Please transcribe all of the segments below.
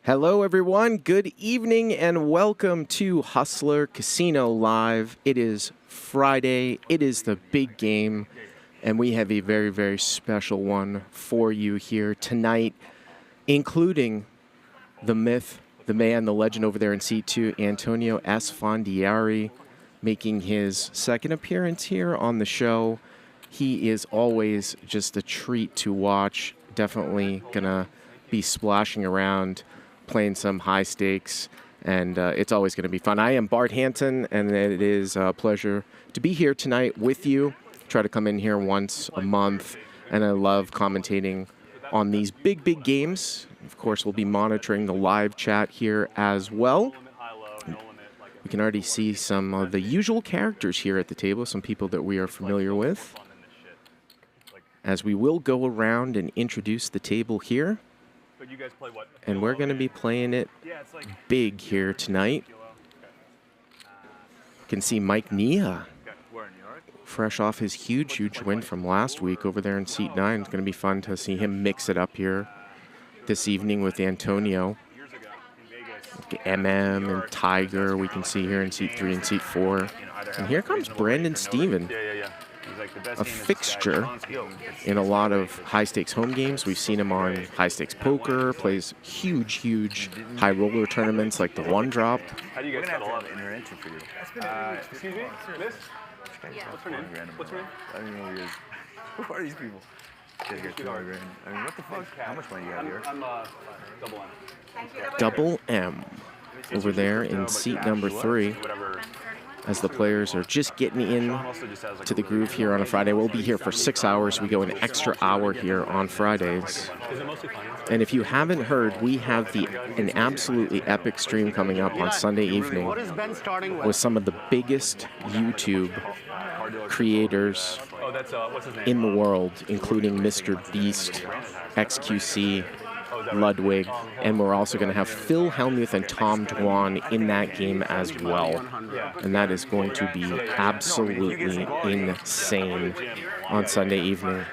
Hello, everyone. Good evening and welcome to Hustler Casino Live. It is Friday. It is the big game, and we have a very, very special one for you here tonight, including the myth, the man, the legend over there in seat 2, Antonio Esfandiari, making his second appearance here on the show. He is always just a treat to watch. Definitely gonna be splashing around, playing some high stakes, and it's always going to be fun. I am Bart Hansen, and it is a pleasure to be here tonight with you. Try to come in here once a month, and I love commentating on these big, big games. Of course, we'll be monitoring the live chat here as well. We can already see some of the usual characters here at the table, some people that we are familiar with, as we will go around and introduce the table here. You guys play what? And we're going to be playing it big here tonight. You can see Mike Nia, fresh off his huge win from last week over there in seat 9. It's going to be fun to see him mix it up here this evening with Antonio. MM and Tiger we can see here in seat 3 and seat 4. And here comes Brandon Steven, a fixture in a lot of high-stakes home games. We've seen him on high-stakes poker, plays huge high roller tournaments like the One Drop. How do you guys settle up in your entry for you? Excuse me? Miss? Yeah. What's her name? What's her name? I don't know who he is. Who are these people? I mean, what the fuck? How much money you got here? I'm Double M over there in seat number 3. As the players are just getting in to the groove here on a Friday. We'll be here for 6 hours. We go an extra hour here on Fridays. And if you haven't heard, we have an absolutely epic stream coming up on Sunday evening with some of the biggest YouTube creators in the world, including Mr. Beast, XQC, Ludwig, and we're also going to have Phil Hellmuth and Tom Dwan in that game as well. And that is going to be absolutely insane on Sunday evening.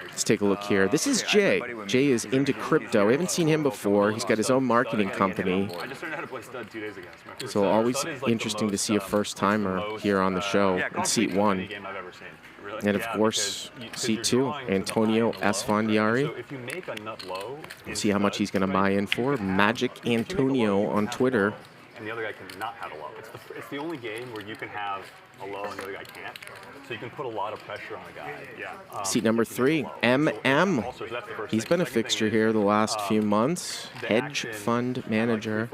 Let's take a look here. This is Jay. Jay is into crypto. We haven't seen him before. He's got his own marketing company. So always interesting to see a first-timer here on the show in seat 1. And of course, seat 2, Antonio Esfandiari. We'll see how much he's going to buy in for. Magic Antonio on Twitter. And the other guy cannot have a low. It's the only game where you can have a low and the other guy can't. So you can put a lot of pressure on the guy. Yeah. Seat number 3, MM. He's been a fixture here the last few months. Hedge fund manager.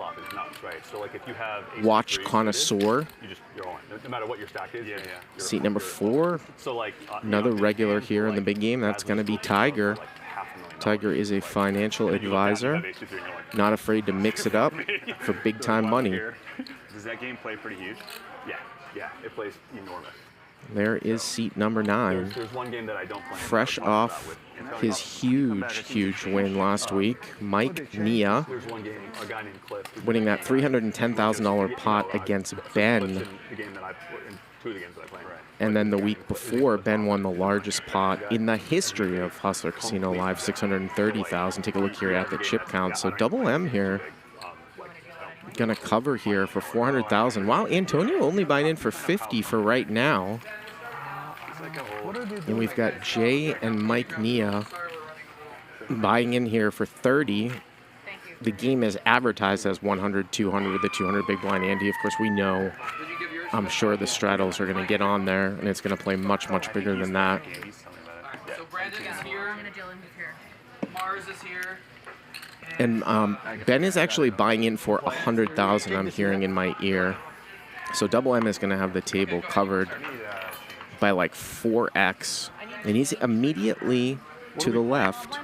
Watch connoisseur. No matter what your stack is. Seat number 4. Another regular here in the big game. That's going to be Tiger. Tiger is a financial advisor, not afraid to mix it up for big-time money. Does that game play pretty huge? Yeah, it plays enormous. There is seat number 9. There's one game that I don't play. Fresh off his huge win last week, Mike Nia, winning that $310,000 pot against Ben. And then the week before, Ben won the largest pot in the history of Hustler Casino Live, $630,000. Take a look here at the chip count. So Double M here, gonna cover here for $400,000. Wow, Antonio only buying in for $50 for right now. And we've got Jay and Mike Nia buying in here for $30. The game is advertised as 100, 200 with the 200 big blind Andy. Of course, we know. I'm sure the straddles are going to get on there, and it's going to play much bigger than that. So Brandon is here. Mars is here. And Ben is actually buying in for $100,000, I'm hearing in my ear. So Double M is going to have the table covered by like 4x. And he's immediately to the left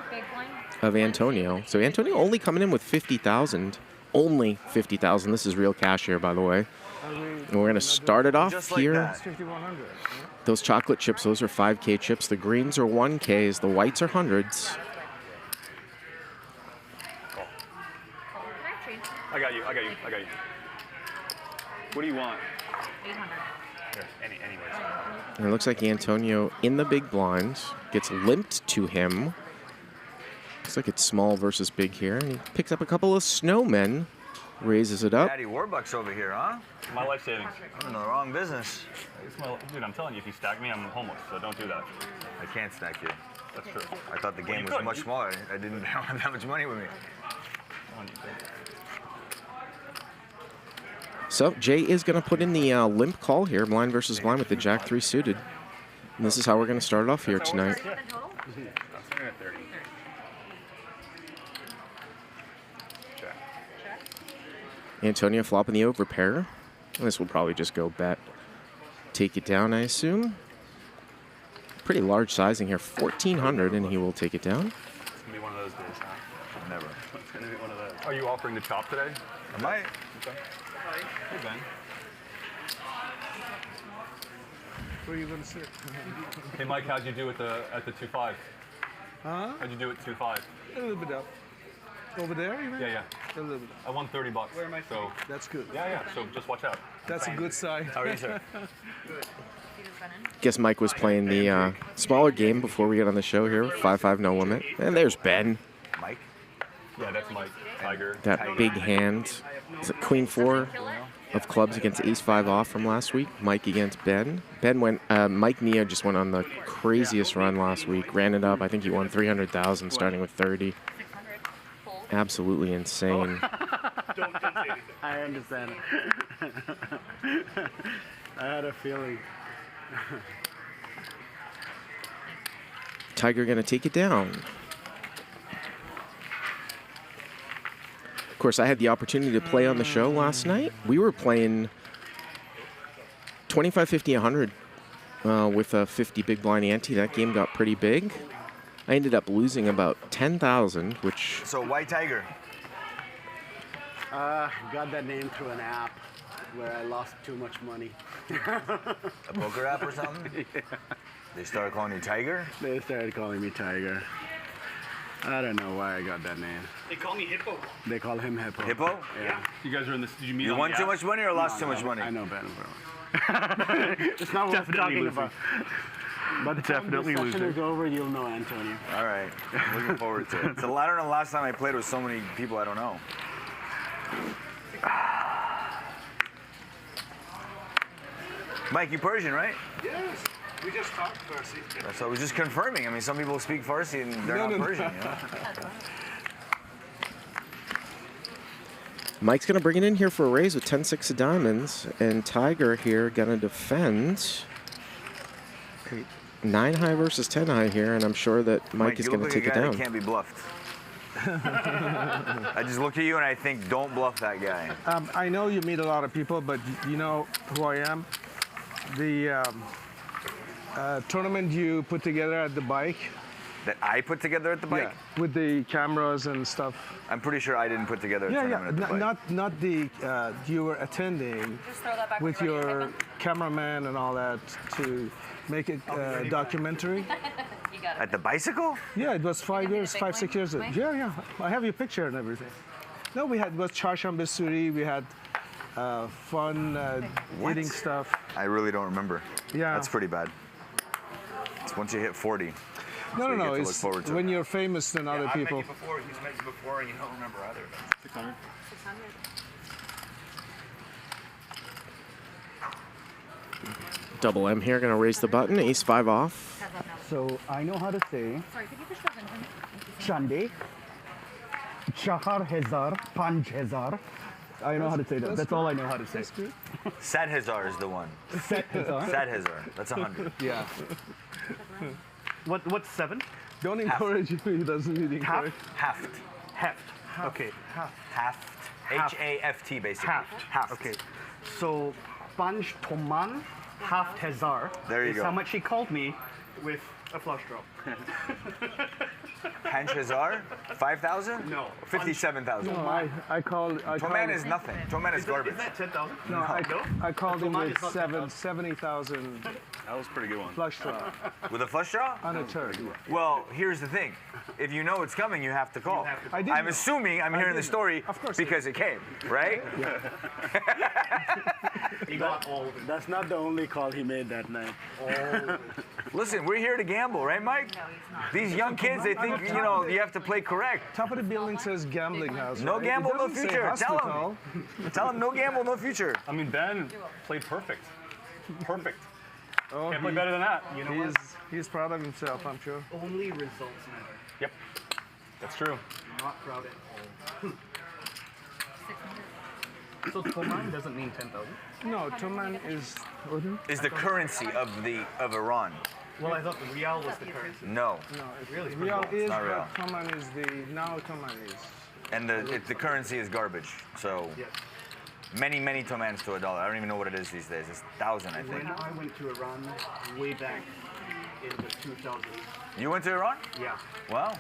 of Antonio. So Antonio only coming in with $50,000. Only $50,000. This is real cash here, by the way. And we're going to start it off here. Those chocolate chips, those are 5K chips. The greens are 1Ks. The whites are hundreds. I got you. What do you want? 800. And it looks like Antonio in the big blinds gets limped to him. Looks like it's small versus big here. And he picks up a couple of snowmen, raises it up. Daddy Warbucks over here, huh? My life savings. I'm in the wrong business. Dude, I'm telling you, if you stack me, I'm homeless, so don't do that. I can't stack you. That's true. I thought the game you was could. much smaller. I didn't have that much money with me. So Jay is going to put in the limp call here, blind versus blind with the Jack 3 suited. And this is how we're going to start it off here tonight. Antonio flopping the over pair. This will probably just go bet. Take it down, I assume. Pretty large sizing here, 1,400, and he will take it down. It's going to be one of those days, huh? Never. It's going to be one of those. Are you offering the chop today? Am I? Okay. Hey, Ben. Where are you going to sit? Hey, Mike, how'd you do at the 2.5? Huh? How'd you do at 2.5? A little bit up. Over there, you mean? Yeah. A little bit up. I won $30. Where am I? So That's good. yeah. So just watch out. That's a good sign. How are you, sir? Guess Mike was playing the smaller game before we get on the show here. 5-5 no limit. And there's Ben. Mike? Yeah, that's Mike. Tiger. That big hand. It's a Queen 4 of clubs against Ace 5 off from last week. Mike against Ben. Ben went. Mike Nia just went on the craziest run last week. Ran it up. I think he won 300,000 starting with 30. Absolutely insane. I understand. I had a feeling. Tiger gonna take it down. Of course, I had the opportunity to play on the show last night. We were playing 25, 50, 100 with a 50 big blind ante. That game got pretty big. I ended up losing about 10,000, which... So why Tiger? Got that name through an app where I lost too much money. A poker app or something? Yeah. They started calling you Tiger? They started calling me Tiger. I don't know why I got that name. They call me Hippo. They call him Hippo. Hippo? Yeah. You guys are in this. Did you meet You on won the too app? much money or lost too much No, money? I know better, bro. It's not worth talking about. By the time the session is over, you'll know Antonio. All right. Looking forward to it. So I don't know, last time I played with so many people I don't know. Mike, you Persian, right? Yes. We just talked Farsi. So I was just confirming. I mean, some people speak Farsi and they're not Persian, you know? Mike's going to bring it in here for a raise with 10-6 of diamonds. And Tiger here going to defend 9 high versus 10 high here. And I'm sure that Mike is you going look to like take a it guy down. that can't be bluffed. I just look at you and I think, don't bluff that guy. I know you meet a lot of people, but you know who I am. The tournament you put together at the bike. That I put together at the bike? Yeah, with the cameras and stuff. I'm pretty sure I didn't put together a Yeah, tournament yeah. at the bike. Not the you were attending with your cameraman and all that to make it documentary. At the bicycle? Yeah, it was 5 years, 5, 6 years ago. Yeah. I have your picture and everything. No, we had, it was Charsham Bisuri. We had fun eating stuff. I really don't remember. Yeah. That's pretty bad. It's once you hit 40. No, you get to look it's forward to when it. you're famous than other people. He's met you before and you don't remember either. 600. Double M here going to raise the button. Ace 5 off. So I know how to say Sorry, could you push those in? Chande, Chahar Hazar, Panj Hazar. I know how to say that. That's all I know how to say. Sad Hazar is the one. Set Hazar. Sad Hazar. That's 100. Yeah. What's 7? Don't encourage him. He doesn't need encourage. Haft. Heft. Okay. Haft. H-A-F-T, basically. Haft. Okay. So Panj Toman Haft Hazar. There you is go. how much he called me with a flush draw. Panch Hazar? 5,000? No. 57,000. No, I called. Toman is nothing. Toman is garbage. Isn't that 10,000? No, I called him Toman with is not 70,000 That was a pretty good one. flush draw With a flush draw? on a turn. Well, here's the thing. If you know it's coming, you have to call. I didn't I'm know. assuming I'm hearing the didn't story Of course. because it came, right? He got all of it. That's not the only call he made that night. Listen, we're here to gamble, right, Mike? No, he's not. These young kids, they think, you know, you have to play correct. Top of the building says gambling house. No right? gamble, It no doesn't say future. Tell hospital. Tell them no gamble, no future. I mean, Ben played perfect. Perfect. Oh, Can't play better than that. You know what? he's proud of himself, I'm sure. Only results matter. Yep. That's true. Not proud at all. So Toman doesn't mean 10,000? No, Toman is. Is the currency of Iran. Well, I thought the real was the currency. No. No, it's Really? Real is, not real. but Toman is now Toman is. And the currency is garbage. So Yes. many tomans to $1. I don't even know what it is these days. It's 1,000, I think. When I went to Iran way back in the 2000s, You went to Iran? yeah, Wow.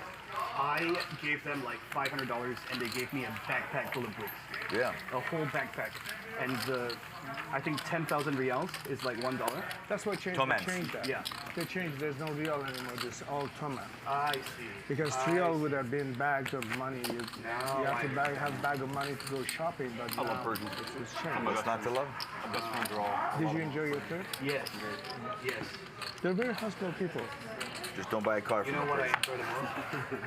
I gave them like $500 and they gave me a backpack full of bricks. Yeah. A whole backpack. And I think 10,000 reals is like $1. That's what changed. Tomans. They changed that. Yeah. They changed. There's no real anymore. It's all Toman. I see. Because real would have been bags of money. You have to have a bag of money to go shopping, but I love now Persian. it's changed. What's not to love? My best friends are all. Did you enjoy your trip? Yes. Yes. They're very hospitable people. Just don't buy a car You from know the what I person. enjoy the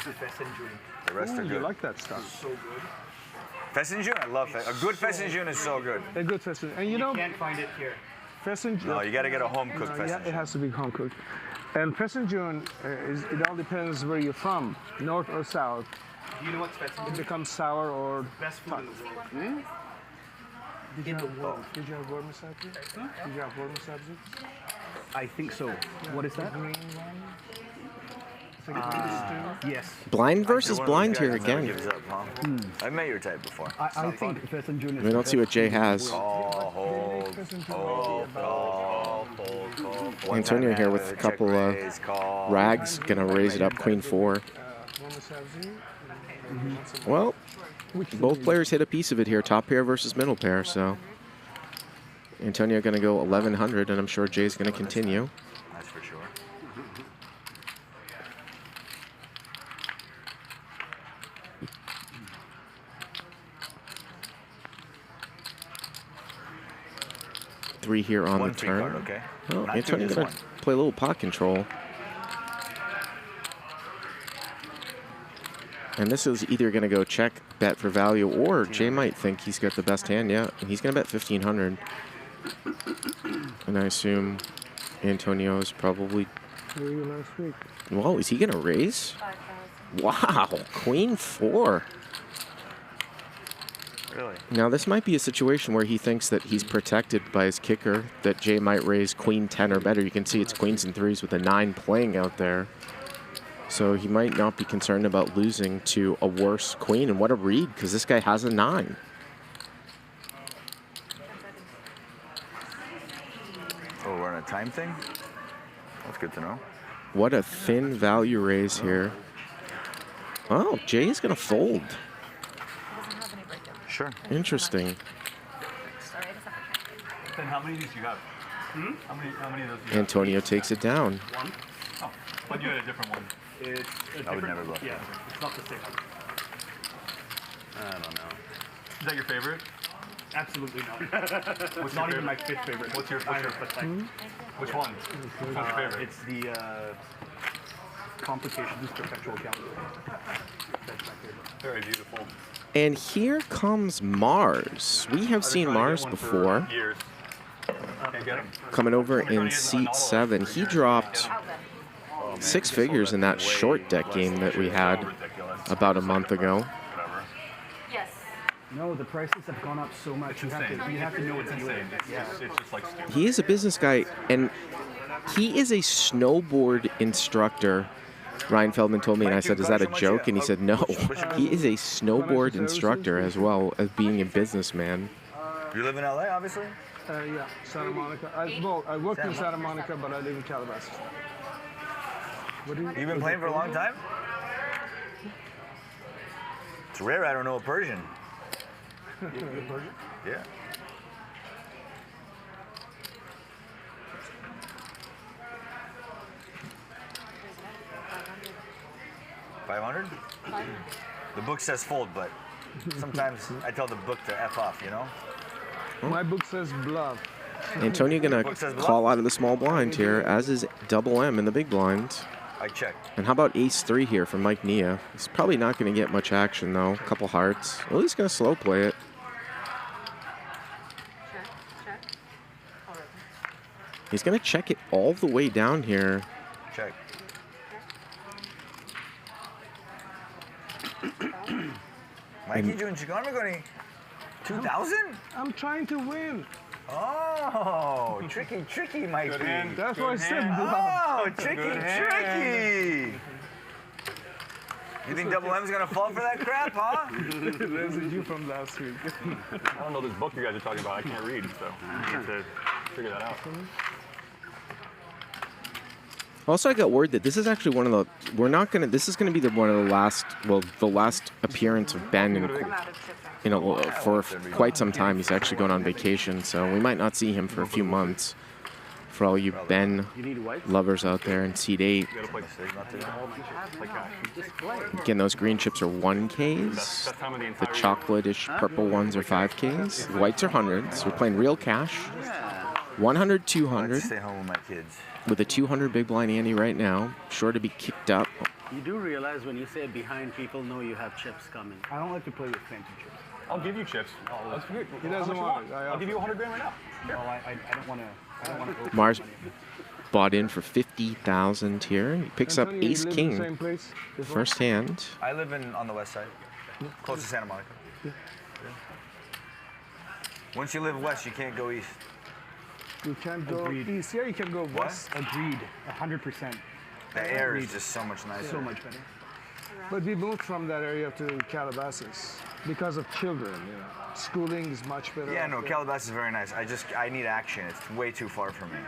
most? Fessenjun. The rest Ooh, are you good. like that stuff. So good. Fessenjun, I love it. A good Fessenjun is so good. A good pheasant. And you know, Can't find it here. pheasant. No, you got to get a home cooked Yeah, it Fessenjun. has to be home cooked. And pheasant it all depends where you're from, north or south. Do you know what's It Fessenjun? becomes sour or. Best food in the world. In the world. Did you have vermicelli? Did you have vermicelli? I think so. What is that? Green one. It's like a green stew. Yes. Blind versus You're one of blind those here guys that never again. gives up, huh? I've met your type before. I think Fessenjun is We don't see what Jay has. Oh, hold. One Antonio time here out, with a check couple of raise, call. Rags gonna raise it up, queen 4. Vermicelli. Well, both players hit a piece of it here, top pair versus middle pair. So Antonio gonna go 1100, and I'm sure Jay's gonna continue. That's for sure. Three here on One the free turn. card, okay? Oh, Not two, Antonio just gonna one. play a little pot control. And this is either going to go check, bet for value, or Jay might think he's got the best hand. Yeah, and he's going to bet 1,500. And I assume Antonio is probably. Where were you last week? Whoa, is he going to raise? 5,000. Wow, queen 4. Really? Now, this might be a situation where he thinks that he's protected by his kicker, that Jay might raise queen 10 or better. You can see it's queens and 3s with a 9 playing out there. So he might not be concerned about losing to a worse queen. And what a read, because this guy has a 9. Oh, we're on a time thing? That's good to know. What a thin value raise here. Oh, Jay is going to fold. He doesn't have any breakdown. Sure. Interesting. Sorry, I just have to check. Then how many of these do you have? How many of those do you have? Antonio takes it down. One. Oh, but you had a different one. It's a I would different- never look. Yeah, it's not the same. I don't know. Is that your favorite? Absolutely not. What's It's your not even favorite? my fifth favorite. What's your favorite? Which one? Which one's your favorite? It's the Complications Perpetual Calendar. That's my favorite. Very beautiful. And here comes Mars. We have seen Mars before. Years. Can't get him. Coming over in seat 7. He dropped 6 figures in that short deck game that we had Ridiculous. about a month ago. Whatever. Yes. No, the prices have gone up so much. You have to know It's it's insane. It's just like stupid. He is a business guy, and he is a snowboard instructor. Ryan Feldman told me, and I said, is that a joke? And he said, no. He is a snowboard instructor as well as being a businessman. You live in LA, obviously? Yeah, Santa Monica. I worked in Santa Monica, but I live in Calabasas. What do you? You've been playing for a long time? It's rare I don't know a Persian. Yeah. $500? The book says fold, but sometimes I tell the book to F off, you know? My book says bluff. Antonio gonna call out of the small blind here, as is double M in the big blind. I check. And how about ace-3 here from Mike Nia? He's probably not gonna get much action though. A couple hearts. Well, he's gonna slow play it. He's gonna check it all the way down here. Check. Mikey Jun Chikamagoni. 2,000? I'm trying to win. Oh, tricky, Mikey. That's why I said bluff. Oh, tricky. You think Double M's gonna fall for that crap, huh? Residue from last week. I don't know this book you guys are talking about. I can't read, so I need to figure that out. Also, I got word that this is actually one of the. This is gonna be one of the last. Well, the last appearance of Ben for quite some time. He's actually going on vacation, so we might not see him for a few months. For all you Ben lovers out there in Seed 8. Again, those green chips are 1Ks. The chocolate-ish purple ones are 5Ks. The whites are 100s. We're playing real cash. 100, 200. Stay home with my kids. With a 200 big blind ante right now. Sure to be kicked up. You do realize when you say behind, people know you have chips coming. I don't like to play with fancy chips. I'll give you chips. That's good. He doesn't want it. I'll give you 100 grand right now. No, I don't want to. Mars bought in for 50,000 here. He picks up Antonio, you Ace live in the King same place before? first hand. I live on the west side, close to Santa Monica. Once you live west, you can't go east. You can't go east. Yeah, you can go west. Agreed. 100%. The air is just so much nicer. So much better. But we moved from that area to Calabasas because of children. You know, schooling is much better. Yeah, up no, there. Calabasas is very nice. I need action. It's way too far for me.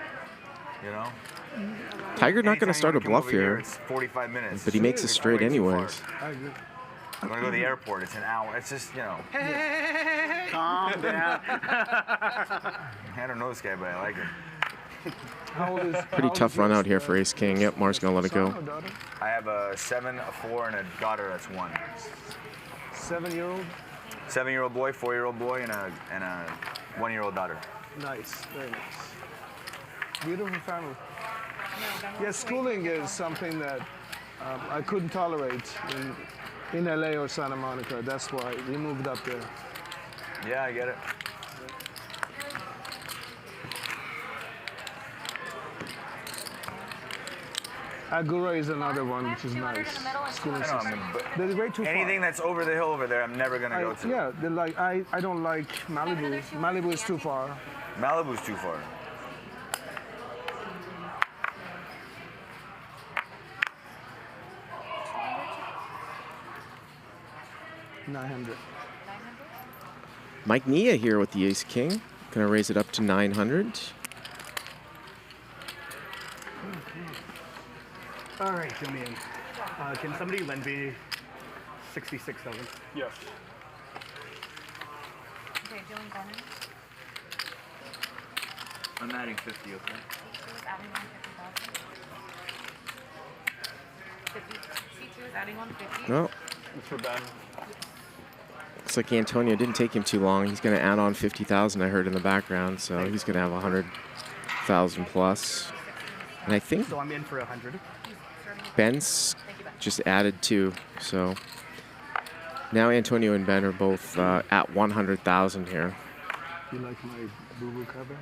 You know? Tiger not going Anytime to start you a wanna come bluff over here, It's 45 minutes. but he makes it It's straight way too far. anyways. I agree. I'm gonna go to the airport. It's an hour. It's just, you know. Calm down. I don't know this guy, but I like him. How old is? Pretty tough run out here for Ace King. Yep, Mars going to let it go. I have a 7, a 4, and a daughter that's 1. 7-year-old. 7-year-old boy, 4-year-old boy, and a 1-year-old daughter. Nice, very nice. Beautiful family. Yeah, schooling is something that I couldn't tolerate in LA or Santa Monica. That's why we moved up there. Yeah, I get it. Agura is another one, which is nice. Schooling I know, system. but They're way too far. anything that's over the hill over there, I'm never gonna go to. Yeah, they're like I don't like Malibu. Malibu is too far. Malibu's too far. $900. Mike Nia here with the Ace King. Going to raise it up to 900. All right, fill me in. Can somebody lend me 66,000? Yes. Okay, doing Garmin. I'm adding 50, okay? C2 is adding on 50,000. C2 is adding on 50. Well, It's for Ben. looks like Antonio didn't take him too long. He's going to add on 50,000, I heard in the background, so he's going to have 100,000 plus. And I think So I'm in for 100. Ben's just added 2, so now Antonio and Ben are both at 100,000 here. You like my boo-boo cover?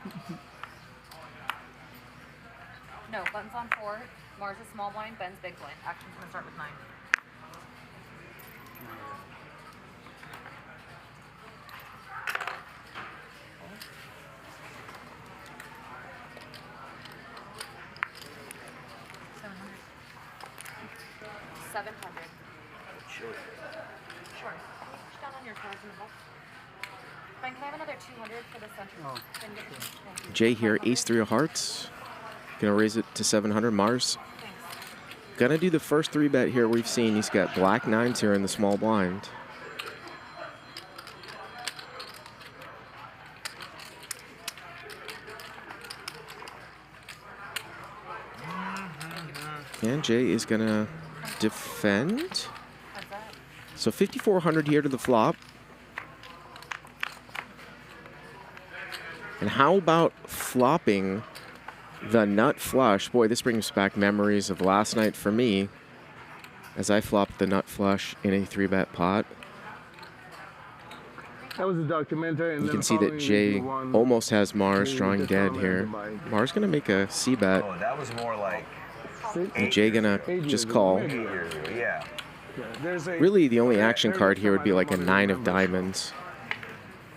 Yeah? No, Button's on 4. Mars is small blind. Ben's big blind. Action's gonna start with 9. $700. Sure. Sure. Down on your cards in the box. Ben, can I have another 200 for the center? Ben, get it. Thank you. Jay here, Ace 3 of Hearts. Gonna raise it to 700. Mars Thanks. gonna do the first 3-bet here we've seen. He's got black 9s here in the small blind. And Jay is gonna defend. What's that? So 5,400 here to the flop. And how about flopping the nut flush? Boy, this brings back memories of last night for me as I flopped the nut flush in a 3-bet pot. That was a documentary. And You then can see that following Jay week, we won almost has Mars the drawing dead tournament here. in Dubai. Mars going to make a C-bet. Oh, that was more like And Jay going to 8 years just ago, call. maybe. 8 years ago. Yeah. Yeah, there's a, Really, the only action there's card here time would be I like a don't 9 of remember. diamonds.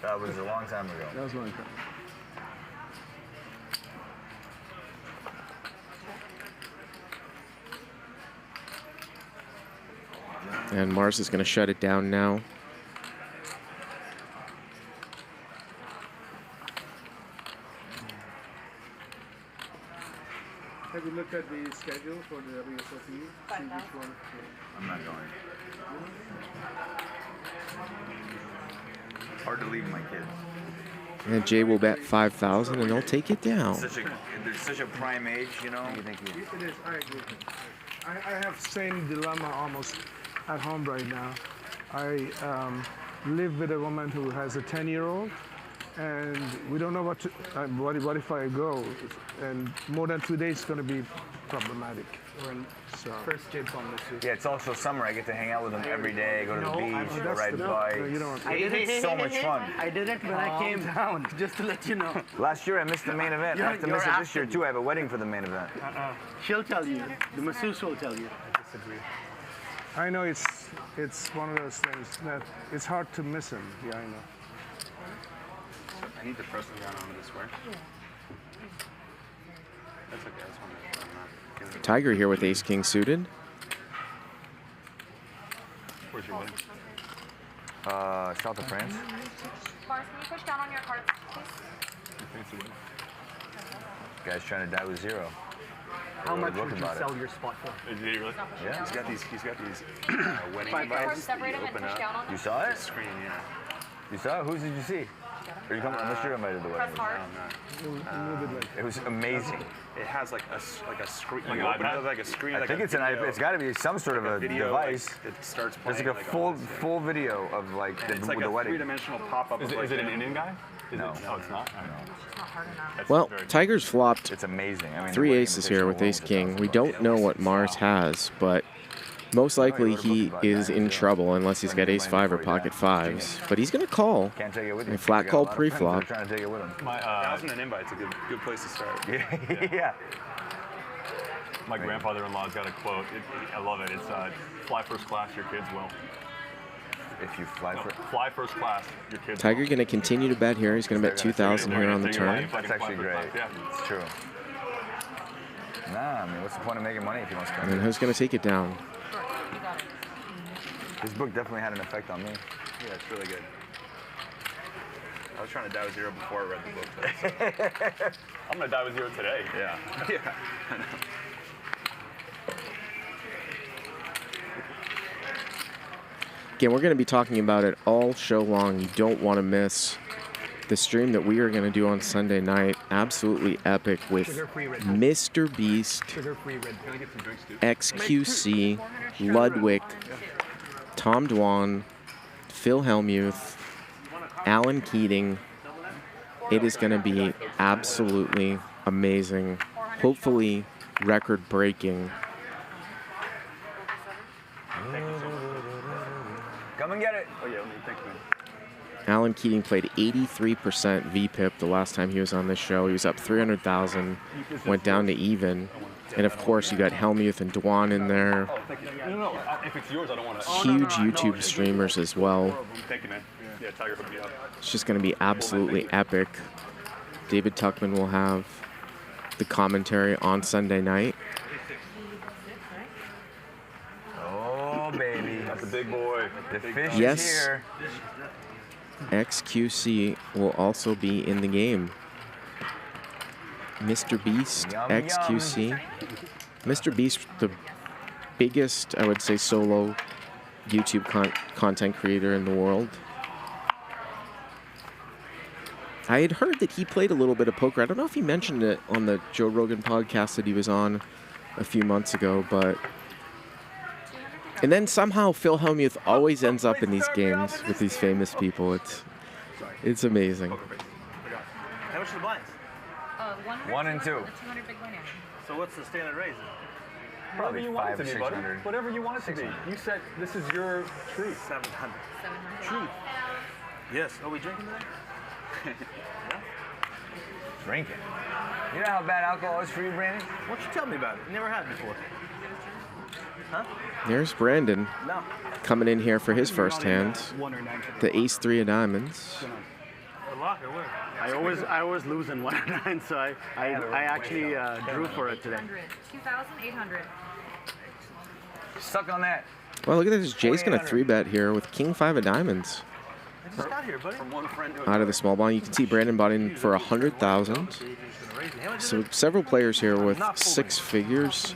That was a long time ago. That was one time. And Mars is going to shut it down now. Have you looked at the schedule for the WSOP? See which one? I'm not going. It's hard to leave my kids. And Jay will bet 5,000 and they'll take it down. They're such a prime age, you know. It is, I agree. I have same dilemma almost at home right now. I live with a woman who has a 10-year-old, and we don't know what to, what if I go, and more than 2 days is going to be problematic. So. First jibs on this. Yeah, it's also summer. I get to hang out with them every day, go to the beach, go That's ride the- bikes. no, you don't. It's so much fun. I did it when I came down, just to let you know. Last year I missed the main event. I have to You're miss it this year asking. too. I have a wedding for the main event. She'll tell you. The masseuse will tell you. I know it's one of those things that it's hard to miss him. Yeah, I know. I need to press them down onto the square. That's okay. That's one. I'm not. Tiger here with ace-king suited. Where's your wedding? South of France. Mars, can you push down on your cards, please? Your fancy wedding. Guy's trying to die with zero. How much look would you about it. sell your spot for? Did he really? Yeah. He's got these wedding Your invites. cards, separate them and Open push up. down on You them. saw The it? screen, yeah. You saw it? Whose did you see? Are you coming? Unless you're invited to the Press wedding. hard. It was amazing. It has like a screen, like You an open iPad, it? like a screen. I like think a it's an iPad. video- It's got to be some sort of a video, device. Like, it starts There's playing. like a full video of like the, It's like the a wedding. three-dimensional pop-up. Is it an Indian guy? No. Oh, it's not. It's not hard enough. That's Well, very- Tiger's flopped It's amazing. I mean, 3 the wedding aces here with invitation ace-king. alone We is don't know what Mars has, but most likely he is in trouble unless he's got ace-5 or pocket fives. But he's going to call. $1,000. Can't take it with you. A flat I got call a lot of friends that are pre-flop. Trying to take it with him. My 1,000 and invite's a good place to start. Yeah. My grandfather-in-law's got a quote. I love it. It's fly first class, your kids will. If you fly for Fly first class, your kids Tiger will. going to continue to bet here. He's going to bet 2,000 here on the turn. That's actually great. Yeah. It's true. Nah, I mean, what's the point of making money if you don't spend And then it? who's going to take it down? You got it. This book definitely had an effect on me. Yeah, it's really good. I was trying to die with zero before I read the book. Though, so. I'm gonna die with zero today. Yeah. Yeah. Again, we're going to be talking about it all show long. You don't want to miss the stream that we are going to do on Sunday night. Absolutely epic with Mr. Beast, Sugar-free red. Can I get some drinks too? XQC, Ludwig, Tom Dwan, Phil Hellmuth, Alan Keating. It is going to be absolutely amazing. Hopefully record-breaking. Come and get it. Oh yeah, thank you. Alan Keating played 83% VPIP the last time he was on this show. He was up 300,000, went down to even. And of course, you got Hellmuth and Dwan in there. Oh, thank you. No, if it's yours, I don't want to. Huge YouTube streamers as well. Thank you, man. Yeah, Tiger hooked me up. It's just going to be absolutely epic. David Tuckman will have the commentary on Sunday night. Oh, baby. That's a big boy. The fish Yes. is here. XQC will also be in the game. Mr. Beast, Yum, XQC. Mr. Beast, the biggest, I would say, solo YouTube content creator in the world. I had heard that he played a little bit of poker. I don't know if he mentioned it on the Joe Rogan podcast that he was on a few months ago, but... And then somehow Phil Hellmuth always ends up in these games with these famous people. It's amazing. How much are the blinds? 1 and 2. 200 big blind. So what's the standard raise? Whatever you want it 500 to or be, buddy. 600. Whatever you want it to be. You said this is your truth. 700. 700. Truth. Yes. Are we drinking today? Drinking. You know how bad alcohol is for you, Brandon? Why don't you tell me about it? You never had before. Huh? There's Brandon No. coming in here for his first hand. The ace-3 of diamonds. A lock or where? I always lose in 1 or 9, so I actually drew for it today. 2,800. Stuck on that. Well, look at this. Jay's going to 3-bet here with king-5 of diamonds. I just got here, buddy. From one friend to Out of the small blind, you can see Brandon bought in for 100,000. So several players here with 6 figures,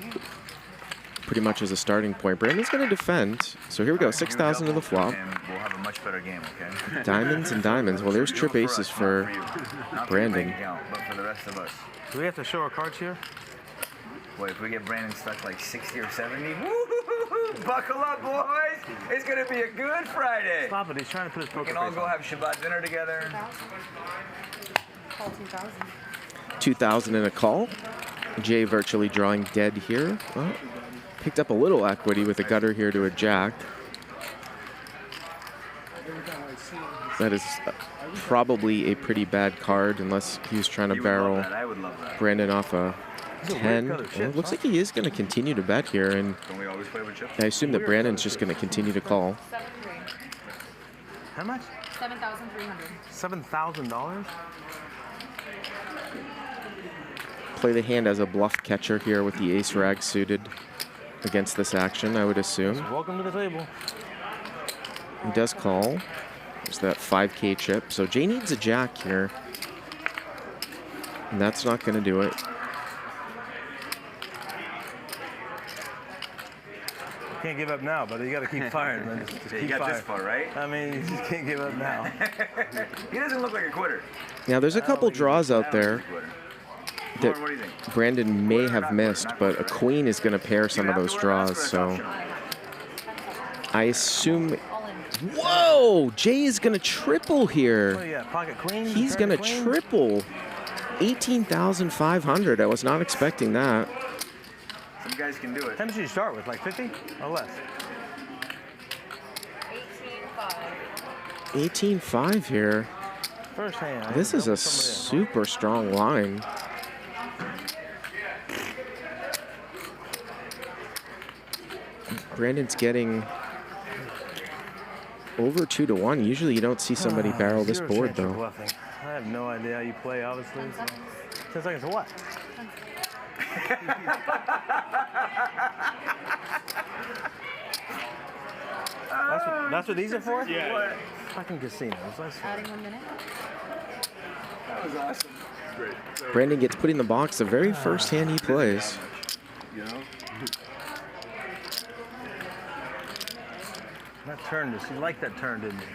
pretty much as a starting point. Brandon's going to defend. So here we go, 6,000 to the flop. And we'll have a much better game, okay? Diamonds and diamonds. Well, there's trip aces for Brandon. But for the rest of us. Do we have to show our cards here? Boy, if we get Brandon stuck like 60 or 70, woo-hoo-hoo-hoo, buckle up, boys. It's going to be a good Friday. Stop it. He's trying to put his We poker can all face go on. have Shabbat dinner together. Call 2,000. 2,000 in a call. Jay virtually drawing dead here. Well, picked up a little equity with a gutter here to a jack. That is probably a pretty bad card unless he was trying to You would love barrel that. I would love that. Brandon off a 10. Well, it looks like he is going to continue to bet here, and Don't we always play with chips? I assume that Brandon's just going to continue to call. 7,300. How much? 7,300. $7,000? Play the hand as a bluff catcher here with the ace rag suited against this action, I would assume. Welcome to the table. He does call. There's that 5K chip. So Jay needs a jack here. And that's not going to do it. You can't give up now, but you got to keep firing, man. Just You keep got firing. this far, right? I mean, you just can't give up now. He doesn't look like a quitter. Now, there's a couple draws out there Lauren, that what do you think? Brandon may have missed, but a queen is going to pair some of those draws. So I assume... Whoa! Jay is going to triple What do here. you got, pocket queen? He's Turn going to queen? triple. 18,500. I was not expecting that. Some guys can do it. How much did you start with, like 50 or less? 18,500. 18.5 here. First hand. This is a Double somebody super strong line. Brandon's getting over 2-1. Usually you don't see somebody else. barrel this Zero board chance of though. bluffing. I have no idea how you play, obviously. 10 seconds. 10 seconds for what? That's what these are for? Yeah. Fucking casinos. That's Adding 1 minute. That was awesome. Great. Brandon gets put in the box the very first hand he plays. You know? that turn. You like that turn, didn't you?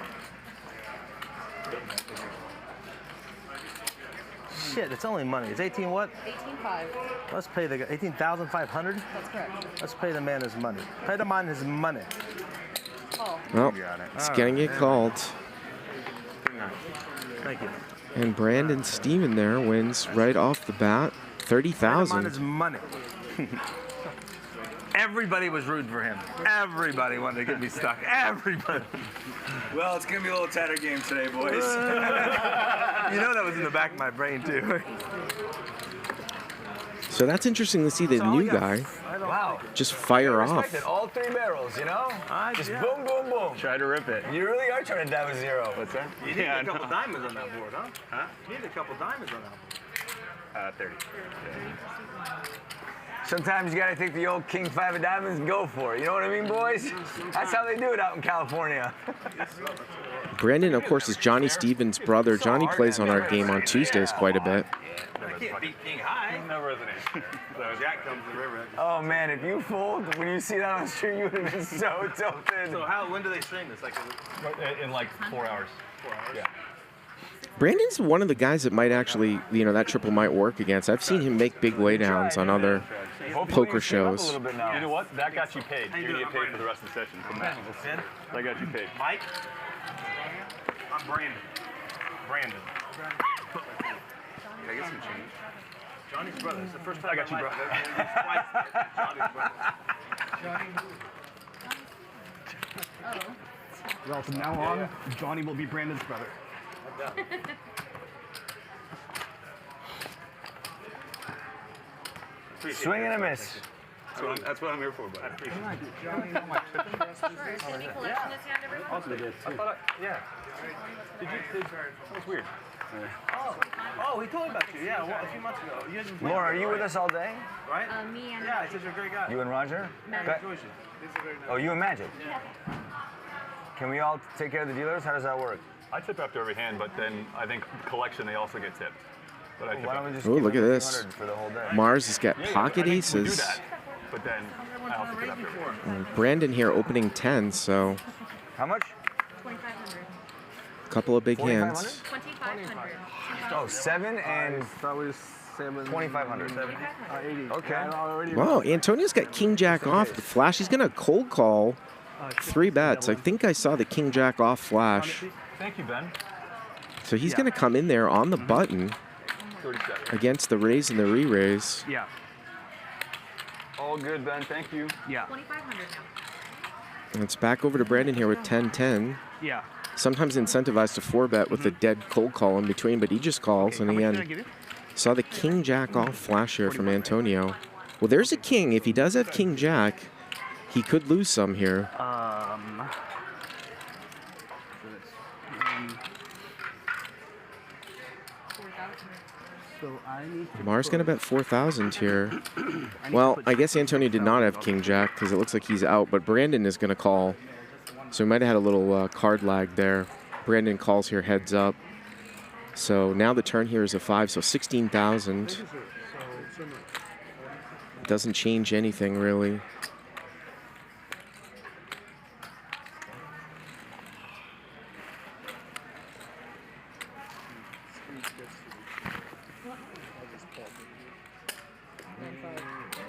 Shit, it's only money. It's 18 what? 18,500. Let's pay the guy 18,500. That's correct. Let's pay the man his money. Pay the man his money. Call. Well, Got it. it's gonna get called. Thank you. And Brandon Steven there wins right off the bat. Pay the man 30,000. his money. Everybody was rooting for him. Everybody wanted to get me stuck. Everybody. Well, it's going to be a little tighter game today, boys. You know that was in the back of my brain, too. So that's interesting to see the new guy Wow. just fire off. Respected all 3 barrels, you know? Just boom, boom, boom. Try to rip it. You really are trying to dive a 0. What's that? You need a couple diamonds on that board, huh? Huh? You need a couple diamonds on that board. 30. Sometimes you got to take the old king 5 of diamonds and go for it. You know what I mean, boys? That's how they do it out in California. Brandon, of course, is Johnny Stevens' brother. Johnny plays on our game on Tuesdays quite a bit. I can't beat king high. No resonance. So Jack comes to river. Oh, man, if you fold, when you see that on the stream, you would have been so tilted. So when do they stream this? Like In like 4 hours. 4 hours? Yeah. Brandon's one of the guys that might actually, you know, that triple might work against. I've seen him make big laydowns on other poker shows. You know what? That got you paid. You're going to get paid for the rest of the session from that. That got you paid. Mike? I'm Brandon. Brandon. Can I get some change? Johnny's brother. It's the first time I got you, bro. Johnny's brother. Well, from now on, Johnny will be Brandon's brother. Swing and a miss. That's what I'm here for, buddy. Any collection this hand ever? Yeah. That was weird. Oh, he told me about you. Yeah, a few months ago. You didn't Laura, are you with us all day? right? Me and Yeah, he says you're a great guy. You and Roger? Magic. Okay. Oh, you and Magic? Can we all take care of the dealers? How does that work? I tip after every hand, but then I think collection they also get tipped. But I tip Why don't we after. just Ooh, give look them at this. 300 for the whole day? Mars has got pocket I think we do aces. that, but then I also tip after every hand. Brandon here opening 10, so How much? 2,500. a couple of big 4,500? hands. 2,500. Oh, 7 and Probably 7. 2,500. 80. Okay. I already Wow, Antonio's got king jack off the flash. He's gonna cold call 3 bets. I think I saw the king jack off flash. Thank you, Ben. So he's gonna come in there on the button 37. against the raise and the re-raise. Yeah. All good, Ben. Thank you. Yeah. 2,500 now. And it's back over to Brandon here with 10-10. Yeah. Sometimes incentivized to 4-bet with a dead cold call in between, but he just calls. How And much did I again, give you? saw the king jack off flash here from Antonio. Well, there's a king. If he does have king jack, he could lose some here. So I need to Mars gonna bet 4,000 here. Well, I guess Antonio did not have king jack because it looks like he's out, but Brandon is gonna call. So he might have had a little card lag there. Brandon calls here heads up. So now the turn here is a 5, so 16,000. Doesn't change anything really.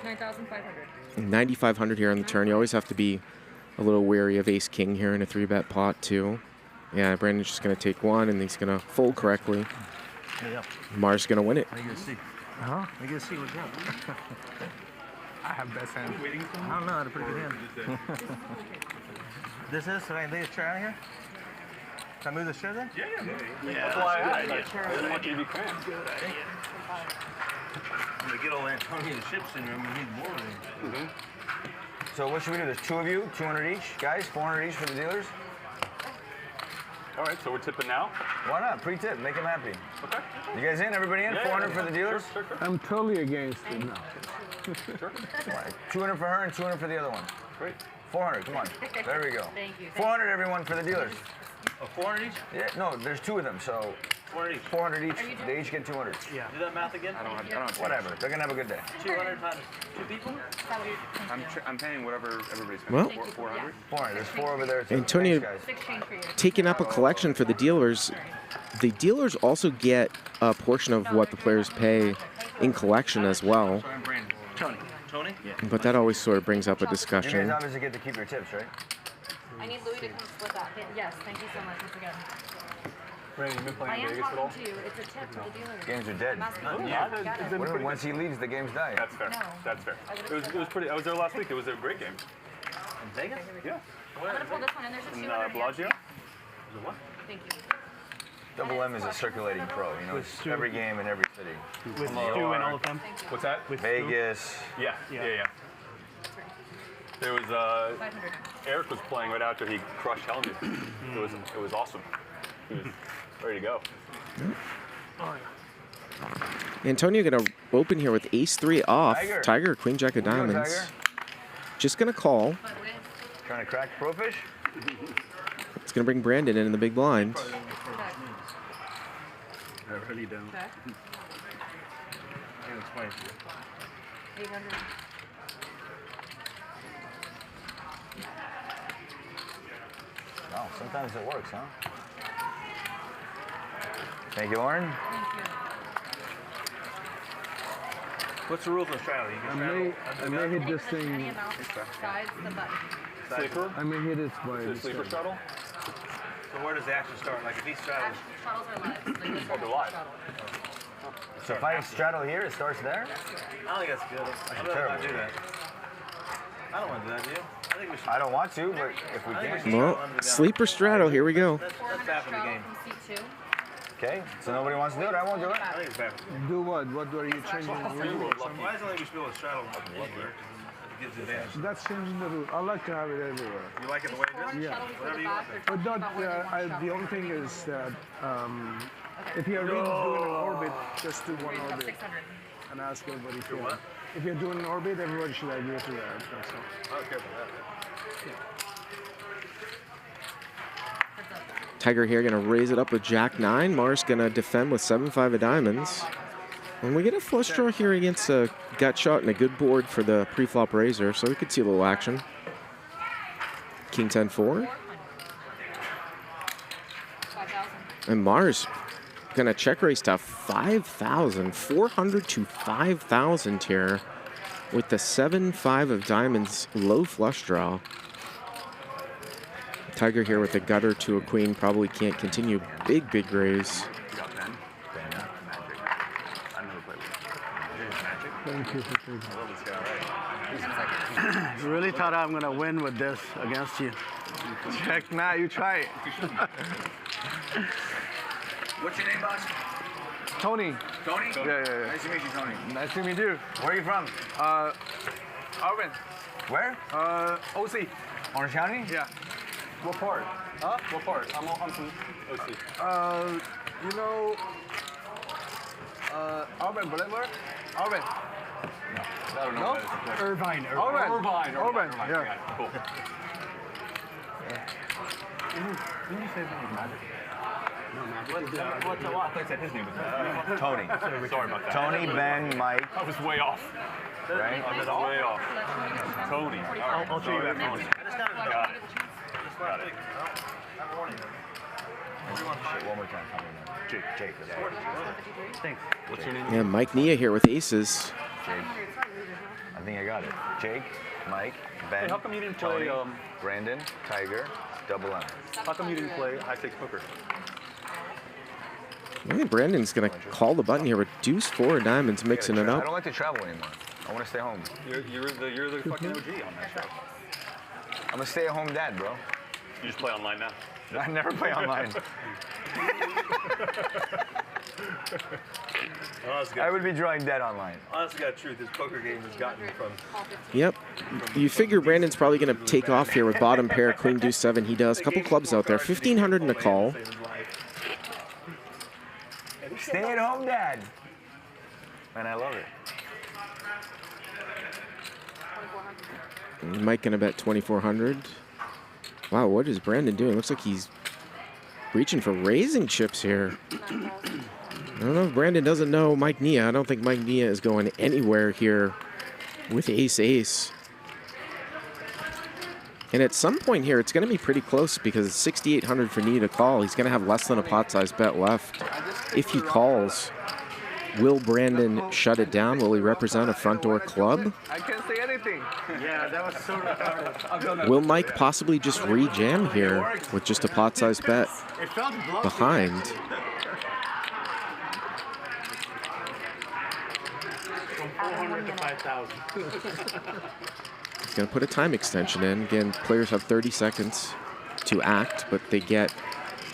$9,500. 9,500 here on the turn. You always have to be a little wary of ace king here in a 3-bet pot too. Yeah, Brandon's just gonna take one and he's gonna fold correctly. Yeah. Mars gonna win it. I get to see. Huh? I get to see what's up. I have best hand. I don't know. I had a pretty good hand. This is, so I lay a chair out here? Can I move this chair then? Yeah. That's why I want you to be cramped. I'm going to get all Antonio the ship syndrome. We need more of them. So what should we do? There's 2 of you, 200 each. Guys, 400 each for the dealers. All right, so we're tipping now. Why not? Pre-tip. Make them happy. Okay. You guys in? Everybody in? 400 for the dealers? Sure. I'm totally against it now. All right. 200 for her and 200 for the other one. Great. 400. Come on. There we go. Thank you. 400 everyone for the dealers. Oh, 400 each? Yeah, no, there's 2 of them, so 400 each. 400 each. They each get 200. Yeah. Do that math again? I don't have Whatever. They're gonna have a good day. 200 times 2 people? I'm paying whatever everybody's Well- paying. 400. 400. There's 4 over there. Too. Antonio- Thanks, guys. Exchange for you. Taking up a collection for the dealers. The dealers also get a portion of what the players pay in collection as well. Sorry, I'm Brandon. Tony? Yeah. But that always sort of brings up a You guys discussion. obviously get to keep your tips, right? I need Louis to come split that. Yes, thank you so much. Once again. Brandon, you been I playing am Vegas at all? talking to you. It's a tip for the dealers. Games are dead. Yeah. What do you mean, once he leaves, the games die. That's fair. No. That's fair. It was pretty. I was there last week. It was a great game. In Vegas? Yeah. I'm going to pull this one and there's a In 200 here. Bellagio. What? Thank you. Double M is a circulating pro. You know, it's every game in every city. With Stu and all of them? What's that? With Vegas. Yeah. There was 500. Eric was playing right after he crushed Helmut. It was awesome. He was ready to go. Antonio gonna open here with ace-3 off. Tiger. Tiger, queen jack of What you doing, diamonds. Tiger? Just gonna call. Trying to crack Profish? It's gonna bring Brandon in the big blind. I really don't. Okay. I can explain to you. 800. Oh, sometimes it works, huh? Thank you, Lauren. Thank you. What's the rules on straddle? You can I may hit this Any thing. amount besides the button. Sleeper? I may hit it by Is it sleeper mistake. straddle? So where does the action start? Like if he straddles, Actually, shuttles are live. Like this Oh, they're live. shuttle. So if I straddle here, it starts there? I think that's good. I'd rather not do that. I don't want to do that, do you? I think we should. I don't want to, but if we can. Well, sleeper straddle, here we go. That's bad for the game. From seat 2. Okay, so nobody wants to do it, I won't do it. I think it's bad. Do what? What are you changing the rule? Why doesn't we should be able to straddle everywhere? It gives advantage. That's changing the rule. I like to have it everywhere. You like it the way it is? Yeah. Whatever you want. But not, the only thing is that if you're really doing an orbit, just do one orbit 600. and ask everybody for it. If you're doing an orbit, everybody should agree to that. That's all. I don't care about that. Tiger here gonna raise it up with Jack 9. Mars gonna defend with 7-5 of diamonds. And we get a flush draw here against a gut shot and a good board for the pre-flop raiser, so we could see a little action. King 10-4. 5,000. And Mars gonna check raise to 5,000, 400 to 5,000 here with the 7-5 of diamonds low flush draw. Tiger here with a gutter to a queen probably can't continue. Big raise. You got pen? Magic. I never played with Magic. Thank you for taking I love this guy, right? You really thought I'm gonna win with this against you. Check now, you try it. What's your name, boss? Tony. Tony? Yeah. Nice to meet you, Tony. Nice to meet you. Where are you from? Arvin. Where? OC. Orange County? Yeah. What part? Huh? What part? I'm from OC. You know, Arvin, Boulevard? Arvin. I don't know No? what that is. Irvine. Irvine. Yeah. Cool. Didn't you say his name was Magic? No, Magic. What? I thought I said his name was Tony. Sorry about that. Tony, Ben, Mike, I was way off. right? I was way off. Tony. I'll show you that Tony. Got it. Got it. Shit, one more time. Tell me now. Jake. Thanks. What's your name? Yeah, Mike Nia here with aces. Jake. I think I got it. Jake, Mike, Ben, Hey, how come you didn't play, Tony, Brandon, Tiger, Double M. How come you didn't play high stakes poker? I think Brandon's gonna call the button here with deuce 4 of diamonds, mixing it I up. don't like to travel anymore. I want to stay home. You're the fucking OG on that show. I'm a stay-at-home dad, bro. You just play online now. I never play online. I would be drawing dead online. Honestly, got truth. This poker game has gotten from. Yep. You figure Brandon's probably gonna take off here with bottom pair, queen deuce 7. He does. Couple clubs out there. 1,500 in a call. Stay-at-home dad. And I love it. Mike gonna bet 2,400. Wow, what is Brandon doing? Looks like he's reaching for raising chips here. I don't know if Brandon doesn't know Mike Nia. I don't think Mike Nia is going anywhere here with ace-ace. And at some point here, it's going to be pretty close because it's 6,800 for Nia to call. He's going to have less than a pot-sized bet left. If he calls, will Brandon shut it down? Will he represent a front door club? I can't say anything. Yeah, that was so retarded. Will Mike possibly just re-jam here with just a pot-sized bet It felt bluffy. behind? From 400 to 5,000. He's going to put a time extension in. Again, players have 30 seconds to act, but they get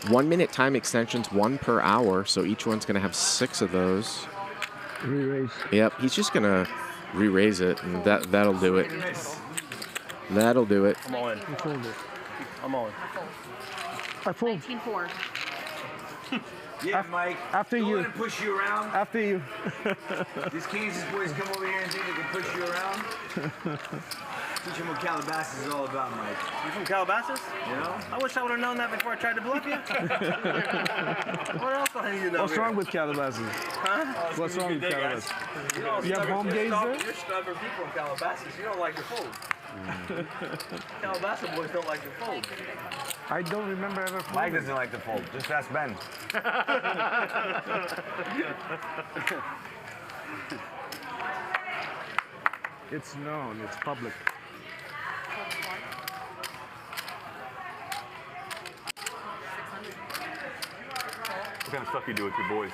1 minute time extensions, 1 per hour. So each one's going to have 6 of those. Re-raise. Yep, he's just going to re-raise it, and that'll do it. That'll do it. I'm all in. You fold it. I'm all in. I fold. 19-4. Yeah, Mike. After Don't you. let him push you around. After you. These Kansas boys come over here and think they can push you around. Teach them what Calabasas is all about, Mike. You from Calabasas? You know? I wish I would have known that before I tried to bluff you. What else do I need to know? What's wrong with Calabasas? Huh? What's wrong with Calabasas? You know, You have home games there? You're stubborn people in Calabasas. You don't like your fold. Calabasas boys don't like your fold. I don't remember ever Mike folding. doesn't like to fold. Just ask Ben. It's known. It's public. What kind of stuff you do with your boys?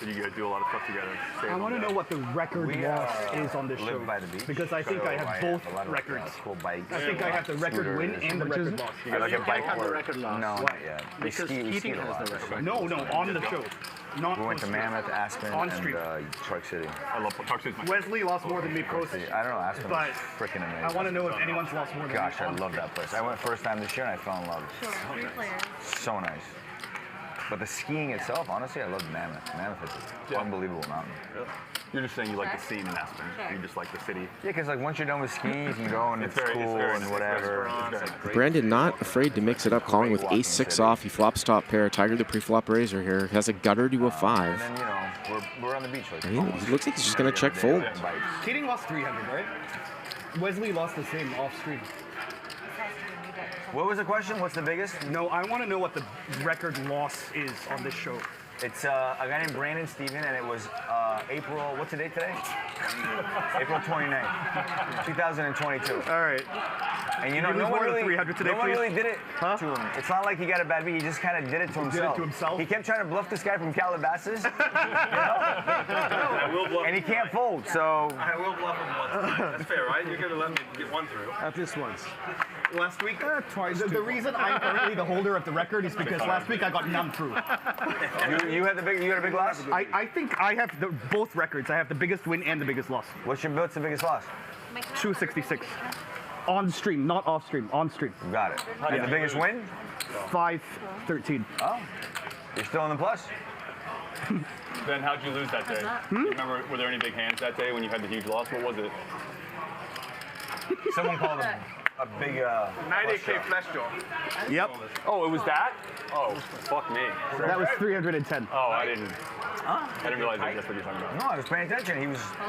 Did you guys do a lot of stuff together? I want to know what the record loss is on this show. Live by the beach. Because I think I have both a lot of, records. cool bikes. I think I have the record win and the record loss. I like a bike have the for record loss. No, not yet. Because we Keating skied a has lot. the record. No, on the show. Not We went to post-stream. Mammoth, Aspen, On stream. and Truck City. I love Truck City. Wesley lost more than me post. I don't know, Aspen But was freaking amazing. I want to know if anyone's lost more than Gosh, me. I love that place. I went first time this year and I fell in love. Sure, 3 players. So nice. But the skiing itself, honestly, I love Mammoth. Mammoth is an unbelievable mountain. You're just saying you like the scene in Aspen. You just like the city. Yeah, because like once you're done with skiing, you can go and it's cool and whatever. Brandon not afraid to mix it up, calling with ace-6 off. He flops top pair. Tiger the pre-flop raiser here. Has a gutter to a 5. And then, you know, we're on the beach. Like, He looks like he's just going to check fold. Keating lost 300, right? Wesley lost the same off stream. What was the question? What's the biggest? No, I want to know what the record loss is on this show. It's a guy named Brandon Steven, and it was April, what's the date today? April 29th, 2022. All right. And you know, Did he no lose one more than really, 300 today, no one please? really did it Huh? to him. It's not like he got a bad beat, he just kind of did it to himself. to himself? He kept trying to bluff this guy from Calabasas, I will bluff. and he can't fold, so... I will bluff him once. That's fair, right? You're gonna let me get one through. At least once. Last week, Twice. the reason I'm currently the holder of the record is because last week I got none through. You had a big loss? I think I have both records. I have the biggest win and the biggest loss. What's the biggest loss? 266. On stream, not off stream. On stream. You got it. And the biggest win? 513. Oh, you're still in the plus. Ben, how'd you lose that day? You remember, were there any big hands that day when you had the huge loss? What was it? Someone called him a big 90K flash jaw. Yep. Oh, it was that? Oh, fuck me. That was 310. Oh, I didn't realize that's what you're talking about. No, I was paying attention.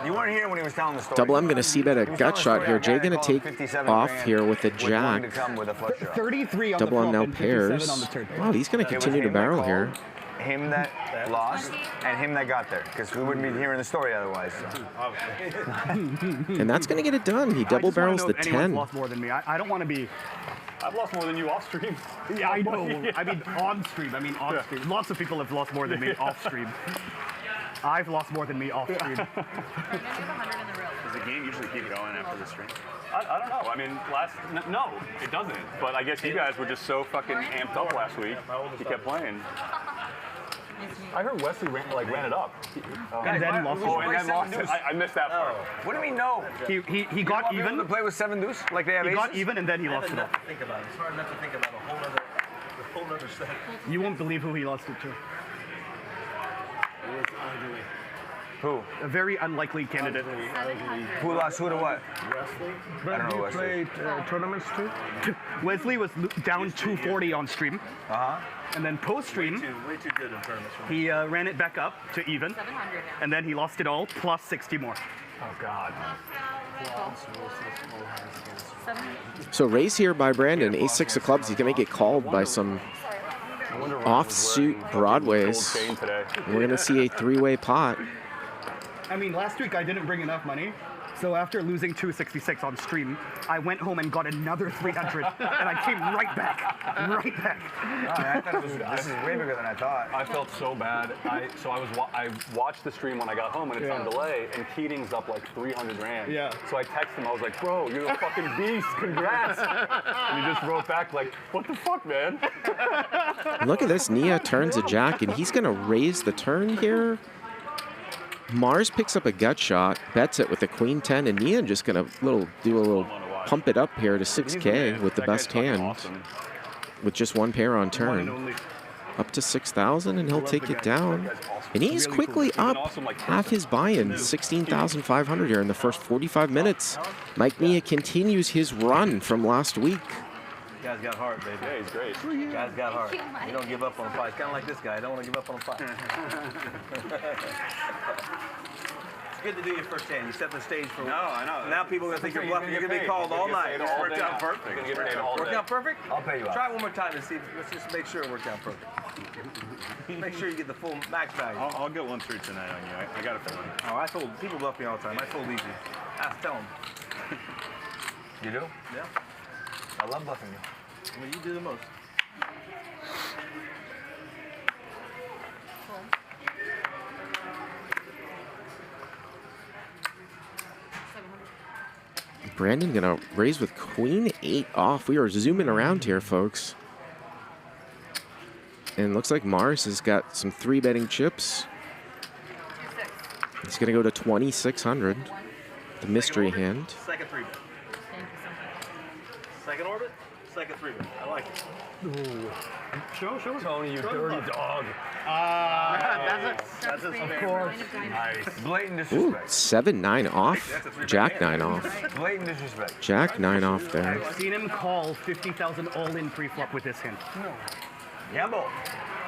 You weren't here when he was telling the story. Double M going to see bet a gut shot here. Jay going to take 57 off grand here with the was willing to jack. come with a flush draw. 33 on Double the M flop now and 57 pairs. on the turn. Wow, he's going to It was continue to him that barrel called, here. Him that lost, and him that got there, because we wouldn't be hearing the story otherwise. So. And that's going to get it done. He double barrels the 10. Lost more than me. I don't want to be. I've lost more than you off stream. Yeah, I know. I mean on stream. I mean on stream. Lots of people have lost more than me off stream. I've lost more than me off stream. Does the game usually keep going after the stream? I don't know. I mean, no, it doesn't. But I guess you guys were just so fucking amped up last week. You kept playing. I heard Wesley ran it up. And then lost. I missed that part. What do you mean no? He got even. To play with 7 deuce like they have He aces? got even and then he lost it all. Think about it. It's hard enough to think about a whole other set. You won't believe who he lost it to. Who? A very unlikely candidate. Who lost who to what? But don't know you Wesley. played tournaments too? Wesley was down 240 on stream. And then post stream, Way too good in tournaments. he ran it back up to even. 700 now. And then he lost it all plus 60 more. Oh, God. 700. So raise here by Brandon. Ace-6 of clubs. He's going to get called by some offsuit broadways. We're going to see a 3-way pot. I mean, last week I didn't bring enough money. So after losing 266 on stream, I went home and got another 300, and I came right back. I thought this is way bigger than I thought. I felt so bad. I watched the stream when I got home, and it's on delay, and Keating's up like 300 grand. Yeah. So I texted him. I was like, bro, you're a fucking beast. Congrats. And he just wrote back like, what the fuck, man? Look at this. Nia turns a jack, and he's going to raise the turn here. Mars picks up a gut shot, bets it with a queen 10, and Nia just going to do a little pump it up here to 6K with the best hand with just one pair on turn. Up to 6,000, and he'll take it down. And he's quickly up half his buy-in, 16,500 here in the first 45 minutes. Mike Nia continues his run from last week. Guy's got heart, baby. Yeah, he's great. Guy's got heart. You don't give up on a fight. Kind of like this guy. I don't want to give up on a fight. It's good to do your first hand. You set the stage for. No, I know. Now people are gonna think you're bluffing. You're gonna be called all night. It worked out perfect. Worked out perfect? I'll pay you out. Try it one more time and see. Let's just make sure it worked out perfect. Make sure you get the full max value. I'll get one through tonight on you. I got it for you. Oh, I told people bluff me all the time. I told easy. Tell them. You do? Yeah. I love bluffing you. Well, you do the most. Brandon gonna raise with queen 8 off. We are zooming around here, folks. And looks like Mars has got some 3-betting chips. He's gonna go to 2,600. The mystery hand. Second 3-bet. Second orbit, second 3-bet. I like it. Show Tony, you dirty dog. That's of course. Nice. Blatant Ooh, disrespect. 7-9 off. Jack 9 off. Blatant disrespect. Jack 9 off there. I've seen him call 50,000 all-in pre-flop with this hand. Gamble.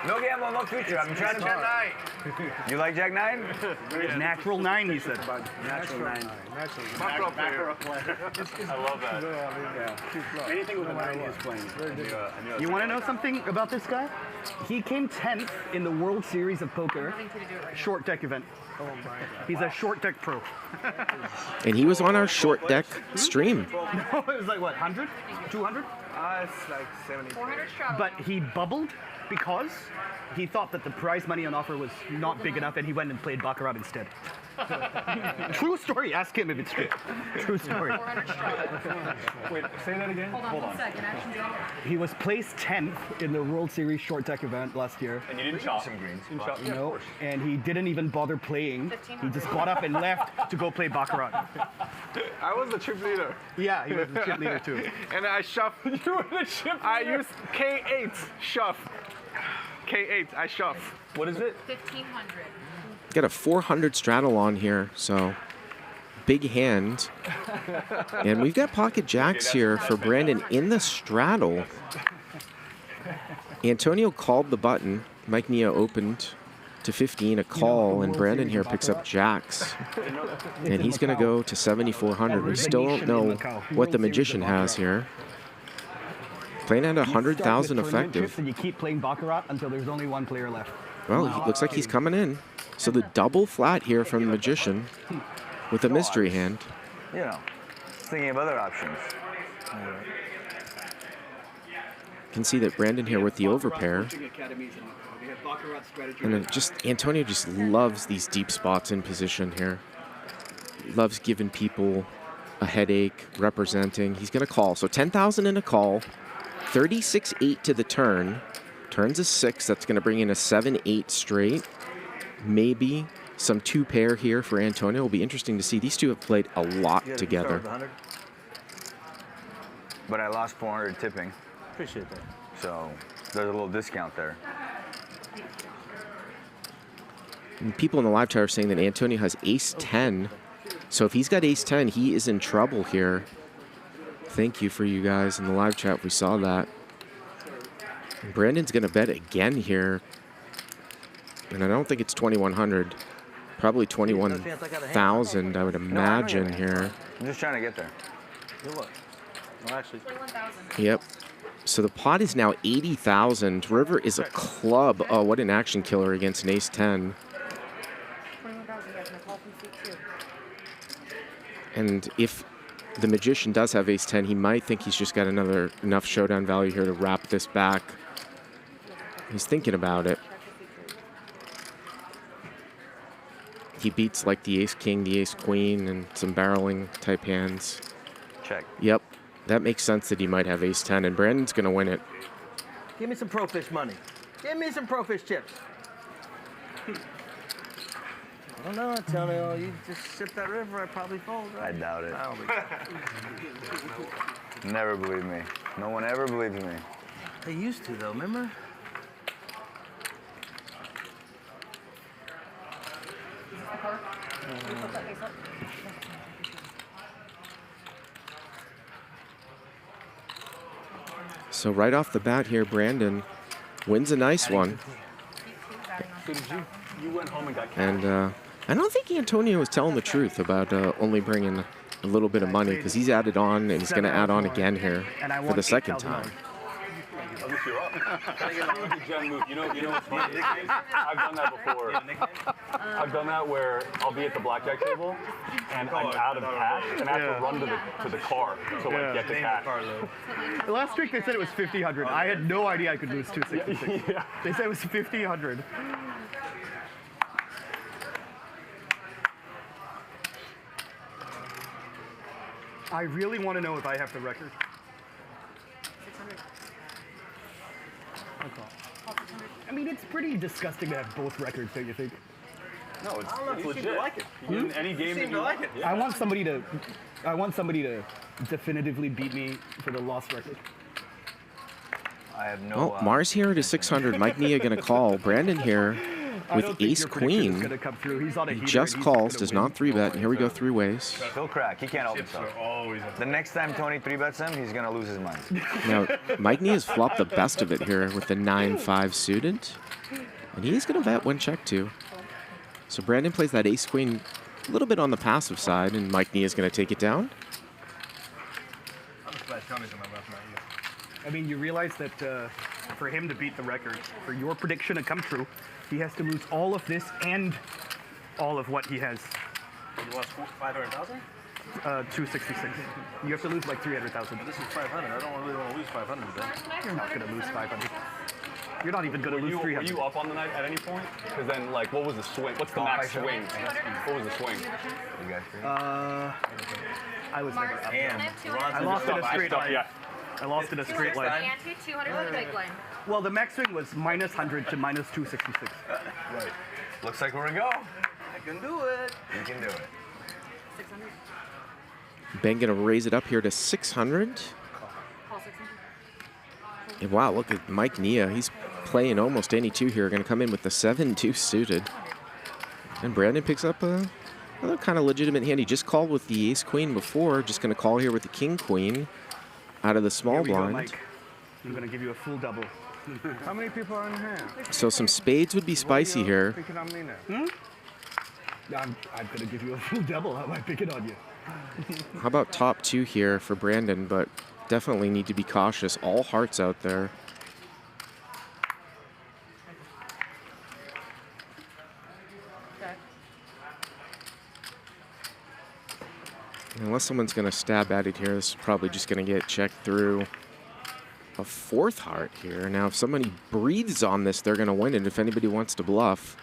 No gamble, no future. I'm trying to Jack 9. You like Jack 9? Natural 9, he said. Natural 9. Natural 9. Baccarat player. I love that. Anything with a 9 is playing. You want to know something about this guy? He came 10th in the World Series of Poker short deck event. Oh my God. He's a short deck pro. And he was on our short deck stream. No, it was like what, 100? 200? It's like 70. 400 straddle. But he bubbled because he thought that the prize money on offer was not big enough and he went and played Baccarat instead. True story. Ask him if it's true. True story. 400 straddle. Wait, say that again? Hold on 1 second. Action's over. He was placed 10th in the World Series short deck event last year. And you didn't chop some greens. You didn't chop, yeah, of No, course. and he didn't even bother playing. He just got up and left to go play Baccarat. I was the chip leader. Yeah, he was the chip leader too. And I shuffle. You were the chip leader? I used K8 shuff. K8, I shuff. What is it? 1,500. Got a 400 straddle on here, so big hand. And we've got pocket jacks here for Brandon in the straddle. Antonio called the button. Mike Nia opened to 15, a call, and Brandon here picks up jacks. And he's going to go to 7,400. We still don't know what the magician has here. Playing at 100,000 effective. And you keep playing Baccarat until there's only one player left. Well, he looks like he's coming in. So the double flat here from the magician with a mystery hand. You know, thinking of other options. Can see that Brandon here with the overpair. And then just Antonio just loves these deep spots in position here. Loves giving people a headache, representing. He's going to call. So 10,000 in a call, 36-8 to the turn. Turns a 6. That's going to bring in a 7-8 straight. Maybe some 2-pair here for Antonio. It'll be interesting to see. These two have played a lot together. But I lost 400 tipping. Appreciate that. So there's a little discount there. And people in the live chat are saying that Antonio has ace-10. So if he's got ace-10, he is in trouble here. Thank you for you guys in the live chat. We saw that. And Brandon's going to bet again here. And I don't think it's 2,100. Probably 21,000, I would imagine here. I'm just trying to get there. Good luck. Well, actually, 21,000. Yep. So the pot is now 80,000. River is a club. Oh, what an action killer against an ace-10. 21,000. You guys can call from seat 2. And if the magician does have ace-10, he might think he's just got enough showdown value here to wrap this back. He's thinking about it. He beats like the ace-king, the ace-queen, and some barreling type hands. Check. Yep. That makes sense that he might have ace-10, and Brandon's going to win it. give me some Profish money. Give me some Profish chips. I don't know, Antonio. You just sip that river, I probably fold, right? I doubt it. I don't think Never believed me. No one ever believed me. they used to, though, remember? So right off the bat here, Brandon wins a nice one. So did you went home and got And I don't think Antonio is telling the truth about only bringing a little bit of money, because he's added on and he's going to add on again here for the second time. I'll look you up. The Jen move. You know what's funny? I've done that before. I've done that where I'll be at the blackjack table and I'm out of cash and I have to run to the car to like get the cash. Last week they said it was 5,000. I had no idea I could lose 266. Yeah. They said it was 5,000. I really want to know if I have the record. 600. Okay. I mean, it's pretty disgusting to have both records, don't you think? No, it's You legit. seem to like it. You win any game that you like it. I want somebody to definitively beat me for the lost record. I have no. Well, Mars here at a 600. Mike Nia going to call. Brandon here with ace queen. He just calls, does not 3-bet. And here we go 3 ways. He'll crack. He can't help himself. The next time Tony 3-bets him, he's gonna lose his mind. Now, Mike Nia has flopped the best of it here with the 9-5 suited. And he's going to bet when check too. So Brandon plays that ace queen a little bit on the passive side, and Mike Nia is going to take it down. I mean, you realize that for him to beat the record, for your prediction to come true, he has to lose all of this and all of what he has. You lost 500,000? 266. You have to lose like 300,000. This is 500. I don't really want to lose 500 today. You're not going to lose 500. You're not even going to lose Were 300. you up on the night at any point? Because then, like, what was the swing? What's the max swing? What was the swing? You guys agree? I was never up. And I lost in a straight line. Yeah. I lost in a straight line. Ante 200 with a big line. Well, the max swing was minus 100 to minus 266. right. Looks like we're gonna go. I can do it. You can do it. 600. Ben going to raise it up here to 600. Call 600. And wow, look at Mike Nia. He's playing almost any 2 here. Going to come in with the 7-2 suited. And Brandon picks up another kind of legitimate hand. He just called with the ace-queen before. Just going to call here with the king-queen out of the small Here we go, blind. Mike. I'm going to give you a full double. How many people are in here? So some spades would be spicy here. Picking on me now. I'm going to give you a full double. How am I picking on you? How about top 2 here for Brandon, but definitely need to be cautious. All hearts out there. Okay. Unless someone's going to stab at it here, this is probably just going to get checked through. A 4th heart here. Now, if somebody breathes on this, they're going to win it if anybody wants to bluff.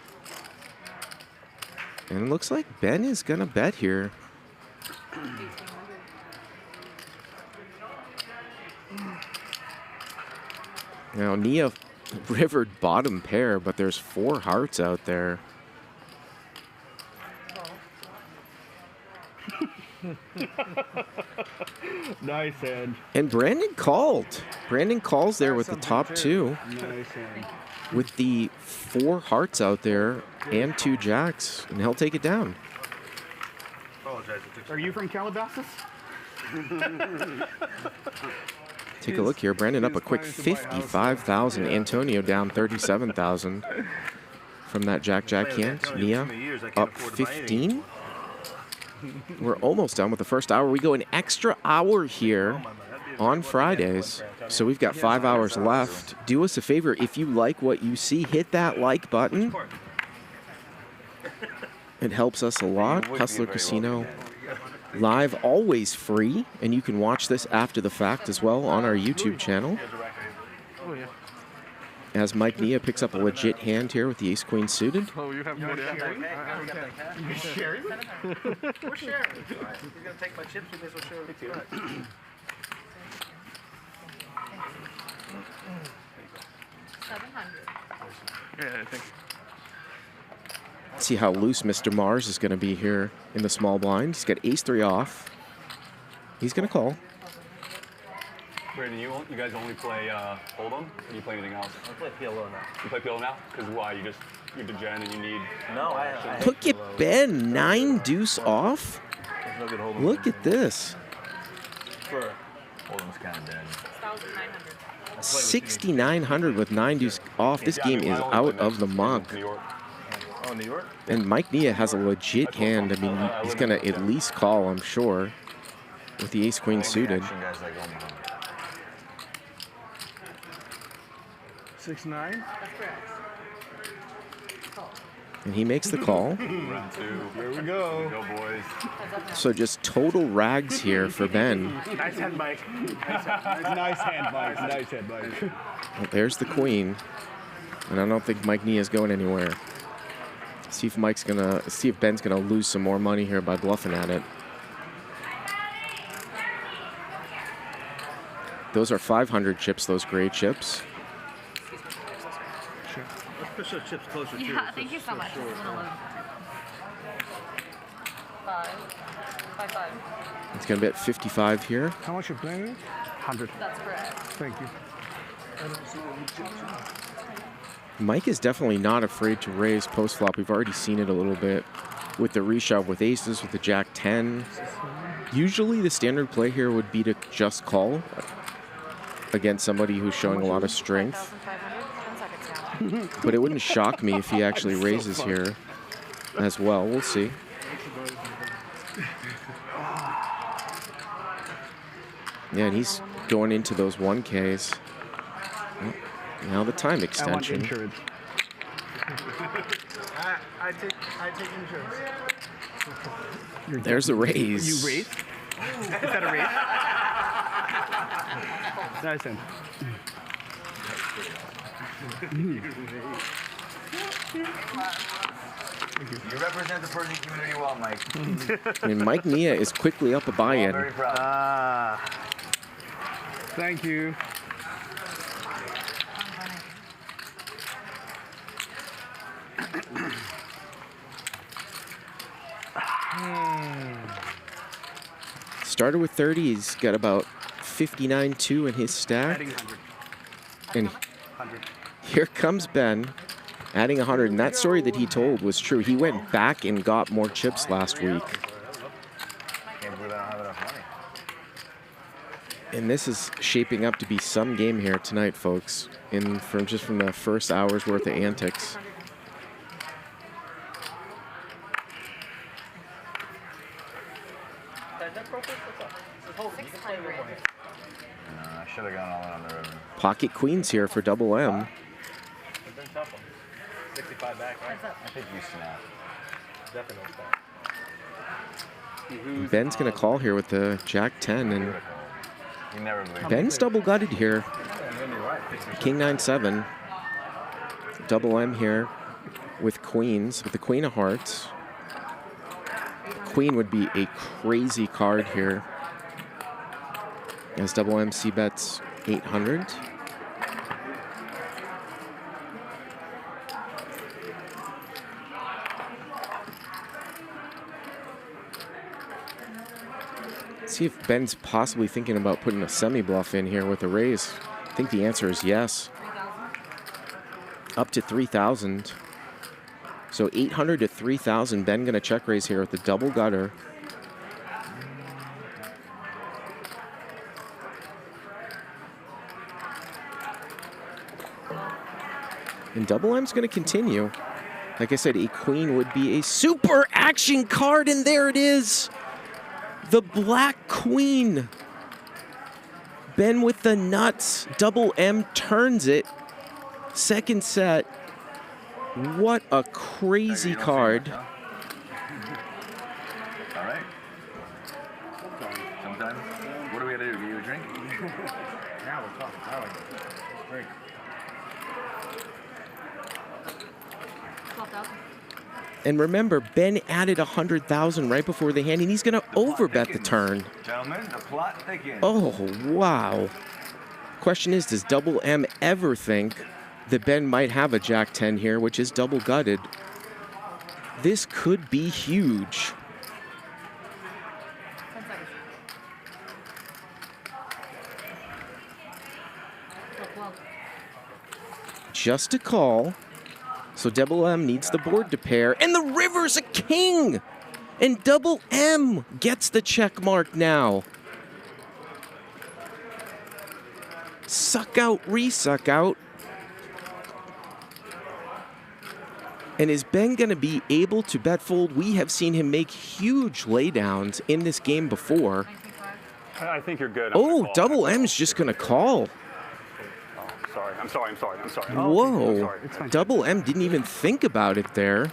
And it looks like Ben is going to bet here. Now, Nia rivered bottom pair, but there's 4 hearts out there. Nice hand. And Brandon called. Brandon calls there with the top 2. Nice hand. With the 4 hearts out there and 2 jacks, and he'll take it down. Are you from Calabasas? Take a look here. Brandon up a quick 55,000. Antonio down 37,000 from that jack-jack hand. Nia up 15. We're almost done with the first hour. We go an extra hour here on Fridays. So we've got 5 hours left. Do us a favor. If you like what you see, hit that like button. It helps us a lot. Hustler Casino Live, always free. And you can watch this after the fact as well on our YouTube channel. As Mike Nia picks up a legit hand here with the ace-queen suited. Oh, you have more than You sharing? We're sharing. You're going to take my chips, you guys will share it too. $700. Yeah, I think. See how loose Mr. Mars is going to be here in the small blind. He's got ace-3 off. He's going to call. Brandon, you guys only play Hold'em, or do you play anything else? I play PLO now. You play PLO now? Because why? You have the gen and you need... No, I Look at Ben, 9 deuce off. There's no good Hold'em. Look at this. For Hold'em's kind of dead. 1,900. 6,900 with 9 deuce off. This game is out of the mug. New York. Oh, New York? And Mike Nia has a legit hand. I mean, he's going to at least call, I'm sure, with the ace-queen suited. Action guys like Omaha. 6-9. That's correct. And he makes the call. Round 2. Here we go. Go, boys. So just total rags here for Ben. Nice hand, Mike. Nice hand, Mike. Nice hand, Mike. Well, there's the queen. And I don't think Mike Nia is going anywhere. See if Ben's gonna lose some more money here by bluffing at it. Those are 500 chips, those gray chips. Sure. Let's push those chips closer too. Yeah, thank you so much. This is a little low. 5. 5. It's going to be at 55 here. How much you playing with? 100. That's correct. Thank you. Mike is definitely not afraid to raise post-flop. We've already seen it a little bit with the reshove with aces, with the jack 10. Usually the standard play here would be to just call against somebody who's showing a lot of strength. 5,500. 10 seconds now. But it wouldn't shock me if he actually raises here as well. We'll see. Yeah, and he's going into those 1Ks. Well, now the time extension. I want insurance. I take insurance. There's a raise. You raise? Is that a raise? Nice one. You represent the Persian community well, Mike. And Mike Mia is quickly up a buy-in. Very proud. Thank you. Started with 30. He's got about 59-2 in his stack. Adding 100. And 100. here comes Ben, adding 100. And that story that he told was true. He went back and got more chips last week. Can't believe I don't have enough money. And this is shaping up to be some game here tonight, folks. From the first hour's worth of antics. I should have gone all in on the river. Pocket queens here for double M. 65 back, right? I think you snap. Definitely stop. Ben's going to call here with the jack 10. And You never believe. Ben's double gutted here. King 9-7. Double M here with queens, with the queen of hearts. Queen would be a crazy card here. As double M C bets 800. Let's see if Ben's possibly thinking about putting a semi-bluff in here with a raise. I think the answer is yes. Up to 3,000. So 800 to 3,000. Ben gonna check raise here with the double gutter. And double M's gonna continue. Like I said, a queen would be a super action card, and there it is. The black queen. Ben with the nuts. Double M turns it. Second set. What a crazy card. All right. Sometimes. What do we gotta do? Give you a drink? Now we're talking. I like it. Drink. 12,000. And remember, Ben added 100,000 right before the hand, and he's going to overbet the turn. Gentlemen, the plot thickens. Oh, wow. Question is, does double M ever think that Ben might have a jack 10 here, which is double gutted? This could be huge. 10 seconds. Well, Just a call. So double M needs the board to pair, and the river's a king! And double M gets the check mark now. Suck out, re-suck out. And is Ben gonna be able to bet fold? We have seen him make huge laydowns in this game before. 9.5. I think you're good. Oh, double M's just gonna call. Sorry. I'm sorry. Whoa. sorry. Double M didn't even think about it there.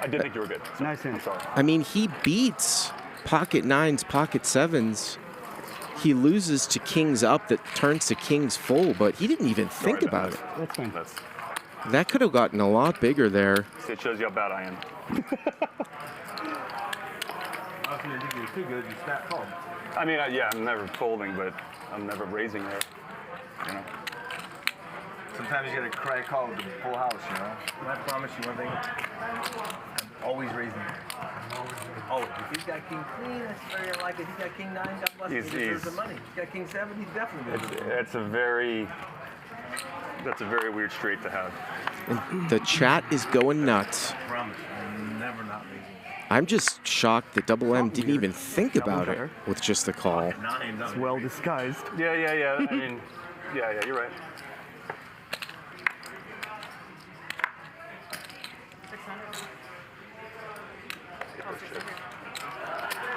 I did think you were good. Nice I'm hand. sorry. I mean, he beats pocket nines, pocket sevens. He loses to kings up that turns to kings full, but he didn't even think Sorry, about Ben. it. That's fine. That's, That could have gotten a lot bigger there. it shows you how bad I am. If you think you're too good, you snap fold. I mean, yeah, I'm never folding, but I'm never raising there. You know. Sometimes you gotta cry call with the full house, you know? And I promise you one thing. I'm always raising. Oh, if he's got king queen, that's very unlikely. If he's got king 9, God bless him, he deserves the money. If he's got king 7, he's definitely deserves the money. That's a very weird straight to have. And the chat is going nuts. I promise, I'm never not raising. I'm just shocked that Double M didn't even think about it with just the call. 9, It's well disguised. Yeah. I mean, yeah, you're right.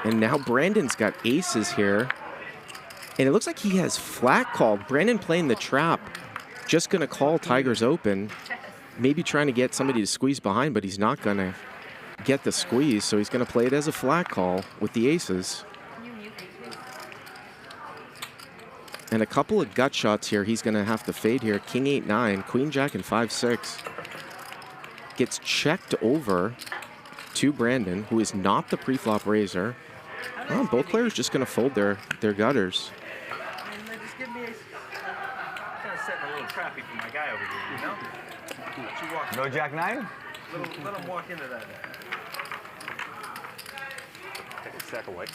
And now Brandon's got aces here. And it looks like he has flat called. Brandon playing the trap. Just going to call Tigers open. Maybe trying to get somebody to squeeze behind, but he's not going to get the squeeze. So he's going to play it as a flat call with the aces. And a couple of gut shots here he's going to have to fade here. King 8-9, Queen Jack and 5-6. Gets checked over to Brandon, who is not the pre-flop raiser. Oh, both players just going to fold their gutters. Just give me a... kind of setting a little trappy for my guy over here, you know? Let you walk. No Jack 9? Let him walk into that. Take a sack away.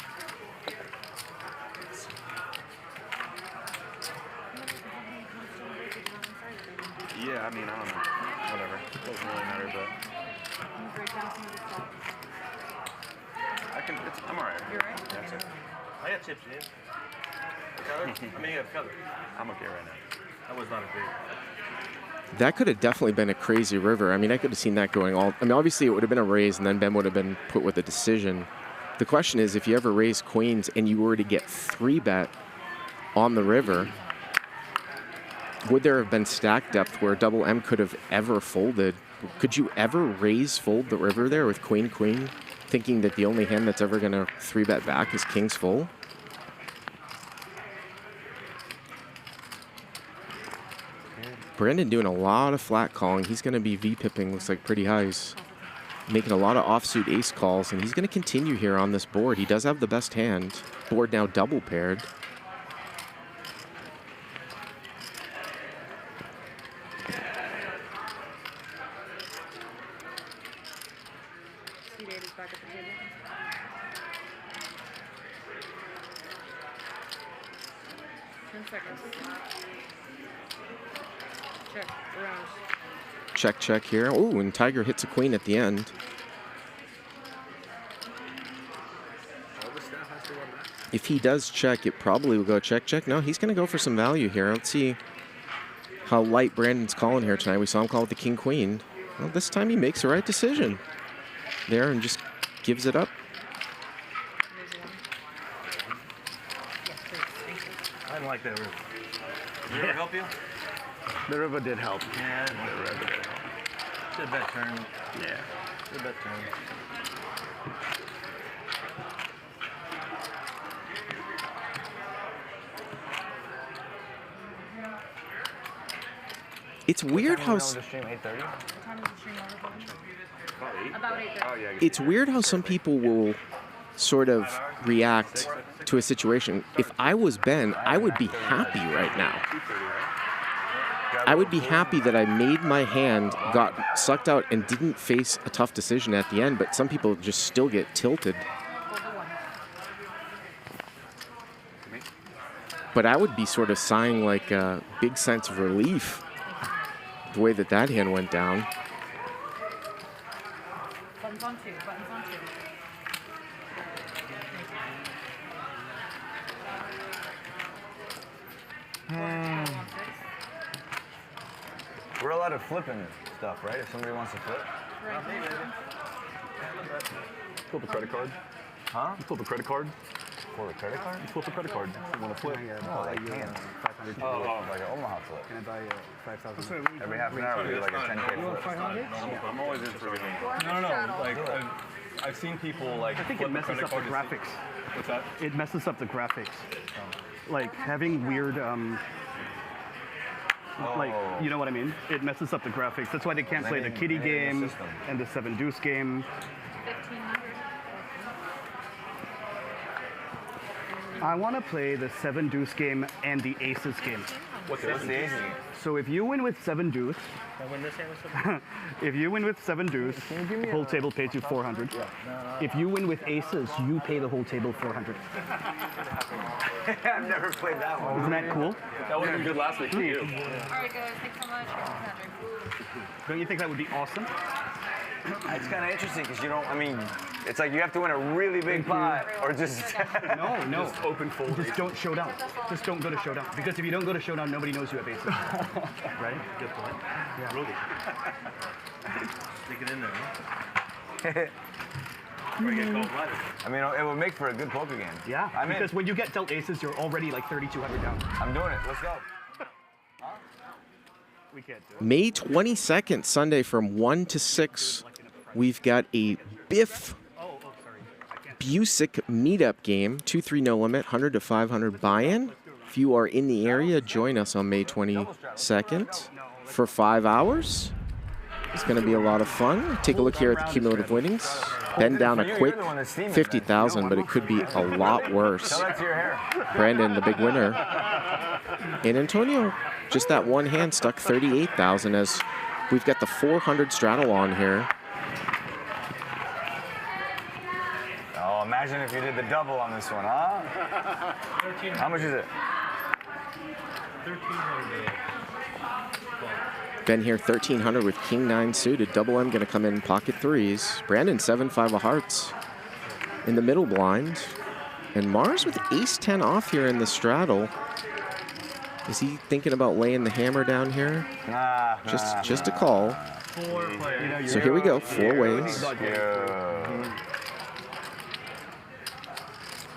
Yeah, I mean, I don't know. Whatever. Doesn't really matter, but... I'm alright. You're right? Yeah, that's it. I got chips in. Covered? I mean, you have covered. I'm okay right now. That was not a great. That could have definitely been a crazy river. I mean, I could have seen that going all... I mean, obviously, it would have been a raise, and then Ben would have been put with a decision. The question is, if you ever raise queens and you were to get 3-bet on the river, would there have been stack depth where Double M could have ever folded? Could you ever raise fold the river there with queen, thinking that the only hand that's ever going to 3-bet back is king's full? Brandon doing a lot of flat calling. He's going to be V-pipping, looks like pretty high. He's making a lot of offsuit ace calls, and he's going to continue here on this board. He does have the best hand. Board now double paired. Back at the table. 10 seconds. Check. Around. Check here. Oh, and Tiger hits a queen at the end. If he does check, it probably will go check. No, he's going to go for some value here. Let's see how light Brandon's calling here tonight. We saw him call with the king-queen. Well, this time he makes the right decision there and just gives it up. I didn't like that river. Did the river help you? The river did help. Yeah, the river did help. Should have bet turn. Yeah. Should have bet turn. It's weird how... The stream 8:30? About 8:30. Oh, yeah. It's weird how some people will sort of react to a situation. If I was Ben, I would be happy right now. I would be happy that I made my hand, got sucked out, and didn't face a tough decision at the end, but some people just still get tilted. But I would be sort of sighing like a big sense of relief the way that hand went down. Buttons on 2. Buttons on 2. We're allowed to flip in stuff, right? If somebody wants to flip. Pull the credit card. Huh? You pull the credit card. For a credit card? You flip the credit card. You want to flip. No, like hands. Like an Omaha flip. Can I buy 5,000? Every half an hour we do like a 10K flip. 500? I'm always in for everything. No. Like, I've seen people, like, I think it messes up the graphics. What's that? It messes up the graphics. Like having weird, like, you know what I mean? It messes up the graphics. That's why they can't play the kitty game and the 7 deuce game. 1,500. I want to play the 7-deuce game and the aces game. What's the aces game? So if you win with 7-deuce, if you win with 7-deuce, the whole table pays you 400. If you win with aces, you pay the whole table 400. I've never played that one. Isn't that cool? That would have been good last week for you. All right, guys. Thanks so much. Don't you think that would be awesome? It's kind of interesting because you don't, I mean, it's like you have to win a really big pot or just... No. Just open fold. Just don't showdown. Just don't go to showdown. Because if you don't go to showdown, nobody knows you have aces. Right? Good point. Yeah. Really. Stick it in there, huh? I mean, it would make for a good poker game. Yeah, I mean, because when you get dealt aces, you're already like 3,200 down. I'm doing it. Let's go. We can't do it. May 22nd, Sunday from 1 to 6, we've got a Biff Busick meetup game, 2-3 no limit, 100 to 500 buy-in. If you are in the area, join us on May 22nd for 5 hours. It's going to be a lot of fun. Take a look here at the cumulative winnings. Ben down a quick 50,000, but it could be a lot worse. Brandon, the big winner. And Antonio, just that one hand stuck 38,000 as we've got the 400 straddle on here. Oh, imagine if you did the double on this one, huh? How much is it? 1,300. Ben here, 1,300 with King 9 suited. Double M going to come in pocket threes. Brandon, 7-5 of hearts in the middle blind. And Mars with Ace 10 off here in the straddle. Is he thinking about laying the hammer down here? Just a call. 4 players. So here we go, 4 ways.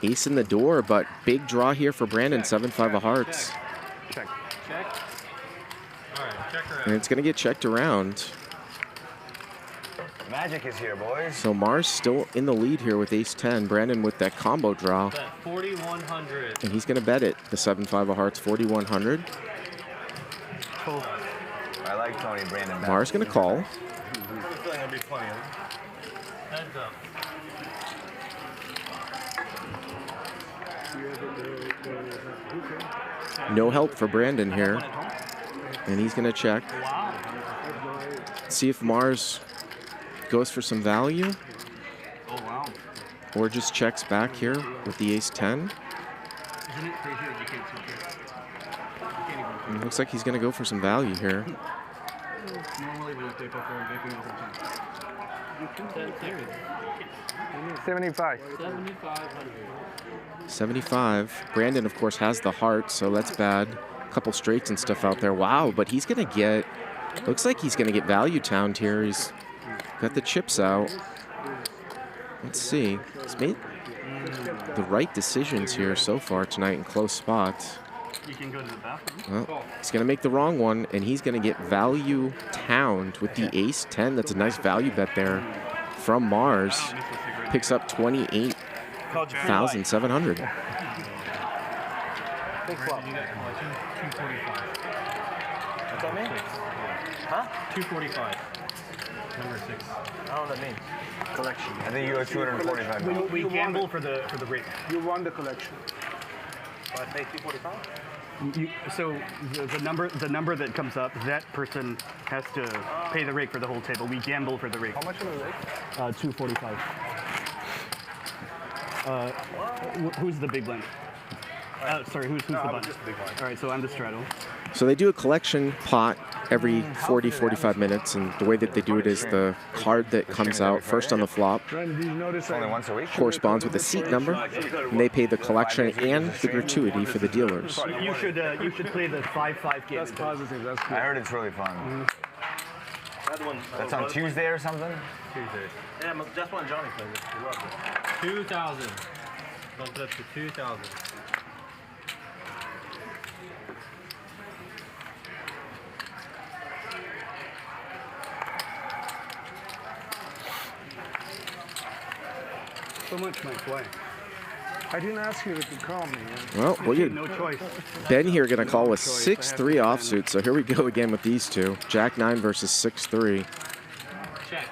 Ace in the door, but big draw here for Brandon, 7-5 of hearts. Check. All right, check her out. And it's going to get checked around. Magic is here, boys. So Mars still in the lead here with Ace 10. Brandon with that combo draw. Bet 4,100. And he's going to bet it, the 7-5 of hearts, 4,100. I like Tony Brandon. Mars going to call. I feel like there'll be plenty of them. Heads up. No help for Brandon here. And he's going to check. See if Mars goes for some value. Oh, wow. Or just checks back here with the Ace 10. Isn't it crazy that you can't switch it? It looks like he's going to go for some value here. Normally when you play poker, I'm vaping all the time. 75. 75. Brandon, of course, has the heart, so that's bad. A couple straights and stuff out there. Wow, but he's going to get, looks like he's going to get value towned here. He's got the chips out. Let's see. He's made the right decisions here so far tonight in close spots. You can go to the bathroom. Well, he's going to make the wrong one, and he's going to get value towned with the Ace 10. That's a nice value bet there from Mars. Picks up 28,700. Big flop. You got collection 245. What's that mean? Huh? 245. Number 6. I don't know what that means. Collection. I think you go 245. We gamble for the rate. You won the collection. So I pay 245? So the number that comes up, that person has to pay the rake for the whole table. We gamble for the rake. How much of a rate? 245. Who's the big blind? Sorry, who's the blind? Just the big one. All right, so I'm the straddle. So they do a collection pot every 40, 45 minutes, and the way that they do it is the card that comes out first on the flop Brandon, did you notice Only once a week? corresponds with the seat number, and they pay the collection and the gratuity for the dealers. You should play the 5-5 game. That's positive. That's I good. heard it's really fun. That one. That's on Tuesday or something? Tuesday. Yeah, that's one Johnny played it. He loved it. 2,000. Bump it up to 2,000. So much my play. I didn't ask you if you call me. Well, look at No choice. Ben here going to call with 6-3 offsuit. So here we go again with these two. Jack 9 versus 6-3. Check.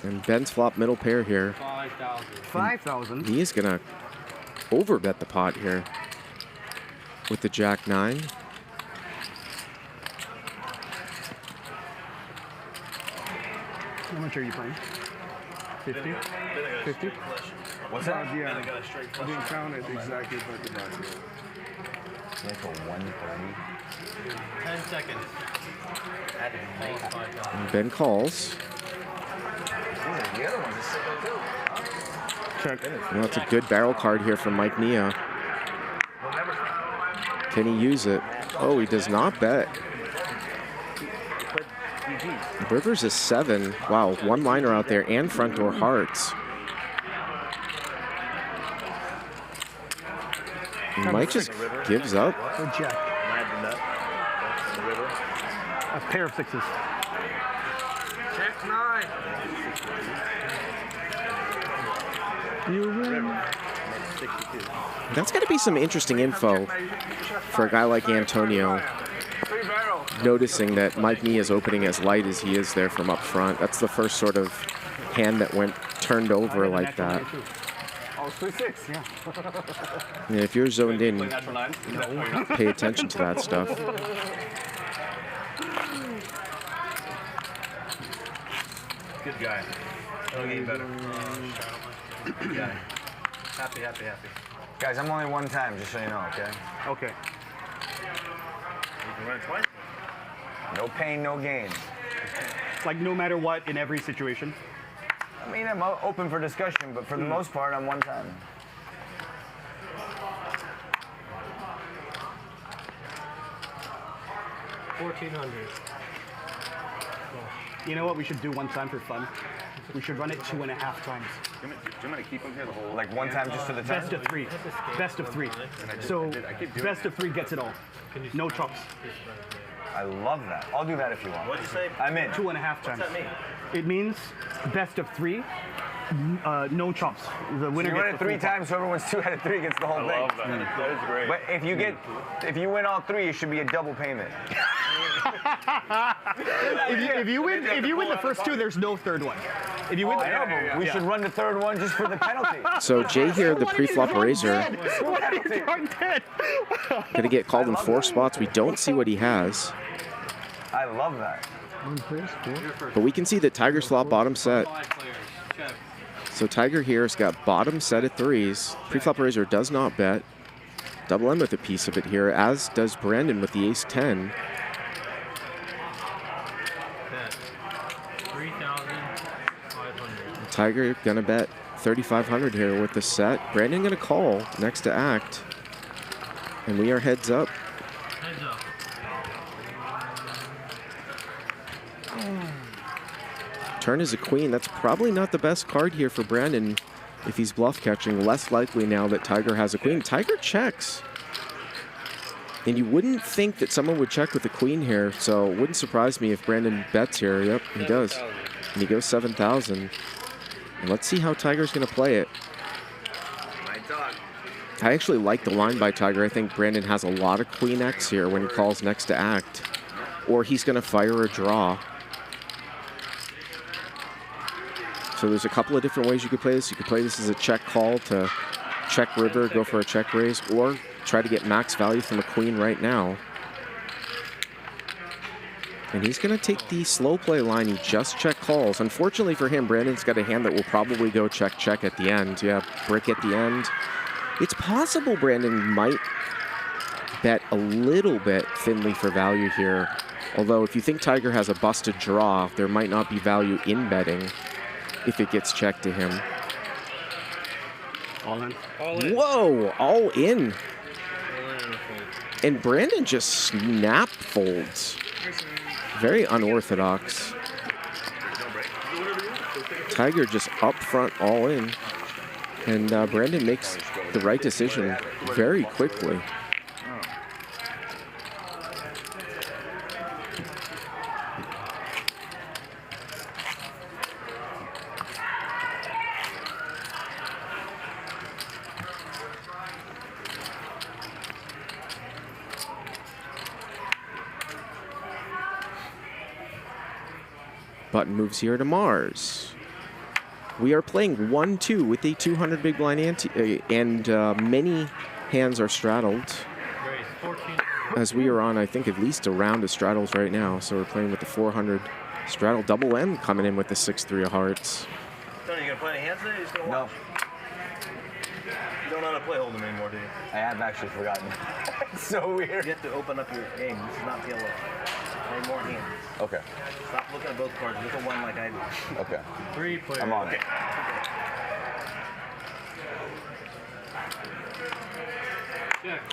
And Ben's flop middle pair here. 5,000. 5,000. He is going to overbet the pot here with the Jack-9. How much are you playing? 50? 50? What's that? Yeah, I didn't count it exactly, but about it. Like a 130. 10 seconds. Ben calls. The other one's a sickle too. Check. Well, it's a good barrel card here from Mike Nia. Can he use it? Oh, he does not bet. Rivers is 7. Wow, one liner out there and front door hearts. Mike just gives up. Or jack. A pair of 6s. Check 9. You win. That's got to be some interesting info for a guy like Antonio, noticing that Mike Nia is opening as light as he is there from up front. That's the first sort of hand that went turned over like that. Oh, 3-6, yeah. Yeah, if you're zoned in, Natural 9? pay attention to that stuff. Good guy. That'll get you better. Good guy. Happy, happy, happy. Guys, I'm only one time, just so you know, okay? Okay. You can run it twice. No pain, no gain. Like no matter what in every situation. I mean, I'm open for discussion, but for the most part, I'm one time. $1,400. You know what we should do one time for fun? We should run it 2.5 times. Do you want me to keep him here the whole? Like one time just for the time? Best of 3. Best of 3. So best of 3 gets it all. No chops. I love that. I'll do that if you want. What'd you say? I'm in. 2.5 times. What's that mean? It means best of 3, no chops. The winner You run gets it the 3 full pot. times, whoever wins 2 out of 3 gets the whole I thing. love that. That is great. But if you win all 3, it should be a double payment. If you win the first 2, there's no third one. If you win I know, but we should run the 3rd one just for the penalty. So Jay here, the pre-flop raiser, gonna get called in 4 spots. We don't see what he has, I love that. but we can see that Tiger's flop bottom set. 5 players. Check. So Tiger here has got bottom set of 3s. Pre-flop raiser does not bet. Double M with a piece of it here, as does Brandon with the ace-10. Bet. 3,500. Tiger gonna bet 3,500 here with the set. Brandon gonna call next to act. And we are heads up. Heads up. Turn is a queen. That's probably not the best card here for Brandon if he's bluff catching. Less likely now that Tiger has a queen. Tiger checks. And you wouldn't think that someone would check with a queen here, so it wouldn't surprise me if Brandon bets here. Yep, he does. And he goes 7,000. And let's see how Tiger's going to play it. I actually like the line by Tiger. I think Brandon has a lot of queen X here when he calls next to act. Or he's going to fire a draw. So there's a couple of different ways you could play this. You could play this as a check call to check river, go for a check raise, or try to get max value from a queen right now. And he's going to take the slow play line. He just check calls. Unfortunately for him, Brandon's got a hand that will probably go check check at the end. Yeah, brick at the end. It's possible Brandon might bet a little bit thinly for value here. Although if you think Tiger has a busted draw, there might not be value in betting if it gets checked to him. All in. Whoa, all in. And Brandon just snap folds. Very unorthodox. Tiger just up front all in. And Brandon makes the right decision very quickly. Button moves here to Mars. We are playing 1-2 with a 200 big blind ante, and many hands are straddled. As we are on, I think, at least a round of straddles right now. So we're playing with the 400 straddle. Double M coming in with the 6-3 of hearts. Tony, you gonna play any hands today? Or you just gonna watch? You don't know how to play Hold'em anymore, do you? I have actually forgotten. It's so weird. You have to open up your game. This is not yellow. Play more hands. Okay. Stop looking at both cards. Look at one like I do. Okay. 3 players. I'm on it.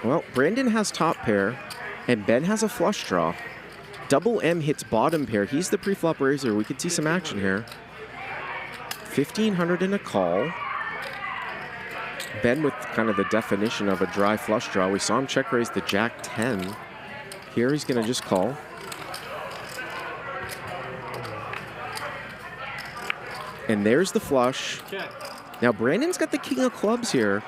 Well, Brandon has top pair, and Ben has a flush draw. Double M hits bottom pair. He's the pre-flop raiser. We could see some action here. 1,500 in a call. Ben with kind of the definition of a dry flush draw. We saw him check raise the Jack 10. Here he's going to just call. And there's the flush. Now Brandon's got the king of clubs here.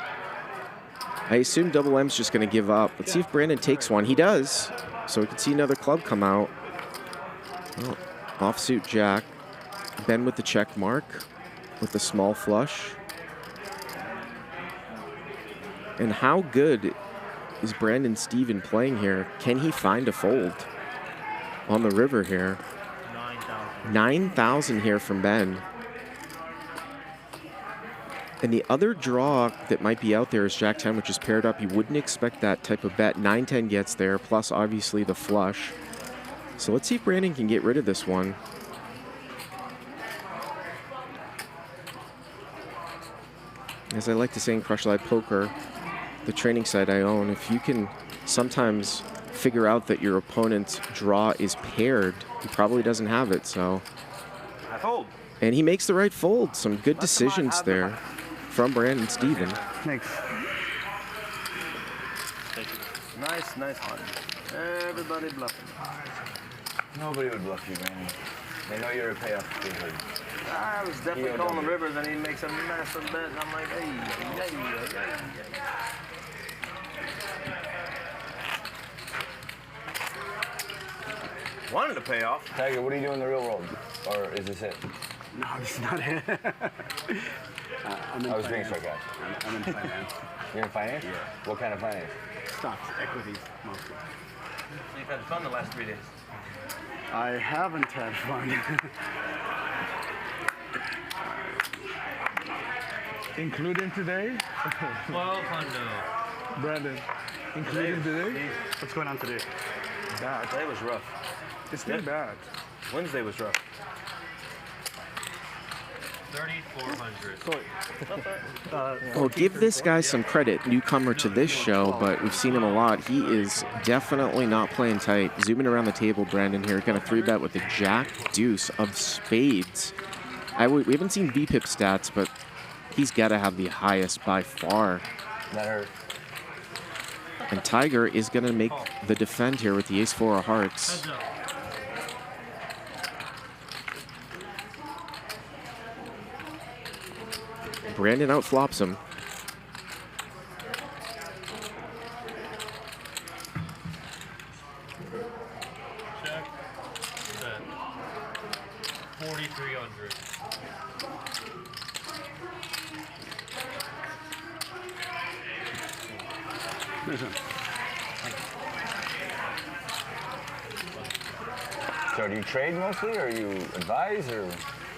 I assume Double M's just going to give up. Let's see if Brandon takes one. He does. So we can see another club come out. Oh, offsuit Jack. Ben with the check mark with the small flush. And how good is Brandon Steven playing here? Can he find a fold on the river here? 9,000. 9,000 here from Ben. And the other draw that might be out there is Jack 10, which is paired up. You wouldn't expect that type of bet. 9-10 gets there, plus obviously the flush. So let's see if Brandon can get rid of this one. As I like to say in Crush Live Poker, the training site I own, if you can sometimes figure out that your opponent's draw is paired, he probably doesn't have it, so. I fold. And he makes the right fold. Some good decisions there from Brandon Steven. Thanks. Nice hunt. Everybody bluffing. Nobody would bluff you, man. They know you're a payoff. I was definitely calling the river, then he makes a massive bet, and I'm like, hey. Wanted to pay off. Tiger, what do you do in the real world? Or is this it? No, it's not it. I'm in I was being finance. sarcastic. I'm in finance. You're in finance? Yeah. What kind of finance? Stocks, equities, mostly. So you've had fun the last 3 days. I haven't had fun. Including today? 1,200. Brandon, including today? What's going on today? Bad. Today was rough. It's been bad. Wednesday was rough. 3,400. Well, give this guy some credit, newcomer to this show, but we've seen him a lot. He is definitely not playing tight. Zooming around the table, Brandon here, going to 3-bet with the Jack Deuce of spades. We haven't seen VPIP stats, but he's got to have the highest by far. That hurt. And Tiger is going to make the defend here with the ace-4 of hearts. Brandon outflops him. Check. Bet. 4,300. So do you trade mostly, or you advise, or?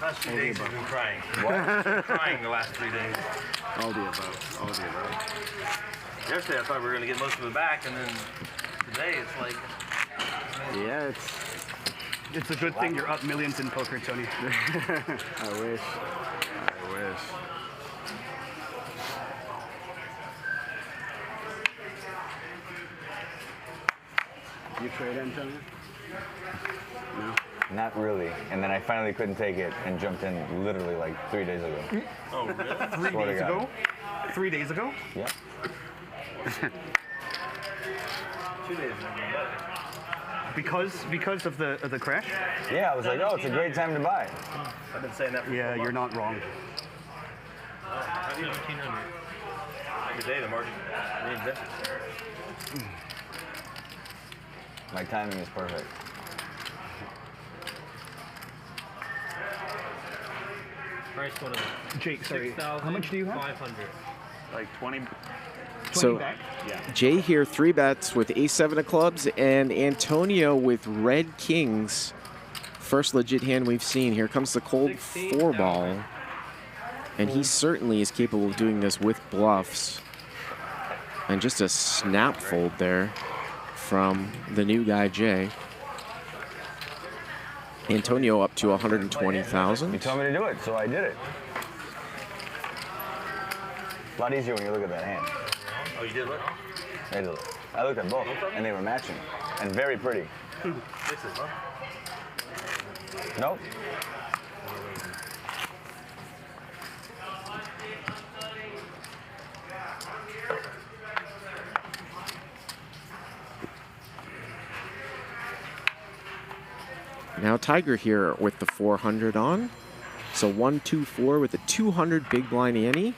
Last 2 days he's been crying. What? Crying the last 3 days. All the above. All the above. Yesterday I thought we were going to get most of it back, and then today it's like... Yeah, it's a good thing you're up millions in poker, Tony. I wish. You trade, Antonio? No. Not really. And then I finally couldn't take it and jumped in literally like 3 days ago. Oh, really? 3 Swear to days God. ago? 3 days ago? Yeah. 2 days ago. Because of the crash? Yeah, I was like, oh, it's a great time to buy. I've been saying that for Yeah, 4 you're months. not wrong. 1,700. Every day the market reinvents. My timing is perfect. Price one of them. Jake, sorry. How much do you have? 500. Like 20. So back? Yeah. Jay here, 3 bets with ace-7 of clubs, and Antonio with red kings. First legit hand we've seen. Here comes the cold 4-ball. And he certainly is capable of doing this with bluffs. And just a snap fold there from the new guy, Jay. Antonio up to 120,000. You told me to do it, so I did it. A lot easier when you look at that hand. Oh, you did look? I did look. I looked at both, and they were matching, and very pretty. Sixes, huh? Nope. Now Tiger here with the 400 on. So 1-2-4 with a 200 big blind ante.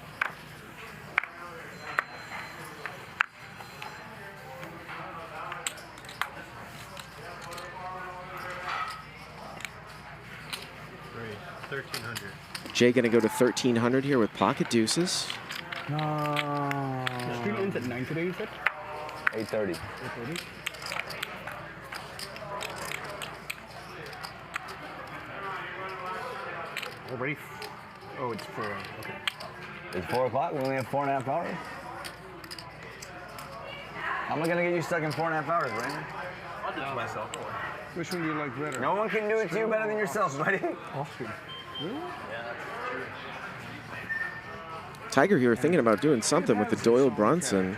Great. 1,300. Jay gonna go to 1,300 here with pocket deuces. The stream ends at 9 today, you said? 8:30. 8:30? Already? Oh, it's 4. Okay. It's 4 o'clock. We only have 4.5 hours. How am I gonna get you stuck in 4.5 hours, Brandon? I'll do it myself. Which one do you like better? No one can do it to you better than yourself, buddy. Austrian. Tiger here thinking about doing something with the Doyle Brunson.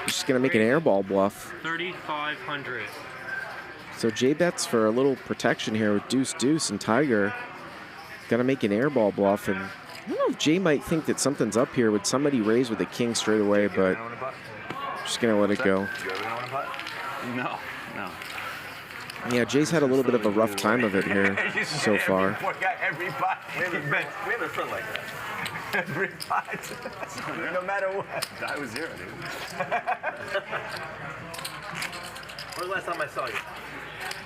He's just gonna make an airball bluff. 3,500. So Jay bets for a little protection here with deuce, and Tiger gonna make an airball bluff. And I don't know if Jay might think that something's up here. Would somebody raise with a king straight away? But just gonna let it go. Do you ever want to putt? No. Yeah, Jay's had a little bit of a rough time of it here so far. Every putt. We have a friend like that. Every putt. No matter what. I was 0, dude. When was the last time I saw you?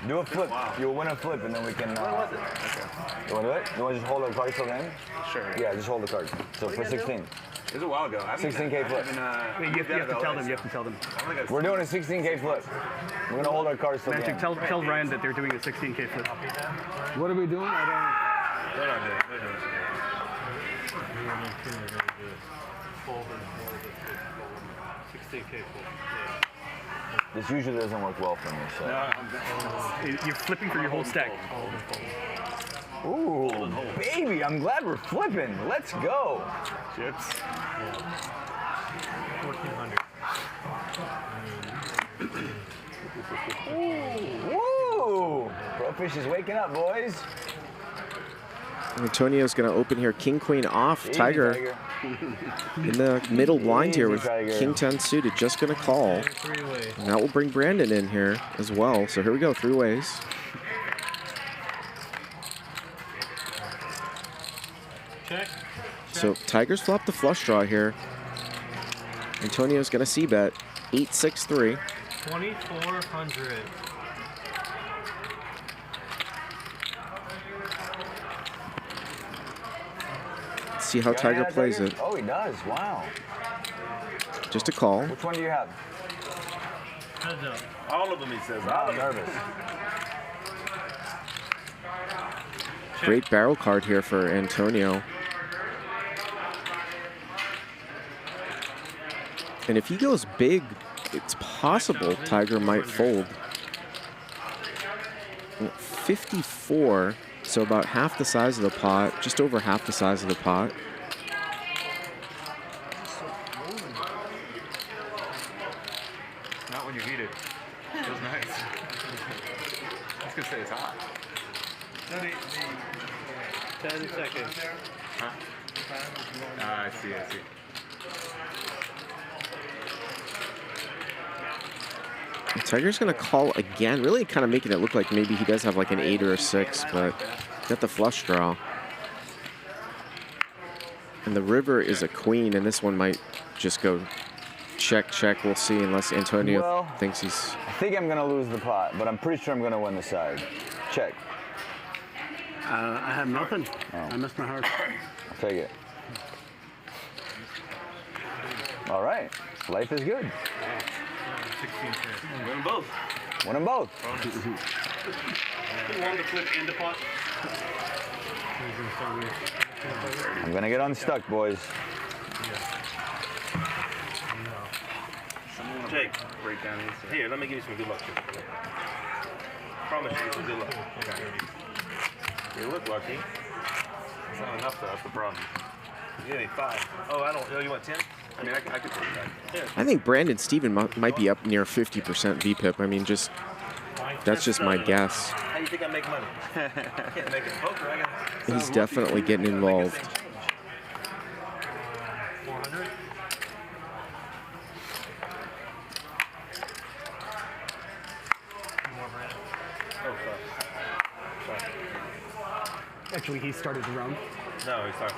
Do a flip. You'll win a flip, and then we can. When was it? You want to do it? You want to just hold the card till then? Sure. Yeah, just hold the card. So for 16. It was a while ago. 16K flip. Wait, you have to tell them. You have to tell them. We're doing a 16K flip. We're gonna hold our cards till the Magic, end. tell Ryan that they're doing a 16K flip. What are we doing? I They're not doing it. They're doing it. Fold and fold it. 16K fold. This usually doesn't work well for me. So. You're flipping for your whole stack. Ooh, baby, I'm glad we're flipping. Let's go. Chips. 1,400. Woo! Profish is waking up, boys. Antonio's gonna open here, king queen off. Easy, Tiger in the middle blind here with Easy, Tiger. king 10 suited, just gonna call. Three-way. And that will bring Brandon in here as well. So here we go, 3 ways. Check. So Tiger's flopped the flush draw here. Antonio's gonna c-bet 8-6-3. 2,400. See how Tiger plays it. Oh, he does. Wow. Just a call. Which one do you have? Heads up. All of them, he says. Now I'm nervous. Great barrel card here for Antonio. And if he goes big, it's possible Tiger might fold. 54, so about half the size of the pot, just over half the size of the pot. Not when you heat it. Feels nice. I was gonna say it's hot. 10 seconds. Huh? I see. Tiger's gonna call again, really kind of making it look like maybe he does have like an 8 or a 6, but got the flush draw. And the river is a queen, and this one might just go check. We'll see, unless Antonio thinks he's... I think I'm gonna lose the pot, but I'm pretty sure I'm gonna win the side. Check. I have nothing. I missed my heart. I'll take it. All right. Life is good. 16 pairs. Win them both. Win them both. You won the flip and the pot. I'm going to get unstuck, boys. Jake, break down here, let me give you some good luck. Promise you some good luck. Okay. You look lucky. It's not enough though, that's the problem. You need 5. Oh, you want 10? I mean, I could take that. Yeah. I think Brandon Steven might be up near 50% VPIP. I mean, that's just my guess. How do you think I make money? I can't make it poker. I got. He's definitely getting involved. 400. Oh, fuck. Actually, he started the round. No, he's talking.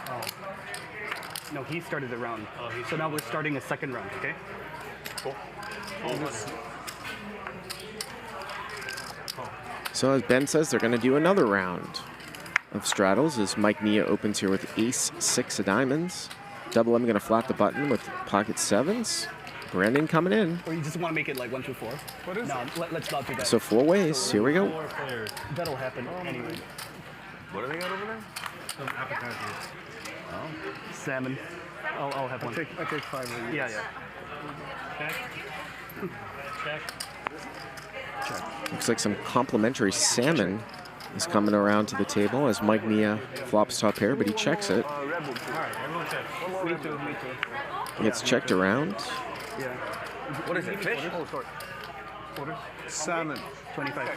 Oh. No, he started the round. So now we're starting a second round, okay? Cool. So as Ben says, they're going to do another round of straddles as Mike Nia opens here with ace 6 of diamonds. Double M going to flat the button with pocket 7s. Brandon coming in. Or you just want to make it like 1, 2, 4? What is no, let's not do that. So 4 ways. Here we go. That'll happen anyway. What do they got over there? Some appetizers. Salmon. I'll have one. I take 5 of these. Yeah. Check. Looks like some complimentary salmon is coming around to the table as Mike Nia flops top pair, but he checks it. All right, everyone check. Me too. Gets checked around. Yeah. What is it, fish? Quarters? Salmon. 25.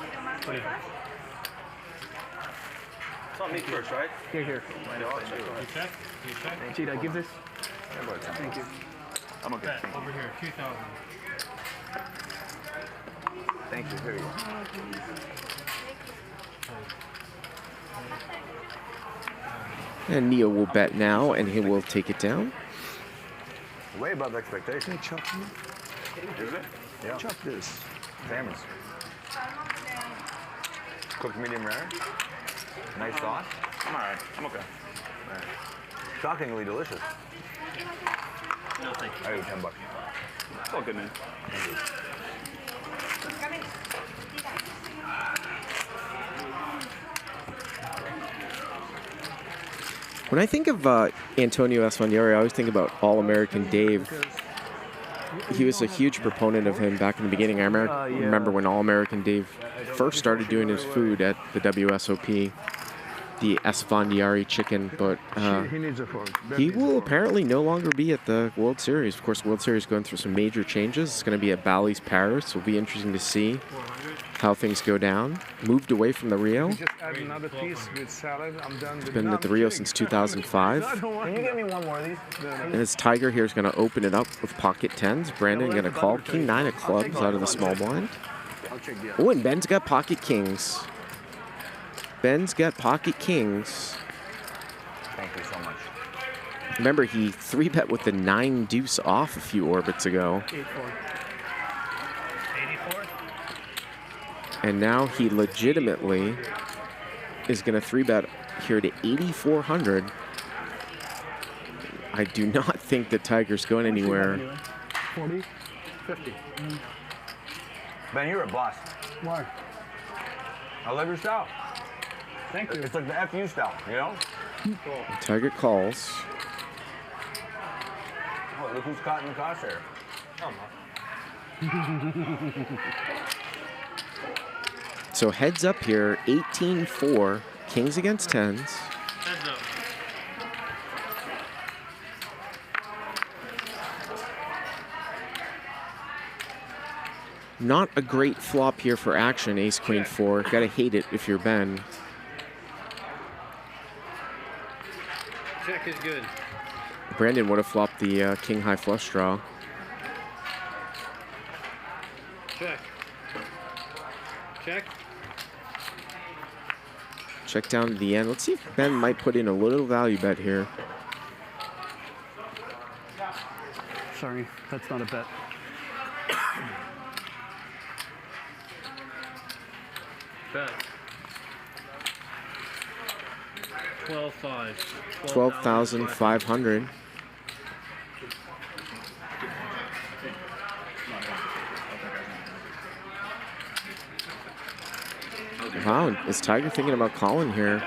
It's on me first, right? Here. You check? Cheetah, give this. Thank you. I'm okay. Over here, 2,000. Thank you. Here you go. And Nia will bet now, and he will take it down. Way above expectation. Hey, chop me. Is it? Yeah. Chop this. Salmons. Cooked medium rare. Nice sauce. I'm all right. I'm okay. Shockingly delicious. No, thank you. I owe you $10. It's all good, man. Thank you. When I think of Antonio Esfandiari, I always think about All-American Dave. He was a huge proponent of him back in the beginning. I remember when All-American Dave first started doing his food at the WSOP, the Esfandiari chicken, but He needs a fork. he will apparently no longer be at the World Series. Of course, World Series going through some major changes. It's going to be at Bally's Paris. It'll be interesting to see how things go down. Moved away from the Rio. Just add another piece with salad. I'm done with it. Been at the Rio since 2005. I don't want Can you get me one more of these? And his Tiger here is going to open it up with pocket 10s. Brandon going to call King 9 of clubs out of the small blind. Oh, and Ben's got pocket kings. Ben's got pocket kings. Thank you so much. Remember, he 3-bet with the 9 deuce off a few orbits ago. 8-4. And now he legitimately is going to 3-bet here to 8,400. I do not think the Tiger's going anywhere. 40? 50. Ben, you're a boss. Why? I love your style. Thank you. It's like the FU style, you know? Tiger calls. Oh, look who's caught in the crosshair. So heads up here, 18-4, kings against 10s. Heads up. Not a great flop here for action, ace, queen, 4. Gotta hate it if you're Ben. Check is good. Brandon would have flopped the king high flush draw. Check. Check. Check down to the end. Let's see if Ben might put in a little value bet here. Sorry, that's not a bet. Bet. 12,500. Wow, is Tiger thinking about calling here?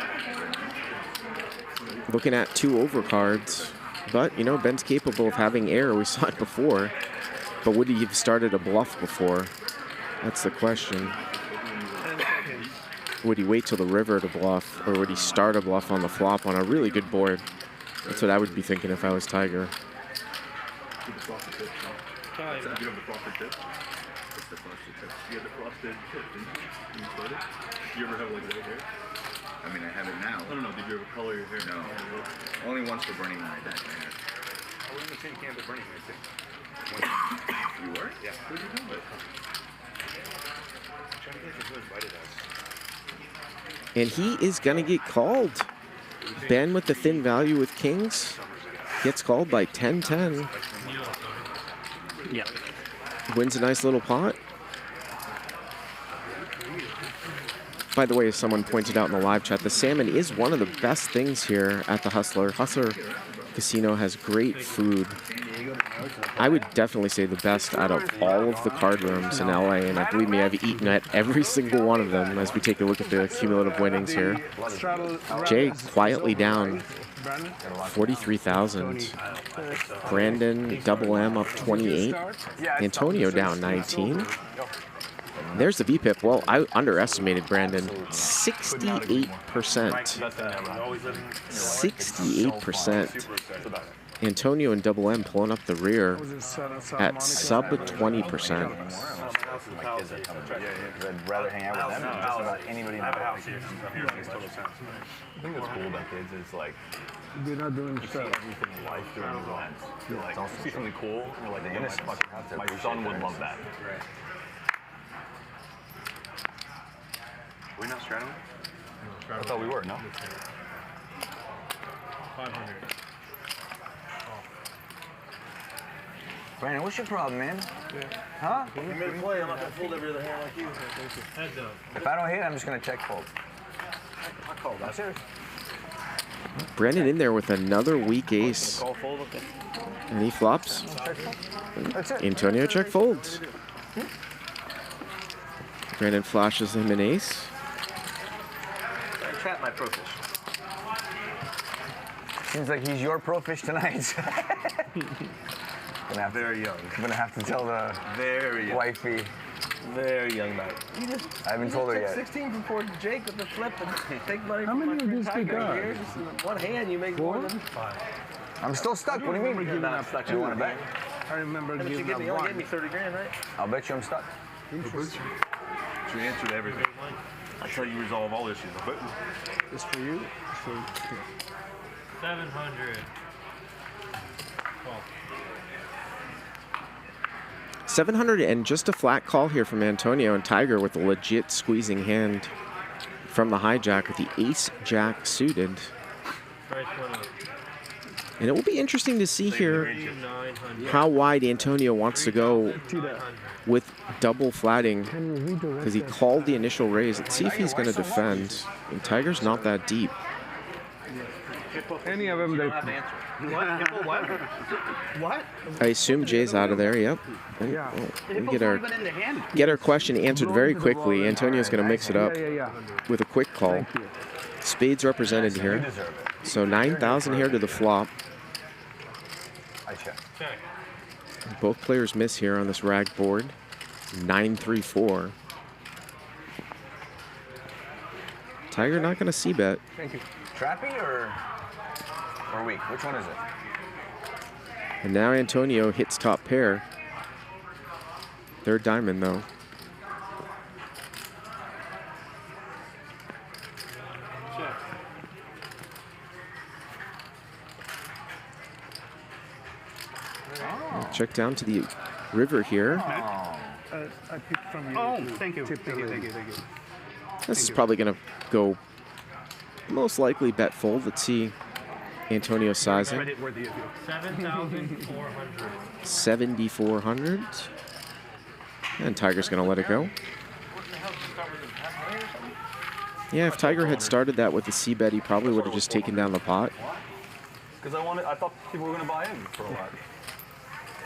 Looking at 2 overcards. But, you know, Ben's capable of having air. We saw it before. But would he have started a bluff before? That's the question. Would he wait till the river to bluff, or would he start a bluff on the flop on a really good board? That's what I would be thinking if I was Tiger. You ever have like white hair? I mean, I have it now. No. Did you ever color your hair? No. Only once for Burning Man I dyed my hair. I was in the same camp at Burning Man too. You were? Yeah. What did you do with it? I'm trying to get who invited us. And he is going to get called. Ben with the thin value with kings gets called by 10-10. Yeah. Wins a nice little pot. By the way, as someone pointed out in the live chat, the salmon is one of the best things here at the Hustler. Hustler Casino has great food. I would definitely say the best out of all of the card rooms in LA, and believe me, I've eaten at every single one of them as we take a look at the cumulative winnings here. Jay quietly down 43,000. Brandon, Double M up 28. Antonio down 19. There's the VPIP. Well, I underestimated Brandon. 68%. 68%. Antonio and Double M pulling up the rear at sub 20%. I'd rather hang out with them than just about anybody in the house. I think what's cool about kids is like We're not doing you see everything in life through a new lens. You're like, you see something cool, and you're like, yeah, my son would love that. We're not straddling? I thought we were, no? 500. Brandon, what's your problem, man? Huh? You made a play, I'm not going to fold every other hand like you. Heads up. If I don't hit, I'm just going to check fold. I called that. Serious? Brandon in there with another weak ace. Call fold, okay. And he flops. That's it. Antonio check folds. Brandon flashes him an ace. I trap my pro fish. Seems like he's your pro fish tonight. Very young. Gonna have to tell the Very young. wifey. Very young night. I haven't told her yet. 16 before Jake with the flip and take money How from many of these we got? here. Just in one hand, you make more than 5. I'm still stuck. What do you mean? Giving Not up stuck. You want to bet? I remember But you giving give up me, only gave me one. 30 grand, right? I'll bet you I'm stuck. She answered everything. That's how you resolve all issues. But It's for you. It's for you. 700. 700 and just a flat call here from Antonio, and Tiger with a legit squeezing hand from the hijack with the ace-jack suited. And it will be interesting to see here how wide Antonio wants to go with double flatting, Can you redirect because he that? called the initial raise. Let's see if he's going to defend. And Tiger's not that deep. Any of them, they What? I assume Jay's out of there. Yep. And, Yeah. we get our question answered very quickly. Antonio's going to mix it up yeah. with a quick call. Spades represented here. So 9,000 here to the flop. I check. Both players miss here on this rag board. 9-3-4. Tiger not going to c-bet. Thank you. Trappy or weak? Which one is it? And now Antonio hits top pair. Third diamond, though. Check down to the river here. I picked from you. Oh, thank you. Thank you. This is probably going to go most likely bet fold. Let's see Antonio's sizing. Credit worthy of you. 7,400. 7,400. And Tiger's going to let it go. Yeah, if Tiger had started that with a c-bet, he probably would have just taken down the pot. Because I thought people were going to buy in for a while.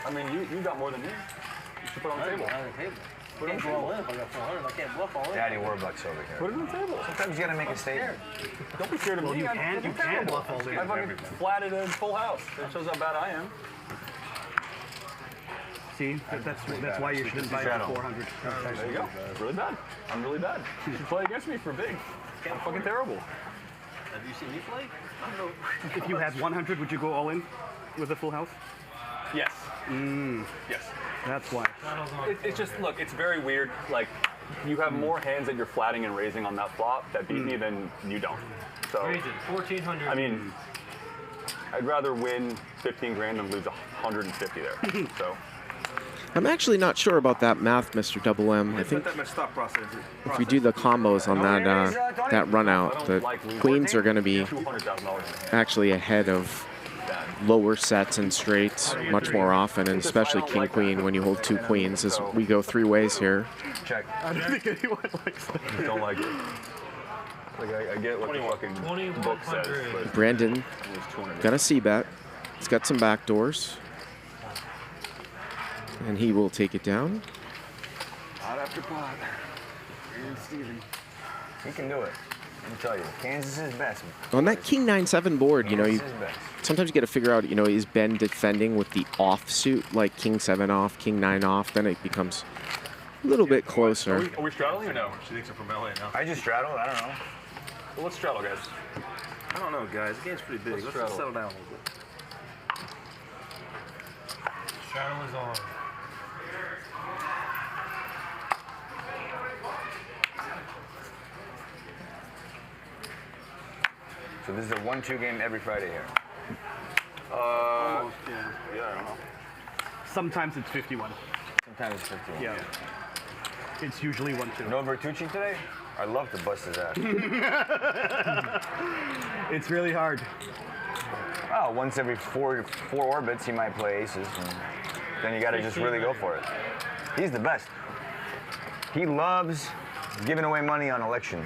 I mean, you got more than me. You should put it on the table. Put it on the table. I got 400. I can't bluff all in. Daddy Warbucks over here. Put it on the table. Sometimes you gotta make a statement. Don't be scared of me. You can bluff all in. I fucking flatted a full house. That shows how bad I am. See, that's why you shouldn't buy for 400. There you go. Really bad. I'm really bad. You should play against me for big. I'm fucking terrible. Have you seen me play? I don't know. If you had 100, would you go all in with a full house? Yes. Yes. That's why. It's just, look, it's very weird. Like, you have more hands that you're flatting and raising on that flop that beat me than you don't. So, 1,400. I mean, I'd rather win 15 grand than lose 150 there. So, I'm actually not sure about that math, Mr. Double M. I think that much thought process. if we do the combos on that run out, the queens are going to be $200,000. actually ahead of lower sets and straights much more often, and especially king queen when you hold two queens, as we go three ways here. Check. I don't think anyone likes that. I don't like it. Like, I get what the fucking book says, but Brandon got a c-bet. He's got some back doors, and he will take it down. pot after pot. And Steven. He can do it. Let me tell you, Kansas is best. On that king 9-7 board, you know, Kansas is best. sometimes you got to figure out, you know, is Ben defending with the offsuit, like king 7 off, king 9 off? Then it becomes a little bit closer. Are we straddling or no? She thinks I'm from LA now. I just straddled. I don't know. Well, let's straddle, guys. I don't know, guys. The game's pretty big. Let's just settle down a little bit. Shaun is on. So this is a 1-2 game every Friday here. Almost, yeah. Yeah, I don't know. Sometimes it's 51. Sometimes it's 15. Yeah. It's usually 1-2. No Vertucci today? I'd love to bust his ass. It's really hard. Oh, once every four orbits, he might play aces. And then you got to just really go for it. He's the best. He loves giving away money on election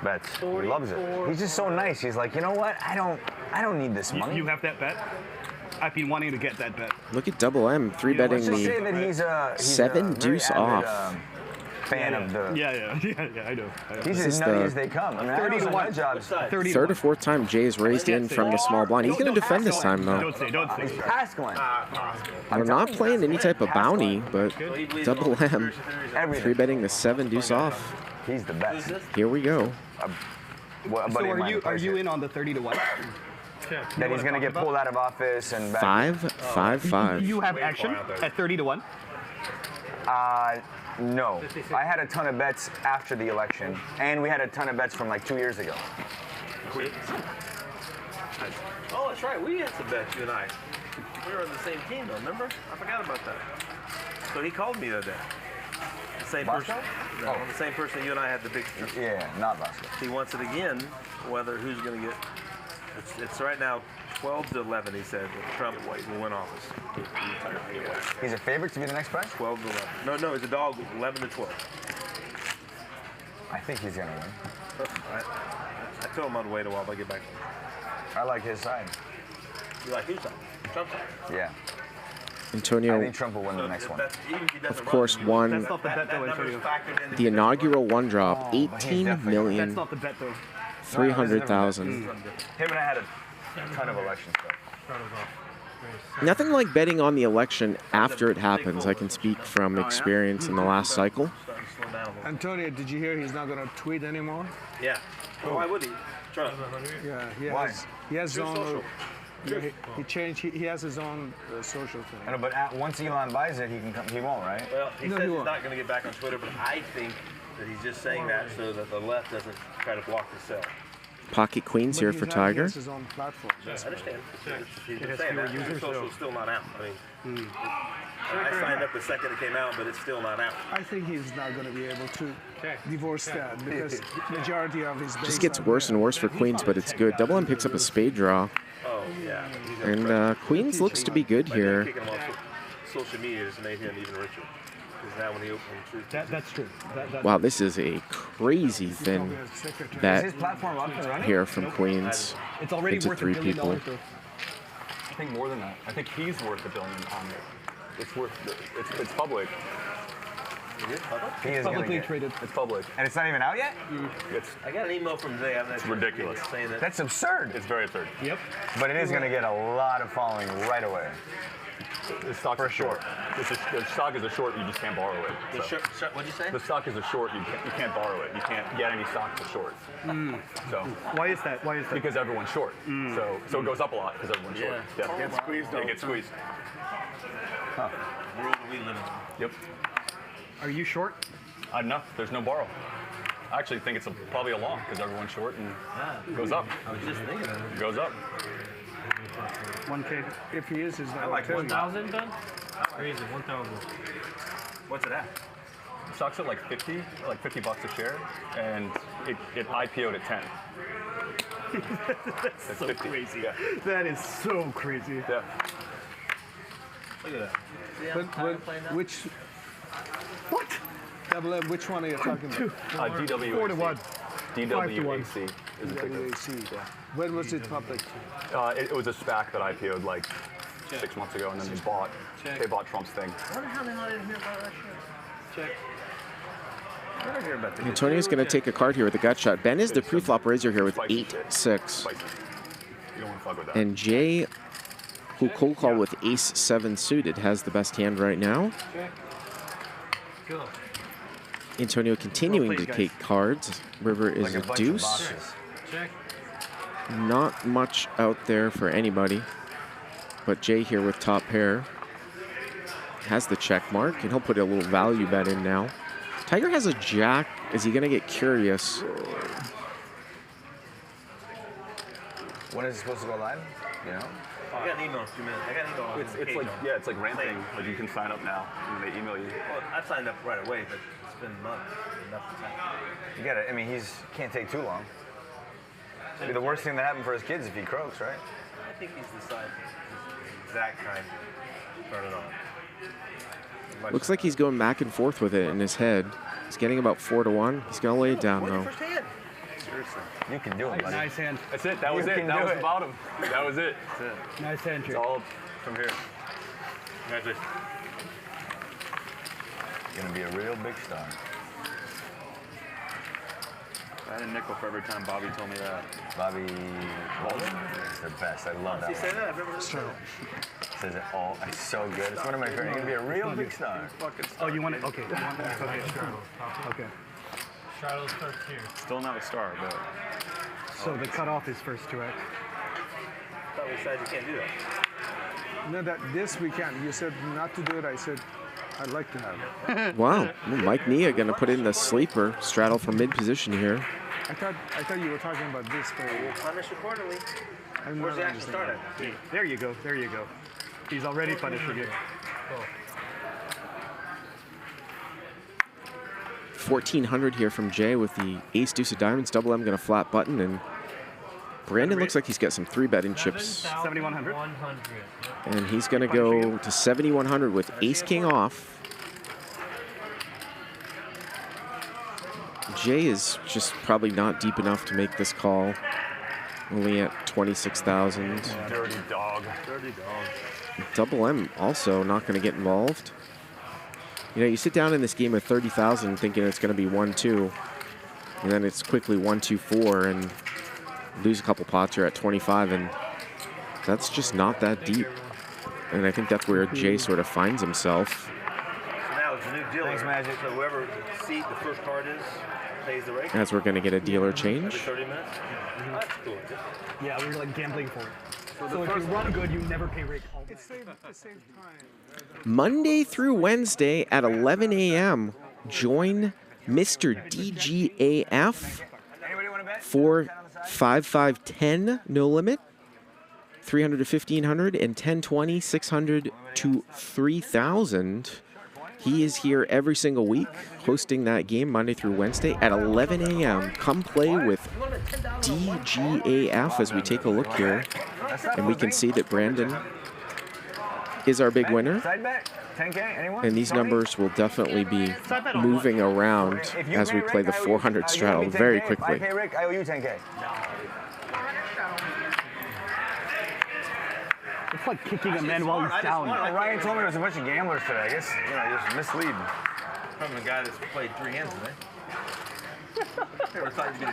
bets. He loves it. He's just so nice. He's like, you know what? I don't need this money. You have that bet? I've been wanting to get that bet. Look at Double M, 3-betting Let's just say that the he's a 7 very deuce avid, off. Fan of the. Yeah, I know. He's This as is nutty the as they come. I mean, 30 to 1. 30 Third or fourth time Jay's raised in from the small blind. He's going to defend this time, though. Don't say. He's past Glenn. We're not playing any type of bounty, but Double M, Everything. 3-betting the 7 deuce off. He's the best. Here we go. Well, a So buddy of mine are plays you it. in on the 30 to 1? That he's going to get pulled out of office and back. 5-5-5. You have action at 30 to 1? No. I had a ton of bets after the election, and we had a ton of bets from like 2 years ago. Oh, that's right. We had some bets, you and I. We were on the same team, though, remember? I forgot about that. So he called me the other day. The same person. Bosco? No, the same person you and I had the big. Yeah, not Bosco. He wants it again. Whether who's going to get. It's right now 12 to 11. He said that Trump will win office. He's a favorite to be the next president? 12 to 11. No, it's a dog. 11 to 12. I think he's going to win. I told him I'd wait a while. I'll get back. I like his side. You like whose side? Trump's side. Yeah. I Antonio, think Trump will win the next one. of course, won That's not the bet, though, Antonio. the inaugural one drop, he's definitely- That's 18,300,000. not the bet, though. 300,000. Him and I had a ton of election stuff. Nothing like betting on the election after it happens. I can speak from experience in the last cycle. Antonio, did you hear he's not going to tweet anymore? Yeah. Well, why would he? Trump. Yeah, Why? he has his own. social. He changed. He has his own social thing. I know, but once Elon buys it, he can come. He won't, right? Well, he No, says he he's won't. not going to get back on Twitter, but I think that he's just saying that so that the left doesn't try to block the sell. Pocket queens But here he's for not- Tiger. He has his own platform. I understand. He's has saying fewer that. users, Social's still not out. I mean, I signed up the second it came out, but it's still not out. I think he's not going to be able to divorce that because majority of his base Just gets are worse there. and worse for queens, but it's good. Double M picks up a spade draw, Oh, yeah. and queens looks to be good By here. kicking him off social media has made him even richer. Is that when he opened? That's true. Wow, this is a crazy thin Is bet his platform up and running? here from Queens It's already into worth three $1 billion, people. though. I think more than that. I think he's worth $1 billion on it. It's worth. It's public. Is it public? He is gonna Publicly get. traded. It's public. And it's not even out yet? It's I got an email from Jay. It's ridiculous. Saying that That's absurd. It's very absurd. Yep. But it is going to get a lot of following right away. The stock is short. The stock is a short. You just can't borrow it. the So, what'd you say? the stock is a short. You can't borrow it. You can't get any stock to short. So Why is that? Why is that? because everyone's short. So it goes up a lot because everyone's short. Yeah. It gets squeezed. It gets squeezed. World we live in. Yep. Are you short? No, there's no borrow. I actually think it's probably a long because everyone's short and it goes up. I was just thinking of it. It goes up. 1K. If he is, he's not. I like telling you. 1,000 done? Crazy, 1,000. What's it at? The stock's at like $50 a share, and it IPO'd at 10. That's so 50. crazy. Yeah. That is so crazy. Yeah. Look at that. See how But, time playing out? which What? double M? Which one are you talking about? DWAC. 4 to 1. DWAC is the ticker. WAC. When was it public? It was a SPAC that IPO'd like 6 months ago, and then they bought Trump's thing. I wonder how the hell I didn't hear about that shit. Check. I didn't hear about the Antonio's going to take a card here with a gut shot. Ben is the pre-flop raiser here with Spicy 8-6. Spicy. You don't want to fuck with that. And Jay, who cold call with ace-7 suited, has the best hand right now. Go. Antonio continuing Well to played, take cards. River is Like a a bunch of deuce. boxes. Check. Not much out there for anybody. But Jay here with top pair has the check mark, and he'll put a little value bet in now. Tiger has a jack. Is he going to get curious? When is it supposed to go live? You know? I got an email in a few minutes. I got an email. It's like ramping. Like you can sign up now, and they email you. Well, I signed up right away, but it's been months. Enough time. You got to, I mean, can't take too long. It'd be the worst thing that happened for his kids if he croaks, right? I think he's decided the exact time to turn it on. Looks like he's going back and forth with it in his head. He's getting about 4 to 1. He's going to lay it down, though. First hand. Seriously. You can do it, buddy. Nice hand. That's it. That was You it. can That do was it. the bottom. That was it. That's it. Nice hand, It's Jay. all from here. Congratulations. Gonna be a real big star. I had a nickel for every time Bobby told me that. Bobby Baldwin is the best. I love that You say one. that? I've never heard So, Says it all. It's so good. It's one of my favorites. You're gonna be a real big star. Oh, you want it? Okay. You want it? Okay. Charlotte starts here. Still not a star, but So the cutoff is first 2x. I thought we said you can't do that. no, this we can. You said not to do it. I said I'd like to have it. Wow. Well, Mike Nia going to put in the sleeper. Straddle from mid-position here. I thought you were talking about this. We'll punish accordingly. I'm Where's not the action start understanding. at? There you go. There you go. He's already punishing you. 1,400 here from Jay with the ace deuce of diamonds. Double M going to flat button, and Brandon looks like he's got some 3-betting chips. 7,100. 100. And he's going to go to 7,100 with ace king off. Jay is just probably not deep enough to make this call. Only at 26,000. dirty dog. Dirty dog. Double M also not going to get involved. You know, you sit down in this game with 30,000 thinking it's going to be 1-2, and then it's quickly 1-2-4, and lose a couple pots. You're at 25, and that's just not that deep. And I think that's where Jay sort of finds himself. So now it's a new dealer. Thanks, Magic. So whoever seat the first card is pays the rate As we're going to get a dealer every change. 30 minutes. That's cool. Yeah, we're like gambling for it. So if you run good, you never pay rake. It's same time. Monday through Wednesday at 11 a.m. Join Mr. DGAF Anybody want to bet? for 5-5-10, no limit, 300 to 1,500, and 10-20, 600 to 3,000. He is here every single week, hosting that game Monday through Wednesday at 11 a.m. Come play with DGAF as we take a look here. And we can see that Brandon is our big winner. Side bet? 10K? Anyone? And these Tony? numbers will definitely be Side bet on what? moving around If you as we pay play Rick, the I owe you- 400 you owe me straddle 10K. very If quickly. I pay Rick, I owe you 10K. It's like kicking a man while he's down. Well, Ryan told me there was a bunch of gamblers today. I guess, just mislead. From a guy that's played 3 hands today. Never thought you'd be the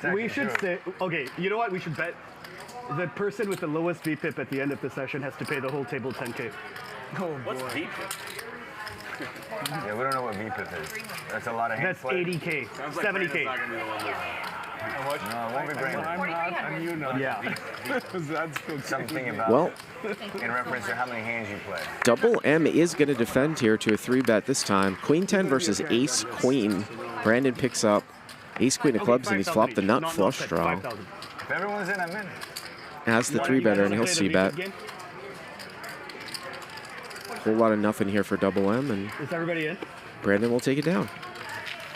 guy. We should say, okay, you know what? We should bet the person with the lowest VPIP at the end of the session has to pay the whole table 10K. What's deep? Yeah, we don't know what VPIP is. That's a lot of hands That's 80K, 70K. Not gonna be the one losing. No, it won't be Brandon. I'm not, and you know. Yeah. That's still Something about Well, in reference to how many hands you play. Double M is going to defend here to a 3-bet this time. Queen 10 versus Ace Queen. Brandon picks up Ace Queen of clubs, and he's flopped the nut flush draw. If everyone's in, I'm in. As the 3-better, and he'll C-bet. Whole lot of nothing here for Double M, and Is everybody in? Brandon will take it down.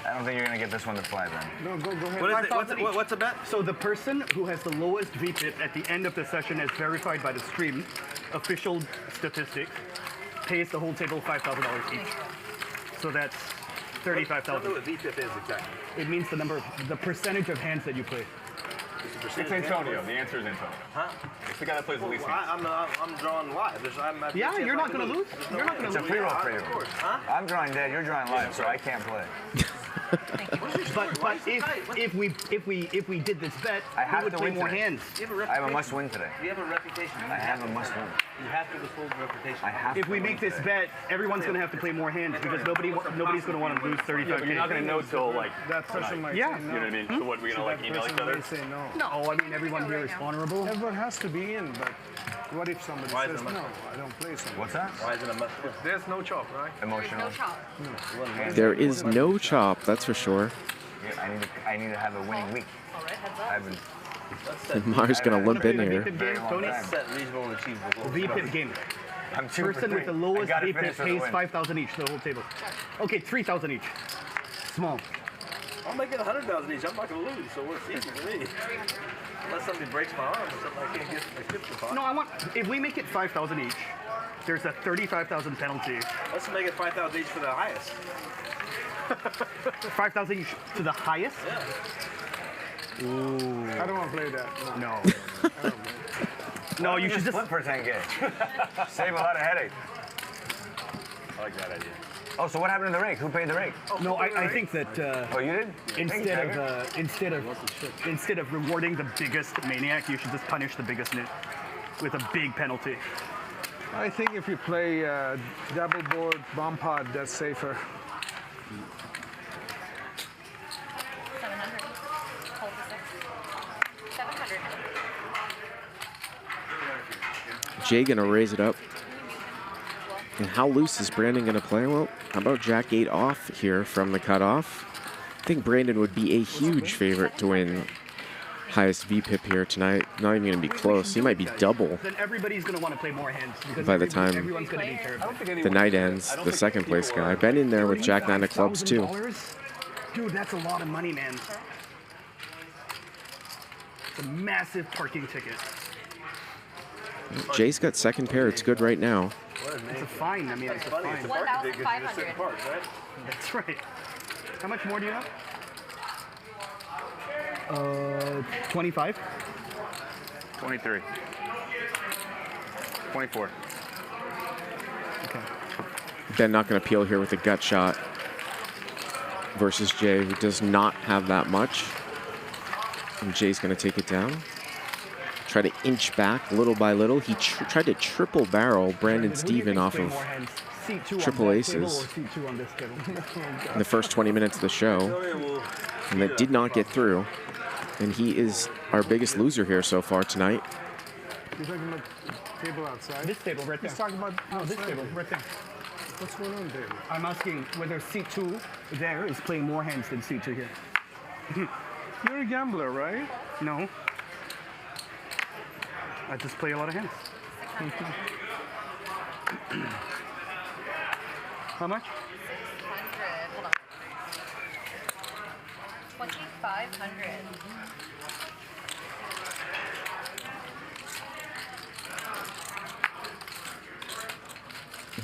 I don't think you're gonna get this one to fly then. No, go ahead. What is it? What's a bet? So the person who has the lowest VPIP at the end of the session, as verified by the stream, official statistics, pays the whole table $5,000 each. So that's I don't know $35,000. what VPIP is exactly. It means the percentage of hands that you play. It's Antonio. The answer is Antonio. Huh? It's the guy that plays the least hands. I'm drawing live. Yeah, you're not going to lose. You're not going It's to a lose. free roll for you. Of course. Huh? I'm drawing dead, you're drawing live, so I can't play. But if we did this bet, I have we would to play win more today. hands. You have a I have a reputation. must-win today. You have a reputation. I have a must-win. You have to withhold the reputation. I have If to we win make this today. bet, everyone's going to have to play more hands because nobody's going to want to lose 35K. Yeah, but you're not going to know till like. That person might Yeah. say You no. know what I mean? So what, we're going to like email each other? May say no. No, I mean, everyone here is honorable. Everyone has to be in, but what if somebody Why is says it no? must- I don't play something. What's that? Why isn't it a must? There's no chop, right? Emotional. No chop. There is no chop, that's for sure. Yeah, I need to have a winning week. All right, heads I up. haven't. And Mars going to limp in here. VPIP game, Very long Tony. time. Set reasonable and achievable goals. VPIP game. I'm 2 for Person 3. with the I lowest gotta VPIP finish with a pays win. 5,000 each, the whole table. Okay, 3,000 each. Small. I'll make it 100,000 each. I'm not going to lose, so it's easy for me. Unless somebody breaks my arm or something, I can't get my chips to No, if we make it 5,000 each, there's a 35,000 penalty. Let's make it 5,000 each for the highest. 5,000 each to the highest? Yeah. I don't want to play that. No. No. No, you should just. Flip for 10K. Save a lot of headache. I like that idea. Oh, so what happened to the rake? Who paid the rake? No, I think that Oh, you did? instead of rewarding the biggest maniac, you should just punish the biggest nit with a big penalty. I think if you play double board bomb pod, that's safer. 700. Hold the 6. 700. Jay going to raise it up. And how loose is Brandon going to play? Well, how about Jack 8 off here from the cutoff? I think Brandon would be a huge favorite to win highest VPIP here tonight. Not even going to be close. He might be double Then everybody's going to want to play more hands. Because by the time everyone's going to be terrible. the night ends. The second place guy. Been in there with Jack 9 of clubs too. $35,000? Dude, that's a lot of money, man. It's a massive parking ticket. Jay's got second pair. It's good right now. It's a fine. I mean, it's a fine. 1,500. That's right. How much more do you have? 25. 23. 24. Okay. Ben not going to peel here with a gut shot versus Jay, who does not have that much. And Jay's going to take it down. Try to inch back little by little. He tried to triple barrel Brandon Steven off of triple aces in the first 20 minutes of the show. And that did not get through. And he is our biggest loser here so far tonight. You're talking about table outside? This table right there. He's talking about No, this outside. table right there. What's going on, David? I'm asking whether seat 2 there is playing more hands than seat 2 here. You're a gambler, right? No. I just play a lot of hands. How much? 600. Hold on. 2,500.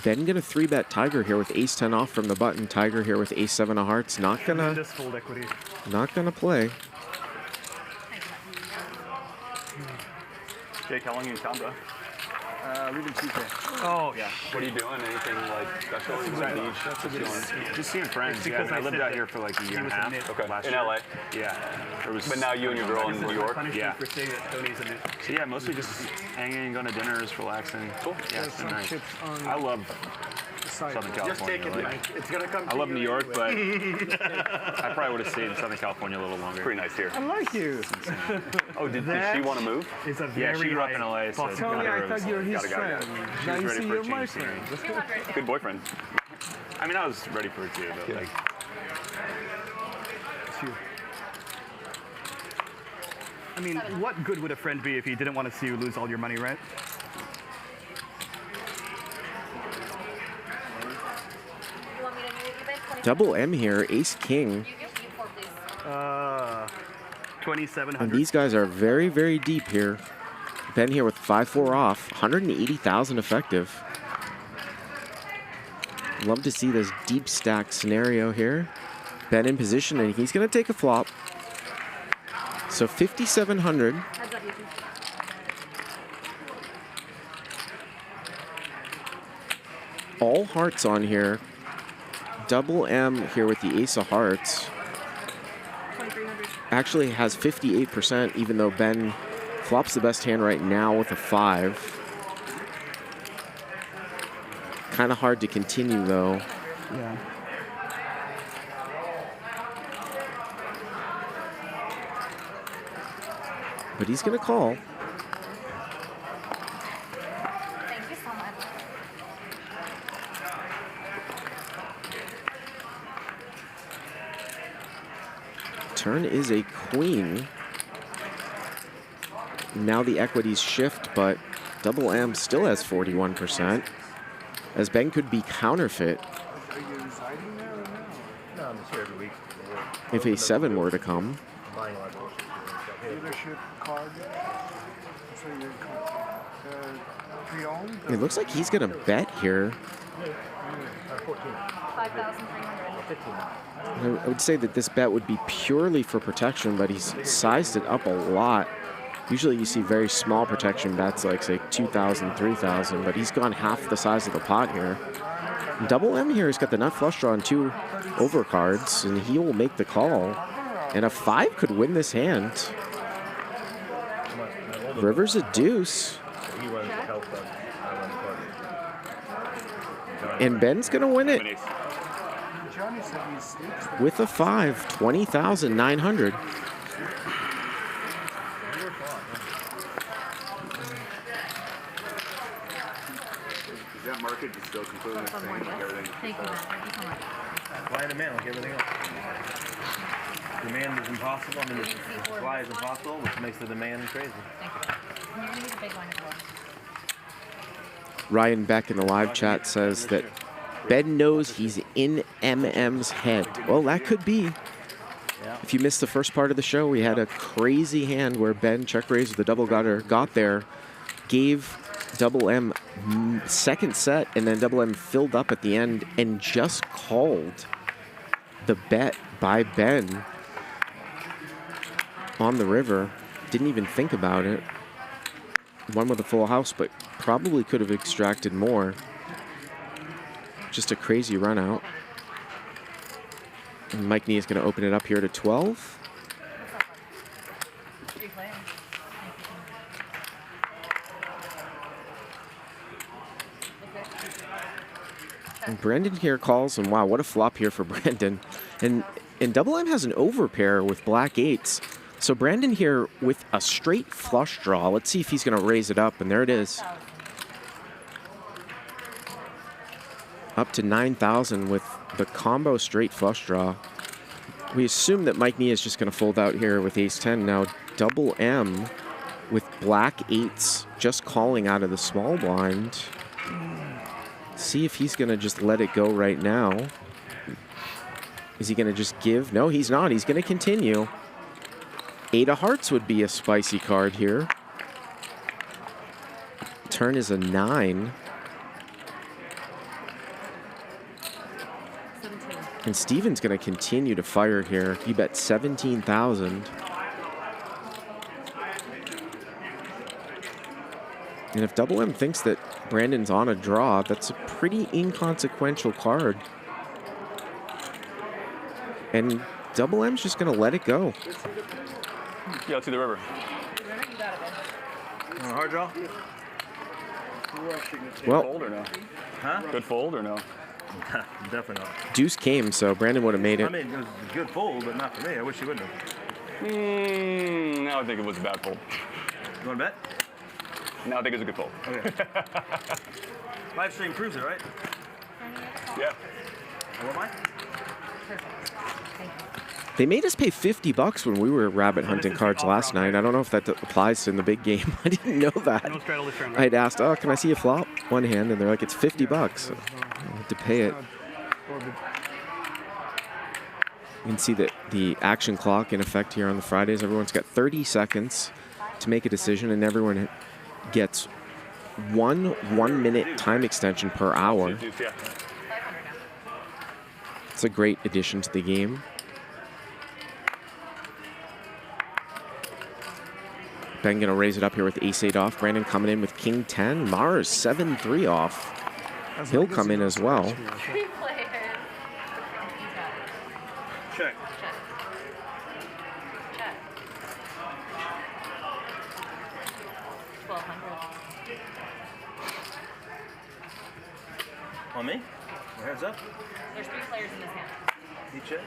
Ben gonna 3-bet Tiger here with ace-10 off from the button. Tiger here with ace-7 of hearts. Not gonna play. Jake, how long you in Canada? Leaving Tuesday. Oh, yeah. What are you doing? Anything like special? Just seeing friends. Yeah, I lived out here for like a year and a half. Okay. Last year. LA? Yeah. But now you and your girl in New York? Yeah. So yeah, mostly just hanging, going to dinners, relaxing. Cool. Yeah, it's been nice. I love Southern California. It's gonna come. I love New York, but I probably would have stayed in Southern California a little longer. Pretty nice here. I like you. Oh, did she want to move? Yeah, she grew up in LA, so Tony, I thought you were his friend. Now you see you're my friend. Good boyfriend. I mean, I was ready for it too, but like. I mean, what good would a friend be if he didn't want to see you lose all your money, right? Double M here, ace king. 2,700. And these guys are very, very deep here. Ben here with 5-4 off, 180,000 effective. Love to see this deep stack scenario here. Ben in position, and he's going to take a flop. So 5,700. All hearts on here. Double M here with the ace of hearts. Actually has 58%, even though Ben flops the best hand right now with a 5. Kind of hard to continue, though. Yeah. But he's going to call. Thank you so much. Turn is a queen. Now the equities shift, but Double M still has 41%. As Ben could be counterfeit Are you residing there or no? No, I'm just here every week. if a 7 were to come. Buying a lot of bullshit. Dealership card. So you're pre-owned? It looks like he's going to bet here. 5,300. I would say that this bet would be purely for protection, but he's sized it up a lot. Usually you see very small protection bets, like, say, 2,000, 3,000, but he's gone half the size of the pot here. Double M here has got the nut flush draw and 2 overcards, and he will make the call. And a 5 could win this hand. River's a deuce. He runs the health club. I run the party. And Ben's going to win it Johnny said he's sleeps. with a 5, 20,900. Is that market just still completely the same? Like everything? Thank you, Ben. Thank you so much. Supply and demand, like everything else. Demand is impossible. I mean, the supply is impossible, which makes the demand crazy. Thank you. You're going to need a big one as well. Ryan Beck in the live chat says that Ben knows he's in MM's head. Well, that could be. If you missed the first part of the show, we had a crazy hand where Ben check raised with the double gutter, got there, gave Double M second set, and then Double M filled up at the end and just called the bet by Ben on the river. Didn't even think about it. Won with a full house, but probably could have extracted more. Just a crazy run out. And Mike Nee is going to open it up here to 12. And Brendan here calls, and wow, what a flop here for Brendan. And Double M has an overpair with black 8s. So Brandon here with a straight flush draw. Let's see if he's going to raise it up, and there it is. Up to 9,000 with the combo straight flush draw. We assume that Mike Nee is just going to fold out here with ace-10. Now Double M with black 8s just calling out of the small blind. See if he's going to just let it go right now. Is he going to just give? No, he's not. He's going to continue. 8 of hearts would be a spicy card here. Turn is a 9. And Steven's going to continue to fire here. He bet 17,000. And if Double M thinks that Brandon's on a draw, that's a pretty inconsequential card. And Double M's just going to let it go. Yeah, let's see the river. Hard draw? Well, Fold or no? Huh? Good fold or no? Definitely not. deuce came, so Brandon would have made I it. mean, it was a good fold, but not for me. I wish you wouldn't have. Now I think it was a bad fold. You want to bet? Now I think it's a good fold. Okay. Live stream proves it, right? Yeah. What am I? They made us pay $50 when we were rabbit hunting cards last night. I don't know if that applies in the big game. I didn't know that. No straddle this round. I had asked, oh, can I see a flop? One hand, and they're like, it's $50. So I had to pay it. You can see that the action clock in effect here on the Fridays. Everyone's got 30 seconds to make a decision, and everyone gets one 1-minute time extension per hour. It's a great addition to the game. Ben gonna raise it up here with ace-8 off. Brandon coming in with king 10. Mars 7-3 off. He'll come in as well. 3 players. Check. Check. 1,200. On me? Or heads up? There's 3 players in this hand. You check.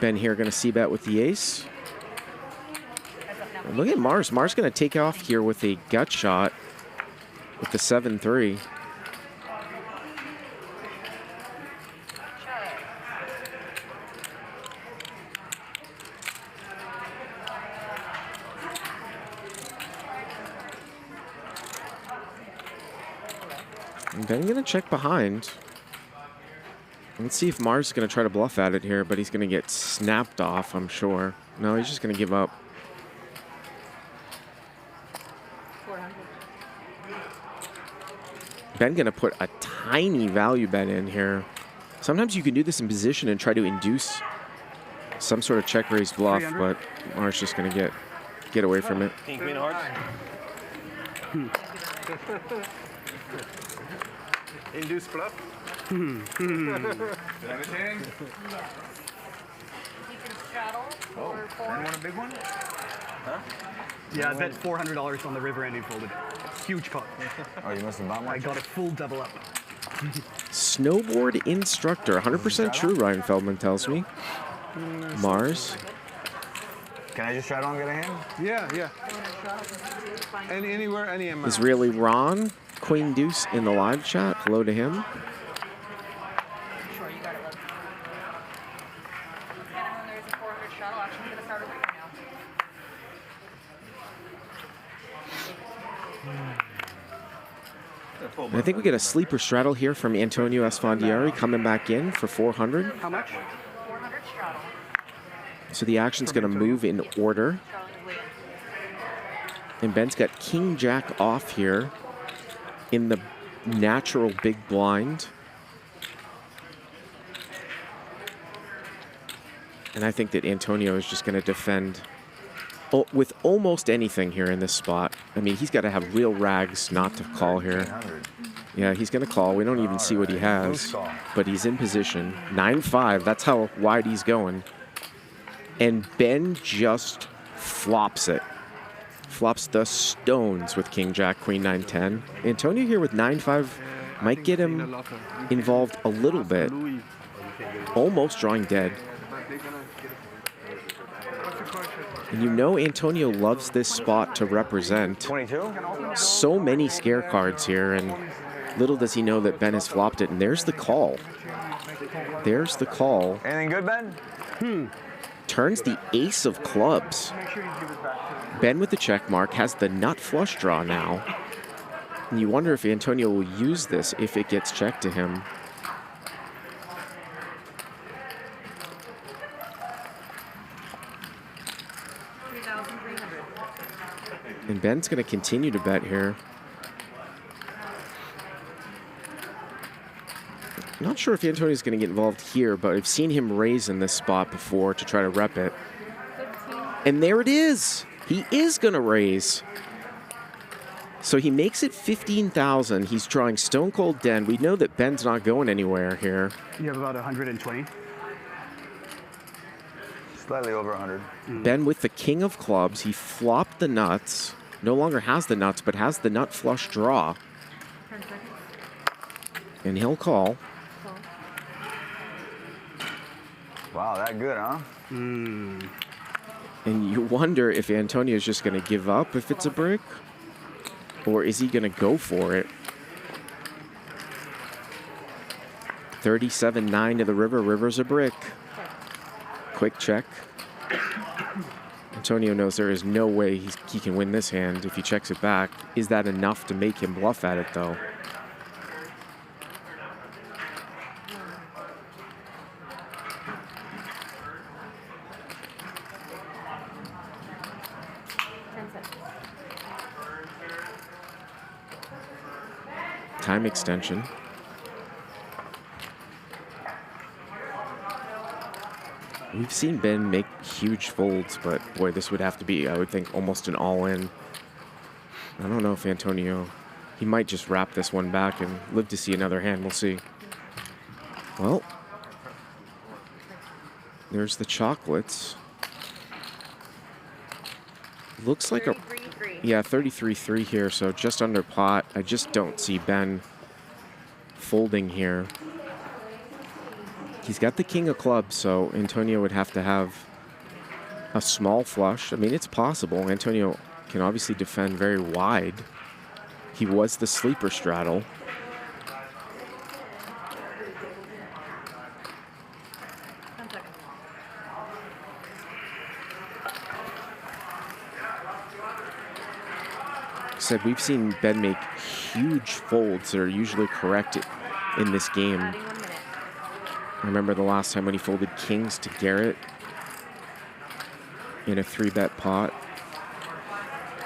Ben here gonna c-bet with the ace. And look at Mars. Mars gonna take off here with a gut shot with the 7-3. And Ben gonna check behind. Let's see if Mars is going to try to bluff at it here, but he's going to get snapped off, I'm sure. No, he's just going to give up. 400. Ben going to put a tiny value bet in here. Sometimes you can do this in position and try to induce some sort of check raise bluff, but Mars just going to get away from it. King, queen of hearts. Induce bluff. Anything? You can straddle or Anyone want a big one? Huh? Yeah, I bet $400 on the river and he folded. Huge pot. Oh, you must have bought one? I got a full double up. Snowboard instructor, 100% true, Ryan Feldman tells me. Mars. Can I just try to get a hand? Yeah. Anywhere, any amount. Israeli Ron, Queen Deuce in the live chat. Hello to him. Sure, you got it, love. And then there's a 400 straddle auction. I'm going to start a river now. And I think we get a sleeper straddle here from Antonio Esfandiari coming back in for 400. How much? 400 straddle. So the action's going to move in order. And Ben's got King Jack off here in the natural big blind. And I think that Antonio is just going to defend with almost anything here in this spot. I mean, he's got to have real rags not to call here. Yeah, he's going to call. We don't even see what he has, but he's in position. 9-5, that's how wide he's going. And Ben just flops it. Flops the stones with King Jack, Queen 9-10. Antonio here with 9-5 might get him involved a little bit. Almost drawing dead. And you know Antonio loves this spot to represent. 22? So many scare cards here, and little does he know that Ben has flopped it. And there's the call. There's the call. Anything good, Ben? Turns the ace of clubs. Ben with the check mark has the nut flush draw now. And you wonder if Antonio will use this if it gets checked to him. And Ben's going to continue to bet here. Not sure if Antonio's going to get involved here, but I've seen him raise in this spot before to try to rep it. 15. And there it is. He is going to raise. So he makes it 15,000. He's drawing Stone Cold Den. We know that Ben's not going anywhere here. You have about 120. Slightly over 100. Ben with the king of clubs. He flopped the nuts. No longer has the nuts, but has the nut flush draw. 10 seconds. And he'll call. Call. Wow, that good, huh? And you wonder if Antonio's just going to give up if it's a brick. Or is he going to go for it? 37-9 to the river. River's a brick. Quick check. Antonio knows there is no way he can win this hand if he checks it back. Is that enough to make him bluff at it, though? Time extension. We've seen Ben make huge folds, but boy, this would have to be, I would think, almost an all-in. I don't know if Antonio, he might just wrap this one back and live to see another hand. We'll see. Well, there's the chocolates. Looks like a... 33-3. Yeah, 33-3 here, so just under pot. I just don't see Ben folding here. He's got the king of clubs, so Antonio would have to have a small flush. I mean, it's possible. Antonio can obviously defend very wide. He was the sleeper straddle. Said we've seen Ben make huge folds that are usually correct in this game. I remember the last time when he folded kings to Garrett in a 3-bet pot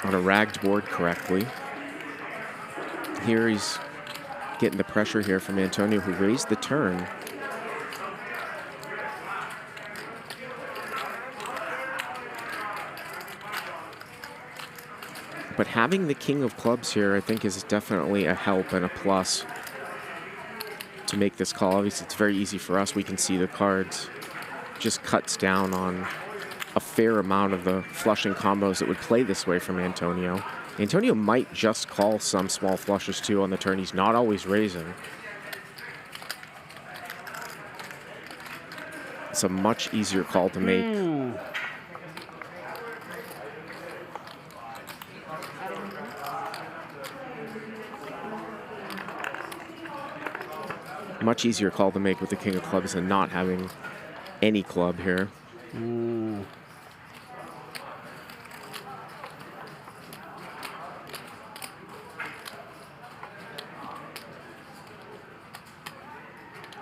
on a ragged board correctly. Here he's getting the pressure here from Antonio, who raised the turn. But having the king of clubs here, I think, is definitely a help and a plus to make this call. Obviously, it's very easy for us. We can see the cards. Just cuts down on a fair amount of the flushing combos that would play this way from Antonio. Antonio might just call some small flushes, too, on the turn. He's not always raising. It's a much easier call to make. Much easier call to make with the king of clubs than not having any club here.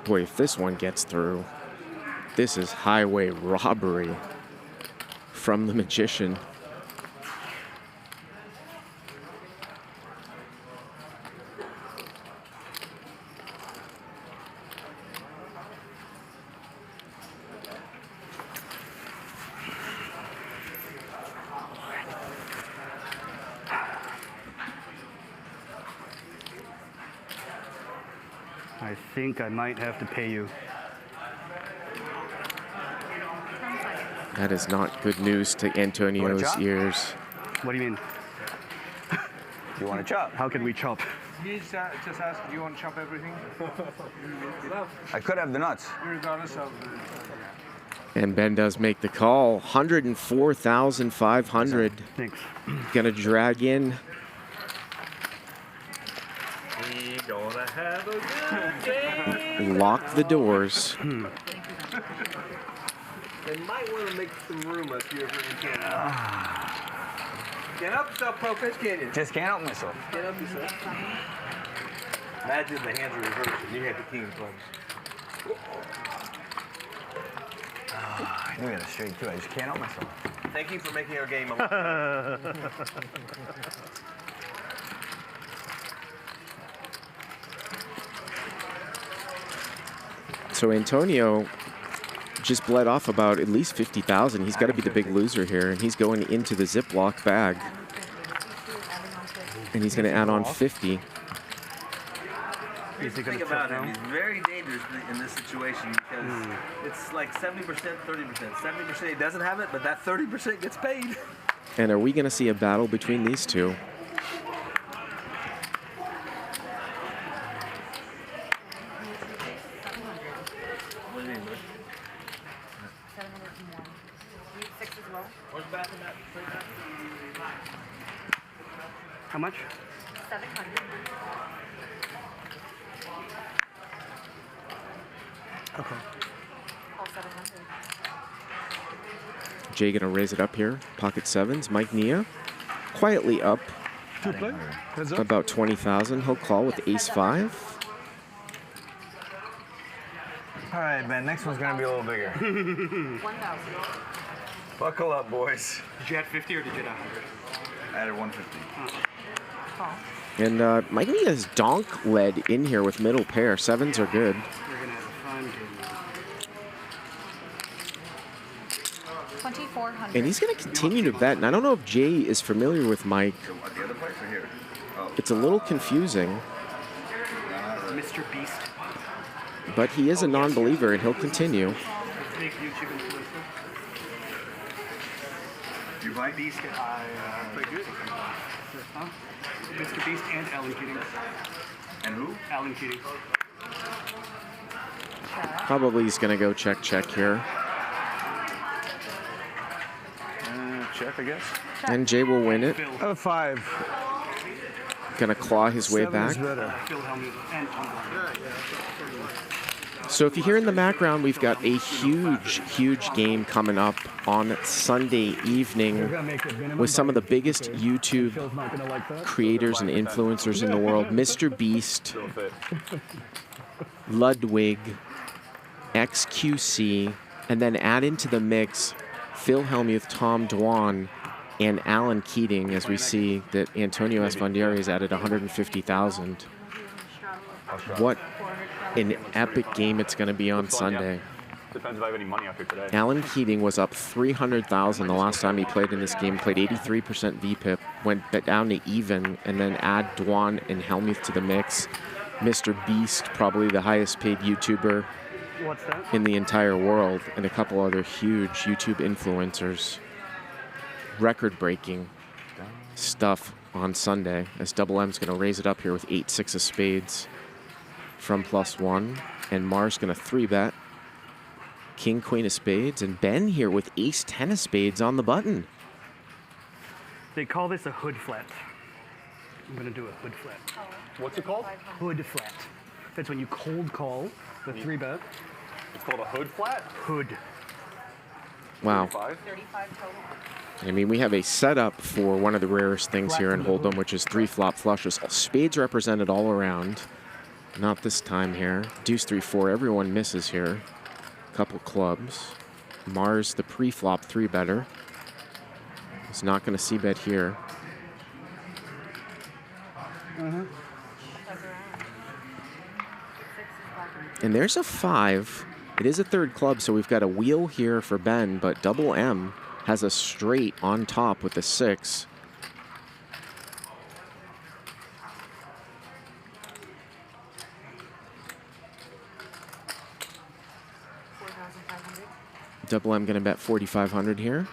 Boy, if this one gets through, this is highway robbery from the magician. I think I might have to pay you. That is not good news to Antonio's ears. What do you mean? You want to chop? How can we chop? He's just asked, do you want to chop everything? I could have the nuts. Regardless of... And Ben does make the call. 104,500. Thanks. Gonna drag in. We gonna have a good game. Lock the doors. They might want to make some room up here for you. Can't help yourself, Pro Fish, can you? Just can't help myself. Can't help yourself. Imagine the hands are reversed and you had the king of clubs. I knew we had a straight too. I just can't help myself. Thank you for making our game a lot. So Antonio just bled off about at least 50,000. He's got to be the big loser here, and he's going into the Ziploc bag. And he's going to add on 50. Think about him. He's very dangerous in this situation because it's like 70%, 30%. 70% he doesn't have it, but that 30% gets paid. And are we going to see a battle between these two? What do you mean, bud? 701. You need 6 as well? Where's the bathroom at? How much? 700. Okay. Oh, 700. Jay going to raise it up here. Pocket sevens. Mike Nia quietly up Two play. Heads up. about 20,000. He'll call with ace 5. All right, Ben, next one's gonna be a little bigger. 1,000. Buckle up, boys. Did you add 50 or did you add 100? I added 150. Call. And Mike Nia is donk led in here with middle pair. Sevens are good. You're gonna have a fun game. 2,400. And he's going to continue to bet. And I don't know if Jay is familiar with Mike. At the other place or here? Oh. It's a little confusing, Mr. Beast. but he is a non-believer, and he'll continue. Big YouTube influencer. You play? Beast. Play good. Huh? Mr. Beast and Alan Keating. And who? Alan Keating. Probably he's going to go check here. Check, I guess. And Jay will win it. Phil. 5. Going to claw his way Seven back. is better. Phil Helmut and Tom Bryan. So if you hear in the background, we've got a huge game coming up on Sunday evening with some of the biggest YouTube Phil's not gonna like that. creators and influencers in the world. Mr. Beast, Ludwig, XQC, and then add into the mix Phil Hellmuth, Tom Dwan, and Alan Keating, as we see that Antonio Esfandiari has added 150,000. What an epic game it's going to be on Sunday. Depends if I have any money after today. Alan Keating was up 300,000 the last time he played in this game, played 83% VPIP, went down to even, and then add Dwan and Hellmuth to the mix. Mr. Beast, probably the highest paid YouTuber What's that? in the entire world, and a couple other huge YouTube influencers. Record-breaking stuff on Sunday, as Double M's going to raise it up here with 8-6 of spades from +1, and Mars going to 3-bet King, Queen of spades, and Ben here with Ace-10 of spades on the button. They call this a hood flat. I'm gonna do a hood flat. What's it called? Hood flat. That's when you cold call the 3-bet. It's called a hood flat? Hood. Wow. 35 total. I mean, we have a setup for one of the rarest things here in Hold'em, which is 3 flop flushes. Spades represented all around. Not this time here. Deuce 3-4. Everyone misses here. Couple clubs. Mars, the pre-flop 3-better. He's not going to c-bet here. And there's a 5. It is a third club, so we've got a wheel here for Ben, but Double M has a straight on top with the 6. Double M going to bet 4,500 here.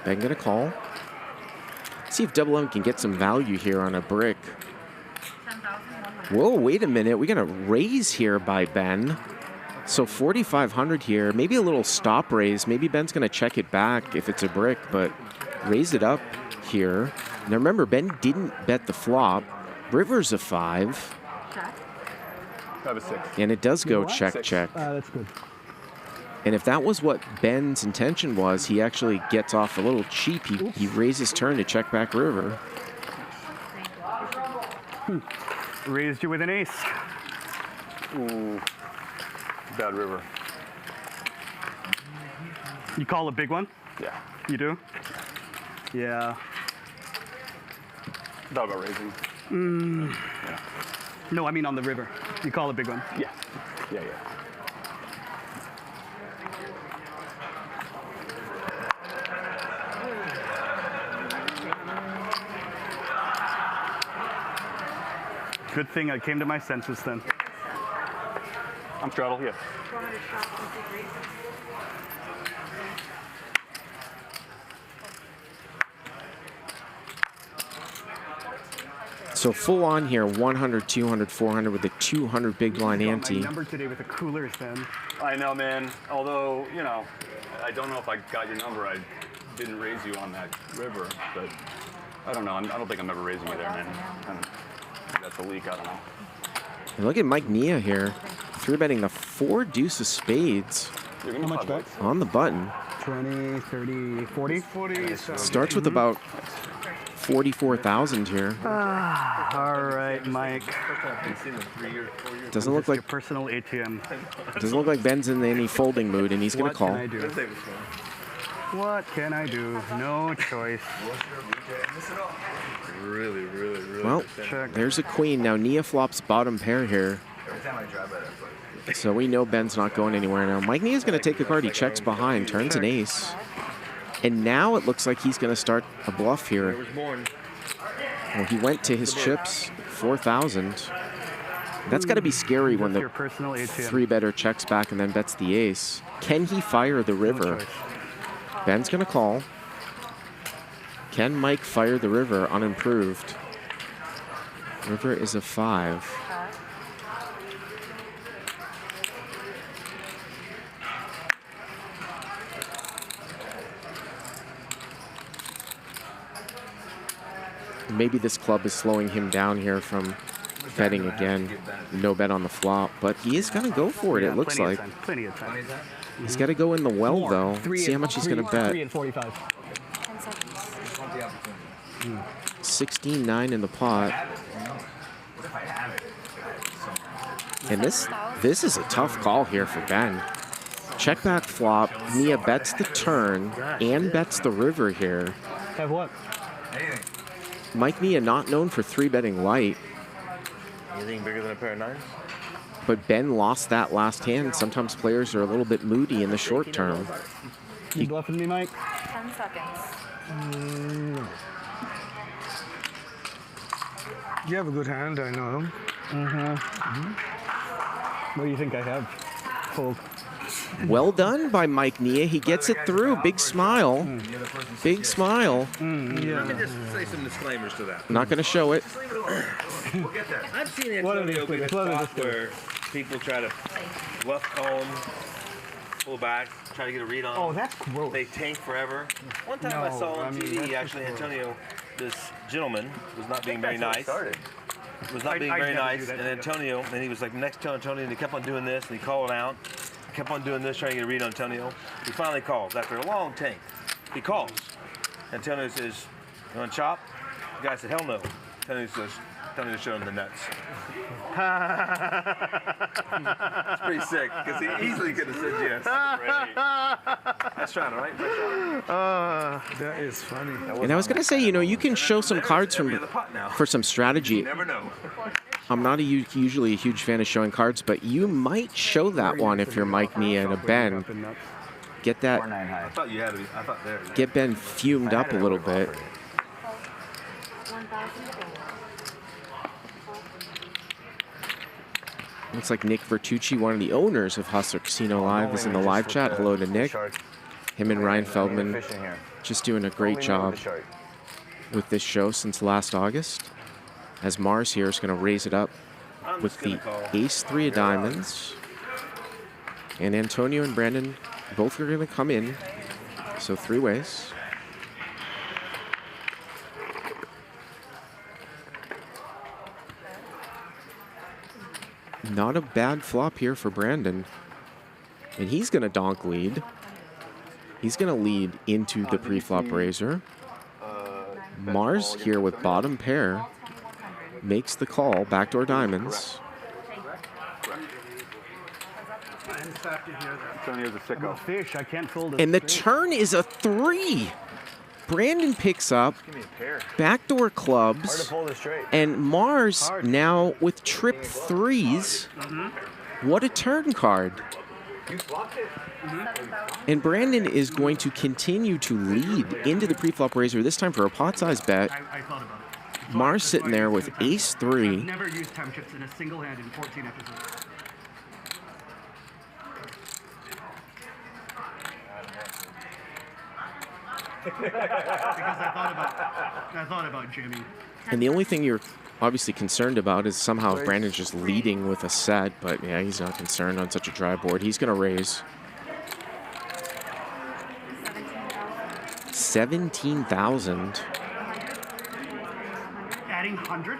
Ben going to call. See if Double M can get some value here on a brick. Whoa, wait a minute. We're going to raise here by Ben. So 4,500 here, maybe a little stop raise. Maybe Ben's going to check it back if it's a brick, but raise it up here. Now remember, Ben didn't bet the flop. River's a 5. I have a 6. And it does go check, check. That's good. And if that was what Ben's intention was, he actually gets off a little cheap. He raises turn to check back river. Raised you with an ace. Ooh. Bad river. You call a big one? Yeah. You do? Yeah. Thought about raising. Yeah. No, I mean on the river. You call a big one? Yeah. Yeah. Good thing I came to my senses then. I'm straddle, yeah. So full on here, 100, 200, 400 with a 200 big blind You got ante. my number today with the coolers then. I know, man. Although, you know, I don't know if I got your number. I didn't raise you on that river, but I don't know. I don't think I'm ever raising you there, man. That's a leak. I don't know. And look at Mike Nia here, 3-betting the 4 deuce of spades You're gonna How much bet? on the button. 20, 30, 40? 40. Starts with about 44,000 here. All right, Mike. Doesn't look Your like personal ATM. doesn't look like Ben's in any folding mood, and he's gonna What call. can I do? What can I do? No choice. Really, really, really. Well, Check. there's a queen. Now Nia flops bottom pair here. So we know Ben's not going anywhere now. Mike Nia's going to take the card. He checks behind, turns an ace. And now it looks like he's going to start a bluff here. Well, he went to his chips, 4,000. That's got to be scary when the Your personal ATM. 3-better checks back and then bets the ace. Can he fire the river? Ben's going to call. Can Mike fire the river unimproved? River is a 5. Maybe this club is slowing him down here from betting again. No bet on the flop, but he is going to go for it, it looks like. Plenty of time. He's got to go in the well, though. See how much he's going to bet. 3 and 45. 10 seconds. 16-9 in the pot. And this is a tough call here for Ben. Check back flop. Nia bets the turn and bets the river here. Have what? Mike Nia not known for 3-betting light, Anything bigger than a pair of 9s? but Ben lost that last hand. Sometimes players are a little bit moody in the short term. You bluffing me, Mike? 10 seconds. You have a good hand, I know. What do you think I have? Fold. Well done by Mike Nia. He gets it through. Big smile. Big smile. Let me just say some disclaimers to that. Not going to show it. We'll get there. I've seen What are Antonio these be a things? What are spot these where people try to bluff call him, pull back, try to get a read on Oh, him. that's gross. They tank forever. One time I No, saw I on mean, TV, that's actually, just Antonio, this gentleman was not being very nice. Was not being I'd very never nice, do that. and Antonio, and he was like next to Antonio, and he kept on doing this, and he called out. Kept on doing this, trying to get a read on Antonio. He finally calls after a long tank. He calls. Antonio says, "You want to chop?" The guy said, "Hell no." Antonio showed him the nuts. It's pretty sick because he easily could have said yes. That's trying, right? That is funny. And I was going to say, you can show some cards for some strategy. You never know. I'm not usually a huge fan of showing cards, but you might show that one if you're Mike Nia and a Ben. Get that. I thought you had to be. I thought there. Get Ben fumed up a little bit. 1,000. Looks like Nick Vertucci, one of the owners of Hustler Casino Live, is in the live chat. Hello to Nick. Him and Ryan Feldman just doing a great job with this show since last August. As Mars here is going to raise it up with the ace-3 of diamonds. And Antonio and Brandon both are going to come in. So 3 ways. Not a bad flop here for Brandon. And he's going to donk lead. He's going to lead into the pre-flop raiser. Mars here with bottom pair makes the call, backdoor diamonds. Antonio's a I'm a sicko. fish. I can't fold it. And the turn is a 3. Brandon picks up Give me a pair. backdoor Hard to clubs, fold it straight. and Mars now with trip 3s. What a turn card. You blocked it. And Brandon is going to continue to lead into the preflop raiser, this time for a pot size bet. I thought about it. Mars sitting there with ace 3. I've never used time chips in a single hand in 14 episodes. Because I thought about Jimmy. And the only thing you're obviously concerned about is somehow if Brandon's just leading with a set, but yeah, he's not concerned on such a dry board. He's going to raise 17,000. Adding 100?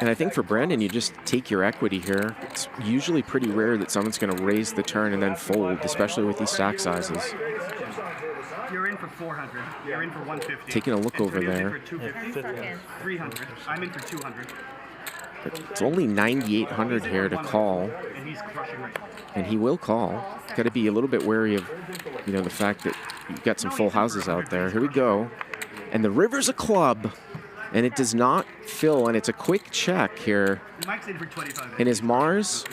And I think for Brandon, you just take your equity here. It's usually pretty rare that someone's going to raise the turn and then fold, especially with these stack sizes. You're in for 400. You're in for 150. Taking a look over there. 300. I'm in for 200. It's only 9,800 here to call, And he's crushing right now. and he will call. Got to be a little bit wary of, the fact that you've got some full houses out there. Here we go. And the river's a club, and it does not fill, and it's a quick check here. Mike's in for 25. And is Mars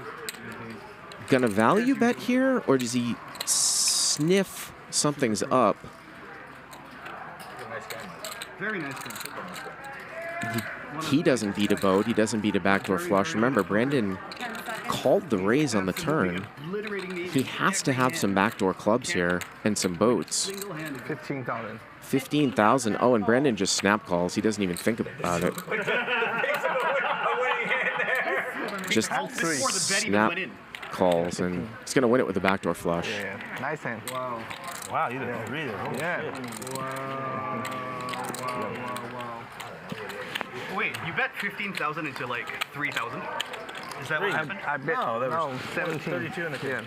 going to value bet here, or does he sniff something's up? Very nice game. He doesn't beat a boat. He doesn't beat a backdoor flush. Remember, Brandon called the raise on the turn. He has to have some backdoor clubs here and some boats. 15,000. 15,000. Oh, and Brandon just snap calls. He doesn't even think about it. Just snap calls, and he's going to win it with a backdoor flush. Yeah. Nice hand. Wow, you did three there. Holy Yeah. Wait, you bet 15,000 into like 3,000? Is that what happened? I bet. No, there was 17. 32 in the Yeah.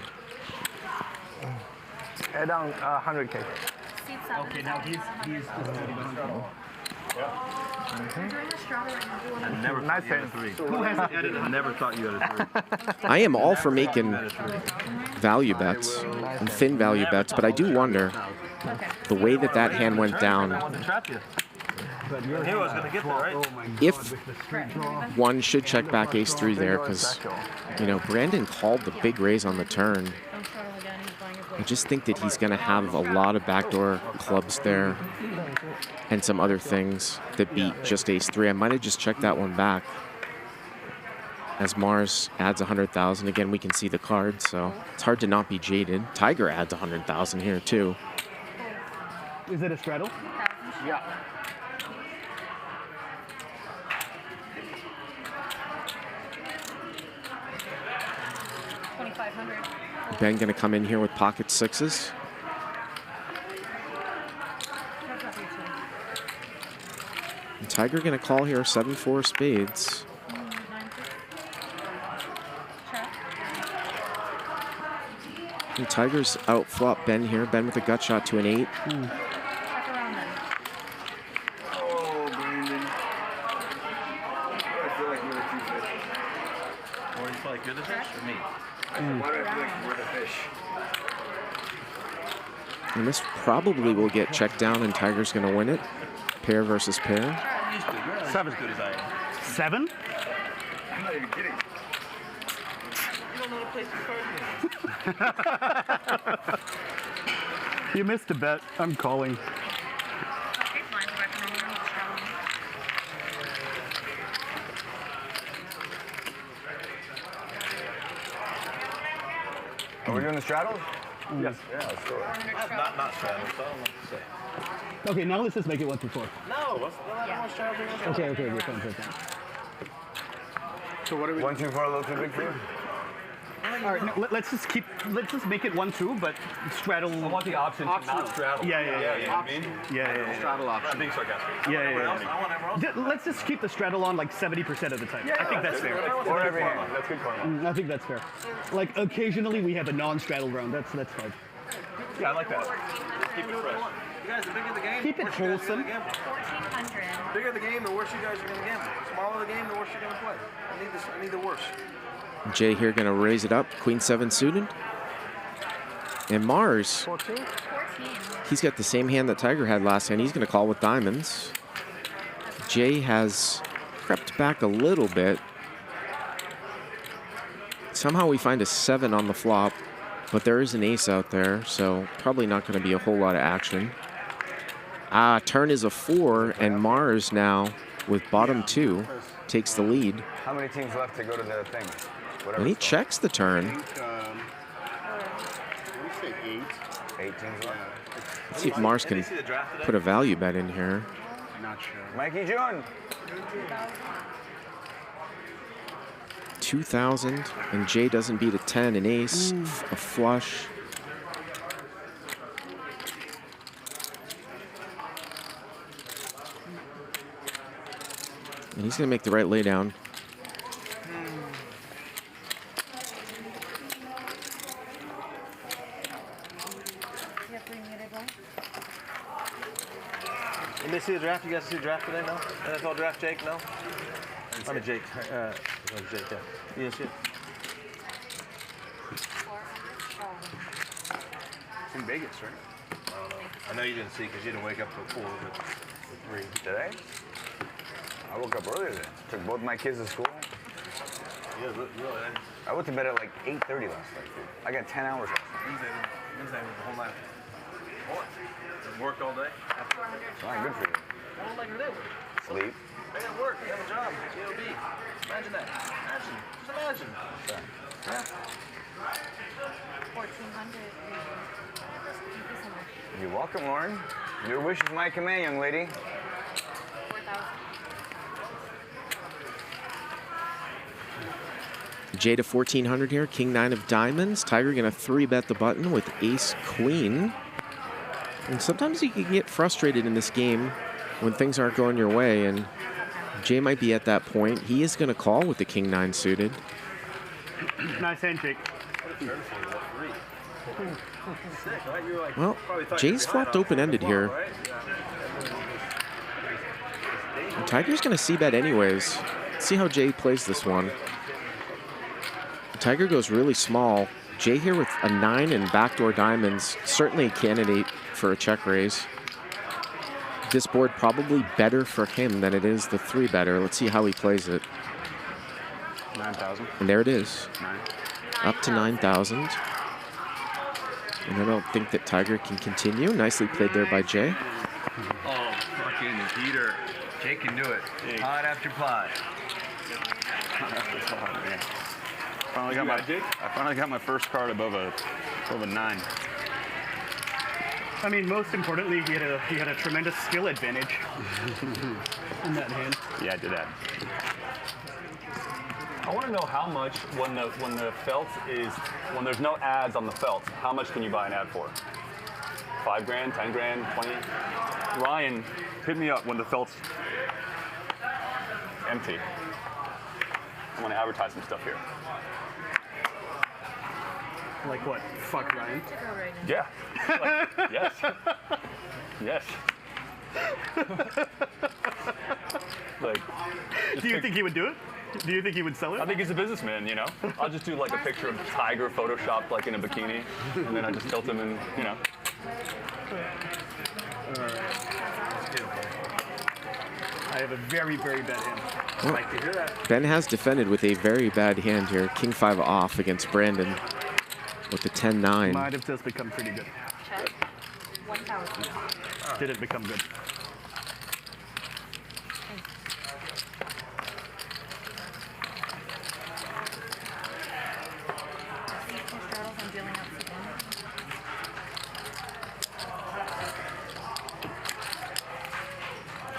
Add down 100K. Okay, now he's I never Nice thought you had a hand. three. Who hasn't added I never thought you had a three. I am all for making value bets and thin value bets, but I do wonder the way that hand went down. I wanted to trap you. I knew I was going to get there, right? If one should check back ace 3 there, because Brandon called the big raise on the turn. I just think that he's going to have a lot of backdoor clubs there and some other things that beat just ace 3. I might have just checked that one back. As Mars adds 100,000, again we can see the card, so it's hard to not be jaded. Tiger adds 100,000 here too. Is it a straddle? Yeah. Ben going to come in here with pocket sixes. And Tiger going to call here 7-4 spades. And Tiger's out flop Ben here. Ben with a gut shot to an 8. Oh, Brandon. I feel like you're a two fish. Or you feel like you're the fish or me? Why do I feel like we're the fish? And this probably will get checked down, and Tiger's going to win it. Pair versus pair. You're not as good as I am. 7? I'm not even kidding. You don't know the place to start. You missed a bet. I'm calling. Are we doing the straddles? Yes. Yeah, let's do it. Not straddle, so I don't know what to say. Okay, now let's just make it 1 through 4. No, I don't want straddle. Okay, fine. So what are we? 1, 2, 4, a little too big for you? All right, no, let's just make it 1-2, but straddle. I want the option to not straddle. Yeah. You know what I mean? Yeah. Straddle option. I'm being sarcastic. Yeah. I want everyone else. Let's just keep the straddle on like 70% of the time. I think that's fair. Or every hand. That's good karma. I think that's fair. Like occasionally we have a non-straddle round. That's fine. Yeah, I like that. Keep it fresh. You guys, the bigger the game, Keep it the worse you guys are wholesome. gonna gamble. 1,400. The bigger the game, the worse you guys are going to gamble. The smaller the game, the worse you're going to play. I need the worse. Jay here going to raise it up. Queen 7 suited. And Mars, 14? he's got the same hand that Tiger had last hand. He's going to call with diamonds. Jay has crept back a little bit. Somehow we find a 7 on the flop, but there is an ace out there, so probably not going to be a whole lot of action. Turn is a 4, and Mars now with bottom 2 takes the lead. How many teams left to go to the thing? And he checks the turn. We say 8. 8 teams left. Let's see if Mars can put a value bet in here. Not sure. Mikey June. 2,000, and Jay doesn't beat a 10, an ace, a flush. And he's going to make the right laydown. Let me see the draft. You guys see the draft today? No? NFL draft, Jake? No? I mean, Jake. Jake, yeah. Yes, yeah. It's in Vegas, right? I don't know. I know you didn't see because you didn't wake up till 4, but 3. Today? I woke up earlier then. Took both my kids to school. Yeah, really. I went to bed at like 8:30 last night. I got 10 hours last night. Wednesday was the whole night. What? Worked all day? Fine, good for you. I don't like your day. Sleep. I got work. I have a job. JOB. Imagine that. Imagine. Just imagine. Sorry. Yeah. 1,400. Thank you so much. You're welcome, Lauren. Your wish is my command, young lady. 4,000. Jay to 1,400 here. King 9 of diamonds. Tiger going to 3-bet the button with ace queen. And sometimes you can get frustrated in this game when things aren't going your way, and Jay might be at that point. He is going to call with the King 9 suited. Nice handshake. Well, Jay's flopped open-ended here. And Tiger's going to c-bet anyways. Let's see how Jay plays this one. Tiger goes really small. Jay here with a 9 and backdoor diamonds. Certainly a candidate for a check raise. This board probably better for him than it is the 3-better. Let's see how he plays it. 9,000. And there it is. 9. Up to 9,000. And I don't think that Tiger can continue. Nicely played there by Jay. Oh, fucking heater. Jake can do it. Pot after pot. I finally got my first card above a 9. I mean, most importantly, he had a tremendous skill advantage in that hand. Yeah, I did that. I want to know how much when the felt is when there's no ads on the felt. How much can you buy an ad for? 5 grand, 10 grand, 20. Ryan, hit me up when the felt's empty. I want to advertise some stuff here. Like what? Fuck Ryan. Yeah. Yes. Yes. Like. Do you think he would do it? Do you think he would sell it? I think he's a businessman, you know. I'll just do like a picture of Tiger photoshopped like in a bikini, and then I just tilt him and, you know. I have a very, very bad hand. Well, Like to hear that. Ben has defended with a very bad hand here. King 5 off against Brandon with the 10-9. Might have just become pretty good. Check. 1,000. Did it become good? I'm dealing out to one.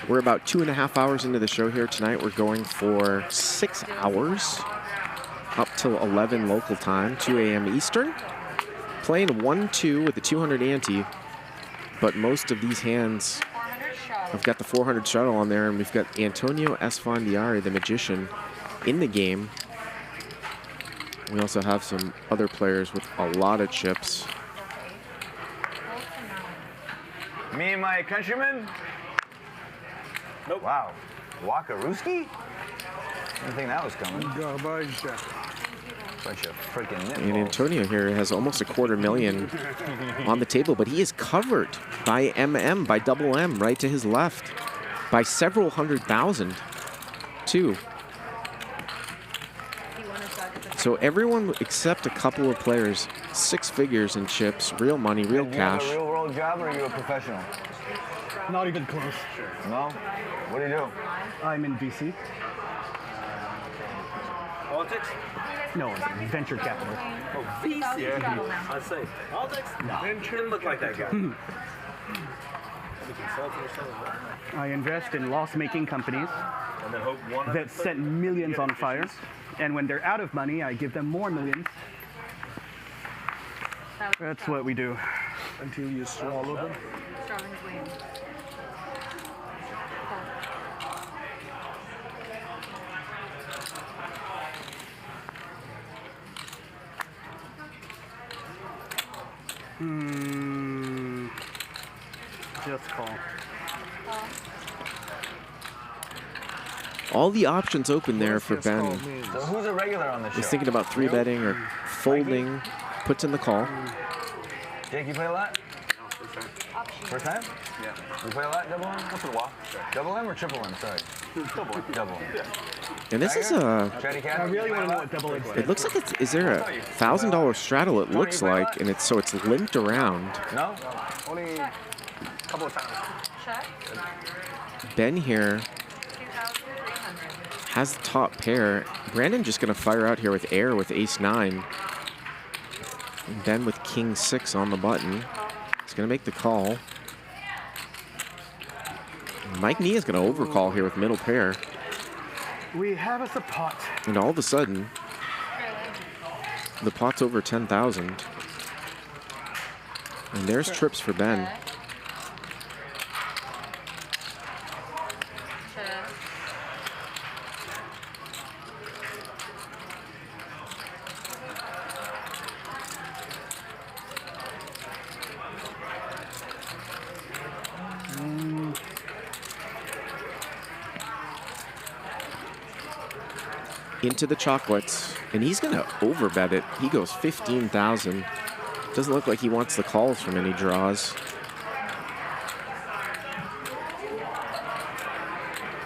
We're about 2.5 hours into the show here tonight. We're going for 6 hours, up till 11 local time, 2 a.m. Eastern. Playing 1-2 with the 200 ante, but most of these hands have got the 400 shuttle on there, and we've got Antonio Esfandiari, the magician, in the game. We also have some other players with a lot of chips. Me and my countrymen? Nope. Wow. Wakaruski? Didn't think that was coming. Garbage. Bunch of freaking nip And balls. Antonio here has almost $250,000 on the table, but he is covered by by Double M right to his left, by several $100,000 too. So everyone except a couple of players, 6 figures in chips, real money, real cash. You have a real world job or are you a professional? Not even close. No? What do you do? I'm in VC. Politics? No, venture capital. Oh, VC. Yeah. I'd say politics. No. Didn't look like that guy. I invest in loss-making companies And then hope one of that set millions on fire, and when they're out of money, I give them more millions. That's what we do. Until you swallow them. Just call. All the options open there for Ben. So who's a regular on the show? He's thinking about 3-betting or folding, puts in the call. Jake, you play a lot? First time? Yeah. You play a lot, Double M? Once in a while. Double M or Triple M? Sorry. Double. Double M. And this is a, I really want to know what double X it looks like it's, is there a $1,000 straddle it looks like, and it's, so it's limped around. No? Only a couple of times. Check. Ben here 2,300. has the top pair. Brandon just gonna fire out here with air with ace-9. And Ben with king-6 on the button. He's gonna make the call. Mike Nee is gonna overcall here with middle pair. We have us a pot. And all of a sudden, the pot's over 10,000. And there's trips for Ben. Into the chocolates, and he's gonna overbet it. He goes 15,000. Doesn't look like he wants the calls from any draws.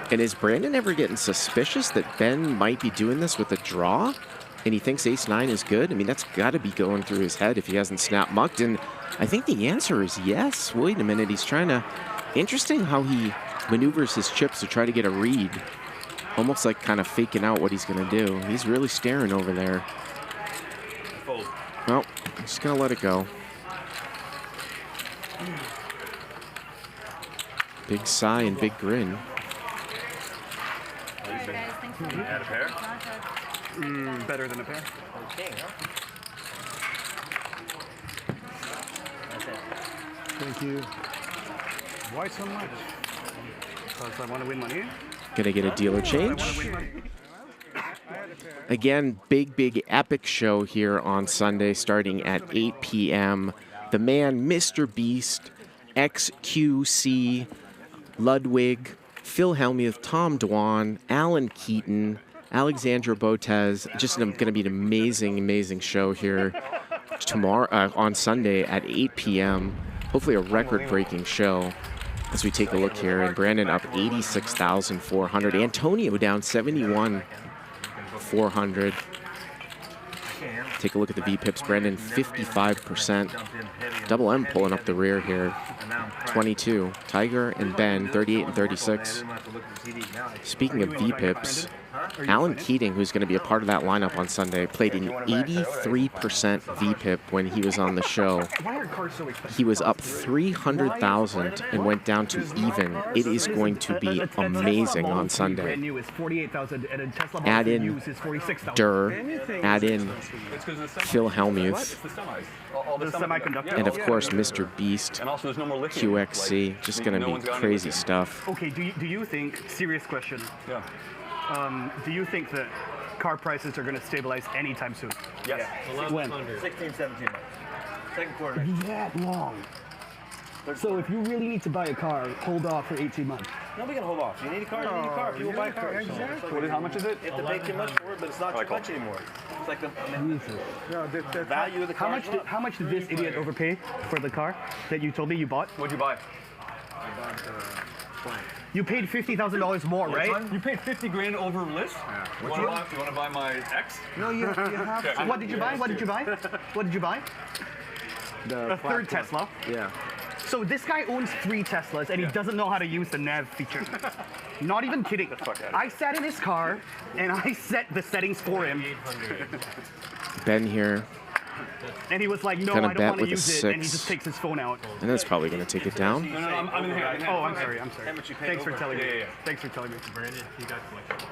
And is Brandon ever getting suspicious that Ben might be doing this with a draw? And he thinks ace-9 is good? I mean, that's gotta be going through his head if he hasn't snap mucked. And I think the answer is yes. Wait a minute, he's trying to... Interesting how he maneuvers his chips to try to get a read. Almost like kind of faking out what he's gonna do. He's really staring over there. Fold. Well, I'm just gonna let it go. Big sigh and big grin. Add a pair? Better than a pair. Okay, huh? Thank you. Why so much? Because I want to win money. Gonna get a dealer change. Again, big epic show here on Sunday starting at 8 p.m. The man, Mr. Beast, XQC, Ludwig, Phil Hellmuth, Tom Dwan, Alan Keaton, Alexandra Botez. Just going to be an amazing show here tomorrow on Sunday at 8 p.m. Hopefully a record-breaking show as we take a look here. And Brandon up 86,400. Antonio down 71,400. Take a look at the VPIPs. Brandon 55%. Double M pulling up the rear here. 22. Tiger and Ben 38 and 36. Speaking of VPIPs, Alan Keating, who's going to be a part of that lineup on Sunday, played an 83% VPIP when he was on the show. He was up 300,000 and went down to even. It is going to be amazing on Sunday. Add in Durr, add in Phil Hellmuth, and of course Mr. Beast, QXC. Just going to be crazy stuff. Okay, do you think, serious question, Yeah. Do you think that car prices are going to stabilize anytime soon? Yes. When? 16, 17 months. Second quarter. That long. So if you really need to buy a car, hold off for 18 months. Nobody can hold off. You need a car, you need a car. People buy cars. Exactly. How much is it? You have to pay too much for it, but it's not too much anymore. It's like the No, the value of the car. How much did this idiot overpay for the car that you told me you bought? What'd you buy? You paid $50,000 more, right? You paid 50 grand over list? Yeah. You want to buy my X? No, you have to. What did you buy? What did you buy? What did you buy? A third Tesla. Yeah. So this guy owns 3 Teslas and he doesn't know how to use the nav feature. Not even kidding. I sat in his car and I set the settings for him. Ben here. And he was like, no, Gonna I don't bet want to with a use it. And he 6. just takes his phone out. And that's probably going to take it down. No, I'm in here. Oh, I'm sorry. How much you pay Thanks for over? telling me. Yeah. Thanks for telling me. Brandon, you got collection.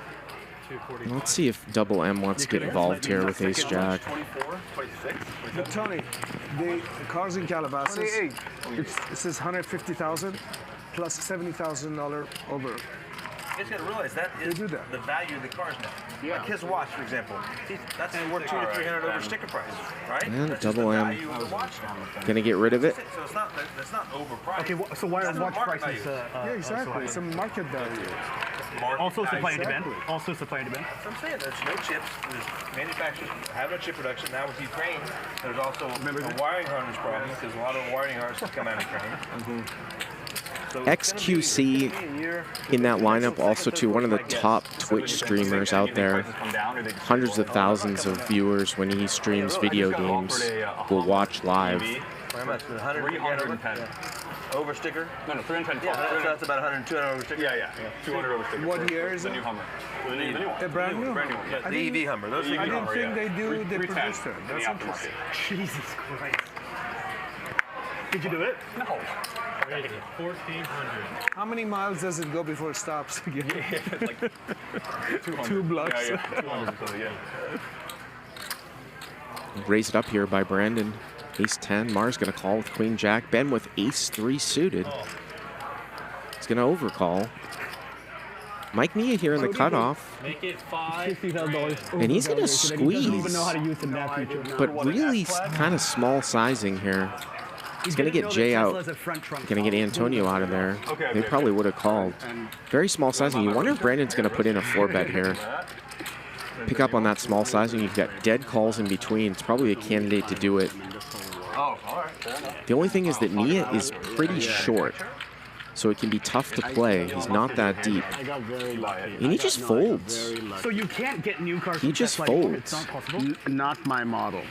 240. Let's see if Double M wants to get involved here with Ace Jack. 24, 26. But Tony, the cars in Calabasas, it says 150,000 plus $70,000 over. You just gotta realize that is do that. the value of the cars now. Like his watch, for example. That's worth $200 to $300 over sticker price, right? And That's just Double the M. value of the watch now. Going to get rid of it. So it's not overpriced. Okay, so why are That's watch what market prices? value is. Yeah, exactly. It's a market value. Market Also value. supply and demand. Exactly. Also supply and demand. That's what I'm saying. There's no chips. There's manufacturers have no chip production. Now with Ukraine, there's also a wiring harness problem because a lot of wiring harnesses come out of Ukraine. So it's gonna be XQC a year. in that lineup, also to one of the top Twitch streamers out there. Hundreds of thousands of viewers when he streams video games will watch live. How much? 310. Over sticker? No, 310. Yeah, so that's about 100, 200 over sticker. Yeah. 200 over sticker. What year is The it? new Hummer. The new one. A brand new? Brand new one. Yeah, the EV Hummer. Those are I the didn't think they do the 310 producer. in That's the interesting. aftermarket. Jesus Christ. Did you do it? No. 1,400. How many miles does it go before it stops again? Like 200. 2 blocks. Yeah. 200 or something, yeah. Raised up here by Brandon. Ace 10. Mars going to call with Queen Jack. Ben with Ace 3 suited. He's going to overcall. Mike Nia here in the cutoff. Make it $50,000. And he's going to He doesn't even squeeze. know how to use the nav feature. But really kind of small sizing here. He's going to get Jay out. Going to get Antonio out of there. They probably would have called. Very small sizing. You wonder if Brandon's going to put in a 4-bet here. Pick up on that small sizing. You've got dead calls in between. It's probably a candidate to do it. Oh, all right. Fair enough. The only thing is that Nia is pretty short, so it can be tough to play. He's not that deep. And he just folds. So you can't get new cars. He from just Tesla anymore? folds. It's not possible. Not my model.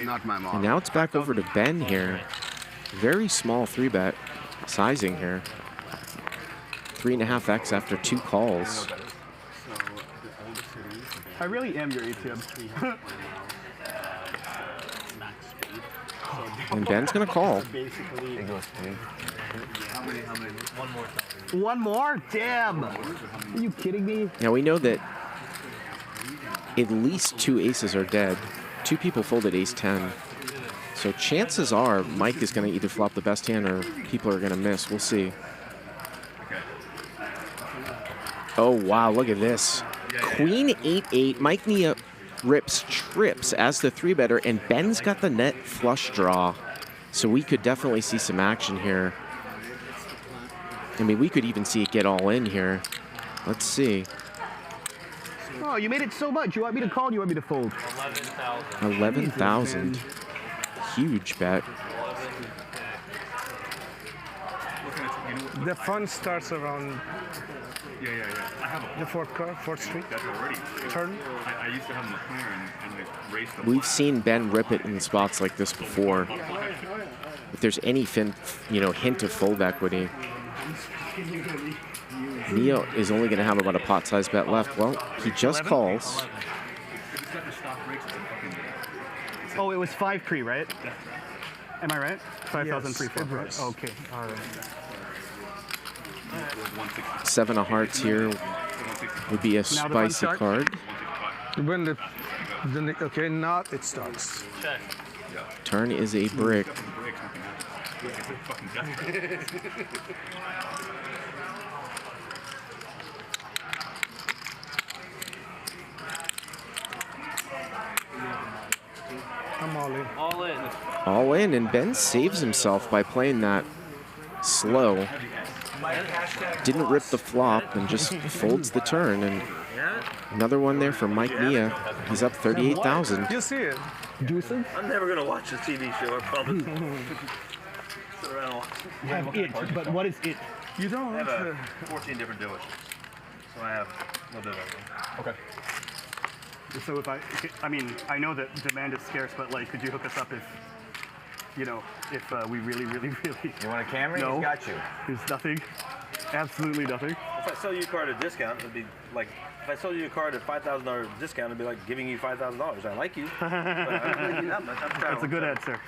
Not my model. And now it's back over to Ben here. Very small 3-bet sizing here. 3.5x after 2 calls. I really am your ATM. And Ben's going to call. One more? Damn. Are you kidding me? Now we know that at least 2 aces are dead. 2 people folded Ace 10. So chances are Mike is going to either flop the best hand or people are going to miss. We'll see. Oh, wow. Look at this. Queen 8-8. Mike Nia rips trips as the 3-better, and Ben's got the net flush draw. So we could definitely see some action here. I mean, we could even see it get all in here. Let's see. Oh, you made it so much. You want me to call? You want me to fold? 11,000. 11,000. Huge bet. The fun starts around Yeah. I have the 4th Street. That's already. Turn. I used to have a McLaren and the race. We've seen Ben rip it in spots like this before. If there's any hint of fold equity, Neo is only going to have about a pot-sized bet left. Well, he just calls. Oh, it was 5 pre, right? Am I right? 5,000 Yes, pre flop. it was. Okay. All right. 7 of hearts here would be a Now the fun spicy starts. card. When okay, now it starts. Turn is a brick. I'm all in. All in. All in, and Ben saves himself by playing that slow. Didn't rip the flop and just folds the turn. And another one there for Mike Mia. He's up 38,000. You see it. Deuces? I'm never gonna watch this TV show. I promise. Sit around and watch. You have it, but what is it? You don't I have want to. 14 different dealerships, so I have a little bit of everything. Okay. So if I mean, I know that demand is scarce, but like, could you hook us up if, you know, if we really. You want a Camry? No. He's got you. There's nothing. Absolutely nothing. If I sell you a car at a discount, it'd be like, if I sold you a car at a $5,000 discount, it'd be like giving you $5,000. I like you. But I don't like you that much. That's a good answer.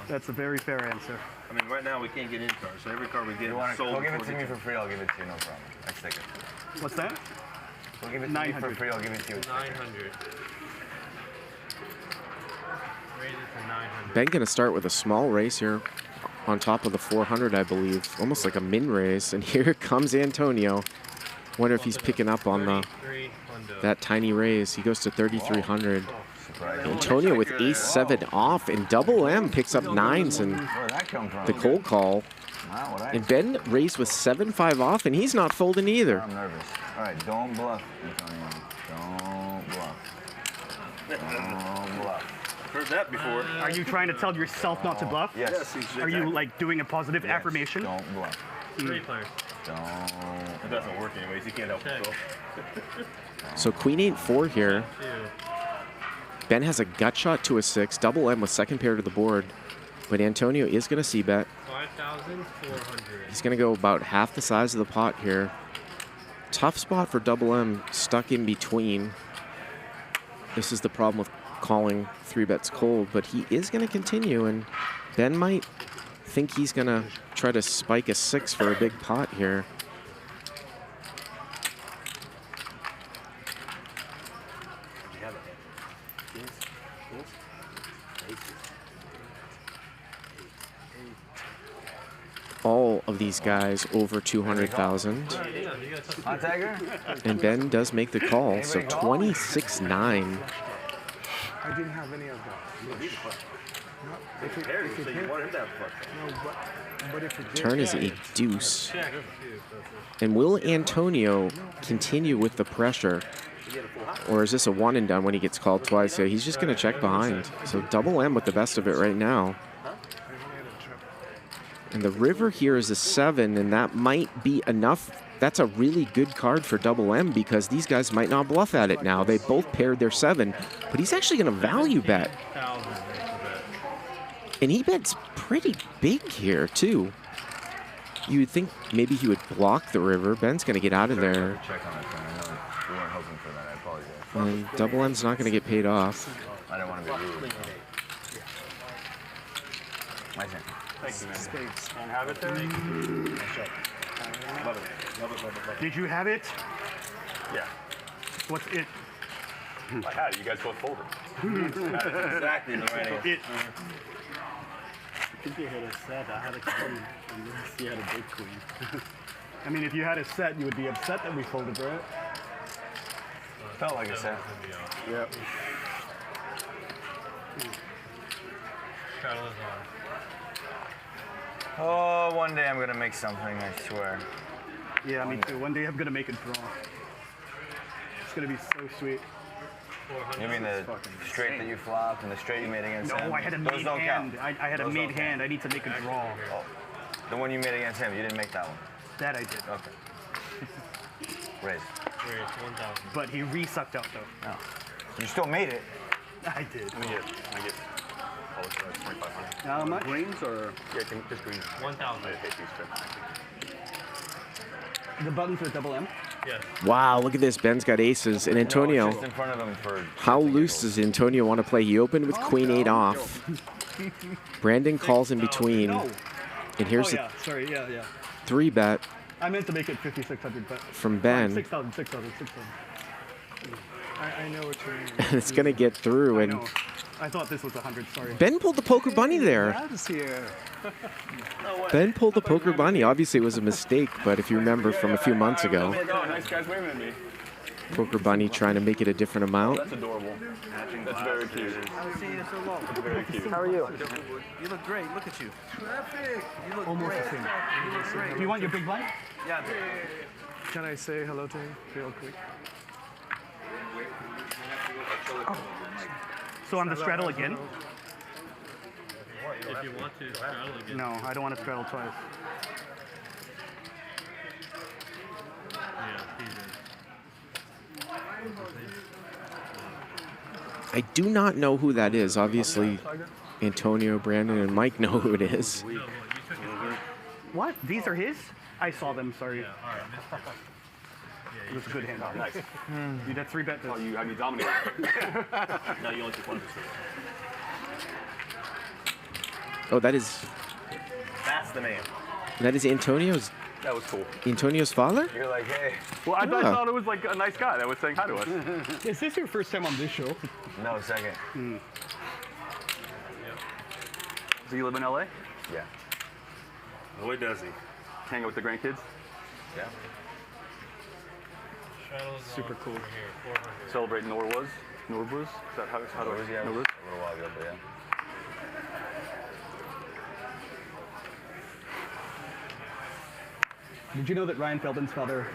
That's a very fair answer. I mean, right now we can't get in cars, so every car we get You want is to sold. go give it before to we me get for free? I'll give it to you, no problem. Let's take it. What's that? We'll give it to me for 900. free. I'll give it to you. 900. Rated to 900. Ben going to start with a small raise here on top of the 400, I believe. Almost like a min raise. And here comes Antonio. Wonder if he's picking up on that tiny raise. He goes to 3,300. Antonio with ace-7 off, and double M picks up 9s and Where'd that come from? the cold call. Wow, what I... And Ben raised with 7-5 off, and he's not folding either. I'm nervous. All right, don't bluff, Antonio. Don't bluff. Don't bluff. Heard that before. Are you trying to tell yourself not to bluff? Yes. Are you like doing a positive Yes. affirmation? Don't bluff. 3 players. Don't. It doesn't work anyways. You can't help yourself. So Queen 8-4 here. 2. Ben has a gut shot to a 6, double M with second pair to the board. But Antonio is going to c-bet. 5,400. He's going to go about half the size of the pot here. Tough spot for double M, stuck in between. This is the problem with calling 3-bets cold, but he is going to continue, and Ben might think he's going to try to spike a 6 for a big pot here. All of these guys over 200,000. Hot tagger? And Ben does make the call, so 26-9. I didn't have any of that. If it want him to have no, but if it did, Turn is a deuce. And will Antonio continue with the pressure? Or is this a one and done when he gets called twice? Yeah, he's just going to check behind. So double M with the best of it right now. And the river here is a 7, and that might be enough. That's a really good card for double M because these guys might not bluff at it now. They both paired their 7, but he's actually going to value bet. And he bets pretty big here, too. You would think maybe he would block the river. Ben's going to get out of there. Check on it. I know we weren't hoping for that. I apologize. And double M's not going to get paid off. I don't want to be rude. My turn. Thank you, man. Spades. And have it there? Nice shot. Love it. Love it, love it, love it. Did you have it? Yeah. What's it? I had it. You guys both folded. Exactly the right answer. It. I think you had a set. I had a queen, and you had a big queen. I mean, if you had a set, you would be upset that we folded, right? Felt like a set. Yep. Charlotte on. Oh, one day I'm gonna make something, I swear. Yeah, me too. One day I'm gonna make a draw. It's gonna be so sweet. You mean the straight that you flopped and the straight you made against him? No, I had a Those made don't hand. count. I had a Those made don't hand. I need to make a draw. Oh, the one you made against him, you didn't make that one. That I did. Okay. Raise. Wait, 1,000. But he re-sucked out though. Oh. You still made it. I did. Let me get. I get. Oh, it's 2,500. How much? Greens or yeah, just greens. 1,000. I hate these strips. The buttons are double M. Yes. Wow, look at this. Ben's got aces. And Antonio, No, it's just in front of him for how loose does Antonio want to play? He opened with Queen 8 off. Brandon calls in between. No. And here's Oh yeah. Sorry. Yeah. the 3-bet I meant to make it 5,600, but from Ben. 6,000. I know what you mean. It's going to get through. I And know. I thought this was 100. Sorry. Ben pulled the poker bunny there. That is here. Ben pulled the poker bunny. Obviously, it was a mistake, but if you remember from a few months ago. Oh, nice guys waving at me. Poker Bunny trying to make it a different amount. That's adorable. That's very cute. I see you so low. Very cute. How are you? You look great. Look at you. You look Almost great. the same. You look great. Do you want your big blind? Yeah. Can I say hello to him real quick? So on the straddle again? If you want to straddle again. No, I don't want to straddle twice. Yeah, he's in. I do not know who that is. Obviously, Antonio, Brandon, and Mike know who it is. No, well, you took it. What? These are his? I saw them, sorry. Yeah, all right. It was a good hand. Nice. You did 3-bet this. Oh, you have you dominated. No, you only took one of the three. Oh, that is That's the man. Antonio's That was cool. father? You're like, hey. Well, I Yeah. thought it was like a nice guy that was saying hi to us. Is this your first time on this show? No, second. Does he live in LA? Yeah. Boy, does he. Hang out with the grandkids? Yeah. Straddle's Super on cool. over here, 400. Celebrate Norwuz? Norwuz? Is that how do Norwuz, yeah, Norwuz? a little while ago, but yeah. Did you know that Ryan Feldman's father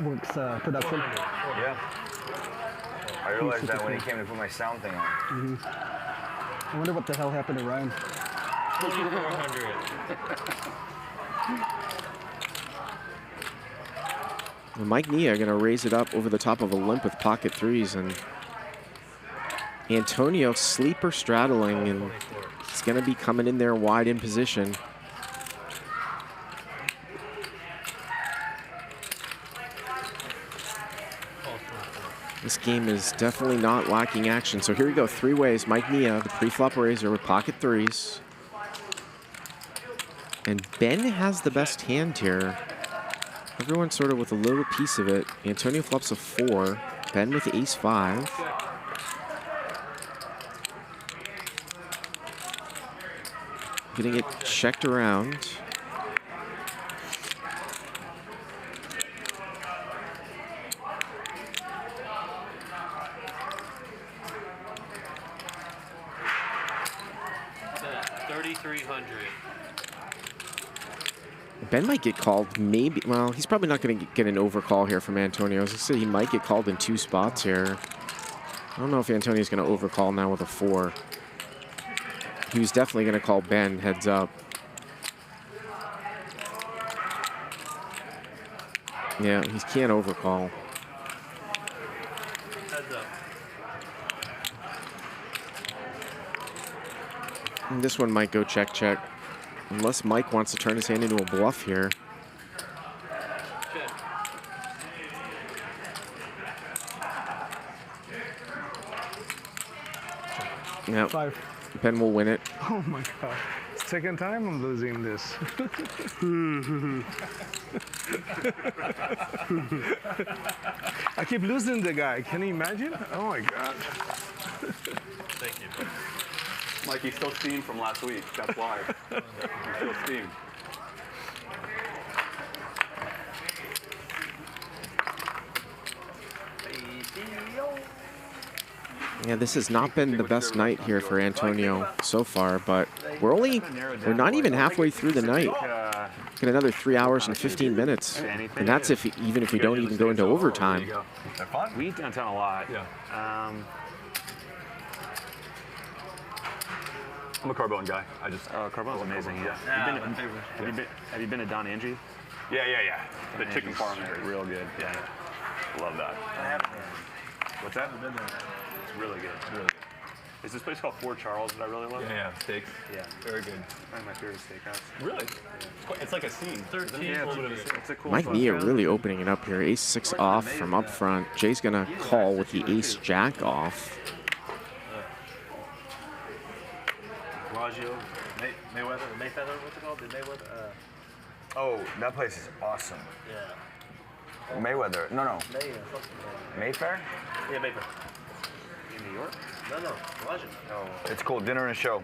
works production? Yeah. I realized that when he came to put my sound thing on. I wonder what the hell happened to Ryan. 400. Well, Mike Nia going to raise it up over the top of a limp with pocket threes, and Antonio sleeper straddling, and he's going to be coming in there wide in position. This game is definitely not lacking action. So here we go, three ways. Mike Nia, the pre-flop raiser with pocket threes. And Ben has the best hand here. Everyone sort of with a little piece of it. Antonio flops a 4. Ben with ace-5. Getting it checked around. Ben might get called, maybe. Well, he's probably not going to get an overcall here from Antonio. I was going to say he might get called in 2 spots here. I don't know if Antonio's going to overcall now with a 4. He was definitely going to call Ben heads up. Yeah, he can't overcall. Heads up. And this one might go check, check. Unless Mike wants to turn his hand into a bluff here. Yep. 5. Ben will win it. Oh my God. Second time I'm losing this. I keep losing the guy. Can you imagine? Oh my God. Thank you. Mike, he's still steamed from last week. That's why. He's still steamed. Yeah, this has not been the best night here for Antonio so far, but we're not even halfway through the night. Get another 3 hours and 15 minutes, and that's even if we don't even go into overtime. They're fun. We eat downtown a lot. Yeah. I'm a Carbone guy. Carbone's amazing. Yeah. Have you been to Don Angie? Yeah. The chicken farm there. Real good. Yeah. Love that. What's that? It's really good. Really good. Is this place called Fort Charles that I really love? Yeah. Steaks. Yeah. Very good. One of my favorite steakhouse. Really? It's like a scene. 13. Yeah, it's a cool Mike spot. Nia really opening it up here. Ace-6 off from up front. Jay's gonna call with the ace-jack off. Raggio, Mayweather, what's it called? The Mayweather. Oh, that place is awesome. Yeah. Mayweather. No. Mayfair? Yeah, Mayfair. In New York? No, Raggio. Oh. It's cool. Dinner and a show.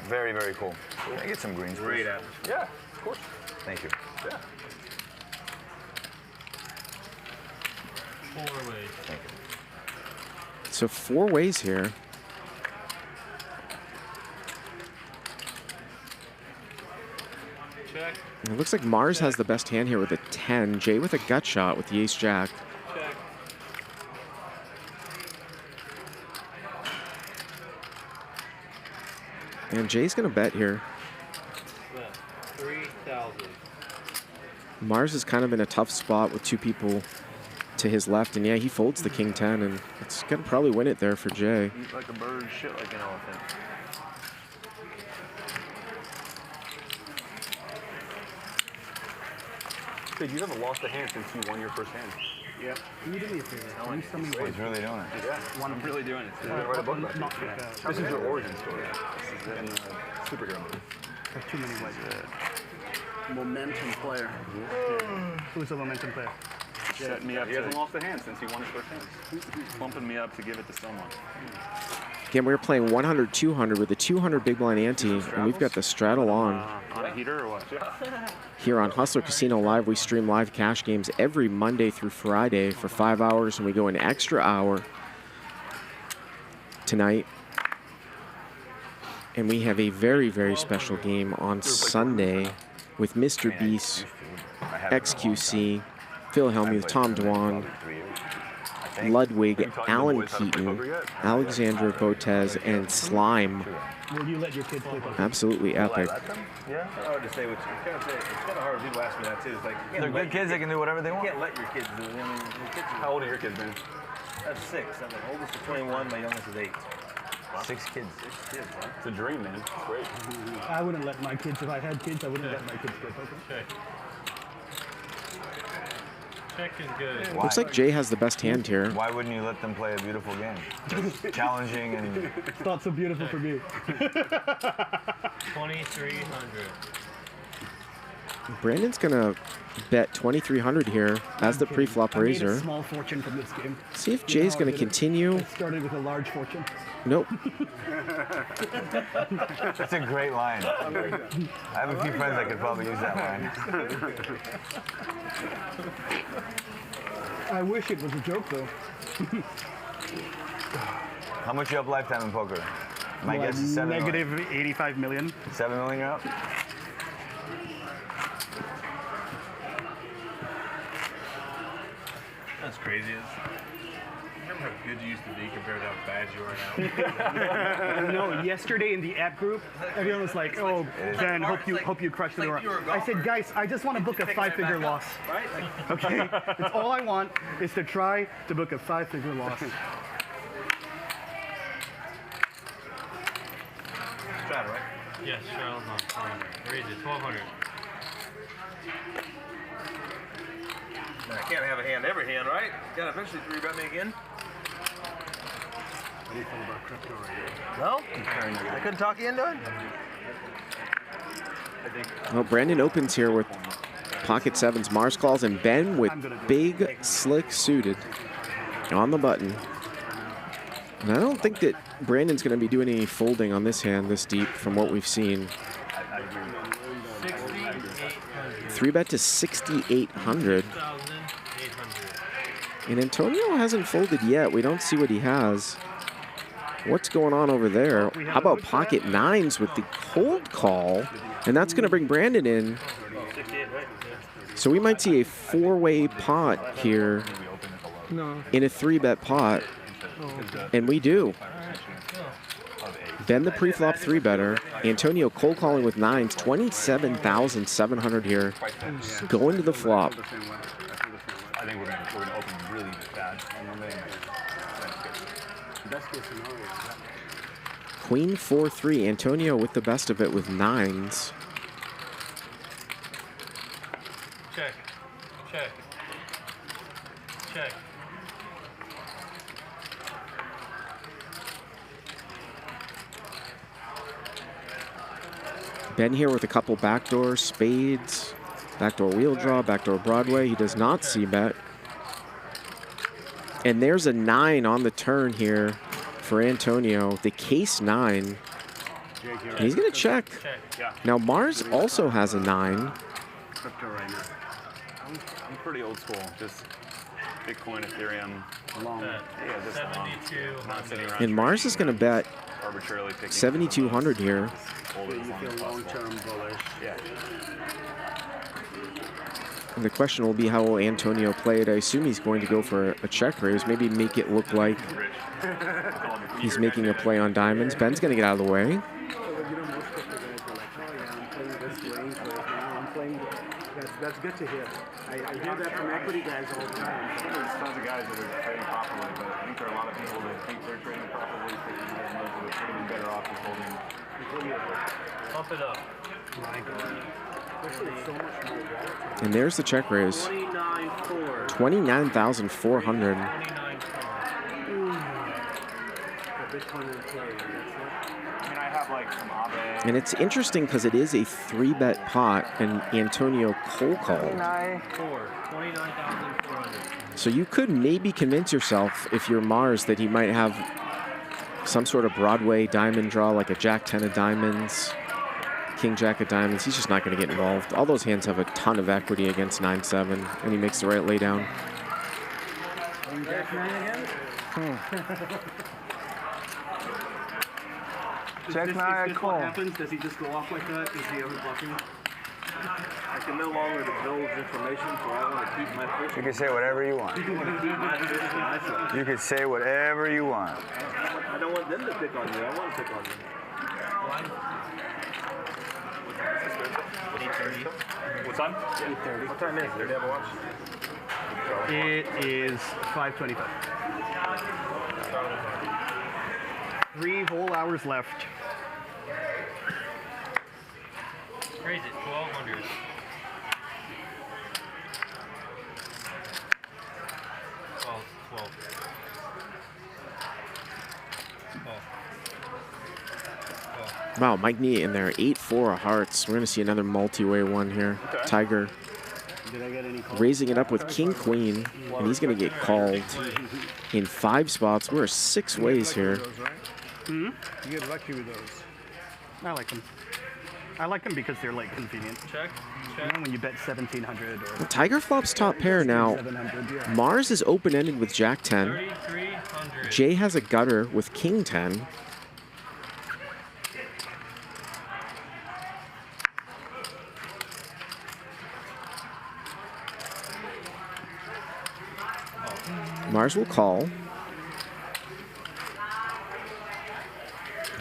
Very, very cool. Can I get some greens, please? Great atmosphere. Yeah, of course. Thank you. Yeah. 4 ways. So 4 ways here. Check. And it looks like Mars has the best hand here with a 10. Jay with a gut shot with the ace-jack. Check. And Jay's going to bet here. Bet. 3,000. Mars is kind of in a tough spot with 2 people to his left. And yeah, he folds the king 10, and it's going to probably win it there for Jay. Eat like a bird, shit like an elephant. Dude, you haven't lost a hand since you won your first hand. Yeah. Can you do me a favor? Can you send me He's really doing it. Yeah, I'm really doing it. Not like that. This is your origin story. This is in the superhero movie. There's too many white. Momentum player. Who's a momentum player? Set me up. He hasn't lost a hand since he won his first hand. He's bumping me up to give it to someone. Again, we're playing 100-200 with a 200 big blind ante, and we've got the straddle on. On a heater or what? Here on Hustler Casino Live, we stream live cash games every Monday through Friday for 5 hours, and we go an extra hour tonight. And we have a very, very special game on Sunday with Mr. Beast, XQC, Phil Hellmuth, Tom Dwan, Ludwig, Alan Keaton, Alexandra Botez, and Slime. Will you let your kids play poker? Absolutely epic. Yeah, it's hard to say. It's kind of hard when people ask me that too. It's like They're good kids. They can do whatever they you want. can't let your kids do it. I mean, your kids How old are your kids, man? have 6. I'm the oldest is 21. My youngest is 8. 6 kids. 6 kids, huh? It's a dream, man. It's great. I wouldn't let my kids, if I had kids, I wouldn't let my kids play poker. Check. Check is good. Why? Looks like Jay has the best hand here. Why wouldn't you let them play a beautiful game? Challenging and It's not so beautiful for me. 2,300. Brandon's going to bet 2,300 here as the pre-flop I made a raiser. small fortune from this game. See if You know Jay's how I going to did it? continue. I started with a large fortune. Nope. that's a great line. I have a few friends that could probably use that line. I wish it was a joke, though. How much you up lifetime in poker? My guess is 7 million. Negative 85 million. 7 million you're up? That's crazy. Remember how good you used to be compared to how bad you are now? No, yesterday in the app group, everyone was like, "Oh, Ben, hope you crush the door." I said, "Guys, I just want to book a 5-figure loss. Right? Okay, that's all I want is to try to book a 5-figure loss." Try it, right? Yes, straddle's on 400. Raise it, 1,200. I can't have a hand every hand, right? Gotta eventually 3-bet me again. What do you feel about crypto right No? I couldn't talk you into it? Well, Brandon opens here with pocket sevens, Mars calls, and Ben with big, slick suited on the button. And I don't think that Brandon's going to be doing any folding on this hand this deep from what we've seen. 6,800. 3-bet to 6,800. 6,800. And Antonio hasn't folded yet. We don't see what he has. What's going on over there? How about pocket nines with the cold call? And that's going to bring Brandon in. 68, right? So we might see a 4-way pot here No. in a 3-bet pot. And we do. Ben the pre-flop 3-better. Antonio cold calling with nines. 27,700 here. Going to the flop. I think we're gonna open really bad. Best case scenario. Queen 4-3. Antonio with the best of it with nines. Check. Check. Check. Ben here with a couple backdoor spades. Backdoor wheel draw, backdoor Broadway. He does not see bet. And there's a 9 on the turn here for Antonio. The case 9. And he's going to check. Now Mars also has a 9. Crypto right now. I'm pretty old school. Just Bitcoin, Ethereum. Long. Yeah, just long. 7200. And Mars is going to bet Arbitrarily picking 7,200 here. hold it You as long as feel possible. long-term bullish. Yeah. And the question will be how will Antonio play it. I assume he's going to go for a check raise, maybe make it look like he's making a play on diamonds. Ben's going to get out of the way. You know, most crypto guys are like, oh yeah, I'm playing this range right now. I'm playing. That's good to hear. I hear that from equity guys all the time. There's tons of guys that are trading properly, but I think there are a lot of people that think they're trading properly, thinking that most of it would be better off just holding. Pump it up. My God. There's so much more volatility. And there's the check raise. 29.4. 29,400. 29.4. The Bitcoin in play. That's it. I mean, I have like some Abe. And it's interesting because it is a 3-bet pot, and Antonio cold called. 29,400. So you could maybe convince yourself, if you're Mars, that he might have some sort of Broadway diamond draw, like a Jack 10 of diamonds, King Jack of diamonds. He's just not going to get involved. All those hands have a ton of equity against 9-7, and he makes the right laydown. Jack 9 again? Check If now, this call. what happens, does he just go off like that? Is he ever bluffing? I can no longer divulge information, so I want to keep my fish. You can say whatever you want. You want to keep my fish to myself. You can say whatever you want. I don't want them to pick on you. I want to pick on you. What time? 8:30. What time is it? Did you ever watch? It is 5:25. 3 whole hours left. Raise it, 1,200. Well, 12. 12. Wow, Mike Nee in there, 8-4 of hearts. We're going to see another multi-way one here. Okay. Tiger Did I get any calls? raising it up with King Queen, and he's going to get called in 5 spots. We're 6 ways here. You get lucky with those. I like them. I like them because they're like convenient. Check, You check. know, when you bet 1,700 or Tiger flops top pair now. 700, yeah. Mars is open-ended with Jack 10. 3,300. Jay has a gutter with King 10. Mars will call.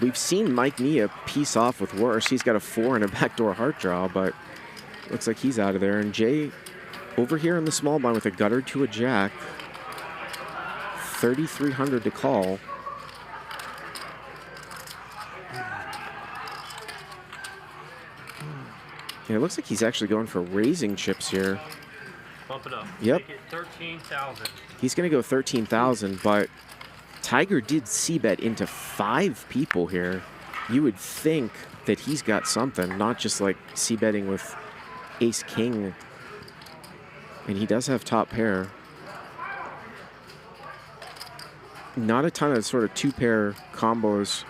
We've seen Mike Nia piece off with worse. He's got a 4 and a backdoor heart draw, but looks like he's out of there. And Jay over here in the small blind with a gutter to a jack. 3,300 to call. Yeah, it looks like he's actually going for raising chips here. Bump it up. Yep. Make it 13,000. He's going to go 13,000, but Tiger did c-bet into 5 people here. You would think that he's got something, not just like c-betting with ace-king. And he does have top pair. Not a ton of sort of 2-pair combos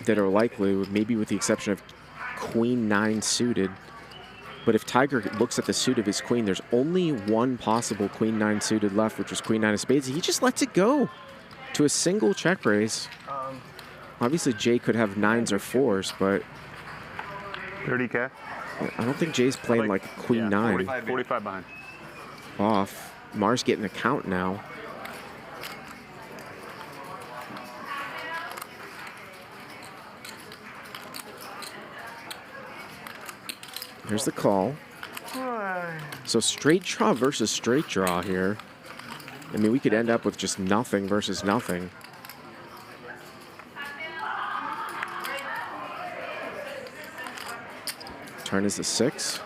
that are likely, maybe with the exception of Queen 9 suited. But if Tiger looks at the suit of his queen, there's only one possible Queen 9 suited left, which was Queen 9 of spades. He just lets it go to a single check raise. Obviously, Jay could have 9s or 4s, but 30K? I don't think Jay's playing like Queen 9 45 behind. off. Mars getting a count now. Here's the call. So straight draw versus straight draw here. I mean, we could end up with just nothing versus nothing. Turn is a 6.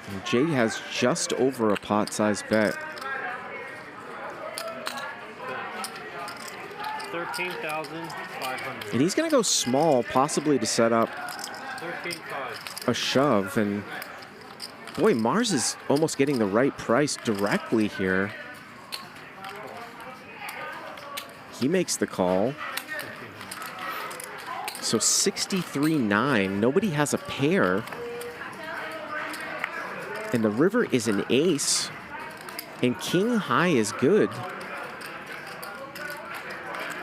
And Jay has just over a pot-sized bet. 13,500. And he's going to go small, possibly to set up 13,500. a shove. And Boy, Mars is almost getting the right price directly here. He makes the call. So 63-9. Nobody has a pair. And the river is an ace. And king high is good.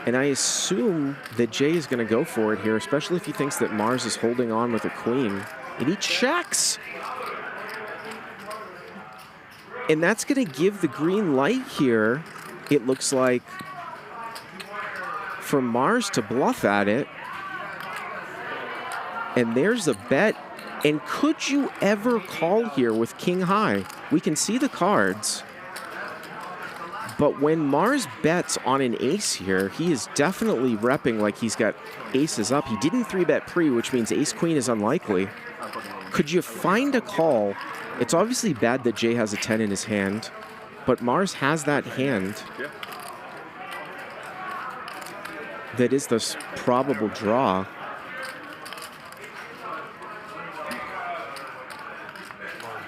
And I assume that Jay is going to go for it here, especially if he thinks that Mars is holding on with a queen. And he checks. And that's going to give the green light here, it looks like, for Mars to bluff at it. And there's a bet. And could you ever call here with king high? We can see the cards. But when Mars bets on an ace here, he is definitely repping like he's got aces up. He didn't 3-bet pre, which means ace-queen is unlikely. Could you find a call? It's obviously bad that Jay has a 10 in his hand, but Mars has that hand. That is the probable draw.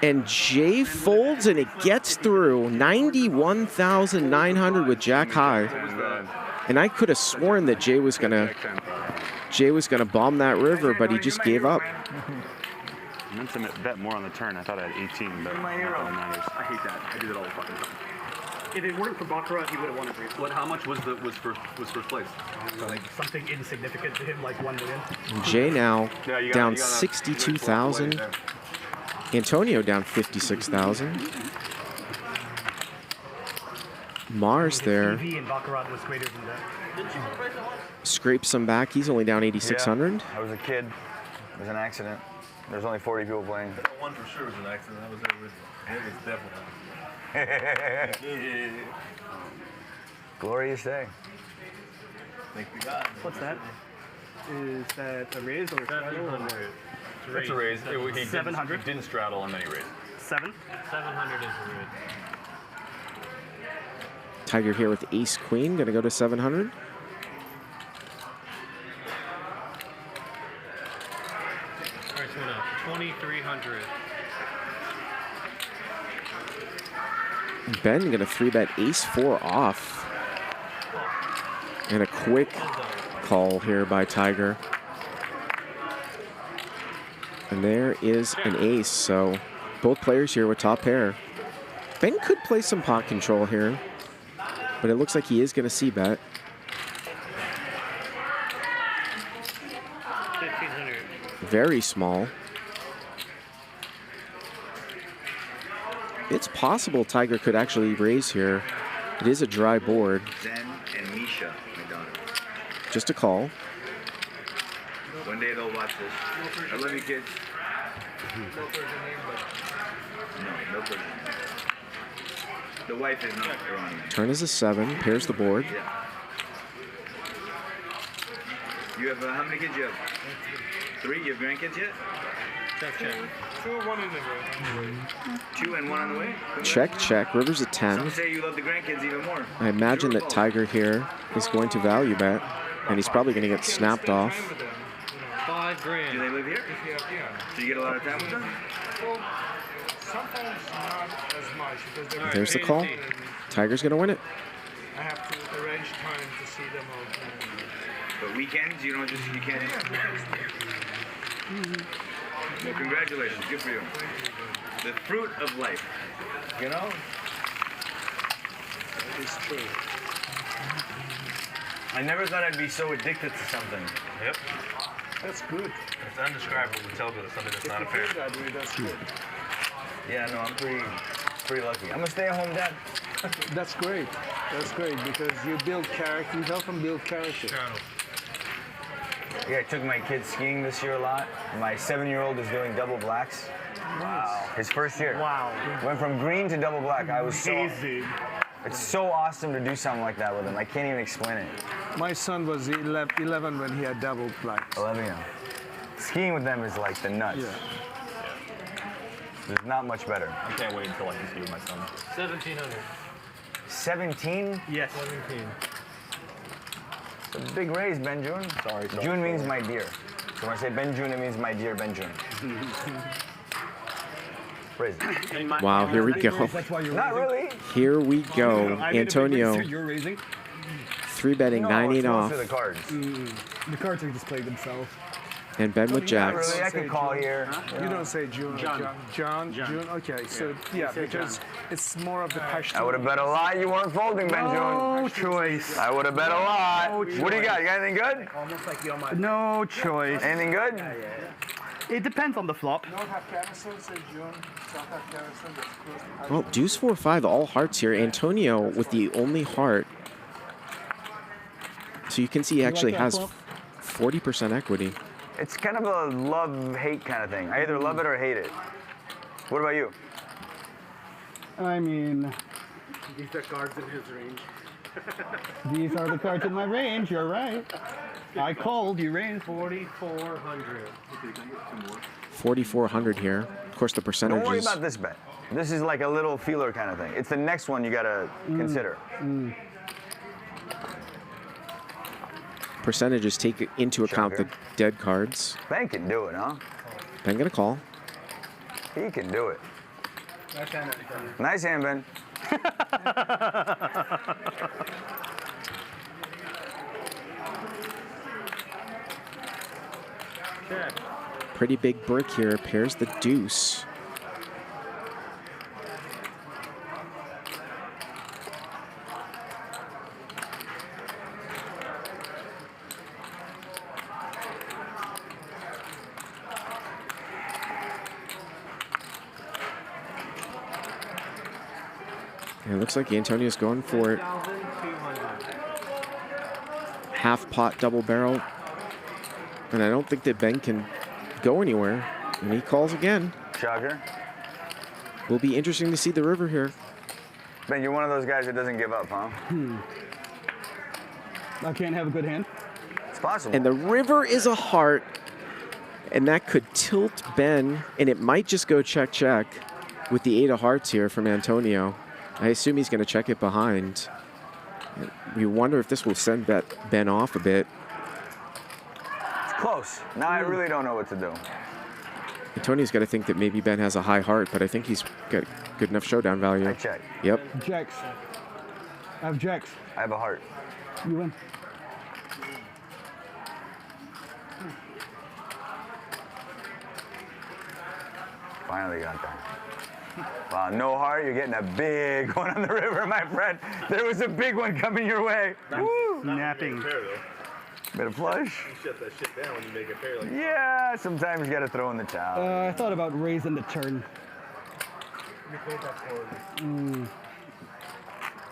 And Jay folds, and it gets through. 91,900 with jack high. And I could have sworn that Jay was gonna bomb that river, but he just gave up. I meant to bet more on the turn. I thought I had 18, but My hero. I hate that. I do that all the fucking time. If it weren't for Baccarat, he would have won it. how much was first place? Like something insignificant to him, like 1 million. Jay now you down gotta 62,000. Antonio down 56,000. Mars there TV and Baccarat was greater than that. scrapes some back. He's only down 8,600. Yeah, I was a kid. It was an accident. There's only 40 people playing. That one for sure was an accident. That was the original. It was definitely. Glorious day. Thank you, God. What's that? Is that a raise or a straddle? It's a raise. He 700? didn't straddle and then he raised. 7? 700 is a raise. Tiger here with ace queen, gonna go to 700. All right, so now 2,300. Ben gonna 3-bet ace-4 off. And a quick call here by Tiger. And there is an ace, so both players here with top pair. Ben could play some pot control here, but it looks like he is gonna c-bet. 1,500. Very small. It's possible Tiger could actually raise here. It is a dry board. Zen and Misha, my daughter. Just a call. One day they'll watch this. I love you, kids. No, no person. The wife is not Curran. Turn is a 7, pairs the board. Yeah. You have, how many kids you have? 3? You have grandkids yet? Check, check. 2, 1 in the way. 2 and 1 on the way? Check, check. River's a 10. Some say you love the grandkids even more. I imagine that Tiger here is going to value bet, and he's probably going to get snapped off. 5 Do grand. they live here? Yeah. Do you get a lot of time with them? Well, sometimes not as much because they're There's the call. Tiger's going to win it. I have to arrange time to see them all the time. But weekends, you don't just, you can't. Well, congratulations, good for you. The fruit of life, you know? It's true. I never thought I'd be so addicted to something. Yep. That's good. It's undescribable to tell that it's something that's not a If fair. you feel that way, that's good. Yeah, no, I'm pretty lucky. I'm a stay-at-home dad. That's great. That's great because you build character. You help them build character. Yeah, I took my kids skiing this year a lot. My 7-year-old is doing double blacks. Wow. His first year. Wow. Went from green to double black. I was so. Amazing. It's so awesome to do something like that with him. I can't even explain it. My son was 11 when he had double blacks. 11, yeah. Skiing with them is like the nuts. Yeah. There's not much better. I can't wait until I can ski with my son. 1,700. 17? Yes. 17. It's a big raise, Ben June. Sorry. June means my dear. So when I say Ben June, it means my dear Ben June. Raise it. Wow, here we go. That's why you're Not raising. really. Here we go. I made a big Antonio, raise, so you're raising. 3-betting, No, 9-8 it's off. mostly the cards. The cards are just playing themselves. And Ben with Not jacks. really. I could call here. You don't say June. John. June. Okay, so yeah, because it's more of the passion. I would have bet a lot you weren't folding, Benjun. No choice. I would have bet a lot. No What do you got? You got anything good? Almost like you're my. No choice. Anything good? It depends on the flop. Don't have canisters, say June. Don't have canisters, that's close to passion. Well, deuce 4-5, all hearts here. Antonio with the only heart. So you can see he actually has 40% equity. It's kind of a love-hate kind of thing. I either love it or hate it. What about you? I mean, These are cards in his range. these are the cards in my range. You're right. I called. You raised. 4,400. 4,400 here. Of course, the percentage Don't worry is... about this bet. This is like a little feeler kind of thing. It's the next one you gotta consider. Percentages take into account the Shocker. dead cards. Ben can do it, huh? Ben gonna call. He can do it. Nice hand, Ben. Pretty big brick here. Pairs the deuce. And it looks like Antonio's going for it. 10,200. Half pot double barrel. And I don't think that Ben can go anywhere. And he calls again. Shocker. Will be interesting to see the river here. Ben, you're one of those guys that doesn't give up, huh? I can't have a good hand. It's possible. And the river is a heart. And that could tilt Ben. And it might just go check with the 8 of hearts here from Antonio. I assume he's going to check it behind. You wonder if this will send Ben off a bit. It's close. Now I really don't know what to do. Antonio's got to think that maybe Ben has a high heart, but I think he's got good enough showdown value. I check. Yep. Jacks. I have jacks. I have a heart. You win. Finally got that. Wow, no heart, you're getting a big one on the river, my friend. There was a big one coming your way. Woo! Napping. Bit of flush. You shut that shit down when you make a pair like Yeah, sometimes you gotta throw in the towel. I thought about raising the turn.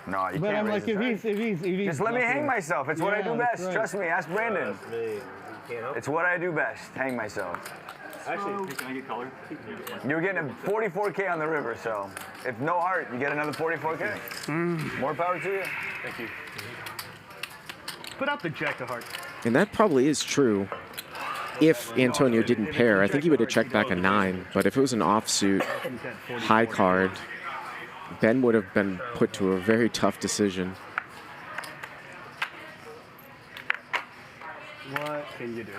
No, you But can't I'm raise like, the if turn. he's Just let me hang myself. It's what I do Yeah, best. that's right. Trust me, ask Brandon. That's me. You can't help it. It's what I do best, hang myself. Actually, can I get color? You're getting a 44K on the river, so if no heart, you get another 44K. More power to you. Thank you. Put out the jack of hearts. And that probably is true. If Antonio didn't pair, I think he would have checked back a 9. But if it was an offsuit high card, Ben would have been put to a very tough decision. What can you do?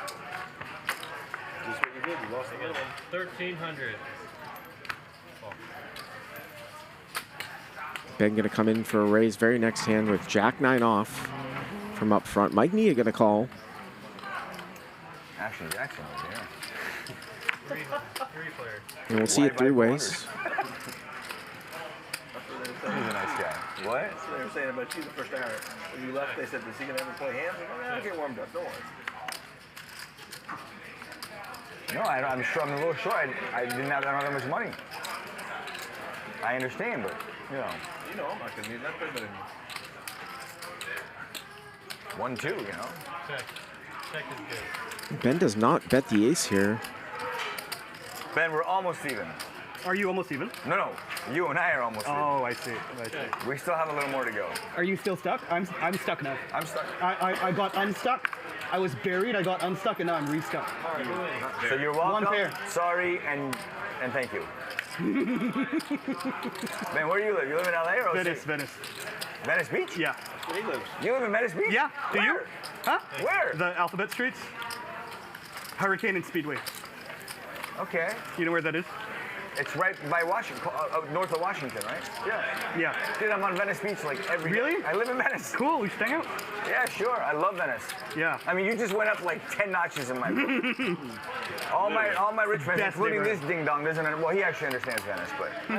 Just what you did. You lost another one. 1,300. Ben going to come in for a raise very next hand with Jack 9 off from up front. Mike Nia going to call. Ashley Jackson was here. Three player. And we'll see it 3 ways. He's a nice guy. What? That's what they were saying about you the first hour. When you left, they said, is he going to ever play hands? I'm like, I'll get warmed up. Don't worry. No, I'm sure I'm a little short. I don't have that much money. I understand, but, you know. You know, I'm not going to need that better than you. 1-2, you know. Check. Check is good. Ben does not bet the ace here. Ben, we're almost even. Are you almost even? No, you and I are almost Oh, I see. I see. even. We still have a little more to go. Are you still stuck? I'm stuck now. I'm stuck. I got unstuck. I was buried. I got unstuck, and now I'm restuck. So you're welcome. One pair. Sorry, and thank you. Ben, where do you live? You live in LA or OC? Venice. Venice Beach? Yeah. Where he lives. You live in Venice Beach? Yeah. Do you? Where? Huh? Where? The Alphabet Streets. Hurricane and Speedway. Okay. You know where that is? It's right by Washington, north of Washington, right? Yeah. Dude, I'm on Venice Beach like every day. Really? I live in Venice. Cool. We should hang out. Yeah, sure. I love Venice. Yeah. I mean, you just went up like 10 notches in my book. all my rich friends, Best including neighborhood. this ding dong, doesn't. Well, he actually understands Venice, but I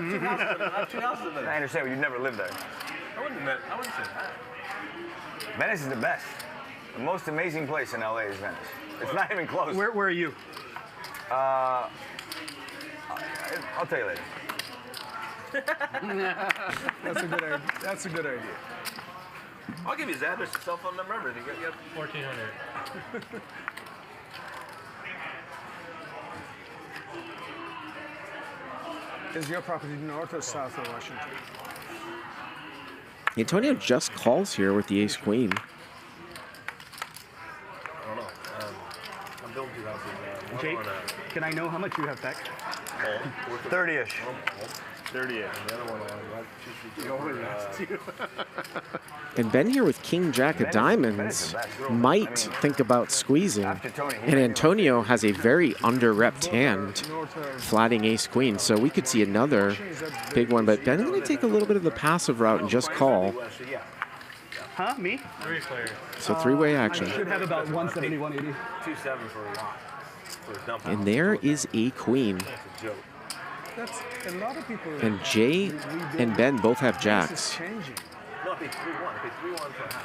have 2 houses in I Venice. understand. But you've never lived there. I wouldn't say that. Venice is the best. The most amazing place in LA is Venice. It's not even close. Where are you? I'll tell you later. That's a good idea. That's a good idea. I'll give you his address, cell phone number, everything. You got 1400. Is your property north or south of Washington? Antonio just calls here with the ace queen. I don't know. I'm building 2 houses. One Jake, on can I know how much you have back? 30-ish. 30, and the other one on And Ben here with king jack of diamonds might think about squeezing. And Antonio has a very under-repped hand, flatting ace queen. So we could see another big one. But Ben's going to take a little bit of the passive route and just call. Huh? Me? 3 players. So three-way action. I should have about 170, 180. 2.7 for a lot. For a dump And there is a queen. That's a joke. That's a lot of people. And Jay and Ben both have jacks. It's changing. No, I paid 3-1. I paid 3-1 for a house.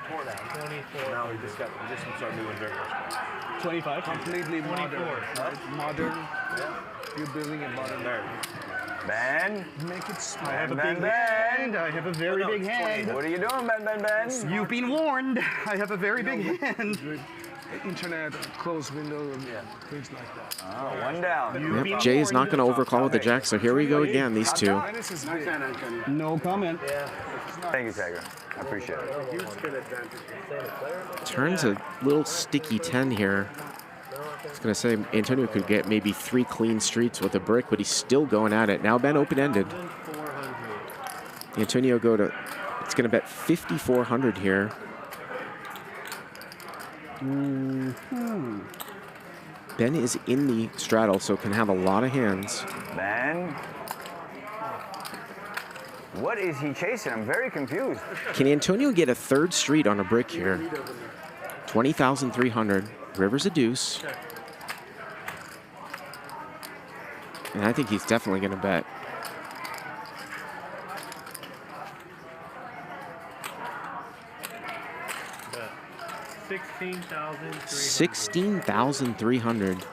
Tore down. 24. Now we just started moving very much. 25. Completely modern. 24. Right? Modern. You're building a modern. Ben. Make it small. I have a Ben, big Ben. hand. I have a very big hand. What are you doing, Ben? You've been warned. I have a very big hand. Internet, closed window, and things like that. Oh, one down. Yep, Jay is not going to overcall with the jack. So here we go again, these two. Venice is big. No comment. Thank you, Tiger. I appreciate it. Turns a little sticky 10 here. I was going to say Antonio could get maybe 3 clean streets with a brick, but he's still going at it. Now Ben open-ended. Antonio it's going to bet 5,400 here. Ben is in the straddle, so can have a lot of hands. Ben. What is he chasing? I'm very confused. Can Antonio get a 3rd street on a brick here? 20,300. River's a deuce. And I think he's definitely going to bet. Bet 16,300. 16,300.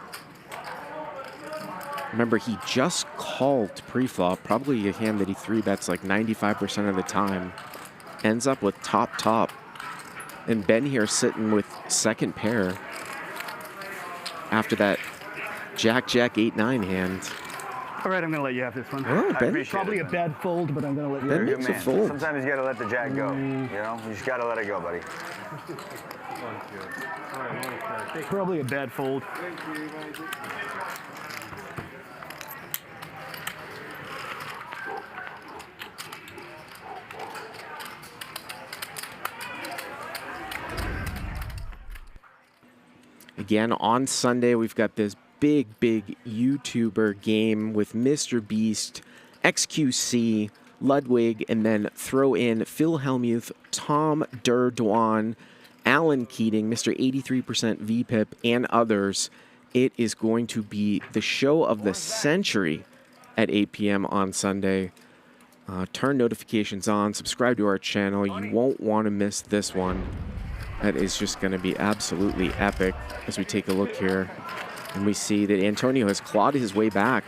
Remember, he just called pre-flop, probably a hand that he 3-bets like 95% of the time. Ends up with top. And Ben here sitting with 2nd pair after that Jack 8-9 hand. All right, I'm going to let you have this one. Oh, Ben. Probably a bad fold, but I'm going to let you Ben have it. makes a Man, fold. sometimes you gotta let the jack go. You know, you just gotta let it go, buddy. Probably a bad fold. Again, on Sunday, we've got this big YouTuber game with Mr. Beast, XQC, Ludwig, and then throw in Phil Hellmuth, Tom Durdwan, Alan Keating, Mr. 83% VPIP, and others. It is going to be the show of the century at 8 p.m. on Sunday. Turn notifications on, subscribe to our channel. You won't want to miss this one. That is just going to be absolutely epic as we take a look here. And we see that Antonio has clawed his way back.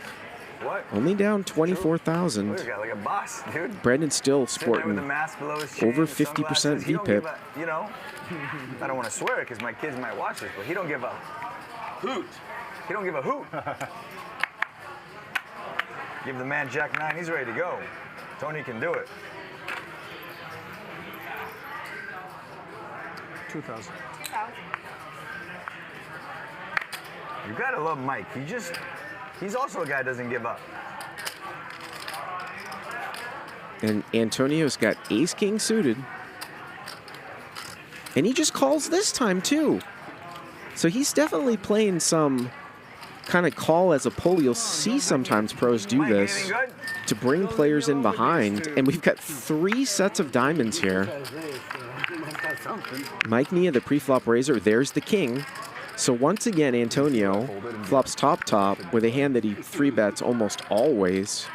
What? Only down 24,000. Look, got like a boss, dude. Brandon's still Sitting there sporting with the mask below his chin, over the 50% sunglasses. He don't give VPIP. a- You know, I don't want to swear because my kids might watch this, but he don't give a hoot. He don't give a hoot. Give the man Jack 9, he's ready to go. Tony can do it. 2,000. You gotta love Mike. He's also a guy that doesn't give up. And Antonio's got ace-king suited. And he just calls this time, too. So he's definitely playing some kind of call as a pull. You'll see sometimes pros do this to bring players in behind. And we've got 3 sets of diamonds here. Mike Nia, the pre-flop raiser. There's the king. So once again, Antonio flops top with a hand that he 3-bets almost always.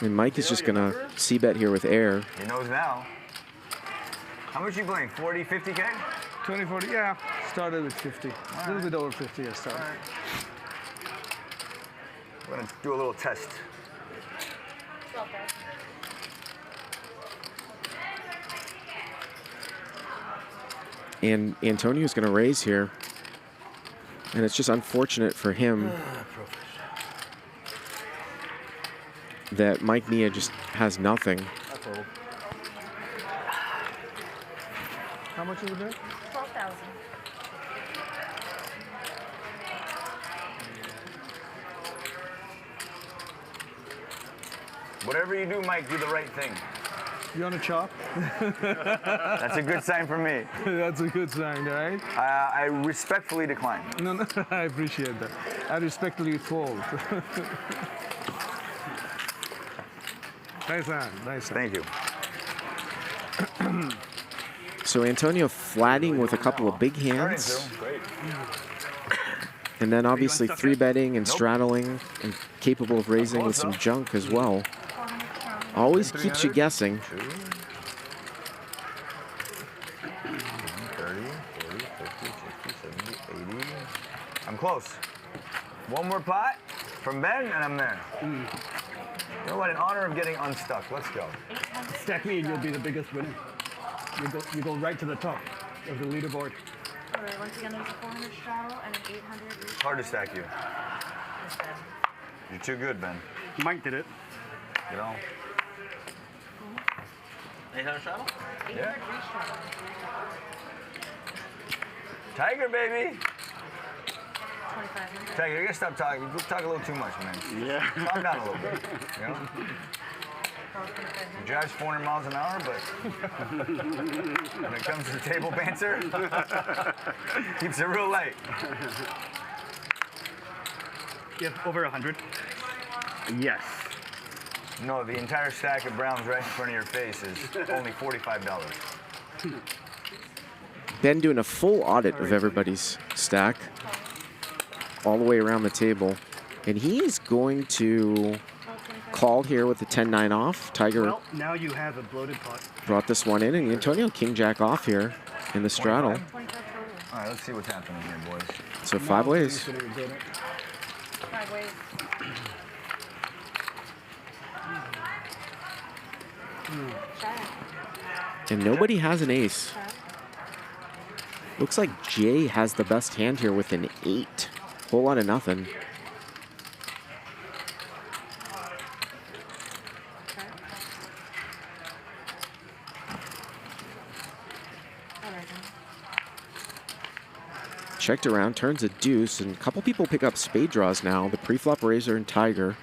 And Mike is just going to c-bet here with air. He knows now. How much are you playing? 40, 50K? 20, 40, yeah. Started with 50. A little bit over 50 I started. We're going to do a little test. And Antonio's going to raise here. And it's just unfortunate for him that Mike Nia just has nothing. How much is it there? 12,000. Whatever you do, Mike, do the right thing. You want to chop? That's a good sign for me. That's a good sign, right? I respectfully decline. No, I appreciate that. I respectfully fold. Nice hand, nice hand. Thank you. So Antonio flatting with a couple of big hands. And then obviously 3-betting and straddling and capable of raising with some junk as well. Always keeps you guessing. 30, 40, 50, 60, 70, 80. I'm close. One more pot from Ben and I'm there. You know what? In honor of getting unstuck, let's go. Stack me and you'll be the biggest winner. You go right to the top of the leaderboard. All right, once again, there's a 400 straddle and an 800. It's hard to stack you. You're too good, Ben. Mike did it. You know? 800 straddle? 800 straddle. Tiger, baby. 2,500. Tiger, you gotta stop talking. You talk a little too much, man. Yeah. Calm down a little bit. You know? You drive 400 miles an hour, but when it comes to table banter, keeps it real light. Yeah, over 100. Yes. No, the entire stack of browns right in front of your face is only $45. Ben doing a full audit of everybody's stack all the way around the table. And he's going to call here with the 10-9 off. Tiger Well, now you have a bloated pot. brought this one in, and Antonio king-jack off here in the straddle. 25? All right, let's see what's happening here, boys. So 5 ways. 5 ways. And nobody has an ace. Looks like Jay has the best hand here with an 8. Whole lot of nothing. Checked around, turns a deuce, and a couple people pick up spade draws now. The pre-flop raiser and Tiger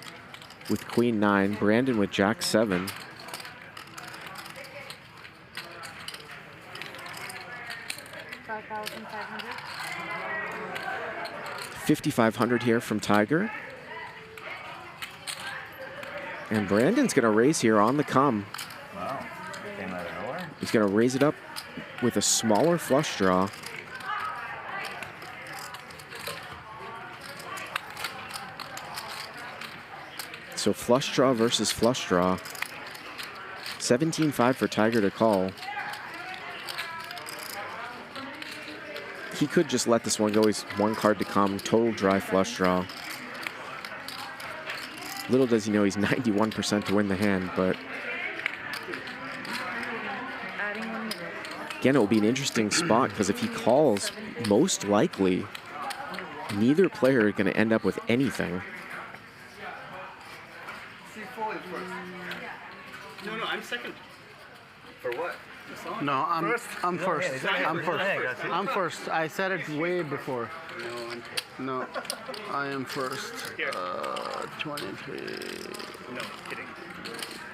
with queen 9, Brandon with jack 7. $5,500 here from Tiger. And Brandon's going to raise here on the come. Wow, came out of nowhere. He's going to raise it up with a smaller flush draw. So flush draw versus flush draw. 17-5 for Tiger to call. He could just let this one go. He's 1 card to come. Total dry flush draw. Little does he know he's 91% to win the hand, but again, it will be an interesting spot because if he calls, most likely neither player is going to end up with anything. No, I'm second. For what? No, I'm first. Yeah, I'm first. I'm first. I said it way before. No, I am first. 23. No, kidding.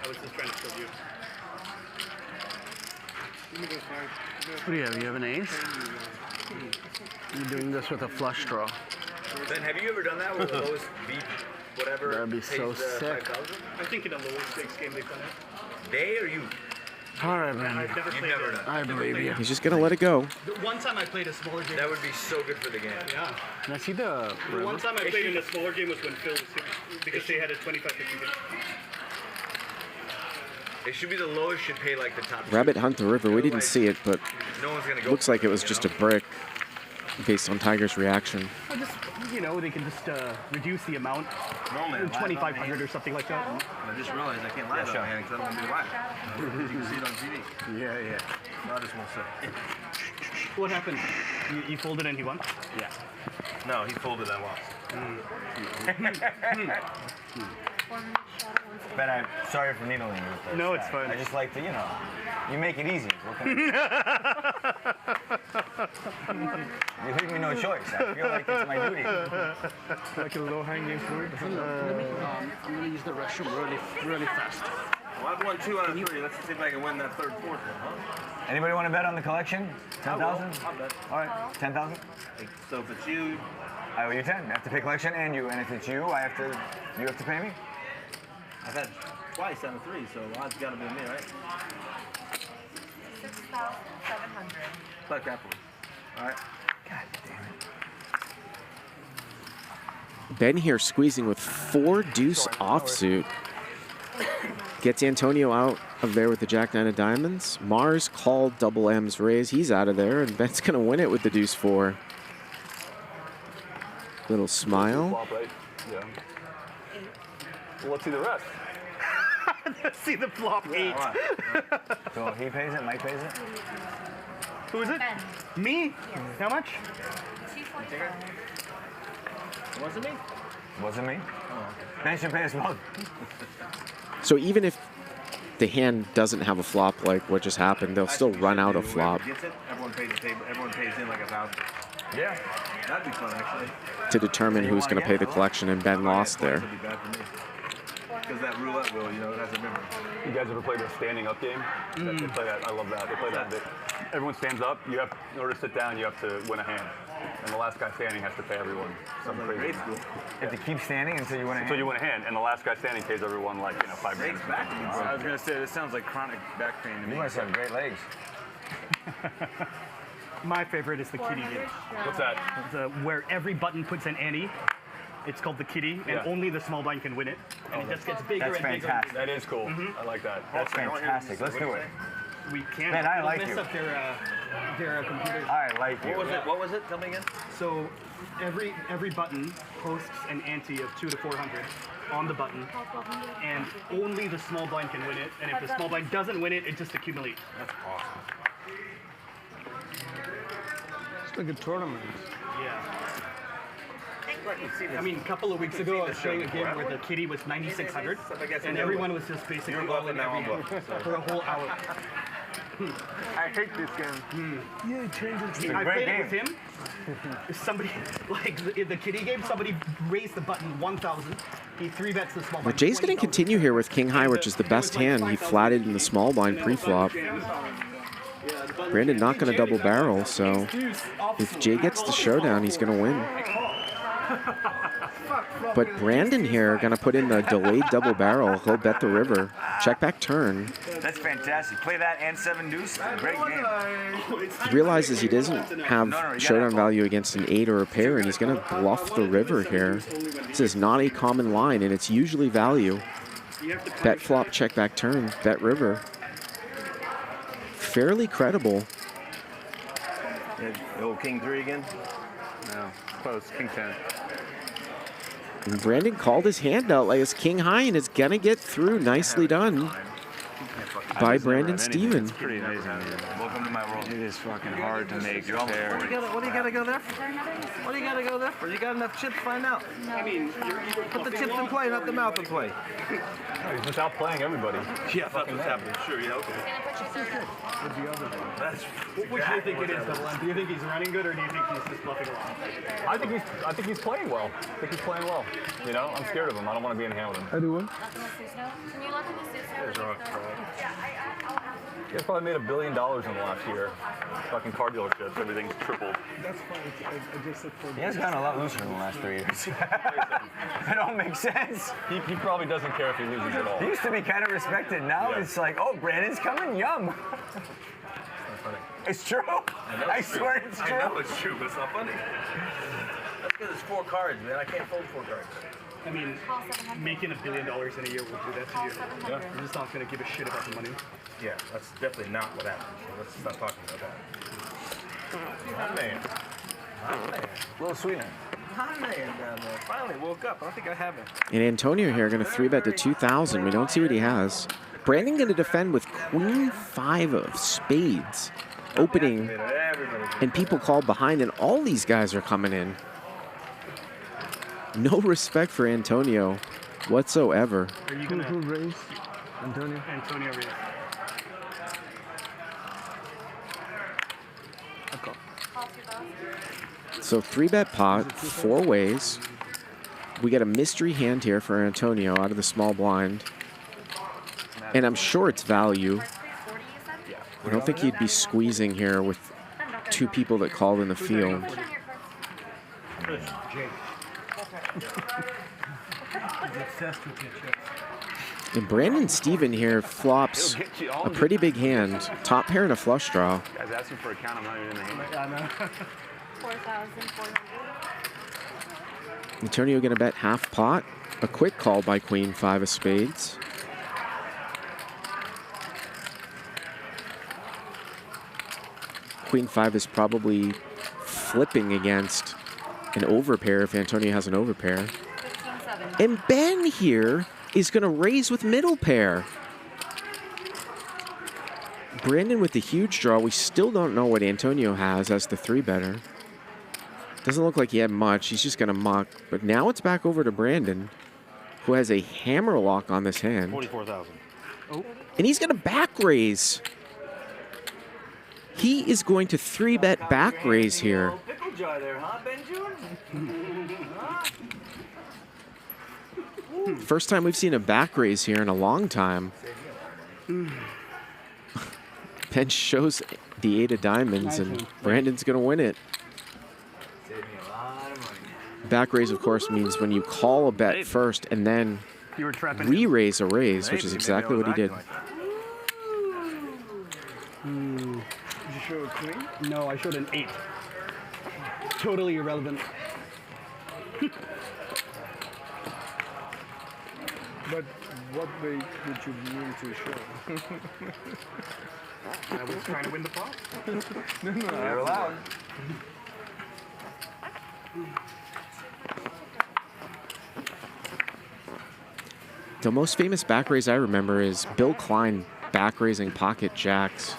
I was just trying to show you. What do you have? You have an ace? You're doing this with a flush draw. Ben, have you ever done that with the lowest beat, whatever? That'd be so pays the sick. 5,000? I think in a lower stakes game they've done it. They or you? All right, man. You've never done it. I believe you. He's just gonna let it go. The one time I played a smaller game. That would be so good for the game. Yeah. Can I see the one time I played in a smaller game was when Phil was here because they had a 25-50 game. It should be the lowest should pay like the top. Rabbit Hunt the River. We didn't see it, but No one's gonna go. looks like it was just a brick based on Tiger's reaction. Well, just, you know, they can just reduce the amount. Normally, I 2,500 or something like that. I just realized I can't live on my hand because I don't want to be live. You can see it on TV. Yeah, yeah. So I just won't say. What happened? You folded and he won? Yeah. No, he folded and lost. Ben, I'm sorry for needling you with this. No, it's fine. I just like to, you know, you make it easy. What can I You leave me no choice. I feel like it's my duty. Like a low-hanging fruit. I'm going to use the restroom really fast. Well, I've won 2 out of 3. Let's see if I can win that third, fourth one, huh? Anybody want to bet on the collection? 10,000? I'll bet. All right, 10,000. So if it's you, I owe you 10. I have to pay collection and you. And if it's you, you have to pay me. I've had twice out of 3, so odds got to be me, right? 6,700. Fuck Apple. All right. God damn it. Ben here squeezing with 4 deuce offsuit. Gets Antonio out of there with the Jack 9 of diamonds. Mars called double M's raise. He's out of there, and Ben's going to win it with the deuce 4. Little smile. Flop, right? Yeah. Well, let's see the rest. Let's see the flop 8. So he pays it, Mike pays it? Who is it? Ben. Me? How much? 245. Wasn't me? Wasn't me? Ben should pay us both. So even if the hand doesn't have a flop like what just happened, they'll still run out of flop Whoever gets it, everyone pays the table. Everyone pays in like 1,000. Yeah. That'd be fun, actually. to determine who's going to pay the collection, and Ben lost there. That'd be bad for me. Because that roulette wheel, you know, it has a memory. You guys ever played the standing up game? They play that. I love that. They play that. Everyone stands up. You have, in order to sit down, you have to win a hand, and the last guy standing has to pay everyone. Something crazy. Grade school. You have to keep standing until you win a hand. Until you win a hand, and the last guy standing pays everyone like 5 Thanks, grand. back pain. I was going to say, this sounds like chronic back pain to me. You must have great legs. My favorite is the kitty game. What's that? Where every button puts an ante. It's called the kitty, and Yeah. only the small blind can win it. And it just gets bigger That's and bigger. fantastic. That is cool. I like that. That's fantastic. Let's do it. We can't Man, I like mess you. up their computers. I like you. What was it? Tell me again. So every button posts an ante of 2 to 400 on the button, and only the small blind can win it. And if the small blind doesn't win it, it just accumulates. That's awesome. It's like a tournament. Yeah. I mean, a couple of weeks ago, I was showing a game where the kitty was 9,600, and everyone was just basically all in every hand for a whole hour. I hate this game. Yeah, it changes. I great played it with game. him. Somebody, like in the kitty game, somebody raised the button 1,000. He 3-bets the small blind. But Jay's going to continue here with King High, which is the best hand. He flatted in the small blind pre-flop. Brandon not going to double barrel, so if Jay gets the showdown, he's going to win. But Brandon here going to put in the delayed double barrel. He'll bet the river. Check back turn. That's fantastic. Play that and 7 deuce. Great game. He realizes he doesn't have showdown value against an 8 or a pair, and he's going to bluff the river here. This is not a common line, and it's usually value. Bet flop, check back turn, bet river. Fairly credible. Oh, King 3 again? No, close. King 10. And Brandon called his hand out like it's King High, and it's going to get through. Nicely done by Brandon Stevens. It's pretty amazing. Welcome to my world. It is fucking hard to make a pair. What do you gotta go there for? What do you gotta go there for? You got enough chips to find out. I mean, Put the chips in play, not the mouth in play. He's just out playing everybody. Yeah, that's what's happening. Sure, yeah, okay. That's which do you think it is, Double M? Do you think he's running good, or do you think he's just bluffing along? I think he's playing well. I think he's playing well. You know, I'm scared of him. I don't want to be in hand with him. I do what? Can you look in the suit? There's our Yeah, I'll have You guys probably made $1 billion in the last year. Fucking car dealerships, everything's tripled. That's fine. I just said for He has gotten a lot looser in the last 3 years. That don't make sense. He probably doesn't care if he loses at all. He used to be kind of respected. Now it's like, oh, Brandon's coming, yum. It's true. I swear it's true. I know it's true, but it's not funny. That's because it's 4 cards, man. I can't fold 4 cards. I mean, making $1 billion in a year will do that to you. Yeah. You're just not going to give a shit about the money. Yeah, that's definitely not what happened. So let's stop talking about that. My man. My man. A little sweetener. My man down there. Finally woke up. I don't think I have it. And Antonio here going to 3-bet to 2,000. We don't see what he has. Brandon going to defend with Queen 5 of spades. Opening, and people called behind, and all these guys are coming in. No respect for Antonio whatsoever. Are you Who raised? Antonio? Antonio raised. So 3-bet pot, 4 ways. We got a mystery hand here for Antonio out of the small blind. And I'm sure it's value. I don't think he'd be squeezing here with 2 people that called in the field. And Brandon Steven here flops a pretty big hand. Top pair and a flush draw. Guys asking for a count. I'm not even in the hand. I know. 4,400. Antonio gonna bet half pot. A quick call by Queen 5 of spades. Queen 5 is probably flipping against an overpair if Antonio has an overpair. 15,700. And Ben here is going to raise with middle pair. Brandon with the huge draw. We still don't know what Antonio has as the 3-better. Doesn't look like he had much. He's just going to muck. But now it's back over to Brandon, who has a hammer lock on this hand. 44,000. Oh. And he's going to back raise. He is going to 3-bet back raise here. Pickle jar there, huh, Benjamin? First time we've seen a back raise here in a long time. Ben shows the 8 of diamonds, and Brandon's going to win it. Back raise, of course, means when you call a bet first and then re-raise a raise, which is exactly what he did. Did you show a queen? No, I showed an 8. Totally irrelevant. But what way did you mean to show? I was trying to win the pot. No, You're allowed. The most famous back raise I remember is Bill Klein back raising pocket jacks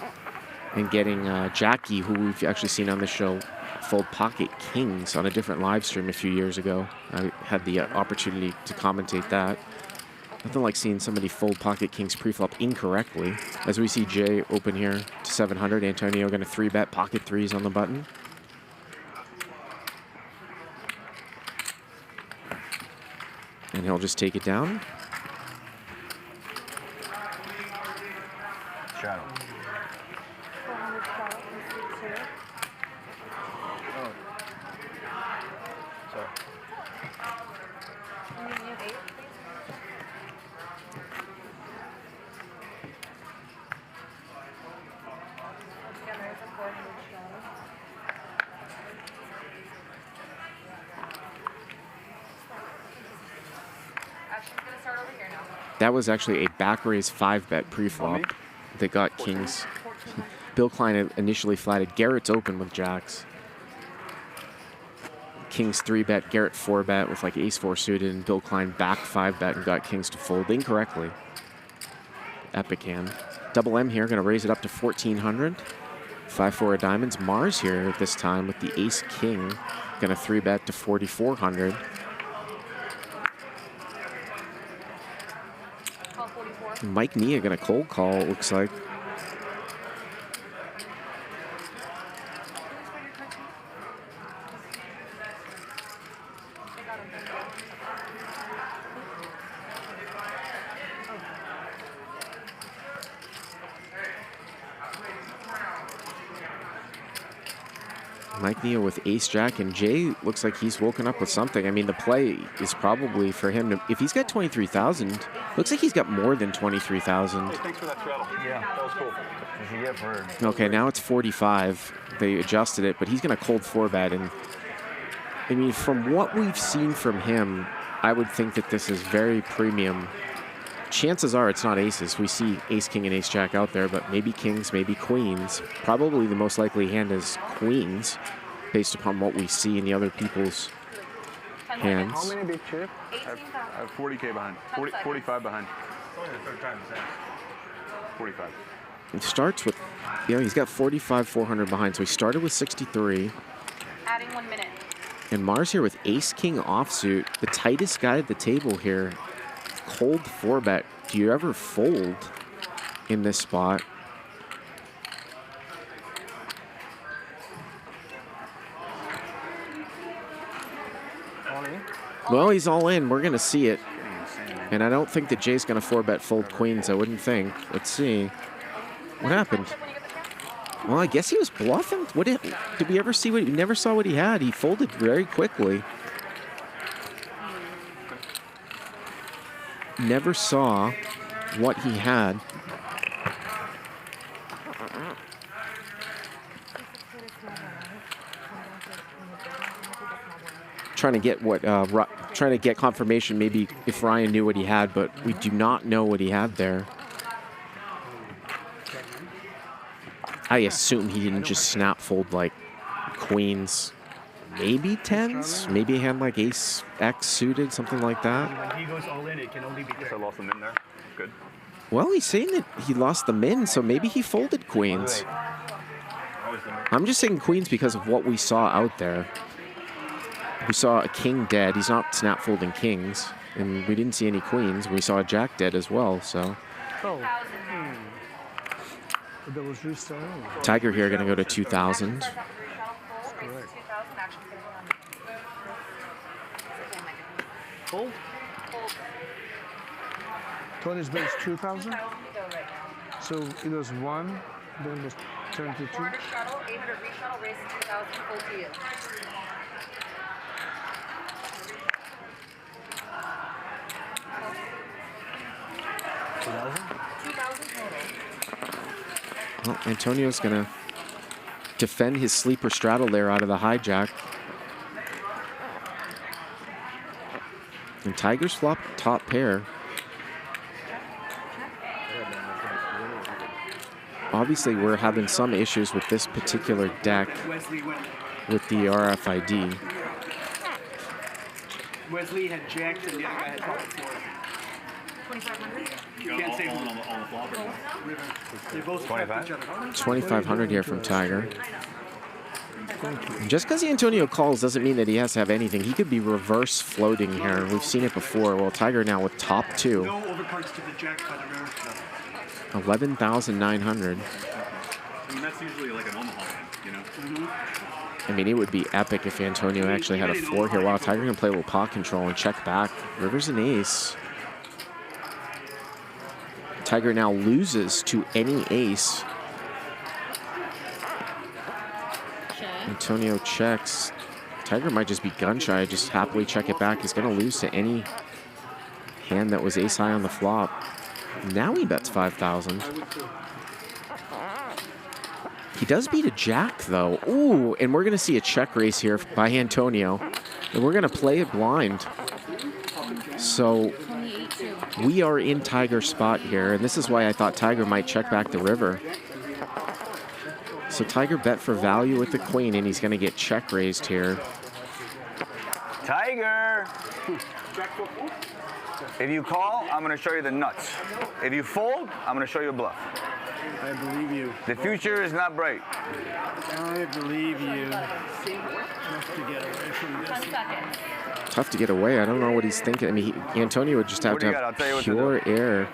and getting Jackie, who we've actually seen on the show, fold pocket kings on a different live stream a few years ago. I had the opportunity to commentate that. Nothing like seeing somebody fold pocket kings preflop incorrectly. As we see Jay open here to 700, Antonio going to 3-bet pocket 3s on the button. And he'll just take it down. Shadow. 400 sharp and 6 here. Oh. Sorry. And then you have 8, please. Once again, there's a 400 shadow. Action's gonna start over here now. That was actually a back raise 5-bet preflop that got kings. Bill Klein initially flatted. Garrett's open with jacks. Kings 3-bet, Garrett 4-bet with like ace-4 suited, and Bill Klein back 5-bet and got kings to fold incorrectly. Epic hand. Double M here, going to raise it up to 1,400. 5-4 of diamonds. Mars here this time with the ace-king, going to 3-bet to 4,400. Call 44. Mike Nia going to cold call, it looks like. Mike Neo with ace-jack, and Jay looks like he's woken up with something. I mean, the play is probably for him to, if he's got 23,000, looks like he's got more than 23,000. Hey, thanks for that straddle. Yeah, that was cool. You get for Okay, now it's 45. They adjusted it, but he's going to cold 4-bet. And I mean, from what we've seen from him, I would think that this is very premium. Chances are it's not aces. We see ace, king, and ace, jack out there, but maybe kings, maybe queens. Probably the most likely hand is queens, based upon what we see in the other people's hands. How many big chip? I have 40K behind. 45 behind. Only the third time this 45. He starts with, he's got 45,400 behind, so he started with 63. Adding 1 minute. And Mars here with ace, king offsuit, the tightest guy at the table here. Cold 4-bet. Do you ever fold in this spot? Well, he's all in. We're going to see it. And I don't think that Jay's going to 4-bet fold queens. I wouldn't think. Let's see. What happened? Well, I guess he was bluffing. What did we ever see? We never saw what he had. He folded very quickly. Never saw what he had. Trying to get what, trying to get confirmation maybe if Ryan knew what he had, but we do not know what he had there. I assume he didn't just snap fold like queens. Maybe tens, maybe a hand like ace X suited, something like that. When he goes all in, it can only be Guess I lost them in there. Good. Well, he's saying that he lost the min, so maybe he folded queens. I'm just saying queens because of what we saw out there. We saw a king dead. He's not snap folding kings, and we didn't see any queens. We saw a jack dead as well. So That was restarted. Tiger here going to go to 2,000. Fold? Tony's base 2,000. So it was 1, then it was turned to 2. 400 shuttle, 800 reshuttle, raise to 2,000, full to you. Well, Antonio's going to defend his sleeper straddle there out of the hijack. And Tiger's flop top pair. Obviously, we're having some issues with this particular deck with the RFID. Wesley had jacks and the other guy had pocket fours. 2,500. Can't say on the flop right now. They both 25? each other. 2,500 here from Tiger. Just because Antonio calls doesn't mean that he has to have anything. He could be reverse floating here. We've seen it before. Well, Tiger now with top 2. No overcards to the jack by the river. 11,900. I mean, that's usually like an Omaha hand, you know? I mean, it would be epic if Antonio actually had a 4 here. Wow, Tiger can play a little pot control and check back. River's an ace. Tiger now loses to any ace. Antonio checks. Tiger might just be gun shy, just happily check it back. He's going to lose to any hand that was ace high on the flop. Now he bets 5,000. He does beat a jack, though. Ooh, and we're going to see a check raise here by Antonio. And we're going to play it blind. So we are in Tiger's spot here, and this is why I thought Tiger might check back the river. So Tiger bet for value with the queen, and he's going to get check raised here. Tiger! If you call, I'm going to show you the nuts. If you fold, I'm going to show you a bluff. I believe you. The future is not bright. I believe you. Tough to get away from this. 10 seconds. Tough to get away. I don't know what he's thinking. I mean, Antonio would just have to have pure air.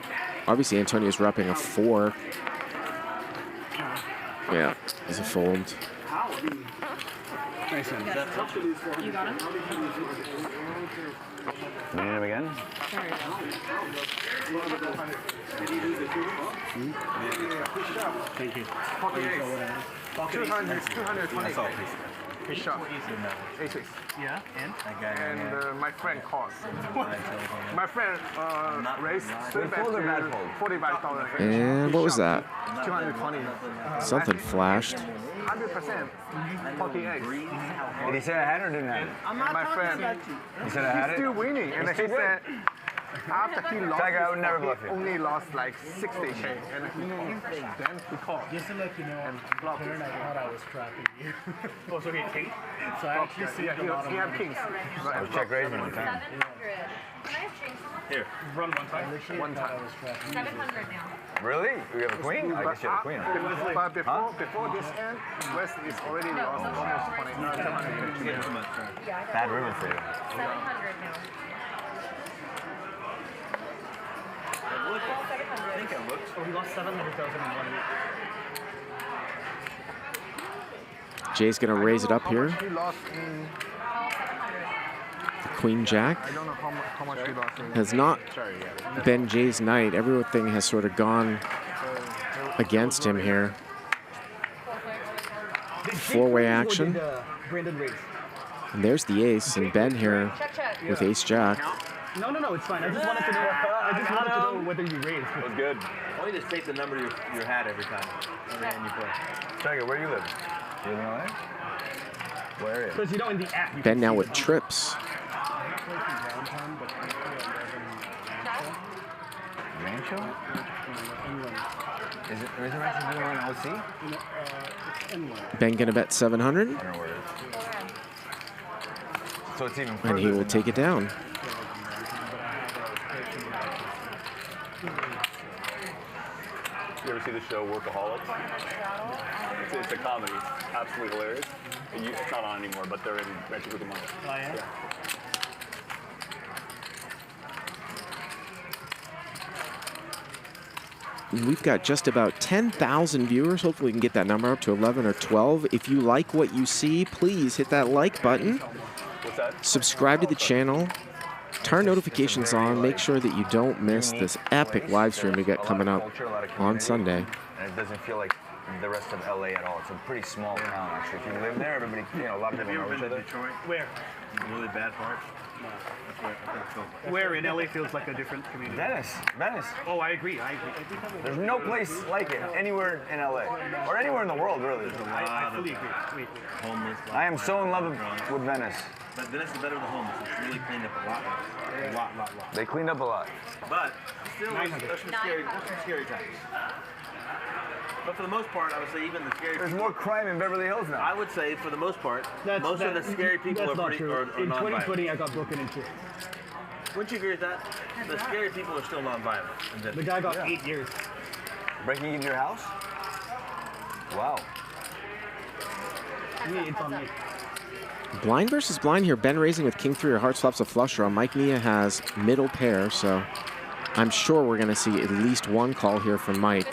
Obviously, Antonio's repping a 4. Yeah, it's a fold. Nice one. You got him? Need him again? Thank you. 200, 220. He shot. Aces. Yeah, and? And my friend cost. My friend raised Good fold or bad fold? 45,000. And what was that? 220. Something flashed. 100%. Pocket ace. Did he say I had it or didn't have it? My friend, He said I had he's it? still winning. And He's he still said, after he lost, Tiger, I would his never pocket, bluff you. only lost like 60K. And then he called. Just to let you know, Curran, I thought I was trapping you. Oh, so he king? So I actually see Yeah, the bottom. he had kings. I was check raising one time. 700. Can I have change someone? Here. Run one time. One I time. was trapping you. 700 now. Really? We have a queen? I guess you have a queen. But before this end, West is already lost almost 20. Bad river for you. 700 now. I think it looks. Oh, he lost 700,000 in 1 week. Jay's going to raise it up here. He lost in, The Queen Jack I don't know how much he lost in. has not been Jay's night. Everything has sort of gone against him here. Four-way action. Brandon raise. And there's the ace, and Ben here with ace jack. No, it's fine. I just wanted to know whether you raised. Was good. Why don't you just take the number your hat every time, every hand you play? Tiger, where do you live? You live in LA? What area? Because you know in the app you Ben can now see with the- trips. Rancho? Is it rancho doing an OC? Ben gonna bet 700, I don't know where it is. So it's even further and he will than take it down. You ever see the show Workaholics? It's a comedy. It's absolutely hilarious. It's not on anymore, but they're in Rancho Cucamonga. Oh, yeah? We've got just about 10,000 viewers. Hopefully we can get that number up to 11 or 12. If you like what you see, please hit that like button. What's that? Subscribe to the channel. Turn notifications on. Make sure that you don't miss this epic live stream we got coming up on Sunday. And it doesn't feel like the rest of LA at all. It's a pretty small town, actually. If you live there, everybody, a lot of people know each other. Detroit? Where? Really bad parts? That's where I think so. Where in LA feels like a different community? Venice. Oh, I agree. There's no place like it anywhere in LA, or anywhere in the world, really. I fully agree. Homeless. I am so in love with Venice. But Venice is better than homeless. It's really cleaned up a lot. A lot. They cleaned up a lot. But still, there's some scary times. But for the most part, I would say even the scary There's people, more crime in Beverly Hills now. I would say for the most part, most of the scary people that's are not pretty true. are In non-violent. 2020, I got broken into. Wouldn't you agree with that? The scary people are still non-violent. in The Denver. guy got 8 years. Breaking into your house? Wow. It's on me. Blind versus blind here. Ben raising with king 3 or hearts flops a flush draw. Mike Mia has middle pair, so I'm sure we're going to see at least one call here from Mike.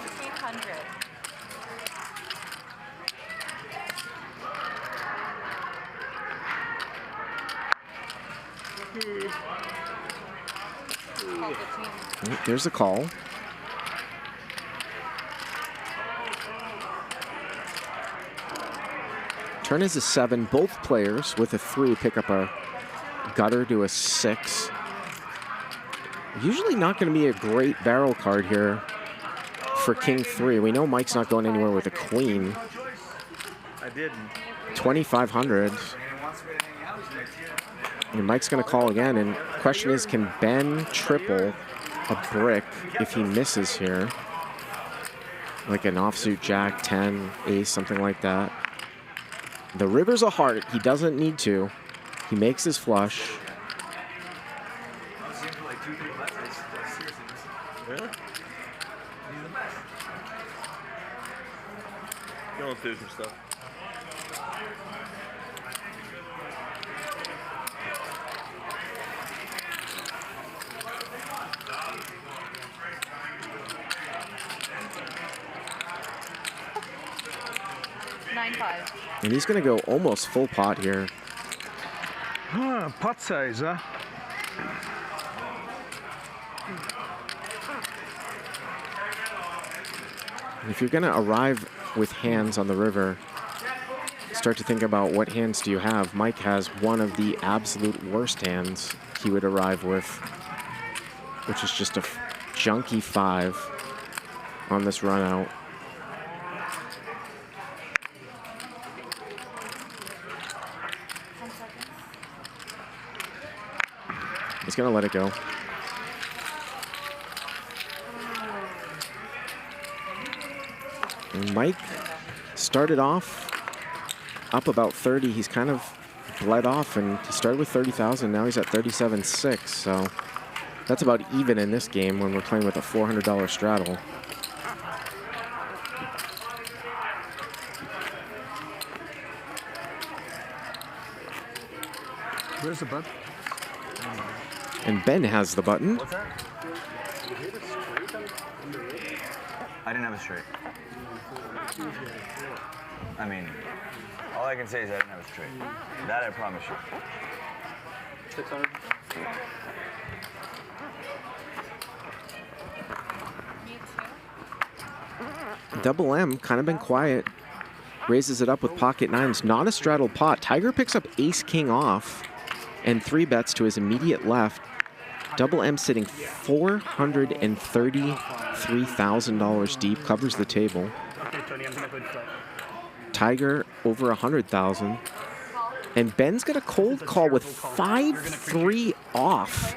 1,500. There's a call. Turn is a 7. Both players with a 3 pick up a gutter to a 6. Usually not going to be a great barrel card here for king 3. We know Mike's not going anywhere with a queen. I didn't. 2,500. And Mike's going to call again. And question is, can Ben triple a brick if he misses here? Like an offsuit jack, 10, ace, something like that. The river's a heart. He doesn't need to. He makes his flush. Really? Going through some stuff. And he's going to go almost full pot here. Pot size, huh? If you're going to arrive with hands on the river, start to think about what hands do you have. Mike has one of the absolute worst hands he would arrive with, which is just a junky 5 on this run out. He's gonna let it go. And Mike started off up about 30. He's kind of bled off, and he started with 30,000. Now he's at 37.6. So that's about even in this game when we're playing with a $400 straddle. Where's the button? And Ben has the button. What's that? I didn't have a straight. I mean, all I can say is I didn't have a straight. That I promise you. 600. Double M kind of been quiet. Raises it up with pocket nines. Not a straddled pot. Tiger picks up ace king off and 3 bets to his immediate left. Double M sitting $433,000 deep, covers the table. Tiger over 100,000. And Ben's got a cold call with 5-3 off.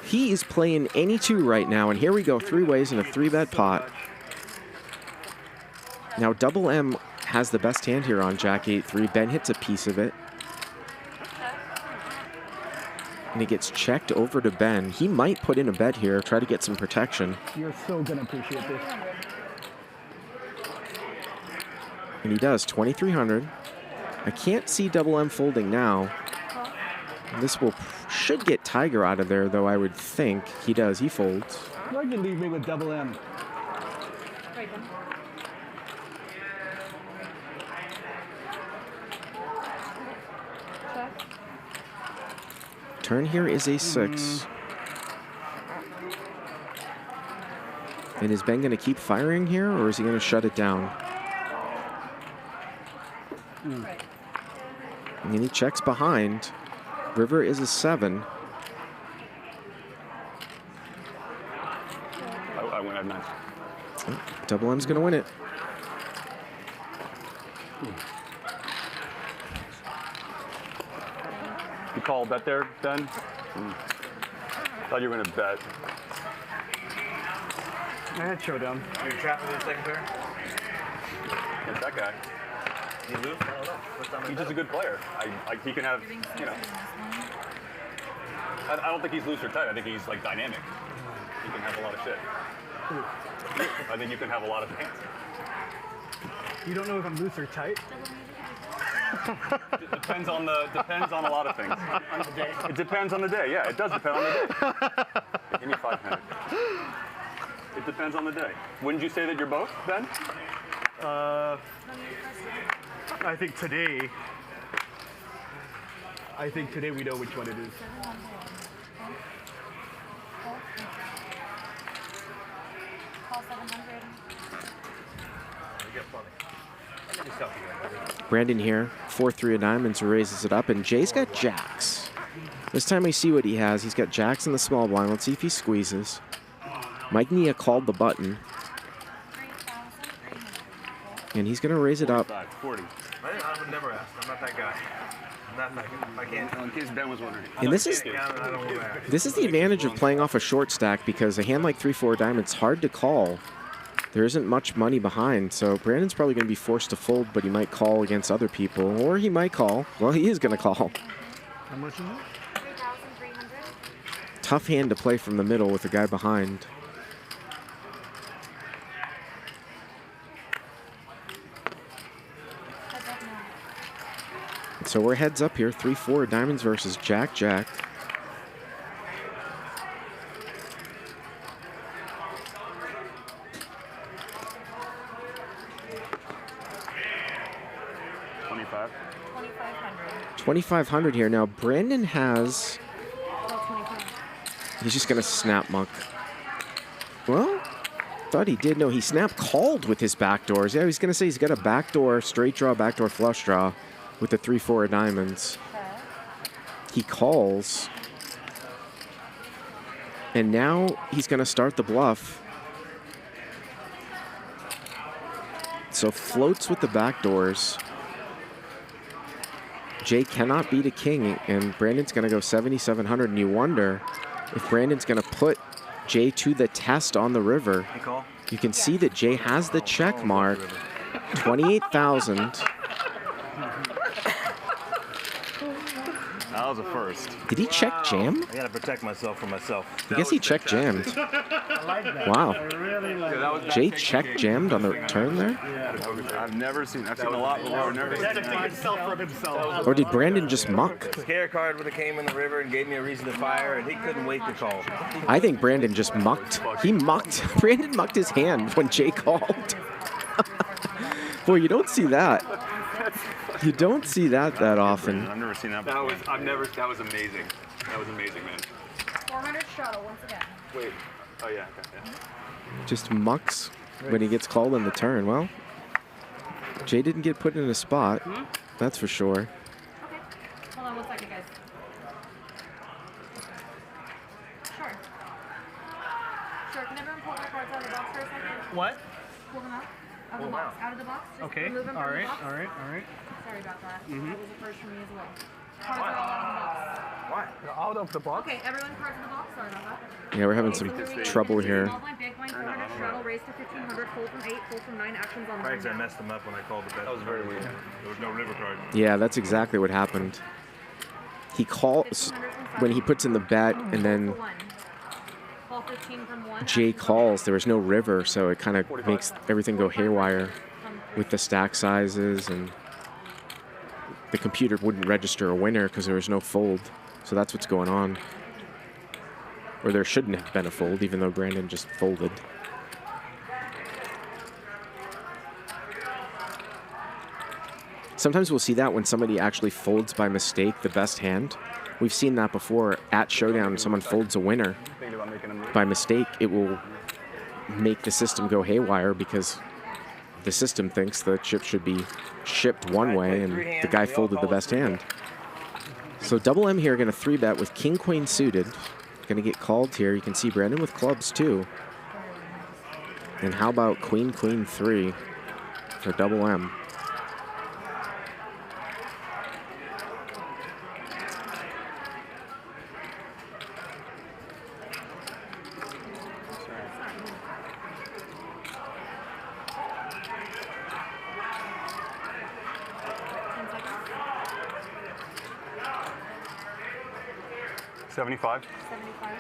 He is playing any 2 right now, and here we go, 3 ways in a 3-bet pot. Now Double M has the best hand here on Jack 8-3. Ben hits a piece of it. And it gets checked over to Ben. He might put in a bet here, try to get some protection. You're so gonna appreciate this. And he does, 2,300. I can't see Double M folding now. This should get Tiger out of there, though, I would think. He does, he folds. Why you leave me with Double M? Turn here is a 6. And is Ben going to keep firing here, or is he going to shut it down? And then he checks behind. River is a 7. I went at 9. Double M's going to win it. You call bet there, Ben? Thought you were gonna bet. I had showdown. You're trapping the second pair? Against that guy. You lose? I don't know. First time I He's bet just a him. good player. He can have, you know. I don't think he's loose or tight. I think he's like dynamic. He can have a lot of shit. I think you can have a lot of hands. You don't know if I'm loose or tight? It depends on a lot of things. On the day. It depends on the day. Yeah, it does depend on the day. Give me 5 minutes. It depends on the day. Wouldn't you say that you're both, Ben? I think today we know which one it is. Call 700. You get plenty. Let me stop you guys. Brandon here, 4-3 of diamonds, raises it up, and Jay's got jacks. This time we see what he has. He's got jacks in the small blind. Let's see if he squeezes. Mike Nia called the button. And he's going to raise it up. 40. I would never ask. I'm not that guy. I'm not that guy. I can't. In case Ben was wondering. And this is the advantage of playing off a short stack, because a hand like 3-4 diamonds hard to call. There isn't much money behind, so Brandon's probably going to be forced to fold, but he might call against other people, or he might call. Well, he is going to call. How much is it? 3,300. Tough hand to play from the middle with the guy behind. So we're heads up here, 3-4 diamonds versus Jack-Jack. $2,500 here. Now Brandon has. He's just gonna snap muck. Well, Thought he did. No, he snap called with his backdoors. Yeah, I was going to say he's got a backdoor, straight draw, backdoor flush draw with the 3-4 of diamonds. He calls. And now he's going to start the bluff. So floats with the backdoors. Jay cannot beat a king, and Brandon's going to go 7,700, and you wonder if Brandon's going to put Jay to the test on the river. You can see that Jay has the check mark, 28,000. That was a first. Did he check jam? I gotta protect myself from myself. I guess he check jammed. I like that. Wow. I really like that. Jay check jammed on the turn there? I've never seen. I've seen a lot before. I've never seen himself from himself. Or did Brandon just muck? Scare card would have came in the river and gave me a reason to fire, and he couldn't wait to call. I think Brandon just mucked. He mucked. Brandon mucked his hand when Jay called. Boy, you don't see that. You don't see that often. I've never seen that. That was amazing. That was amazing, man. 400 straddle once again. Wait. Oh yeah. Okay. Yeah. Just mucks when he gets called in the turn. Well, Jay didn't get put in a spot. That's for sure. Okay. Hold on 1 second, guys. Sure. Sure. Can everyone pull their cards out of the box for a second? What? Pull them out of the box. Out of the box. Just Okay. remove them All from right. the box. All right. All right. Sorry about that. That was a first for me as well. Cards are all out of the box. Out of the box. Okay, everyone cards in the box. Sorry about that. Yeah, we're having some trouble here. Small blind, big blind, 400 straddle, raise to 1,500, fold from 8, fold from 9 actions on Thanks, I one. messed him up when I called the bet. That was very weird. There was no river card. Yeah, that's exactly what happened. He calls when he puts in the bet, and then Call 15 from 1. Jay calls. There was no river, so it kind of makes everything go haywire with the stack sizes, and the computer wouldn't register a winner because there was no fold. So that's what's going on. Or there shouldn't have been a fold, even though Brandon just folded. Sometimes we'll see that when somebody actually folds by mistake the best hand. We've seen that before at Showdown. Someone folds a winner by mistake. It will make the system go haywire because the system thinks the chip should be shipped one way and the guy folded the best hand. So double M here going to 3-bet with king queen suited. Going to get called here. You can see Brandon with clubs too. And how about queen queen 3 for double M?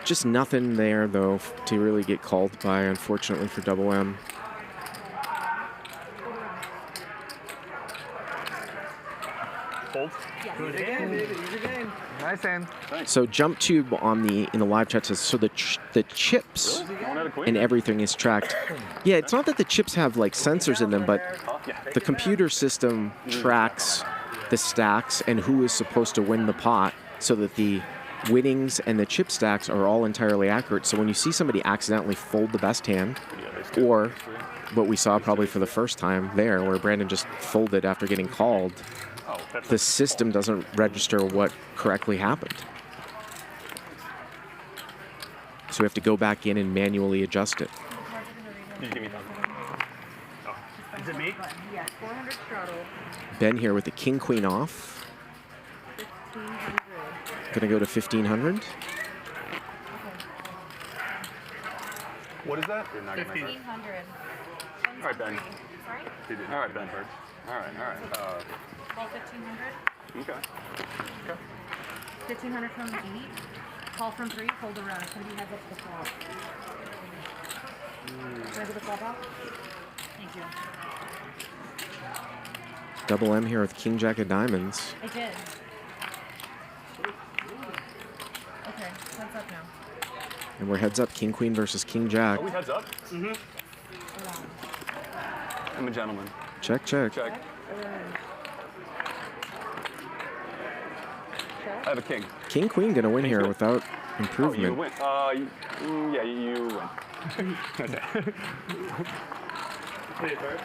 Just nothing there, though, to really get called by, unfortunately, for double M. Fold. Good game, baby. Easy game. Nice hand. So jump tube on in the live chat says, so the chips and everything is tracked. Yeah, it's not that the chips have like sensors in them, but the computer system tracks the stacks and who is supposed to win the pot so that the winnings and the chip stacks are all entirely accurate. So when you see somebody accidentally fold the best hand, or what we saw probably for the first time there, where Brandon just folded after getting called, the system doesn't register what correctly happened. So we have to go back in and manually adjust it. Is it me? Yeah, 400 straddle. Ben here with the king queen off. 1,500. Gonna go to 1,500. What is that? 1,500. All right, Ben. Sorry? All right, Ben. All right. Call 1,500. Okay. 1,500 from 8. Call from 3. Hold around. It's going to be heads up to the flop. Can I do the flop out? Thank you. Double M here with king jack of diamonds. I did. Okay, heads up now. And we're heads up, king queen versus king jack. Are we heads up? Mm-hmm. I'm a gentleman. Check, check. Check. I have a king. King queen gonna win here without improvement. You win. Yeah, you win. Pay it first.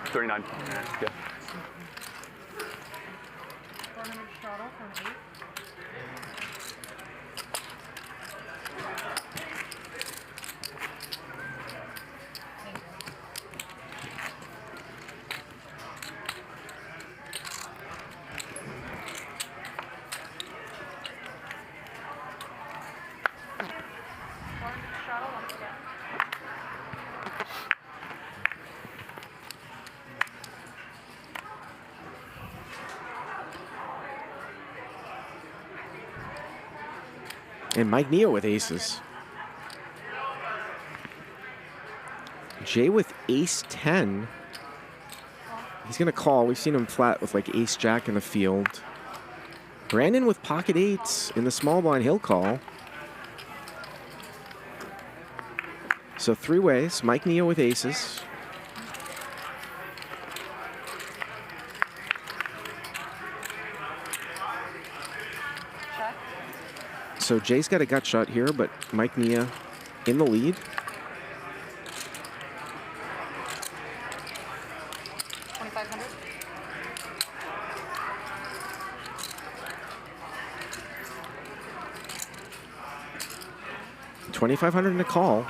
39. Yeah. 400 shuttle from 8. And Mike Neo with aces. Jay with ace 10. He's going to call. We've seen him flat with like ace jack in the field. Brandon with pocket eights in the small blind. He'll call. So three ways. Mike Neo with aces. So Jay's got a gut shot here, but Mike Nia in the lead. $2,500 in a call.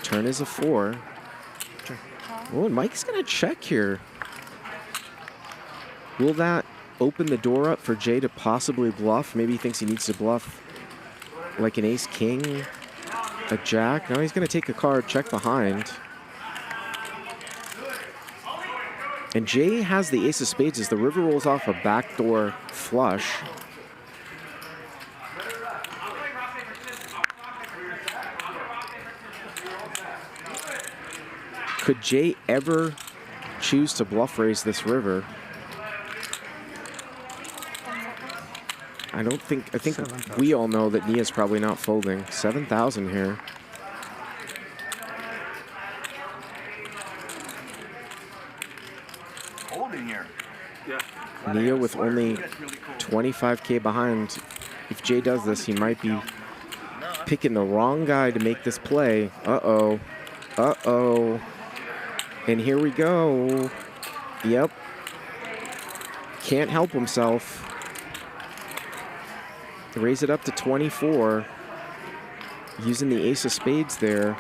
Turn is a 4. Oh, and Mike's going to check here. Will that open the door up for Jay to possibly bluff? Maybe he thinks he needs to bluff like an ace-king, a jack. No, he's going to take a card, check behind. And Jay has the ace of spades as the river rolls off a backdoor flush. Could Jay ever choose to bluff raise this river? I think we all know that Nia's probably not folding. 7,000 here. Holding here. Yeah. Nia with only 25K behind. If Jay does this, he might be picking the wrong guy to make this play. Uh-oh. Uh-oh. And here we go. Yep. Can't help himself. Raise it up to 24. Using the ace of spades there.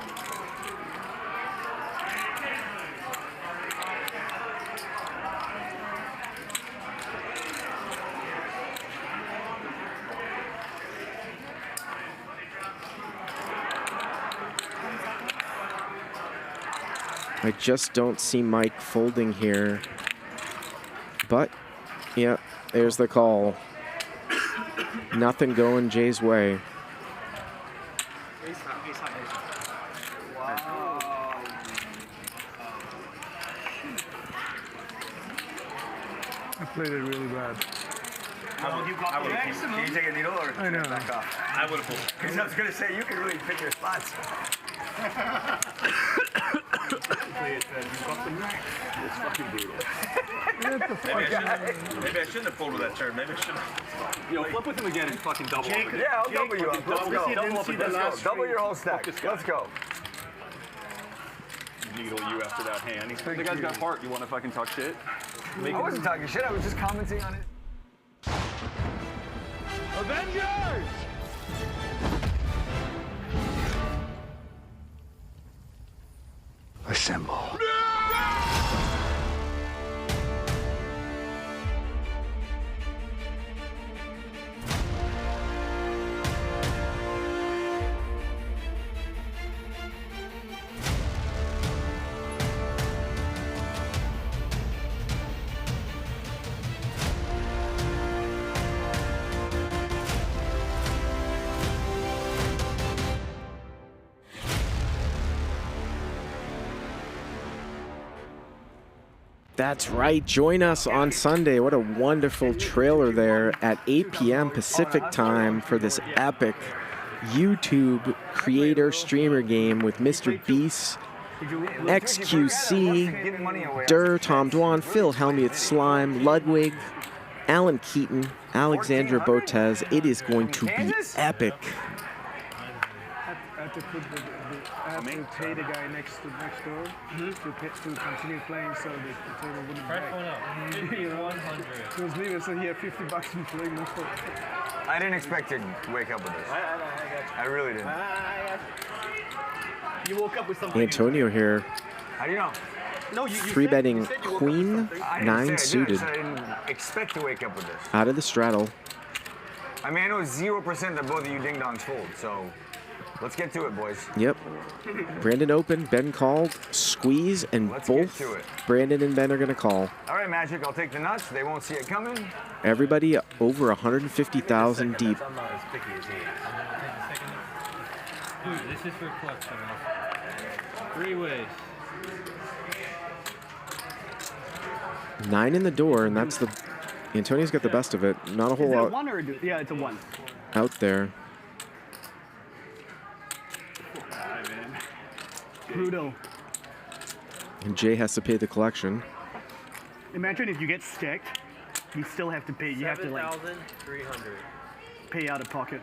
I just don't see Mike folding here. But, yeah, there's the call. Nothing going Jay's way. I played it really bad. Can you take a needle or I know. back off? I would have pulled. Because I was going to say, you can really pick your spots. It's fucking brutal. Maybe I shouldn't have pulled with that turn. Maybe I should have. Yo, flip with him again and fucking double up again. Yeah, I'll double you up. Let's go. Double up again. Let's go. Double your whole stack. Let's go. Needle you after that hand. The guy's got heart. You want to fucking talk shit? I wasn't talking shit. I was just commenting on it. Avengers! Assemble. That's right. Join us on Sunday. What a wonderful trailer there at 8 p.m. Pacific time for this epic YouTube creator streamer game with Mr. Beast, XQC, Durr, Tom Dwan, Phil Helmuth, Slime, Ludwig, Alan Keaton, Alexandra Botez. It is going to be epic. I have to pay the guy next door to continue playing so the table wouldn't break. Press one up. 5,100. He was leaving, so he had $50 and play more. I didn't expect to wake up with this. I really didn't. You woke up with something. Antonio here. How do you know? No, you Three betting queen I 9 said suited I didn't expect to wake up with this. out of the straddle. I mean, I know 0% that both of you ding-dongs fold, so let's get to it, boys. Yep. Brandon open, Ben called, squeeze, and Let's get both to it. Brandon and Ben are going to call. All right, Magic, I'll take the nuts. They won't see it coming. Everybody over 150,000 deep. I'm not as picky as he is. Dude, this is for clutch. 3 ways. 9 in the door, and that's the... Antonio's got the best of it. Not a whole Is it a lot 1 or a 2? Yeah, it's a 1. out there. Brutal. And Jay has to pay the collection. Imagine if you get stacked, you still have to pay. You have to like 7,300. pay out of pocket.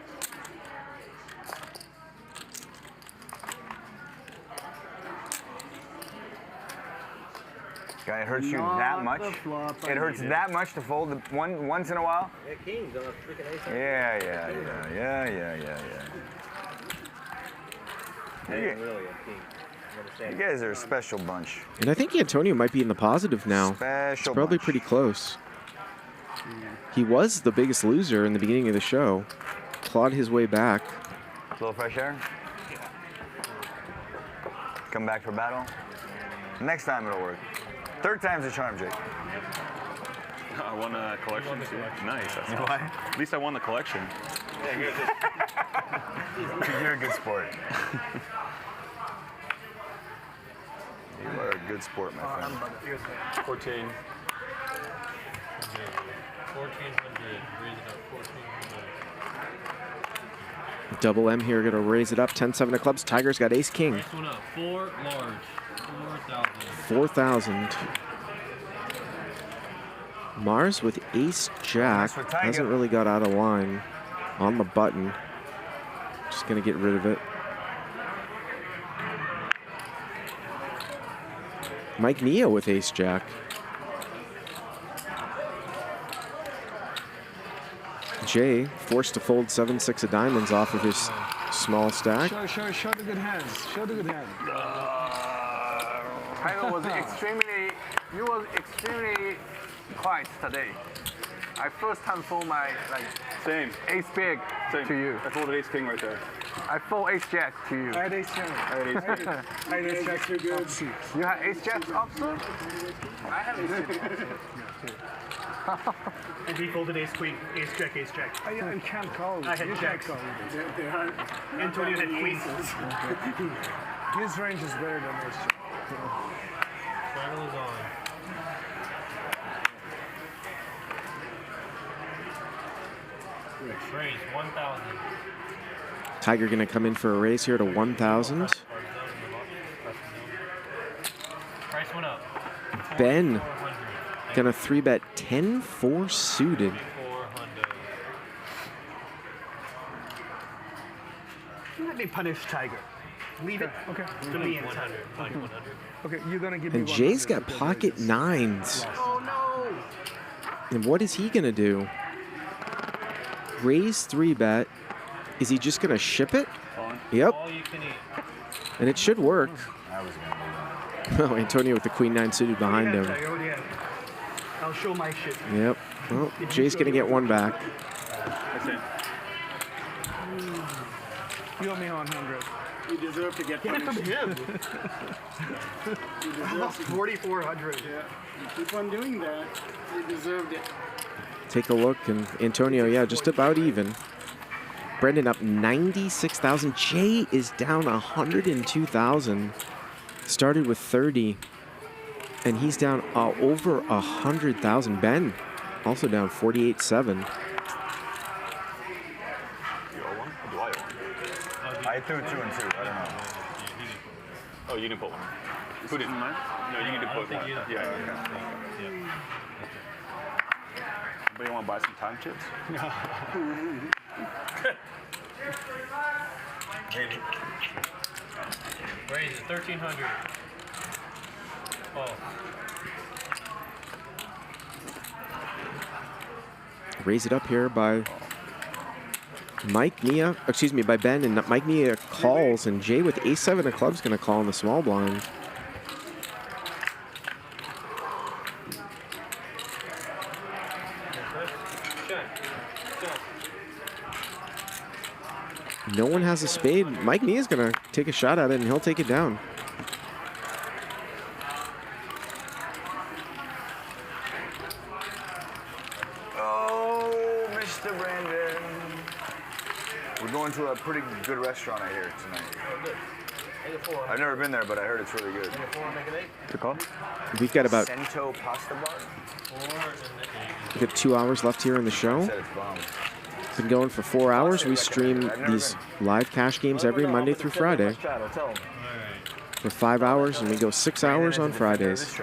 Guy, it hurts you Not that much? the flop I It hurts needed. that much to fold the one once in a while? Yeah, King's on a freaking ace. Yeah. Hey, really, a king. You guys are a special bunch. And I think Antonio might be in the positive now. Special It's probably bunch. pretty close. He was the biggest loser in the beginning of the show. Clawed his way back. A little fresh air. Come back for battle. Next time it'll work. Third time's a charm, Jake. I won a collection too. Nice. That's awesome. Why? At least I won the collection. You're a good sport. You are a good sport, my friend. 14. 1,400. Raise it up. 1,400. Double M here, gonna raise it up. 10-7 of clubs. Tiger's got ace king. Price one up. 4 large. 4,000. 4,000. Mars with ace jack. Nice with Tiger. Hasn't really got out of line on the button. Just gonna get rid of it. Mike Neo with ace jack. Jay forced to fold 7-6 of diamonds off of his small stack. Show the good hands. Show the good hands. Tiger was extremely quiet today. I first time fold my Same. ace big Same. to you. I folded ace king right there. I fold ace jack to you. I had ace jack. I had ace jack too good. You had ace jack also? I have ace jack. And he folded ace queen, ace jack, ace jack. I can't call. I had jacks. Antonio had aces. His range is better than ace jack. Straddle is on. Raise 1,000. Tiger gonna come in for a raise here to 1,000. Price went up. Ben 400. gonna 3-bet 10-4 suited. 400. Let me punish Tiger. Leave it. Okay. To me and 100. 100. Okay, you're gonna give me And 100. Jay's got pocket nines. Oh no! And what is he gonna do? Raise 3-bet. Is he just gonna ship it? Yep. All you can eat. And it should work. I was gonna do that. Oh, Antonio with the queen 9 suited behind him. Tiger, what do you have? I'll show my shit. Yep. Well, Jay's gonna get one back. That's it. You owe me 100. You deserve to get Get it from punished. him. I lost 4,400. Yeah. You keep on doing that. You deserved it. Take a look, and Antonio, yeah, just about even. Brendan up 96,000. Jay is down 102,000. Started with 30, and he's down over 100,000. Ben also down 48.7. one? Or do I owe one? I threw 2 and 2. I don't know. Oh, you didn't put one. Who didn't? No, you need to put one. Yeah. Anybody want to buy some time chips? Maybe. Raise it, 1,300. Oh. Raise it up here by Mike Mia, excuse me, by Ben, and Mike Mia calls, and Jay with ace-7 of clubs going to call in the small blind. No one has a spade. Mike Mia's going to take a shot at it, and he'll take it down. Oh, Mr. Brandon. We're going to a pretty good restaurant, I hear, tonight. Oh, good. I've never been there, but I heard it's really good. Make an 8. Good call. We've got about Cento Pasta Bar? we've got 2 hours left here in the show. Said it's bomb. Been going for 4 hours. We stream these live cash games every Monday through Friday for 5 hours, and we go 6 hours on Fridays.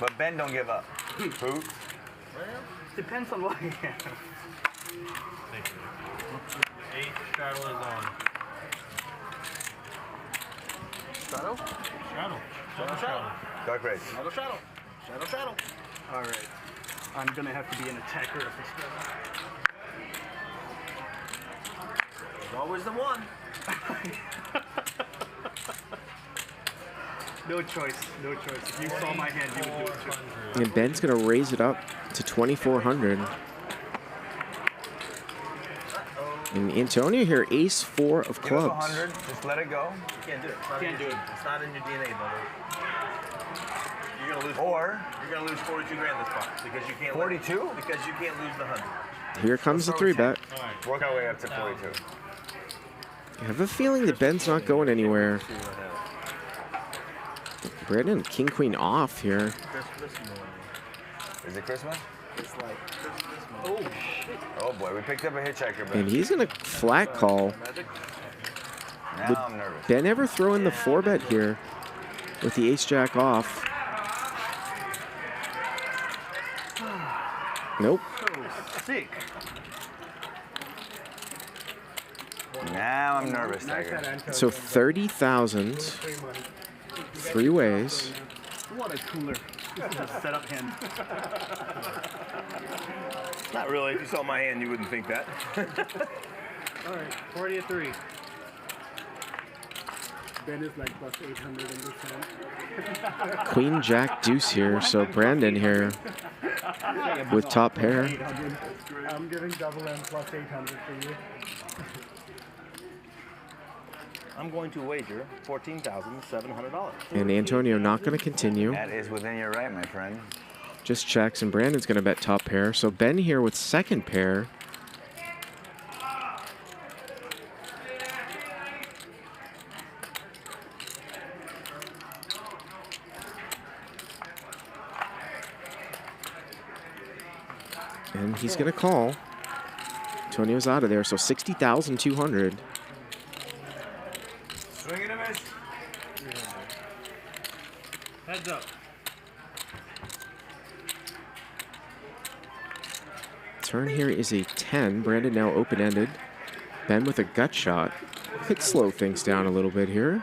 But Ben don't give up. Who? Depends on what. Thank you. 8 straddle is on. Shadow? Straddle. Dark race. Shadow. All right. I'm going to have to be an attacker if this goes. There's always the one. No choice. If you saw my hand, you would do it too. And Ben's going to raise it up to 2,400. And Antonio here, ace-4 of Give us clubs. 100. Just let it go. You can't do it. Can't do it. It's not in your DNA, brother. You're gonna lose. Or You're gonna lose 42 grand this spot because you can't. 42? Because you can't lose the 100. Here comes the 3-bet. work our way up to 42. I have a feeling that Ben's not going anywhere. Brandon, king, queen off here. Is it Christmas? It's like, Oh, shit. Oh boy, we picked up a hitchhiker, And but he's going to flat call. now I'm nervous. Ben ever throw in the 4-bet here with the ace-jack off? Nope. So sick. Now I'm nervous, Tiger. So 30,000, 3 ways. What a cooler. This is a setup hand. Not really. If you saw my hand, you wouldn't think that. All right, 40 to 3. Ben is like plus 800 in this hand. Queen, jack, deuce here. So Brandon here with top pair. I'm giving double M plus 800 for you. I'm going to wager $14,700. And Antonio not going to continue. That is within your right, my friend. Just checks, and Brandon's going to bet top pair. So Ben here with second pair. And he's going to call. Antonio's out of there, so 60,200. Swing and a miss. Heads up. Turn here is a 10. Brandon now open-ended. Ben with a gut shot. Could slow things down a little bit here.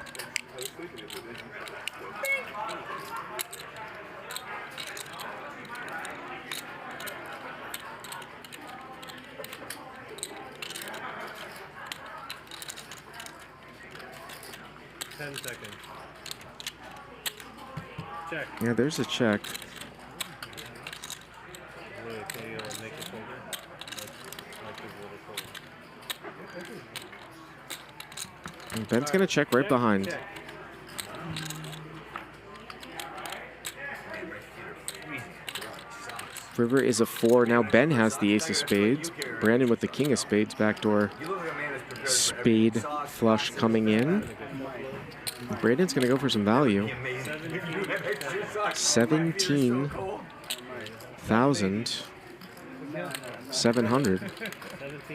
Check. Yeah, there's a check. And Ben's going to check right behind. River is a 4. Now Ben has the ace of spades. Brandon with the king of spades. Backdoor spade flush coming in. Brandon's going to go for some value. 17,700.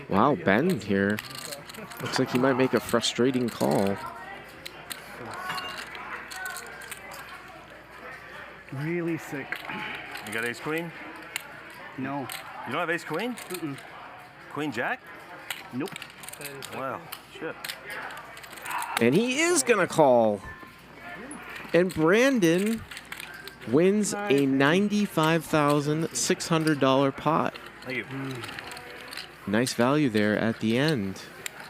Wow, Ben here. Looks like he might make a frustrating call. Really sick. You got ace queen? No. You don't have ace queen? Mm-mm. Queen jack? Nope. Wow, shit. And he is going to call. And Brandon wins a $95,600 pot. Thank you. Nice value there at the end.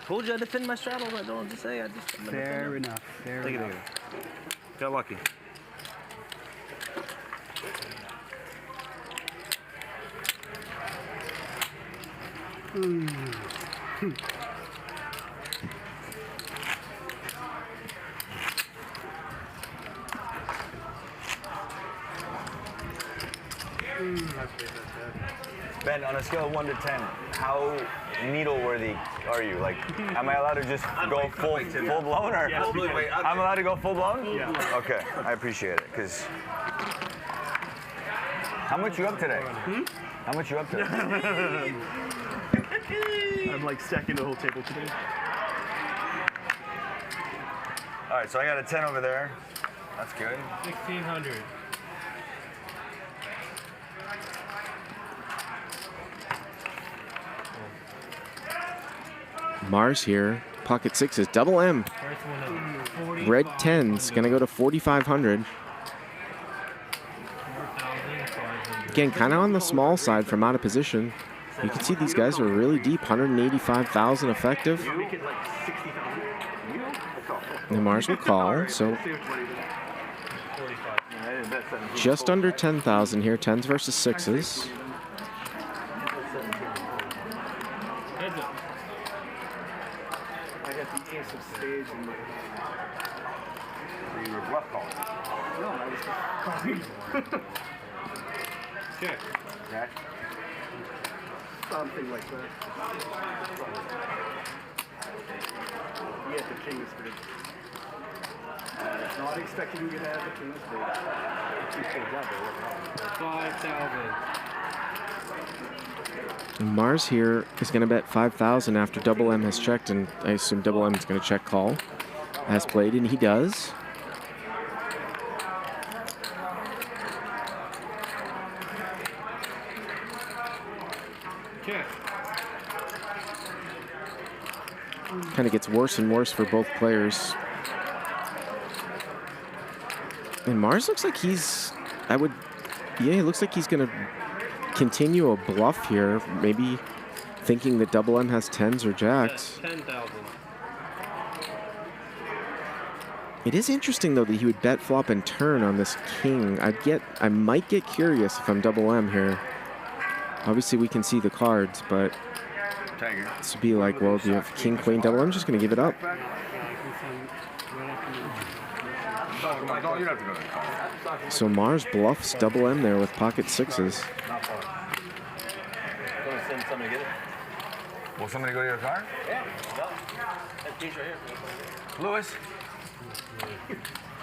Told you I defend my straddles. I don't just say. Fair enough. Fair enough. Got lucky. Ben, on a scale of 1 to 10, how needle-worthy are you? Like, am I allowed to just go full blown, or I'm allowed to go full blown? Yeah. Okay, I appreciate it. Cause how much you up today? How much you up today? I'm like stacking the whole table today. All right, so I got a 10 over there. That's good. 1,600. Mars here. Pocket sixes. Double M. First one up. Red 10's going to go to 4,500. Again, kind of on the small side from out of position. You can see these guys are really deep. 185,000 effective. And Mars will call. So just under 10,000 here. 10s versus 6s. Of stage and my... You were bluff calling. No, I was calling. Check. Jack? Something like that. Yeah, the king is good. Not expecting you to have the king is good. 5,000. Mars here is going to bet 5,000 after Double M has checked, and I assume Double M is going to check call. Has played, and he does. Check. Kind of gets worse and worse for both players. And Mars looks like he's, he looks like he's going to continue a bluff here, maybe thinking that Double M has 10s or jacks. 10,000. It is interesting though that he would bet flop and turn on this king. I might get curious if I'm Double M here. Obviously we can see the cards, but this would be like, well, do you have king, queen, double? I'm just going to give it up. So Mars bluffs Double M there with pocket sixes. Will somebody go to your car? Yeah. That piece right here. Lewis?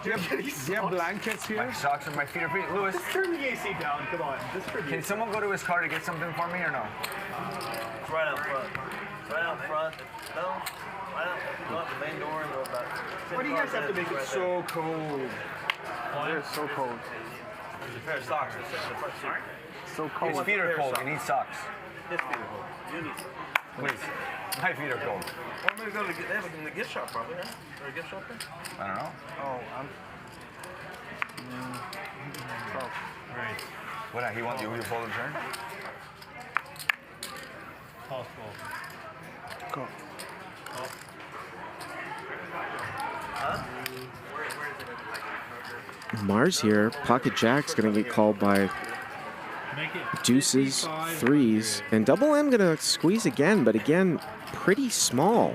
Do you have blankets here? My socks and my feet are free. Lewis? Just turn the AC down. Come on. Just turn the Can AC. someone go to his car to get something for me or no? It's right out front. Right out front. No. Right out. Go out the main door and go about. Why do you guys have to make it so cold? It's so cold. There's a pair of socks. It's the front seat. So His cold. feet are cold. He needs socks. His feet are cold. You need some. Please. My feet are cold. Or maybe go to they have it in the gift shop probably, huh? Or a gift shop there? I don't know. Oh, I'm... Right. What? He wants you to fold and turn? Possible. Cool. Mars here, pocket jack's going to get called by Make it deuces, 55. threes, and Double M going to squeeze again, but again, pretty small.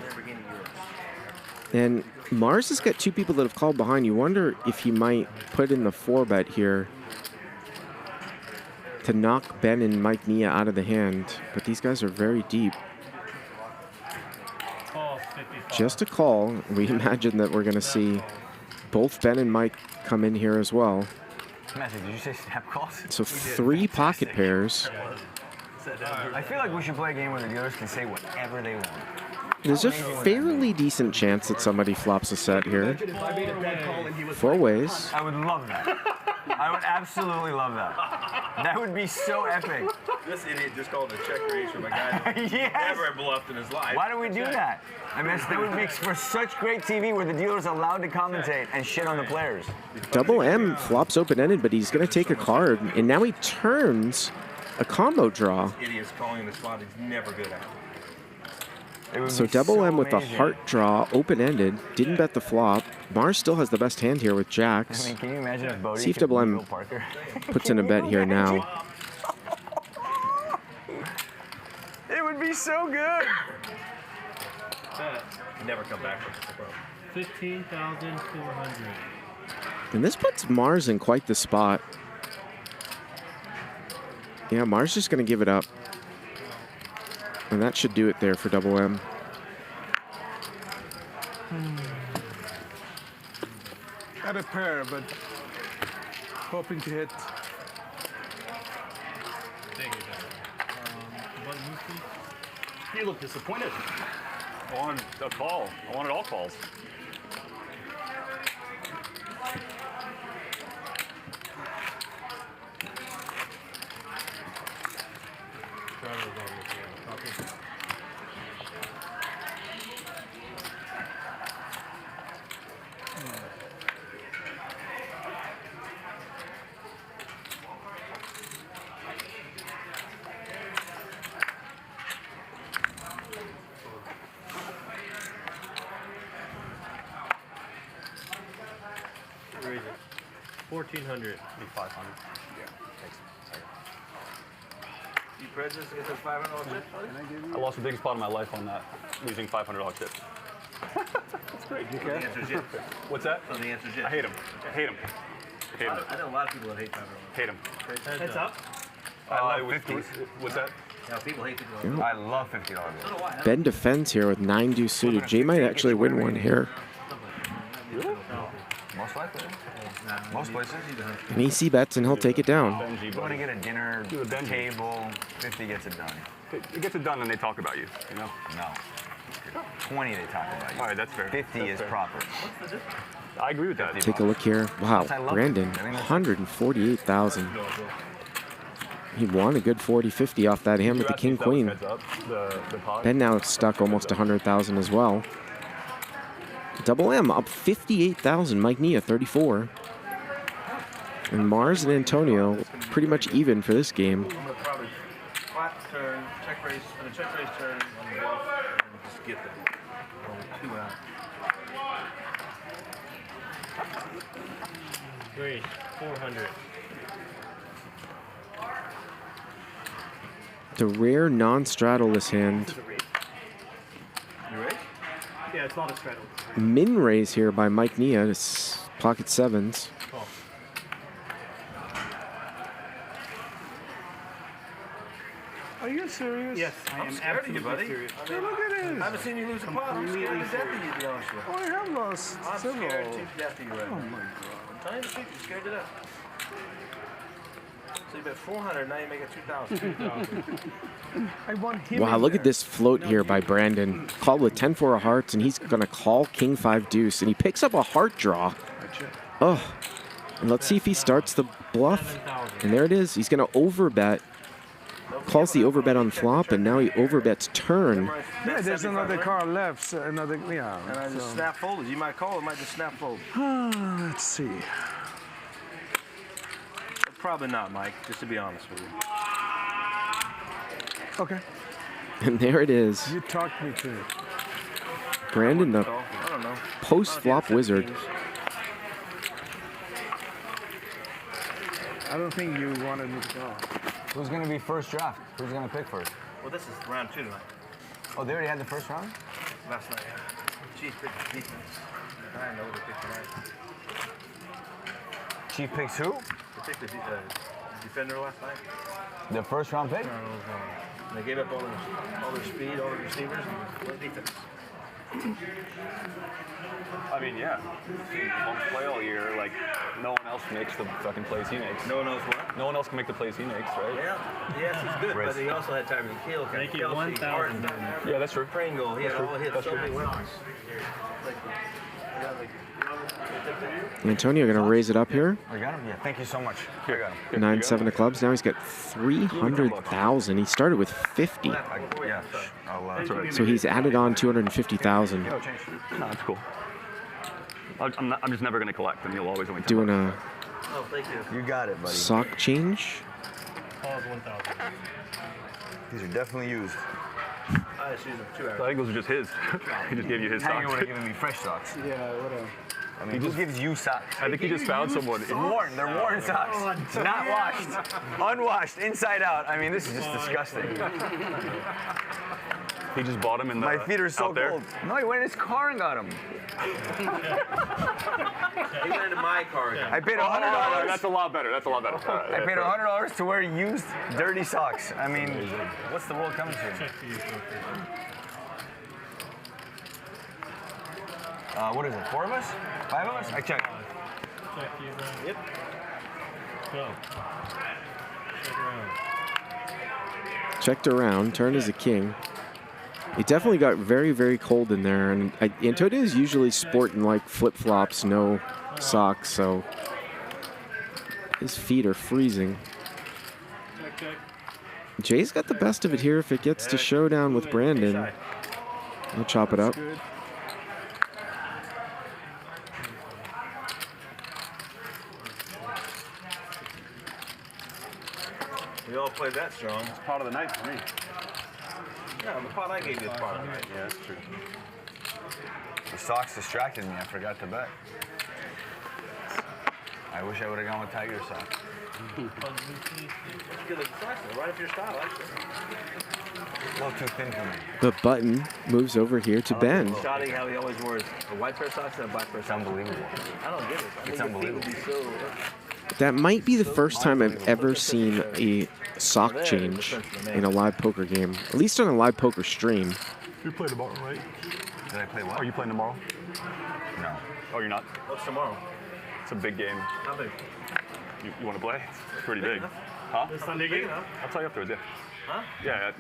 And Mars has got two people that have called behind. You wonder if he might put in the 4-bet here to knock Ben and Mike Nia out of the hand, but these guys are very deep. Call 55. Just a call. We imagine that we're going to see both Ben and Mike come in here as well. Matthew, did you say snap calls? So 3 pocket pairs. I feel like we should play a game where the dealers can say whatever they want. There's a fairly decent chance that somebody flops a set here. Imagine if I made a bad call and he was 4 ways. I would love that. I would absolutely love that. That would be so epic. This idiot just called a check raise from a guy who Yes. never bluffed in his life. Why do we do that? I mean, that would make for such great TV where the dealer's allowed to commentate and shit on the players. Double M flops open-ended, but he's going to take a card, and now he turns a combo draw. This idiot's calling the spot he's never good at. So double M with the heart draw, open-ended, didn't bet the flop. Mars still has the best hand here with jacks. I mean, can you imagine if Bodie See if double M puts in a bet here now. It would be so good. Never come back from this, bro. 15,400. And this puts Mars in quite the spot. Yeah, Mars just going to give it up. And that should do it there for double M. At a pair, but hoping to hit. Thank you, button move, please. You look disappointed. I wanted a call. I wanted all calls. Where is it? 1,400. 500. You prejudice against those $500 chips, buddy? I lost the biggest part of my life on that, losing $500 chips. That's great. So the answer's yes. What's that? So the answer's yes. I hate him. I hate him. Hate him. I know a lot of people that hate $500. Hate him. Heads up. I It love was 50s. What's that? Now people hate $50. I love $50. Ben defends here with 9 deuce suited. Jay might actually win one here. Most likely. Most places. And he bets and he'll take it down. Benji, You want to get a dinner table, 50 gets it done. It gets it done and they talk about you, you know? No. 20 they talk about you. All right, that's fair. 50 That's is fair. proper. I agree with that. Take a look here. Wow, Brandon, 148,000. He won a good 40-50 off that hand with the king-queen. Ben now stuck almost 100,000 as well. Double M up 58,000. Mike Nia 34. And Mars and Antonio pretty much even for this game. I'm gonna probably flat turn, check raise, and a check raise turn on the bluff, and just get them. Only 2 out. 400. The rare non-straddle this hand. You ready? Yeah, it's not a straddle. Min raise here by Mike Nia. It's pocket sevens. Are you serious? Yes, I I'm am scared of you, absolutely buddy. serious. I mean, Look at I this. haven't seen you lose a pot. I'm scared to death of you, to be honest with you. Oh, I have lost I'm several. scared to death of you right Oh now. my God. I'm telling you the truth, you're scared to death. So you bet 400, now you make it 2,000. I want him. Wow, in look there. at this float here by Brandon. Called with 10-4 of hearts, and he's going to call king-5 deuce, and he picks up a heart draw. Oh, and let's see if he starts the bluff. And there it is. He's going to overbet. Calls the overbet on flop, and now he overbets turn. Yeah, there's another card left. So another, yeah. And I just snap folded. You might call, it might just snap fold. Let's see. Probably not, Mike, just to be honest with you. Okay. And there it is. You talked me to it. Brandon, the I don't know. post-flop wizard. I don't think you wanted me to go. Who's going to be first draft? Who's going to pick first? Well, this is round 2 tonight. Oh, they already had the first round? Last night, yeah. Chief picked the defense. I know they picked tonight. Chief picks who? They picked the defender last night. The first round pick? They gave up all their speed, all their receivers, and the defense. I mean, yeah. Bumps play all year. Like, no one else makes the fucking plays he makes. No one else what? No one else can make the plays he makes, right? Yeah. Yes, he's good, but he also had time to kill. Thank you, 1,000. Yeah, that's true. Pringle, he had all hit so many weapons. Antonio going to raise it up here. I got him? Yeah, thank you so much. Here, I got him. 9-7 of clubs. Now he's got 300,000. He started with 50. Yeah, that's right. So he's added on 250,000. No, that's cool. I'm just never going to collect, and you'll always only Doing a Oh, thank you. You got it, buddy. sock change. Pause 1,000. These are definitely used. I just used them 2 hours. I think those are just his. He just gave you his Hanging socks. would have given me fresh socks. Yeah, whatever. I mean, who gives you socks? I think he just found someone. Worn. They're worn socks. Not washed. Unwashed, inside out. I mean, this is just disgusting. He just bought them in the My feet are so out there. cold. No, he went in his car and got them. He went into my car again. I paid $100. That's a lot better. That's a lot better. I paid $100 to wear used, dirty socks. I mean, what's the world coming to? What is it? 4 of us? 5 of us? I checked. Check you, Bryan. Yep. Go. Check around. Checked around. Turn as a king. It definitely got very, very cold in there. And Antonio is usually sporting like flip-flops, no socks, so his feet are freezing. Check, check. Jay's got the best of it here if it gets to showdown with Brandon. He'll chop it up. We all played that strong. It's part of the night for me. Yeah, the pot I gave you is part of it. Yeah, that's true. The socks distracted me. I forgot to bet. I wish I would have gone with Tiger socks. Good looking socks, though. Right up your style, actually. A little too thin for me. The button moves over here to Ben. Shoddy, how he always wears a white pair of socks and a black pair of It's socks. unbelievable. I don't get it. I It's think your feet would unbelievable. be so... That might be the first time I've ever seen a sock change in a live poker game, at least on a live poker stream. You're playing tomorrow, right? Did I play what? Are you playing tomorrow? No. Oh, you're not? What's tomorrow? It's a big game. How big? You want to play? It's pretty big. Huh? This Sunday game? I'll tell you afterwards, yeah. Huh? Yeah,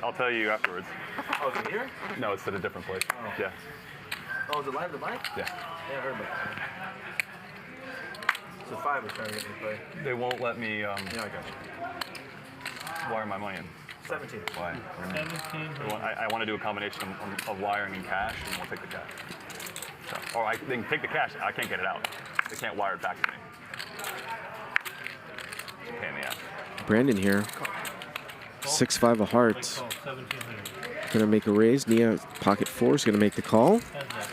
I'll tell you afterwards. Oh, is it here? No, it's at a different place. Oh. Yeah. Oh, is it live tonight? Yeah. Yeah, I heard about that. So 5 is trying to get me to play. They won't let me Yeah, I got you. wire my money in. 17. Why? 1,700. I want to do a combination of wiring and cash, and we'll take the cash. So, or they can take the cash. I can't get it out. They can't wire it back to me. It's a pain in the ass. Brandon here. 6-5 of hearts. Call 1,700. Gonna make a raise. Nia, pocket 4 is gonna make the call. Heads up.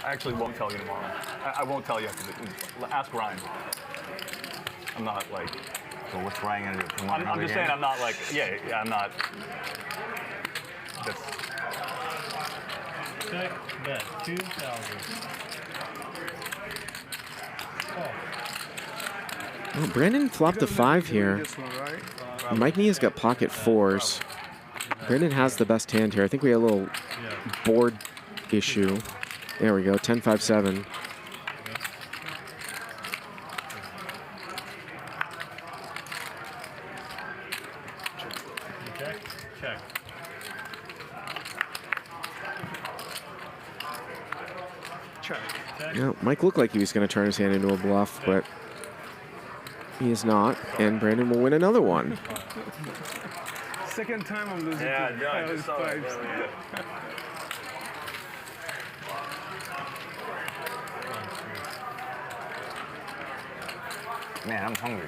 I actually won't tell you tomorrow. I won't tell you after ask Ryan. I'm not like. So what's Ryan gonna do? Come on, I'm just saying I'm not like. Yeah, I'm not. That's. Check, bet, 2,000. Call. Oh, Brandon flopped a 5 here. This one, right? Mike Nia's got pocket 4s. Brandon has the best hand here. I think we had a little board issue. There we go, 10-5-7. Check, check. Check. Check. Yeah, Mike looked like he was going to turn his hand into a bluff, but he is not, and Brandon will win another one. Second time I'm losing. Yeah, to no, I just saw it. fives. Man, I'm hungry.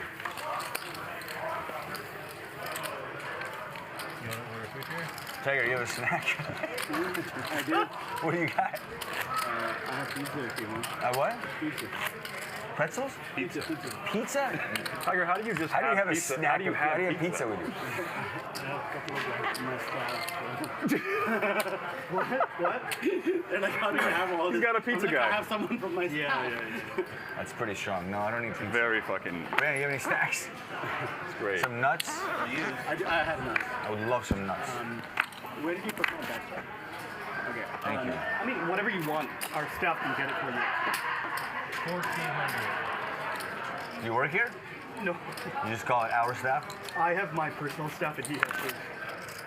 You want to order food here? Tiger, you have a snack? I do. What do you got? I have pizza if you want. What? Pizza. Pretzels? Pizza. Pizza? Tiger, how do you just How do you have a pizza? snack? How do you have pizza with you? I have a couple of my staff. What? They're like, how do you have all this? He's got a pizza I'm like, guy. I have someone from my staff. Yeah. That's pretty strong. No, I don't need pizza. Very fucking. Man, you have any snacks? It's great. Some nuts? I have nuts. I would love some nuts. Where did you put my backpack? Okay. Thank you. I mean, whatever you want, our staff can get it for you. 1,400. You work here? No, You just call it our staff? I have my personal staff and he has his.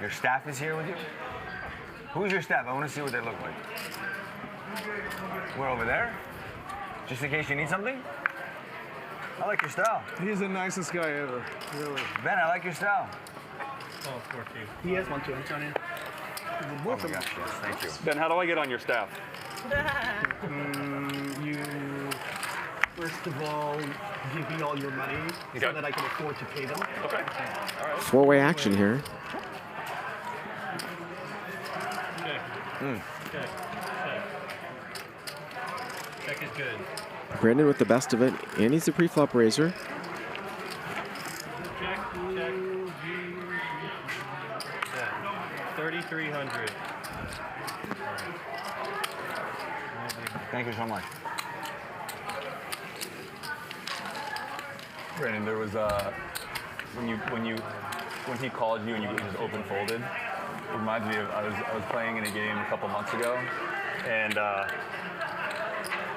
Your staff is here with you? Who's your staff? I want to see what they look like. We're over there? Just in case you need something? I like your style. He's the nicest guy ever, really. Ben, I like your style. Oh, 14. He has one too, Antonio. Oh my gosh, yes, thank you. Ben, how do I get on your staff? You, first of all, give me all your money so Okay. that I can afford to pay them. Okay. All right. Four-way action here. Check. Check. Check. Check is good. Brandon with the best of it, and he's the pre-flop raiser. Check. Check. 3,300. Thank you so much. Brandon, there was when he called you and you just open folded. It reminds me of I was playing in a game a couple months ago, and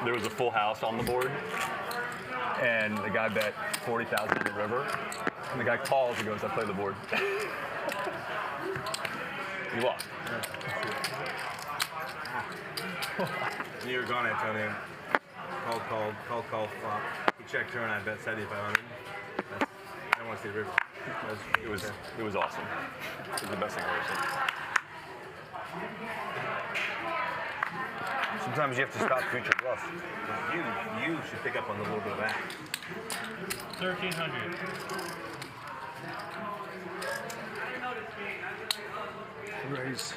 there was a full house on the board, and the guy bet 40,000 on the river, and the guy calls and goes, "I play the board." You lost. You were gone, Antonio. Call, flop. He checked turn, I bet 7,500. I don't want to see the river. It was awesome. It was the best thing I've ever seen. Sometimes you have to stop future bluff. You should pick up on a little bit of that. 1,300. Raise.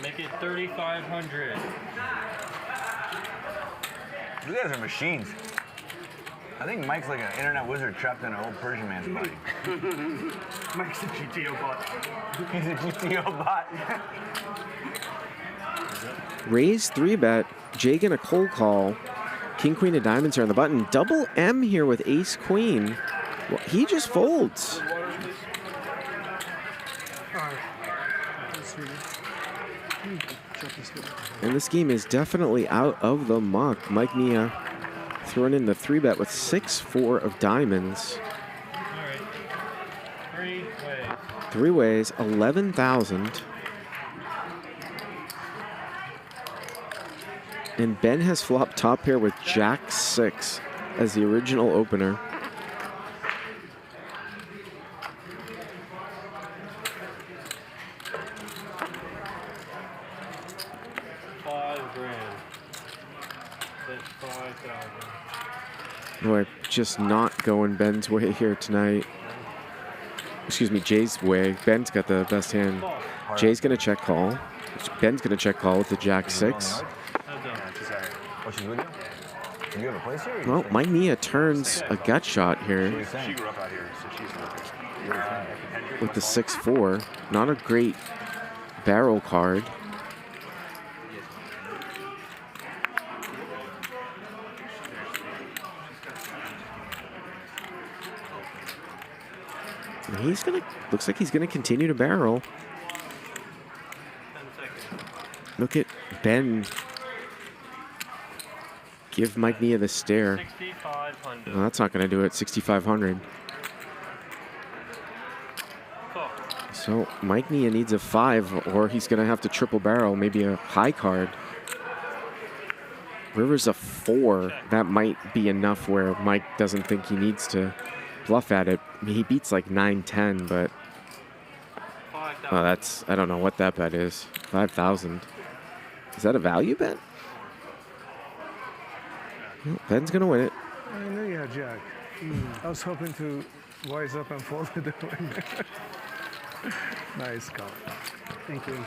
Make it 3,500. You guys are machines. I think Mike's like an internet wizard trapped in an old Persian man's body. Mike's a GTO bot. He's a GTO bot. Raise 3-bet. Jay gonna cold call. King, queen of diamonds here on the button. Double M here with ace, queen. Well, he just folds. And this game is definitely out of the muck. Mike Mia throwing in the 3-bet with 6-4 of diamonds. All right. 3 ways. 3 ways, 11,000. And Ben has flopped top pair with Jack 6 as the original opener. $5,000. That's 5,000. Boy, just not going Ben's way here tonight. Excuse me, Jay's way. Ben's got the best hand. Jay's going to check call. Ben's going to check call with the Jack 6. Oh, she's with you? Do you have a place here? Well, Mike Mia turns a gut shot here She grew up out here, so she's with the 6-4. Not a great barrel card. And he's gonna, looks like he's gonna continue to barrel. Look at Ben give Mike Mia the stare. 6,500. No, that's not gonna do it, 6,500. So Mike Mia needs a 5 or he's gonna have to triple barrel, maybe a high card. River's a 4. That might be enough where Mike doesn't think he needs to bluff at it. I mean, he beats like 9-10, but oh, that's, I don't know what that bet is. 5,000. Is that a value bet? Well, Ben's gonna win it. I knew you had Jack. I was hoping to wise up and fold it. Nice call. Thank you.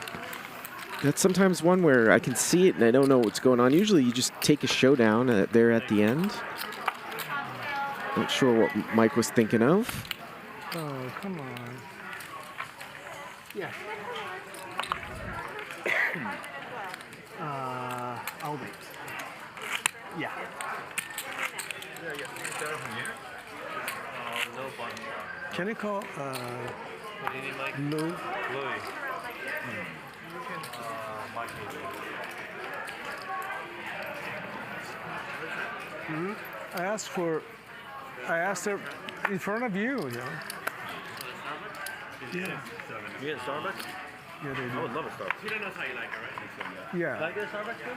That's sometimes one where I can see it and I don't know what's going on. Usually you just take a showdown there at the end. Not sure what Mike was thinking of. Oh, come on. Yeah. I'll wait. Yeah. No bunch. Can you call What do you need, Mike? Lou? Louis. I asked her in front of you, you know. Yeah. You get Starbucks? Yeah, they I do. would love a Starbucks. You don't know how you like it, right? Can Yeah. I get a Starbucks too?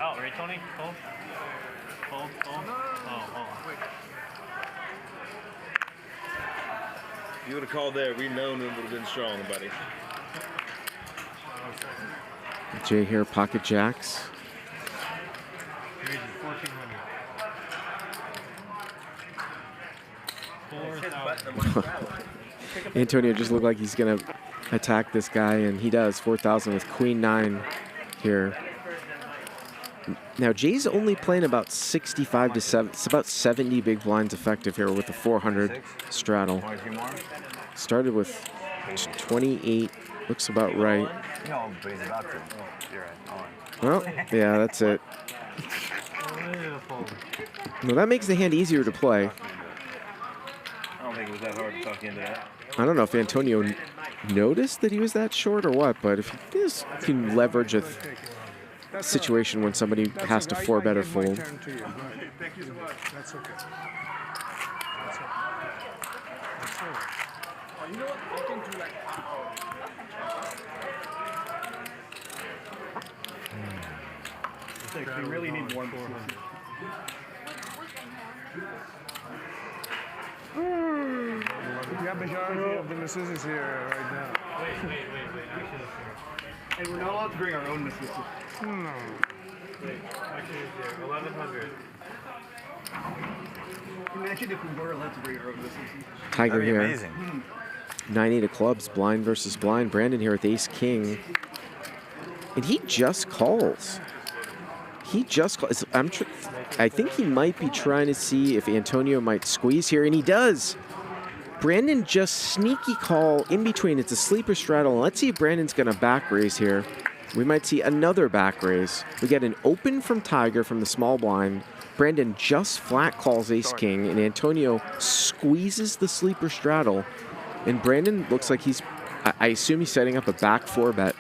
Oh, right, Tony? Hold. Hold. Oh. If you would have called there, we known it would have been strong, buddy. Jay here, pocket jacks. Antonio just looked like he's going to attack this guy, and he does. 4,000 with queen 9 here. Now, Jay's only playing about 65 to 7. It's about 70 big blinds effective here with the 400 straddle. Started with 28. Looks about right. No, but he's about to. Oh, you're right. Well, yeah, that's it. Well, that makes the hand easier to play. I don't think it was that hard to talk into that. I don't know if Antonio noticed that he was that short or what, but if he just can leverage a situation when somebody has to 4-bet or fold. Thank you so much. That's okay. That's all right. You know what? I can do like. We really need one more. The majority of the Mississippi here right now. Wait. Actually, And we're not allowed to bring our own Mississippi. No. wait. Actually, it's there. 1,100. Imagine if we were allowed to bring our own Mississippi. Tiger That'd be here. amazing. 9-8 of clubs, blind versus blind. Brandon here with ace king. And he just calls. He just calls. I think he might be trying to see if Antonio might squeeze here, and he does. Brandon just sneaky call in between. It's a sleeper straddle. Let's see if Brandon's going to back raise here. We might see another back raise. We get an open from Tiger from the small blind. Brandon just flat calls ace king, and Antonio squeezes the sleeper straddle. And Brandon looks like he's, I assume he's setting up a back 4-bet.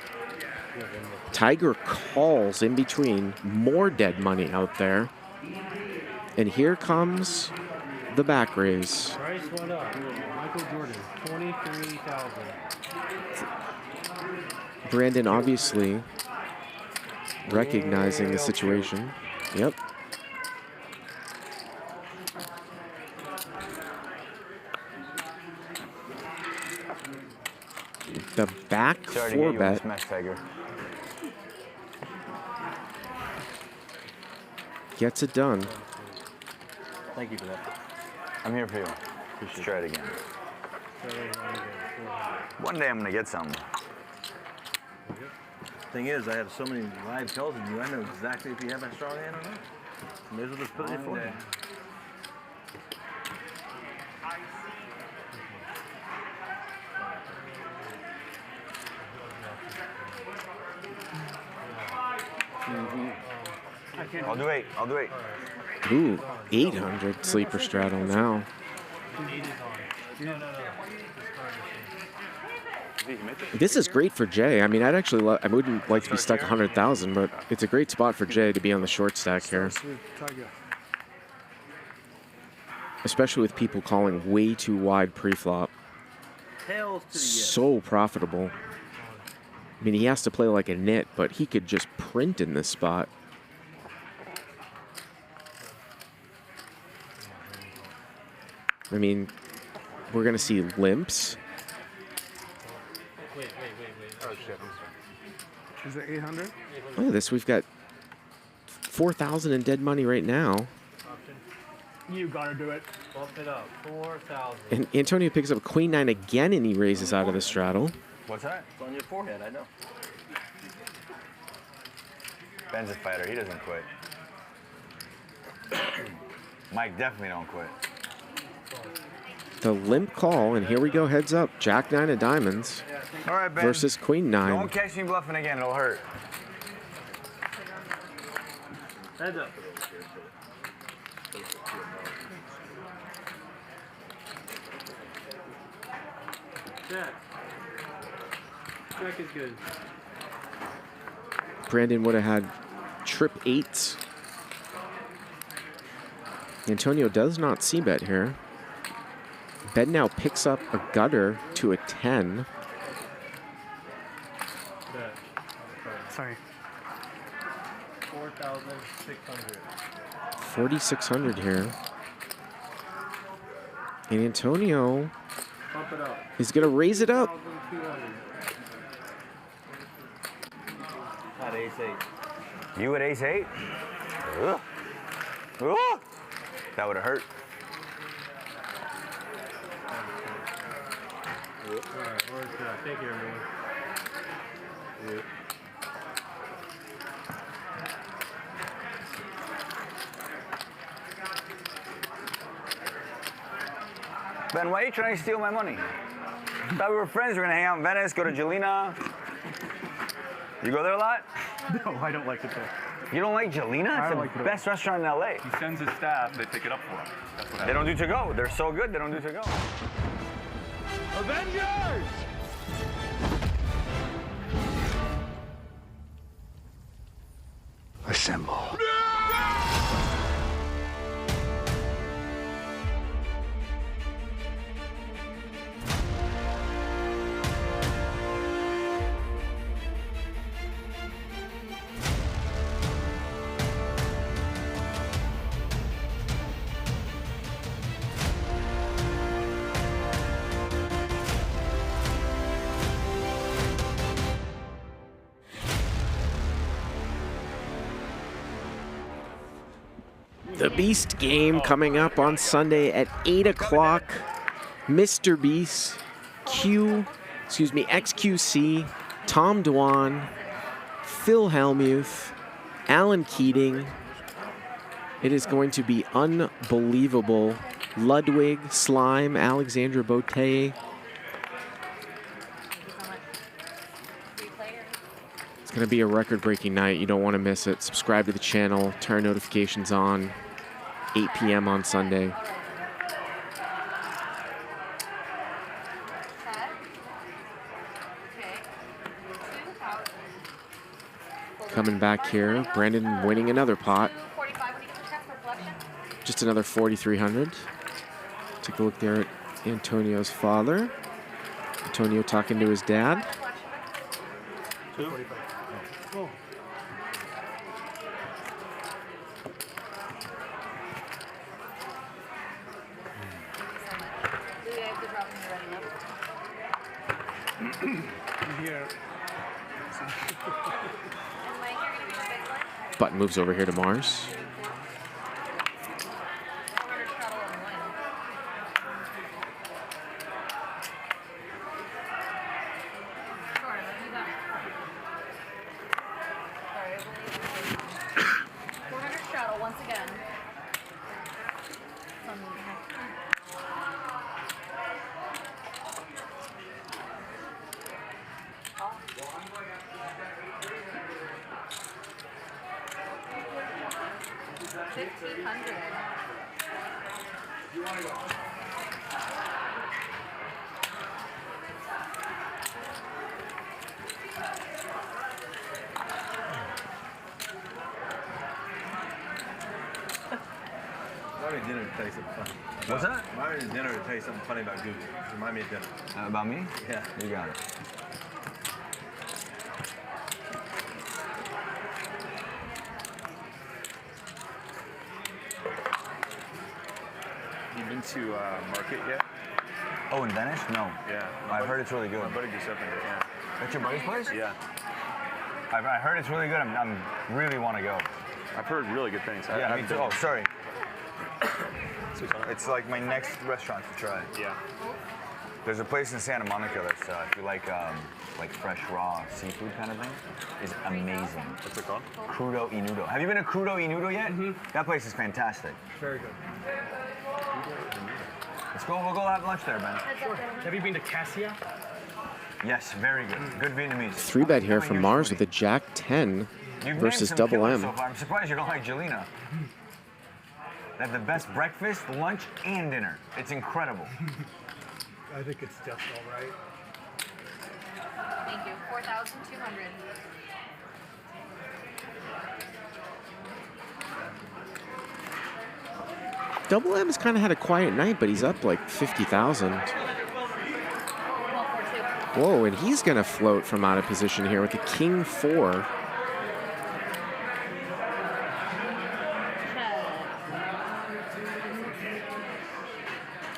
Tiger calls in between. More dead money out there. And here comes the back raise. Price went up. Michael Jordan, 23,000. Brandon obviously recognizing the situation. Yep. The back 4-bet. Smash Tiger. Gets it done. Thank you for that. I'm here for you. Let's try it again. One day I'm gonna get some. Thing is, I have so many live calls with you. I know exactly if you have a strong hand or not. May as well just put it in for you. I'll do 8. I'll do 8. Ooh, 800 sleeper straddle now. This is great for Jay. I mean, I wouldn't like to be stuck 100,000, but it's a great spot for Jay to be on the short stack here. Especially with people calling way too wide pre-flop. Tails to the yes. So profitable. I mean, he has to play like a nit, but he could just print in this spot. I mean, we're going to see limps. Wait. Oh, shit. Is it 800? Look at this. We've got 4,000 in dead money right now. You gotta do it. Bump it up. 4,000. And Antonio picks up queen 9 again, and he raises out of the straddle. What's that? It's on your forehead, I know. Ben's a fighter. He doesn't quit. Mike definitely don't quit. The limp call, and here we go, heads up. Jack 9 of diamonds All right, Ben. versus queen 9. Don't catch me bluffing again. It'll hurt. Heads up. Check. Check is good. Brandon would have had trip 8s. Antonio does not see bet here. Bet now picks up a gutter to a 10. Bet. Sorry. 4,600. 4,600 here. And Antonio Pump it up. is going to raise it up. 4,200. Not ace-8. You at ace-8? Ugh. Ugh. That would have hurt. Alright, where's that? Thank you, everyone. Yep. Ben, why are you trying to steal my money? Thought we were friends. We're gonna hang out in Venice, go to Jelena. You go there a lot? No, I don't like it there. You don't like Jelena? I It's don't the like it. best restaurant in LA. He sends his staff, they pick it up for him. That's what They happens. don't do to go. They're so good, they don't do to go. Avengers! Assemble. The Beast game coming up on Sunday at 8 o'clock. Mr. Beast, XQC, Tom Dwan, Phil Hellmuth, Alan Keating. It is going to be unbelievable. Ludwig, Slime, Alexandra Bote. It's going to be a record-breaking night. You don't want to miss it. Subscribe to the channel. Turn notifications on. 8 p.m. on Sunday. Coming back here, Brandon winning another pot. Just another 4,300. Take a look there at Antonio's father. Antonio talking to his dad. 245. Oh. Here. Button moves over here to Mars. Dinner to tell you something funny. What's that? Myron is dinner to tell you something funny about Google. Remind me of dinner. About me? Yeah. You got it. You been to Market yet? Oh, in Venice? No. Yeah. I've heard it's really good. My buddy Giuseppe did, yeah. That's your buddy's place? Yeah. I heard it's really good. I'm really want to go. I've heard really good things. Yeah, me too. Oh, sorry. $600. It's like my next restaurant to try. Yeah. There's a place in Santa Monica that's, if you like fresh raw seafood kind of thing, is amazing. What's it called? Crudo Inudo. Have you been to Crudo Inudo yet? Mm-hmm. That place is fantastic. Very good. Let's go. We'll go have lunch there, Ben. Sure. Have you been to Cassia? Yes, very good. Good Vietnamese. 3-bet here from Mars with a Jack 10 You've versus named some Double killers M. So far. I'm surprised you don't like Jelena. They have the best breakfast, lunch, and dinner. It's incredible. I think it's just all right. 200. Double M has kind of had a quiet night, but he's up like 50,000. Whoa, and he's going to float from out of position here with the King 4.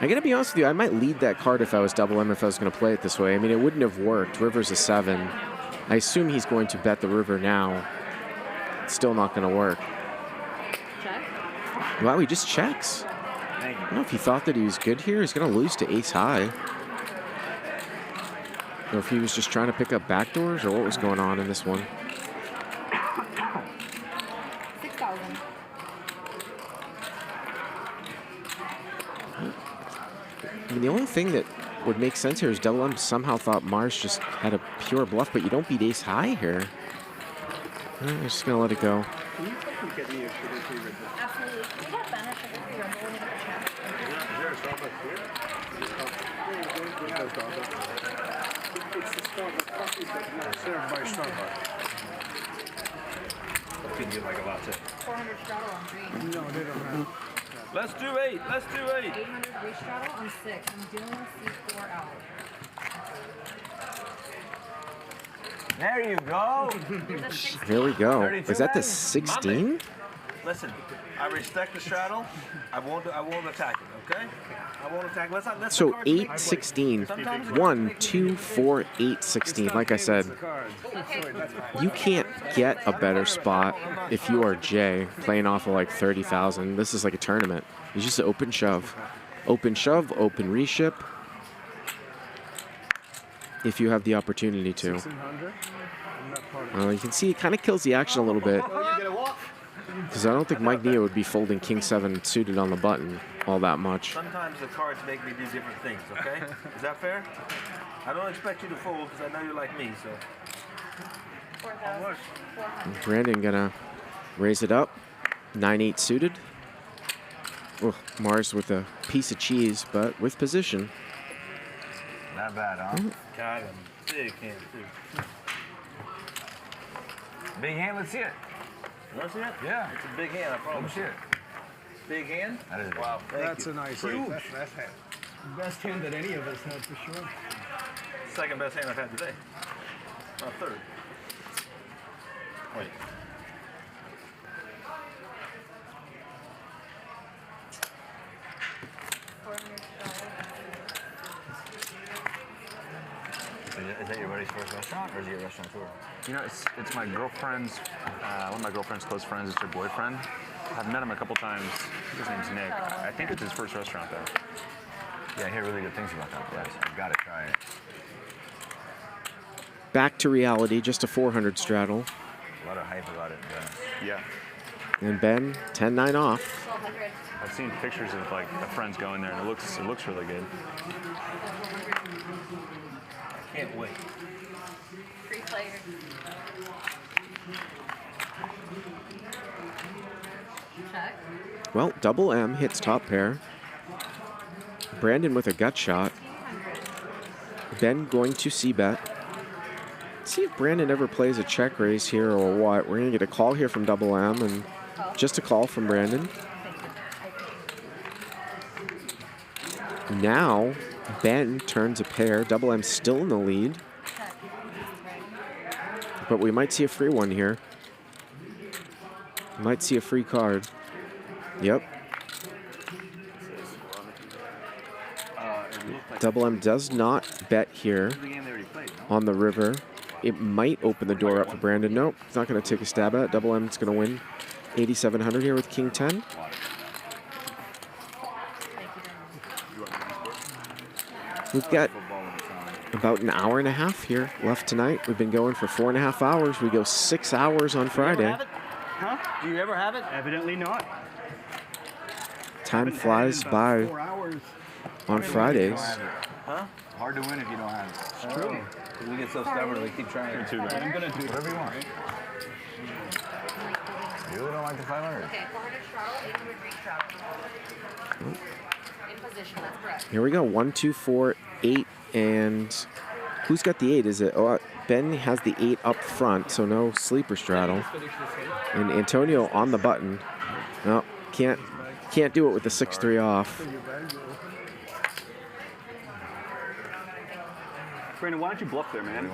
I got to be honest with you, I might lead that card if I was Double M if I was going to play it this way. I mean, it wouldn't have worked. River's a 7. I assume he's going to bet the river now. It's still not going to work. Wow, he just checks. I don't know if he thought that he was good here. He's going to lose to ace high. Or if he was just trying to pick up backdoors, or what was going on in this one. 6,000. I mean, the only thing that would make sense here is Double M somehow thought Mars just had a pure bluff, but you don't beat ace high here. I'm just going to let it go. Can you fucking get me a sugar free river? Absolutely. Can we get Ben a sugar free river when you get the chance? Is there a Starbucks here? It's the Starbucks coffee, but not served by Starbucks. Can you like a latte? 400 straddle on 3. No, they don't have. Let's do 8. Let's do 8. 800 re-straddle on 6. I'm dealing with C4 out. There you go. There we go. 32 Is that the guys? 16? Listen, I respect the straddle. I won't attack it, okay? I won't attack. Let's not. So 8, 16. 1, 2, 4, 8, 16. Like I said, you can't get a better spot if you are Jay playing off of like 30,000. This is like a tournament. It's just an open shove. Open shove, open reship. If you have the opportunity to. 1600. I'm not part of it. You can see it kind of kills the action a little bit. Because I don't think Mike Neo would be folding King 7 suited on the button all that much. Sometimes the cards make me do different things, okay? Is that fair? I don't expect you to fold because I know you're like me, so. 4,400. Brandon gonna raise it up. 9-8 suited. Oh, Mars with a piece of cheese, but with position. Not bad, huh? God, I'm big hand, too. Big hand, let's see it. You want to see it? Yeah. It's a big hand, I promise. Let me see it. Big hand? That is Wow, thank That's you. a nice Huge. hand. That's hand. Best hand that any of us had for sure. Second best hand I've had today. Third. Wait. Is that your buddy's first restaurant, or is he a restaurateur? You know, it's my girlfriend's, one of my girlfriend's close friends. It's her boyfriend. I've met him a couple times. His name's Nick. I think it's his first restaurant, though. Yeah, I hear really good things about that place. I've got to try it. Back to reality, just a 400 straddle. A lot of hype about it. Yeah. And Ben, 10-9 off. 1,200. I've seen pictures of like the friends going there, and it looks really good. I can't wait. Free players. Check. Well, Double M hits top pair. Brandon with a gut shot. Ben going to c-bet. See if Brandon ever plays a check raise here or what. We're going to get a call here from Double M and just a call from Brandon. Now, Ben turns a pair. Double M still in the lead. But we might see a free one here. Might see a free card. Yep. Double M does not bet here on the river. It might open the door up for Brandon. Nope, he's not going to take a stab at it. Double M's going to win 8,700 here with King 10. We've got about an hour and a half here left tonight. We've been going for 4.5 hours. We go 6 hours on Friday. Huh? Do you ever have it? Evidently not. Time flies by 4 hours. on Fridays. Huh? Hard to win if you don't have it. It's true. We get so stubborn, we keep trying. I'm gonna do Whatever you want. You really don't like the 500? Okay, 400 straddle, 800 reach straddle. In position, that's correct. Here we go. 1, 2, 4, 8, and who's got the 8? Is it? Oh, Ben has the 8 up front, so no sleeper straddle. And Antonio on the button. No, can't do it with the 6-3 off. Brandon, why don't you bluff there, man?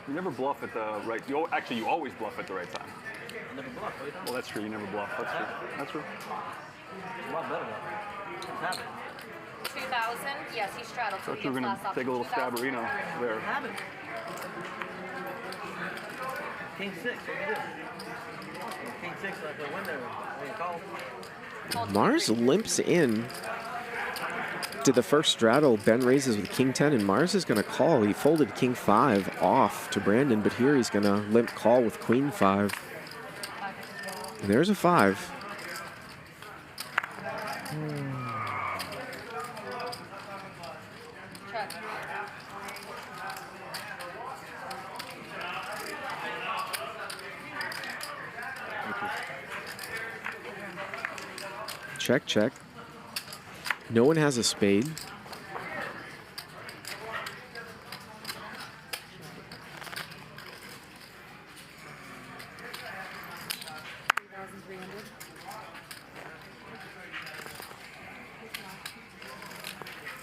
You never bluff at the right. Actually, you always bluff at the right time. I never bluff. What are you talking Well, that's true. You never bluff. That's true. That's true. It's a lot better though. Have it. 2,000. Yes, he straddled. Thought you were gonna take a little stabberino there. Have it. King 6. What do you do? King 6 like the window. What do you call? Mars limps in to the first straddle. Ben raises with King 10, and Mars is going to call. He folded King 5 off to Brandon, but here he's going to limp call with Queen 5. And there's a 5. Check, check. No one has a spade.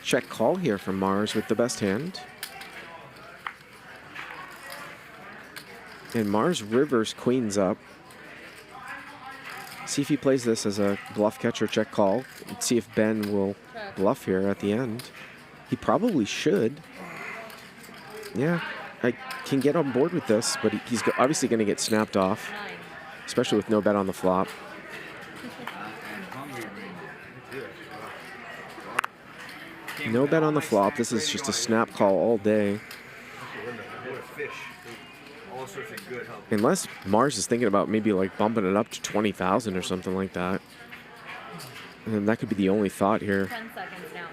Check call here from Mars with the best hand. And Mars rivers queens up. See if he plays this as a bluff catch or check call. And see if Ben will bluff here at the end. He probably should. Yeah, I can get on board with this, but he's obviously going to get snapped off, especially with no bet on the flop. No bet on the flop. This is just a snap call all day. Unless Mars is thinking about maybe like bumping it up to 20,000 or something like that. And then that could be the only thought here. 10 seconds now.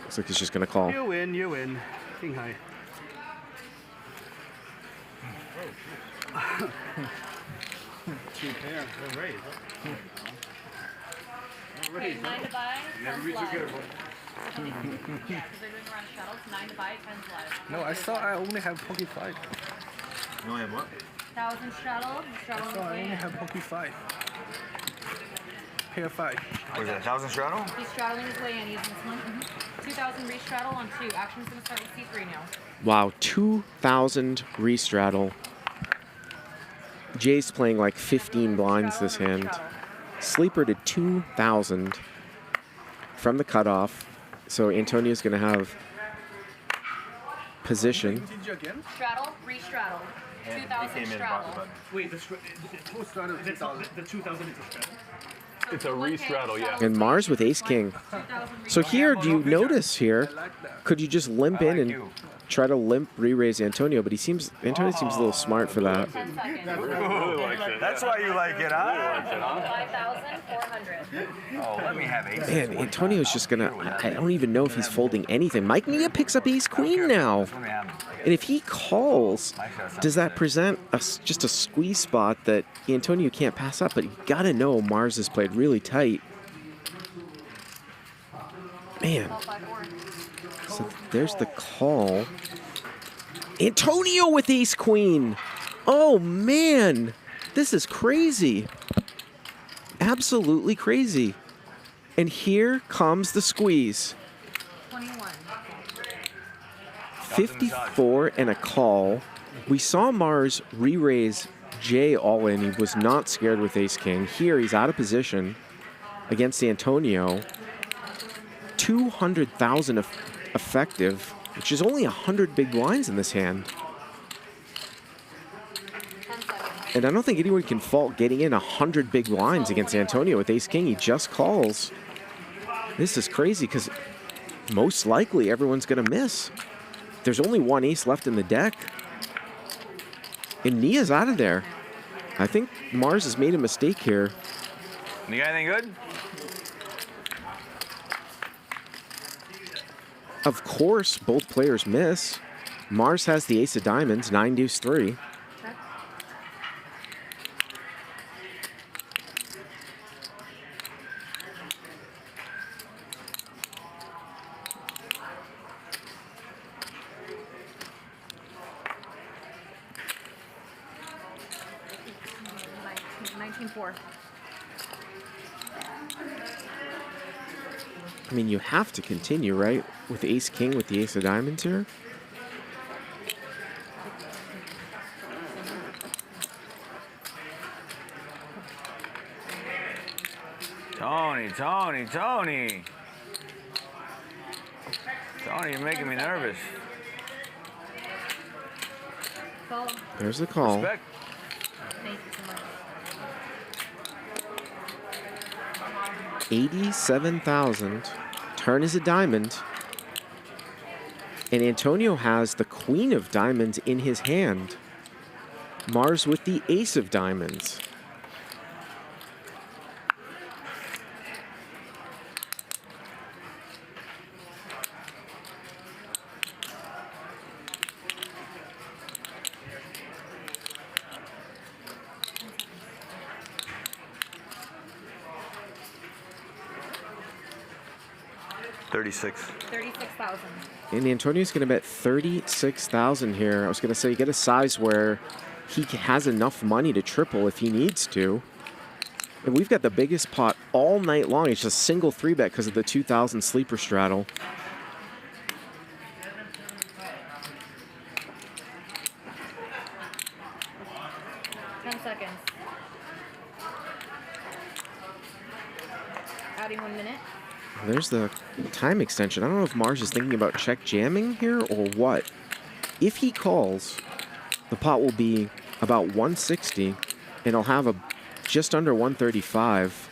Looks like he's just going to call. You win, you win. King high. Two pair. No raise. Okay, 9 to buy, 10 Reach live. your good one. Yeah, because they're doing around shuttles. 9 to buy, 10 live. No, I thought I only have Poke 5. You only have what? 1,000 straddle. Straddle So I only way in. have Poke 5. Pair 5. Was it 1,000 straddle? He's straddling his way in. He's in one. 2,000 re-straddle on 2. Action's going to start with C3 now. Wow, 2,000 re-straddle. Jay's playing like 15 blinds this hand. Sleeper to 2,000 from the cutoff. So Antonio's going to have position. Straddle, re-straddle. 2,000 straddle. Wait, the 2,000 is a straddle? It's a re-straddle, yeah. And Mars with ace-king. So here, do you notice here, could you just limp in and try to limp re-raise Antonio? But Antonio seems a little smart for that. 10 seconds. Really likes it. That's why you like it, huh? 5,400. Oh, let me have ace. Man, Antonio's just going to... I don't even know if he's folding anything. Mike Nia picks up ace-queen now. Let me have And if he calls, does that present just a squeeze spot that Antonio can't pass up? But you got to know Mars has played really tight. Man. So there's the call. Antonio with ace-queen. Oh, man. This is crazy. Absolutely crazy. And here comes the squeeze. 21. 54 and a call. We saw Mars re-raise Jay all in. He was not scared with ace-king. Here, he's out of position against Antonio. 200,000 effective, which is only 100 big blinds in this hand. And I don't think anyone can fault getting in 100 big blinds against Antonio with ace-king. He just calls. This is crazy because most likely everyone's going to miss. There's only one ace left in the deck. And Nia's out of there. I think Mars has made a mistake here. You got anything good? Of course, both players miss. Mars has the ace of diamonds, 9 deuce 3. 4. I mean, you have to continue, right? With ace king with the ace of diamonds here. Tony, Tony, Tony. Tony, you're making me nervous. Call. There's the call. Respect. Thank you so much. 87,000. Turn is a diamond. And Antonio has the queen of diamonds in his hand. Mars with the ace of diamonds. $36,000. And Antonio's going to bet 36,000 here. I was going to say, get a size where he has enough money to triple if he needs to. And we've got the biggest pot all night long. It's just single 3-bet because of the 2,000 sleeper straddle. Seconds. Adding 1 minute. There's the time extension. I don't know if Mars is thinking about check jamming here or what. If he calls, the pot will be about 160, and he'll have a just under 135.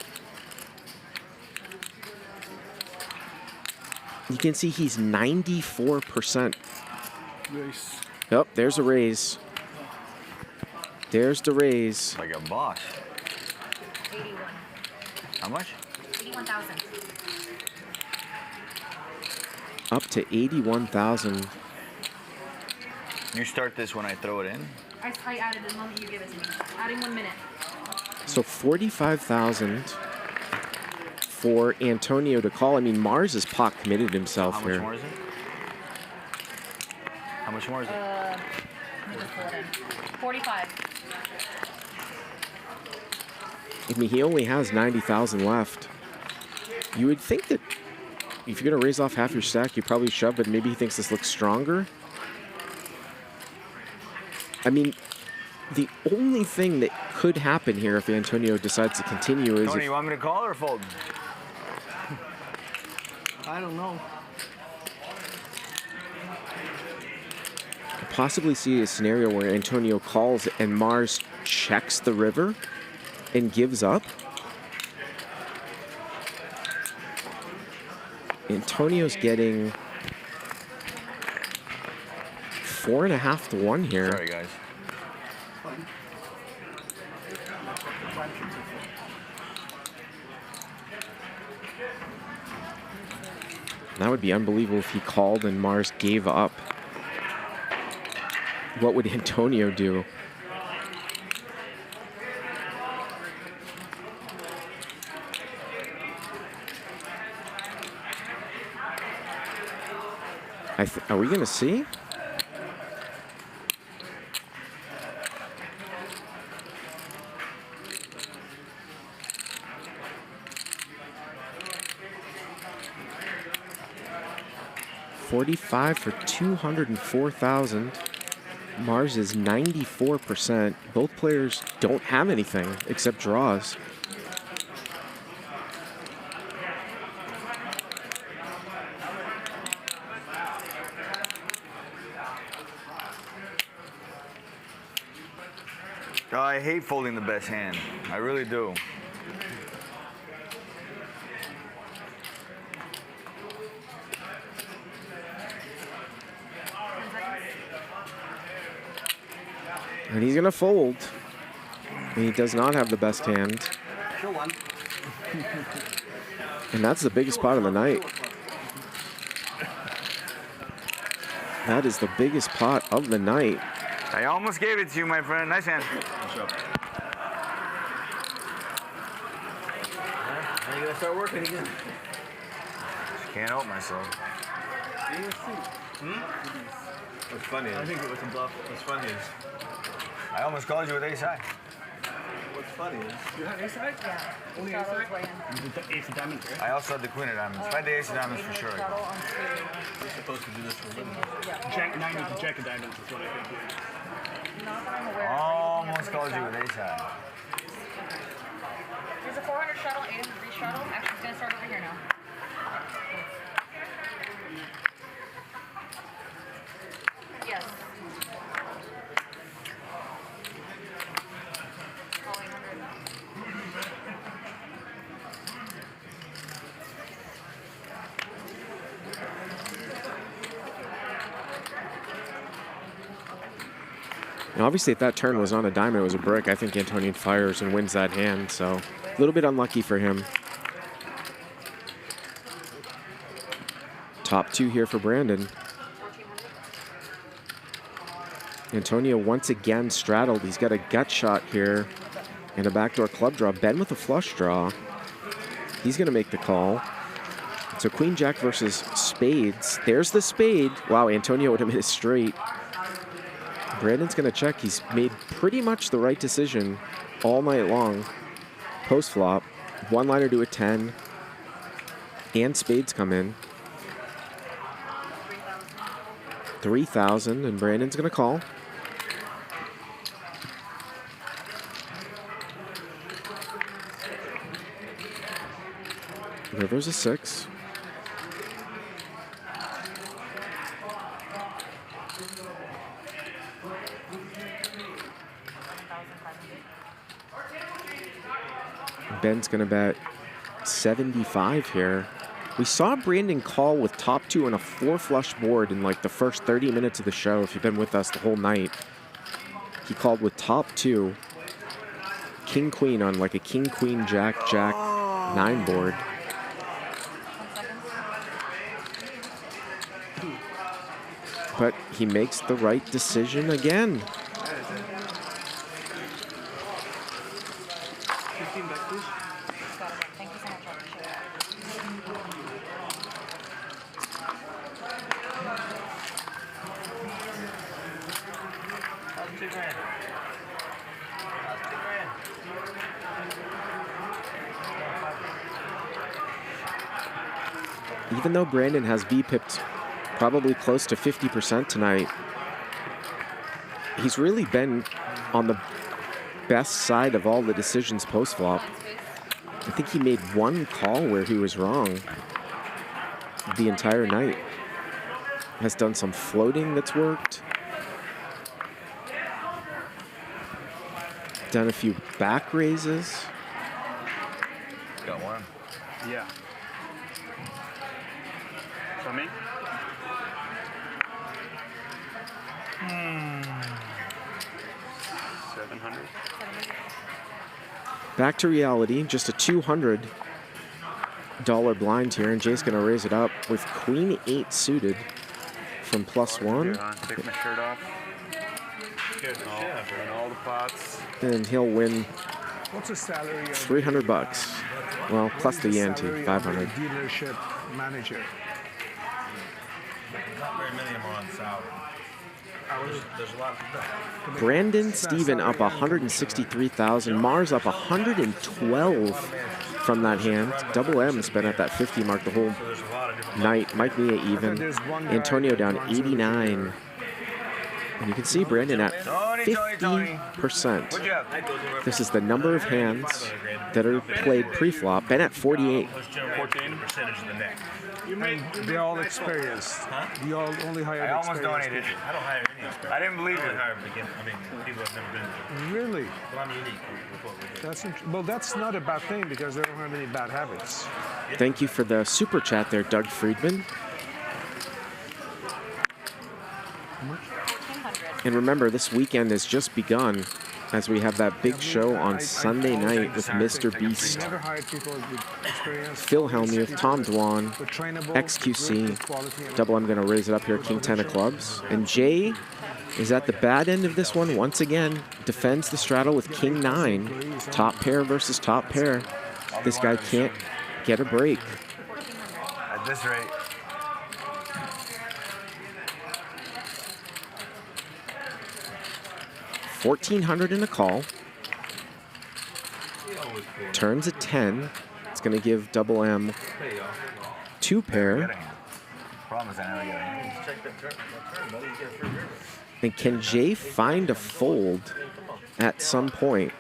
You can see he's 94%. Race. Yep, there's a raise. There's the raise. Like a boss. 81. How much? 81,000. Up to 81,000. You start this when I throw it in? I added it the moment you give it to me. Adding 1 minute. So 45,000 for Antonio to call. I mean, Mars is pot committed himself here. How much more is it? How much more is it? Let me just pull it in. 45. I mean, he only has 90,000 left. You would think that if you're going to raise off half your stack, you probably shove, but maybe he thinks this looks stronger. I mean, the only thing that could happen here if Antonio decides to continue is Tony, if you want me to call or fold? I don't know. could possibly see a scenario where Antonio calls and Mars checks the river and gives up. Antonio's getting 4.5 to 1 here. Sorry, guys. That would be unbelievable if he called and Mars gave up. What would Antonio do? Are we going to see? $45 for 204,000. Mars is 94%. Both players don't have anything except draws. I hate folding the best hand. I really do. And he's going to fold. And he does not have the best hand. Show one. And that's the biggest pot of the night. That is the biggest pot of the night. I almost gave it to you, my friend. Nice hand. Now you gotta start working again. Just can't help myself. What's funny is, I think it was a bluff. what's funny is, I almost called you with ace high. what's funny is you have ace side? Yeah. Only Shuttle ace is way in. You did the ace of diamonds, right? I also had the queen of diamonds. If I had the ace of diamonds for sure. Shuttle on two. You're supposed to do this for women. Yeah. Jack 9 with the jack of diamonds is what I think. Not that I'm aware of. Almost called you with ace high. There's a 400 shuttle, 803 shuttle. Actually, it's going to start over here now. Yes. Calling 100. And obviously, if that turn was on a diamond, it was a brick. I think Antonian fires and wins that hand. So a little bit unlucky for him. Top 2 here for Brandon. Antonio once again straddled. He's got a gut shot here and a backdoor club draw. Ben with a flush draw. He's going to make the call. So Queen Jack versus spades. There's the spade. Wow, Antonio would have made it straight. Brandon's going to check. He's made pretty much the right decision all night long. Post flop. One liner to a 10. And spades come in. 3,000, and Brandon's going to call. River's a 6. Ben's going to bet 75 here. We saw Brandon call with top 2 on a 4 flush board in like the first 30 minutes of the show. If you've been with us the whole night, he called with top 2, king queen on like a king queen jack 9 board. But he makes the right decision again. 15 back, please. Thank you so much. I appreciate it. How's 2 grand? How's 2 grand? Even though Brandon has V-pipped probably close to 50% tonight, he's really been on the best side of all the decisions post-flop. I think he made one call where he was wrong the entire night. Has done some floating that's worked. Done a few back raises. Got one. Yeah. For me? 700. Back to reality, just a $200 blind here, and Jay's gonna raise it up with Queen 8 suited from +1. Take my shirt off. And all the pots. And he'll win What's the salary? Of 300 bucks. Well, plus the ante, salary of 500. the dealership manager. Not very many of them are on salary. There's a lot of them. Brandon Steven up 163,000. Mars up 112 from that hand. Double M's been at that 50 mark the whole night. Mike Mia even. Antonio down 89. And you can see Brandon at 50%. This is the number of hands that are played pre-flop. Ben at 48. 14. Percentage of the neck. They're all experienced. You all only hired I almost experienced donated. I don't hire any expert. I didn't believe I only it. hire beginners. I mean, people have never been people. Really? Well, I'm unique with what we do. That's well, that's not a bad thing because they don't have any bad habits. Thank you for the super chat there, Doug Friedman. And remember, this weekend has just begun as we have that big show on Sunday night with Mr. Beast, Never hired people with experience. Phil Hellmuth, Tom Dwan, But trainable, XQC. good quality and- Double M going to raise it up here, King 10 of clubs. And Jay is at the bad end of this one once again. Defends the straddle with King 9. Top pair versus top pair. This guy can't get a break. At this rate. $1,400 in a call. turns a 10. It's going to give double M 2 pair. Promise I never get it. Just check that turn, buddy. You get a free river. And can Jay find a fold at some point?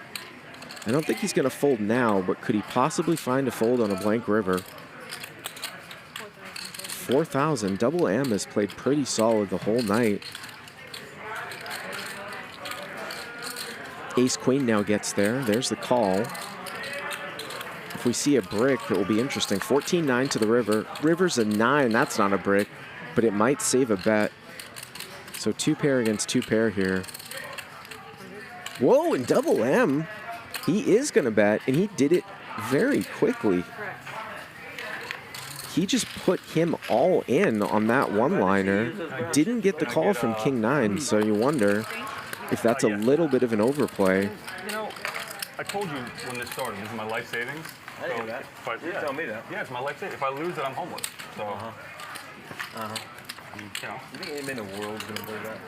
I don't think he's going to fold now, but could he possibly find a fold on a blank river? 4,000. Double M has played pretty solid the whole night. Ace Queen now gets there. There's the call. If we see a brick, it will be interesting. 14-9 to the river. River's a 9. That's not a brick, but it might save a bet. So 2 pair against 2 pair here. Whoa, and double M. He is going to bet, and he did it very quickly. He just put him all in on that one-liner. Didn't get the call from King 9, so you wonder if that's a little bit of an overplay. You know, I told you when this started, this is my life savings. I didn't know that. You tell me that. Yeah, it's my life savings. If I lose it, I'm homeless. So, you know. You think anybody in the world's going to play that?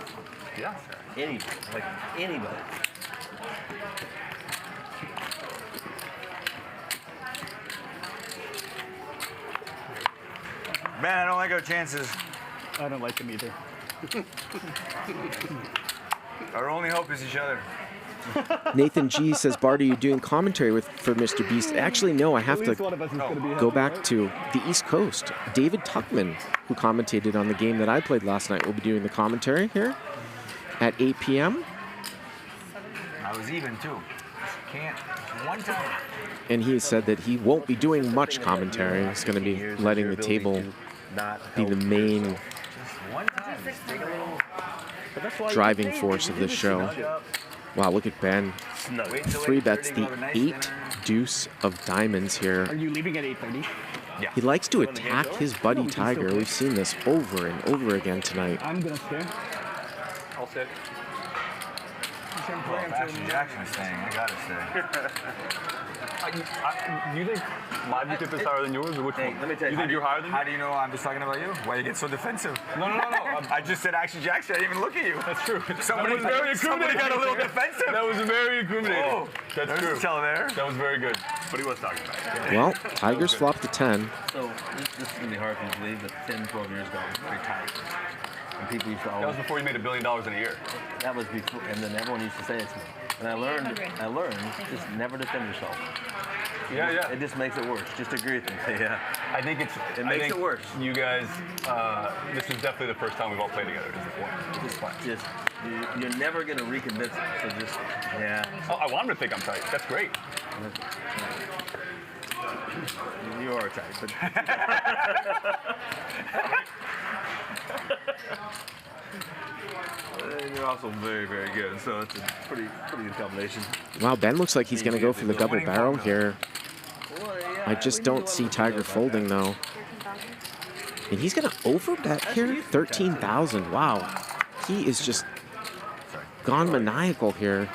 Yeah. Anybody. Like, anybody. Man, I don't like our chances. I don't like them either. Our only hope is each other. Nathan G says, Bart, are you doing commentary for Mr. Beast? Actually, no, I have to go back to the East Coast. David Tuckman, who commentated on the game that I played last night, will be doing the commentary here at 8 p.m. I was even, too. Can't. One time. And he said that he won't be doing much commentary. He's going to be letting the table be the main driving force of this show. Wow, look at Ben. 3 bets the 8 deuce of diamonds here. Are you leaving at 8:30? Yeah. He likes to attack his buddy Tiger. We've seen this over and over again tonight. I'm gonna stay. I'll sit. Action Jackson's saying, I gotta stay. You think my VPIP is higher than yours, or which one? Let me tell you. You think you're higher than me? How do you know I'm just talking about you? Why you get so defensive? No. I just said Action Jackson. I didn't even look at you. That's true. Somebody That was very somebody incriminating. got a little defensive. That was very incriminating. Oh, That's there's true. a tell there. That was very good. But he was talking about it. Well, Tigers flopped to 10. So, this is going to be hard for you to believe, but 10, 12 years ago, it was very tight. And people used to always... That was before you made $1 billion in a year. That was before, and then everyone used to say it to me. And I learned, just never defend yourself. Yeah. It just makes it worse. Just agree with me. Yeah. I think it makes it worse. You guys, this is definitely the first time we've all played together. Just you're never going to reconvince them. So just, yeah. Oh, I want him to think I'm tight. That's great. You are tight, but... You're also very, very good, so it's a pretty good combination. Wow, Ben looks like he's going to go for the double barrel here. I just don't see Tiger folding, though. And he's going to overbet here? 13,000. Wow. He is just gone maniacal here.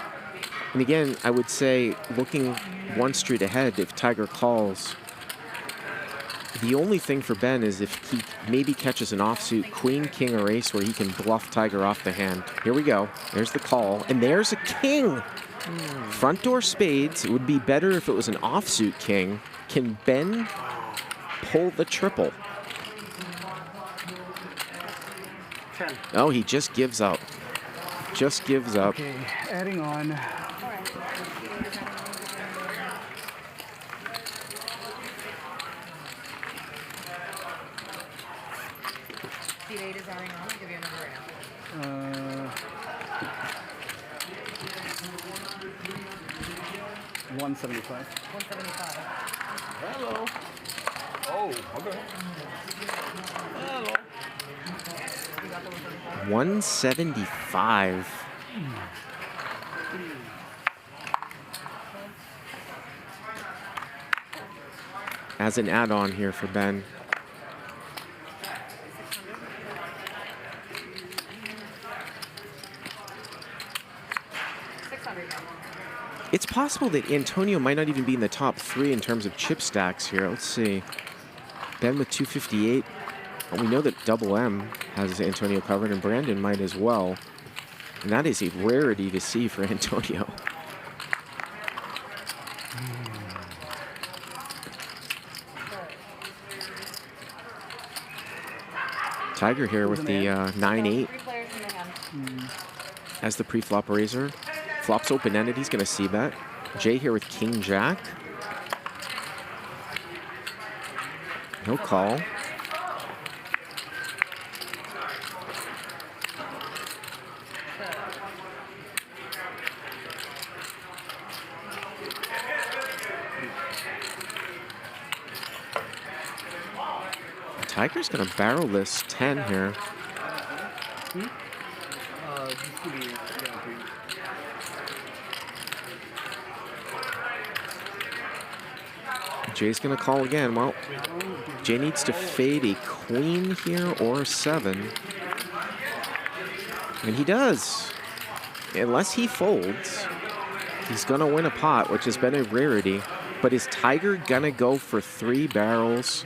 And again, I would say, looking one street ahead, if Tiger calls, the only thing for Ben is if he maybe catches an offsuit queen, king, or ace where he can bluff Tiger off the hand. Here we go. There's the call. And there's a king. Front door spades. It would be better if it was an offsuit king. Can Ben pull the triple? 10. Oh, he just gives up. Just gives up. Okay, adding on. Seat 8 is adding on. I'll give you a number right now. 175. 175. Hello. Oh, okay. Hello. 175. As an add-on here for Ben. It's possible that Antonio might not even be in the top 3 in terms of chip stacks here. Let's see. Ben with 258. Well, we know that Double M has Antonio covered, and Brandon might as well. And that is a rarity to see for Antonio. Tiger here with the 9-8 Three players in the hand. as the pre-flop raiser. Flops open-ended, he's gonna see bet. Jay here with King Jack. He'll call. Tiger's gonna barrel this 10 here. Jay's gonna call again. Well, Jay needs to fade a queen here or a 7. And he does. Unless he folds, he's gonna win a pot, which has been a rarity. But is Tiger gonna go for 3 barrels?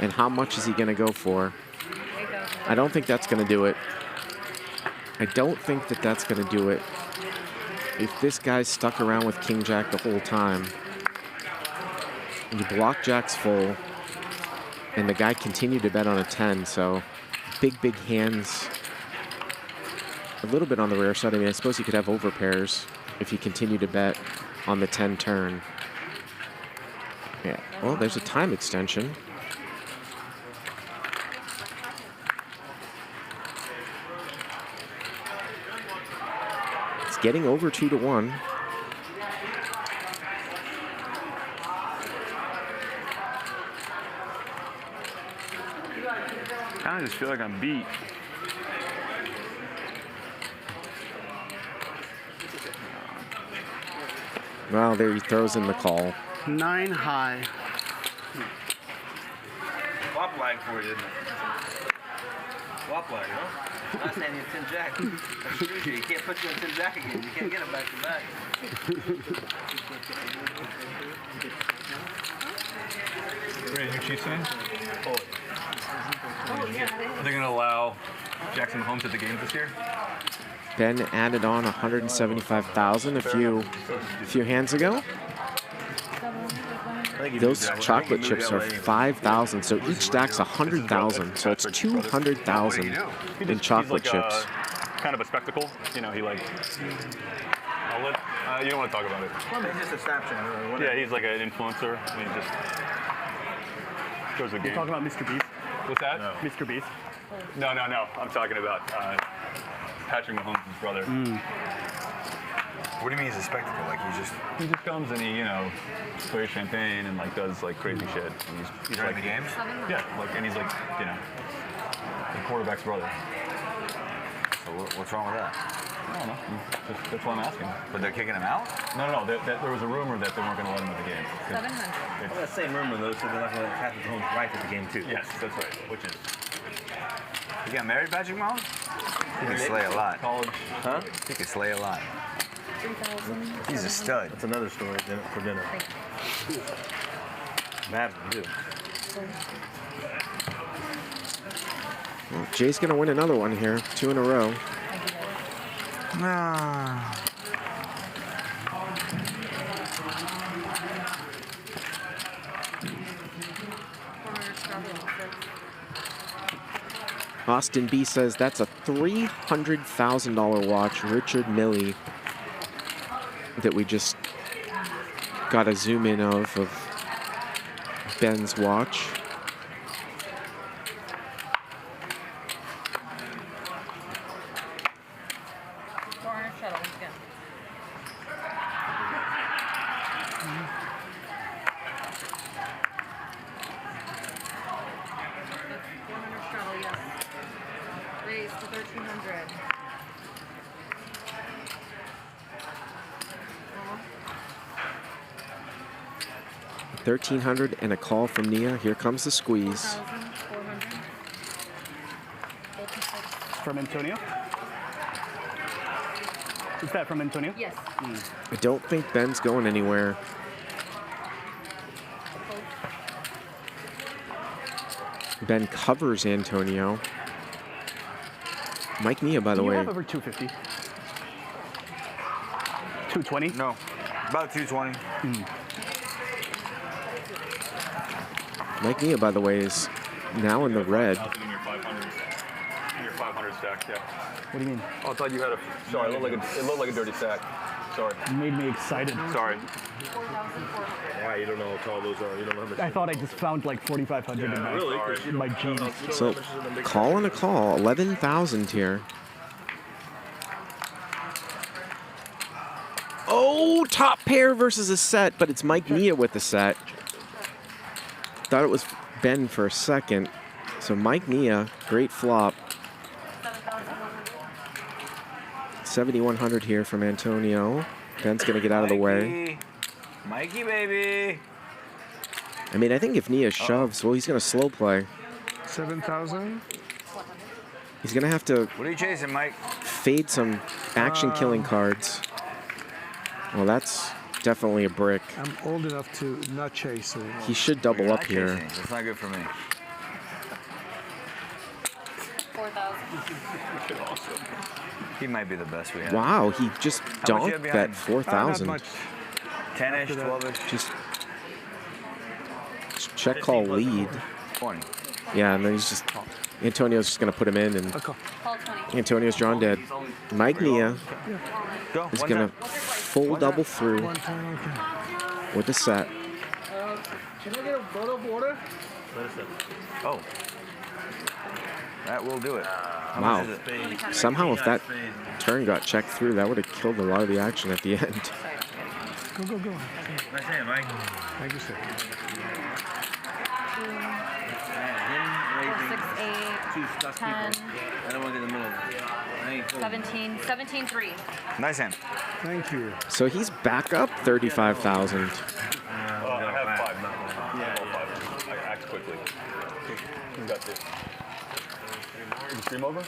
And how much is he gonna go for? I don't think that's gonna do it. I don't think that that's gonna do it. If this guy's stuck around with King Jack the whole time, you block Jack's full, and the guy continued to bet on a 10, so big hands. A little bit on the rare side. I mean, I suppose you could have overpairs if you continue to bet on the 10 turn. Yeah, well, there's a time extension. It's getting over 2-1. I just feel like I'm beat. Well, there he throws in the call. 9 high. Flop lag for you, isn't it? Flop lag, huh? Last time you had 10 jack. I screwed you. You can't put you on 10 jack again. You can't get them back to back. Great, new Chiefs in? Oh, yeah, it Are they going to allow Jackson Mahomes at the games this year? Ben added on 175,000 a few hands ago. Those chocolate chips are 5,000, so each stack's 100,000, so it's 200,000 in chocolate He's like chips. Kind of a spectacle. You know, he like. I'll let, you don't want to talk about it. Well, it's just a Snapchat. Yeah, he's like an influencer. I mean, just goes the game. You talking about Mr. Beast? What's that? No. Mr. Beast? No. I'm talking about Patrick Mahomes' brother. What do you mean he's a spectacle? Like he just comes and he, you know, plays champagne and like does like crazy shit. And he's during like the games? Yeah, like, and he's like, you know, the quarterback's brother. So what's wrong with that? I don't know. That's why I'm asking. But they're kicking him out? No. There was a rumor that they weren't going to let him at the game. 700. Well, that same rumor, though, so they're not going to have Patrick Mahomes right at the game, too. Yes, that's right. Which is You got married, Patrick Mahomes? He can slay a lot. college. Huh? He can slay a lot. 3,000. He's a stud. That's another story for dinner. Mad too. Well, Jay's gonna win another one here, 2 in a row. Austin B says that's a $300,000 watch, Richard Milley, that we just got a zoom in of Ben's watch. Raise to 1,300. 1,300 and a call from Nia. Here comes the squeeze. 1,400. From Antonio? Is that from Antonio? Yes. I don't think Ben's going anywhere. Ben covers Antonio. Mike Nia, by the Do you way. have over 250? 220? No, about 220. Mike Nia, by the way, is now in the red. 500 stack, yeah. What do you mean? Oh, I thought you had a. Sorry, it looked like a dirty stack. Sorry. You made me excited. Sorry. 4,400. Yeah, you don't know how tall those are. You don't know how much. I thought I just found like 4,500 in my jeans. So, calling a call, 11,000 here. Oh, top pair versus a set, but it's Mike Nia with the set. Thought it was Ben for a second. So Mike Nia, great flop. 7,100 here from Antonio. Ben's gonna get out of the way. Mikey, baby. I mean, I think if Nia shoves, well, he's gonna slow play. 7,000. He's gonna have to What are you chasing, Mike? fade some action-killing cards. Well, that's definitely a brick. I'm old enough to not chase it. He should double You're up not here. chasing. That's not good for me. 4,000. He might be the best we have. Wow, he just How much you have donked behind? that 4,000. Not much. 10-ish, 12-ish, Just check call lead. 20. Yeah, and then he's just Antonio's just gonna put him in, and Call 20. Antonio's drawn dead. Mike Nia Go. is One gonna time. full double through One time, okay. with a set. Can I get a bottle of water? Oh. That will do it. How Wow. much is it? Somehow, if that turn got checked through, that would have killed a lot of the action at the end. Go, go, go. Nice hand, Mike. Thank you, sir. 4, 6, 8, 10, I don't want to get in the middle. I ain't cool. 17, 17-3. Nice hand. Thank you. So he's back up 35,000. I have 5 now. Yeah, I act quickly. You got this. You stream over? No,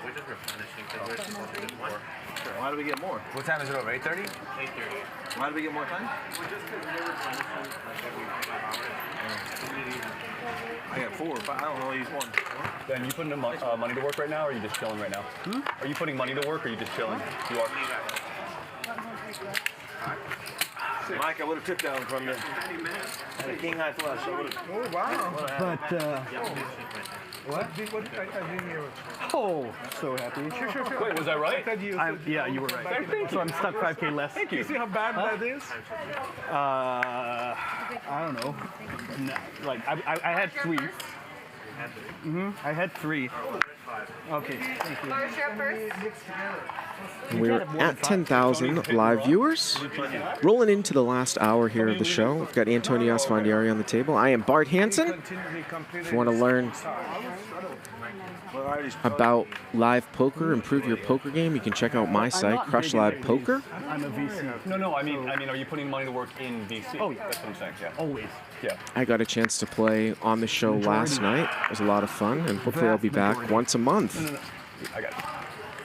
we're just replenishing because we're supposed to do more. Sure. Why do we get more? What time is it over? 8:30? 8:30. Why do we get more time? Well, just because we're replenishing like every 5 hours. I got 4 or 5. I don't know. I use 1. Ben, you putting money to work right now, or are you just chilling right now? Are you putting money to work, or are you just chilling? You are. Mike, I would have tipped down from you. And a king high flush. I would have. Oh, wow. But, What? I didn't hear it. oh, so happy. Sure. Wait, was I right? Yeah, you were right. So I'm stuck 5K less. Thank you. You see how bad that is? I don't know. No, like, I had 3. I had 3. Okay, thank you. First, you're up first. We're at 10,000 live viewers. Rolling into the last hour here of the show. We've got Antonio Esfandiari on the table. I am Bart Hansen. If you want to learn about live poker, improve your poker game, you can check out my site, Crush Live Poker. I'm a VC. No. I mean, are you putting money to work in VC? Oh, yeah. That's what I'm saying. Yeah. Always. Yeah. I got a chance to play on the show last night. It was a lot of fun, and hopefully I'll be back once a month. I got it.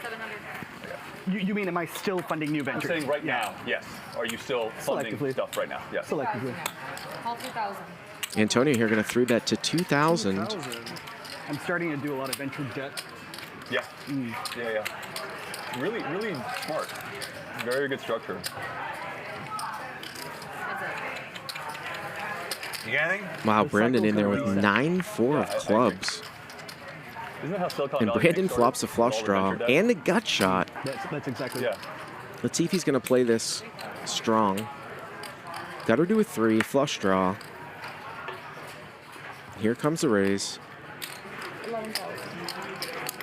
700. You mean, am I still funding new I'm ventures? saying right now, yes. Are you still funding Selectively. stuff right now? Yes. Selectively. Call 2,000. Antonio here going to 3-bet to 2,000. I'm starting to do a lot of venture debt. Yeah. Yeah. Really smart. Very good structure. You got anything? Wow, Brandon in there with 9-4 of clubs. Isn't that how Silicon And Valley Brandon Bank flops a started flush with all the draw venture debt? and a gut shot. That's exactly Yeah. Let's see if he's going to play this strong. Got to do a 3, flush draw. Here comes the raise. 11,000.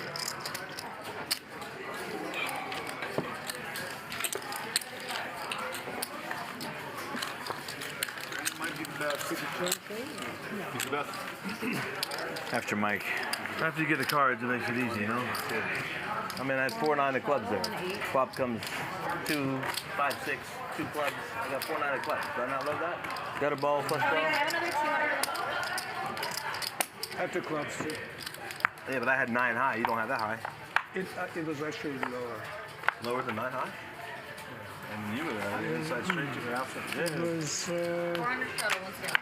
He's the best. After Mike. After you get the cards, it makes it easy, you know? I mean, I had 4-9 of clubs there. Flop comes 2, 5, 6, 2 clubs. I got 4-9 of clubs. Do I not love that? Got a ball, flush I draw. have another 200 in the box. After clubs, too. Yeah, but I had 9 high. You don't have that high. It was actually lower. Lower than 9 high? And you were there. Inside straight to your outside. It was, 400 shuttle once again.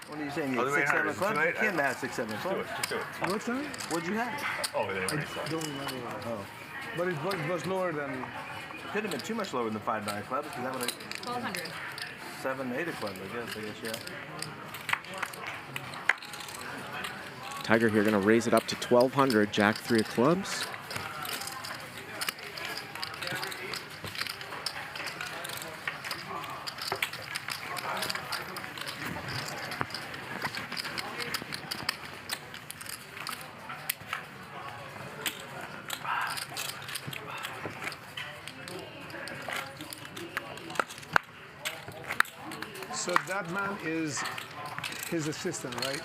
What are you saying? You Oh, had the 6, 7 800s. clubs? You Too late? can't have 6, 7 Just do clubs. it. Just do it. what time? What'd you have? Oh, they already saw. Don't remember. But it was lower than. Could have been too much lower than 5-9 clubs because that would have 1,200. 7, 8 of clubs, I guess, yeah. Tiger here going to raise it up to 1,200. Jack 3 of clubs. So that man is his assistant, right?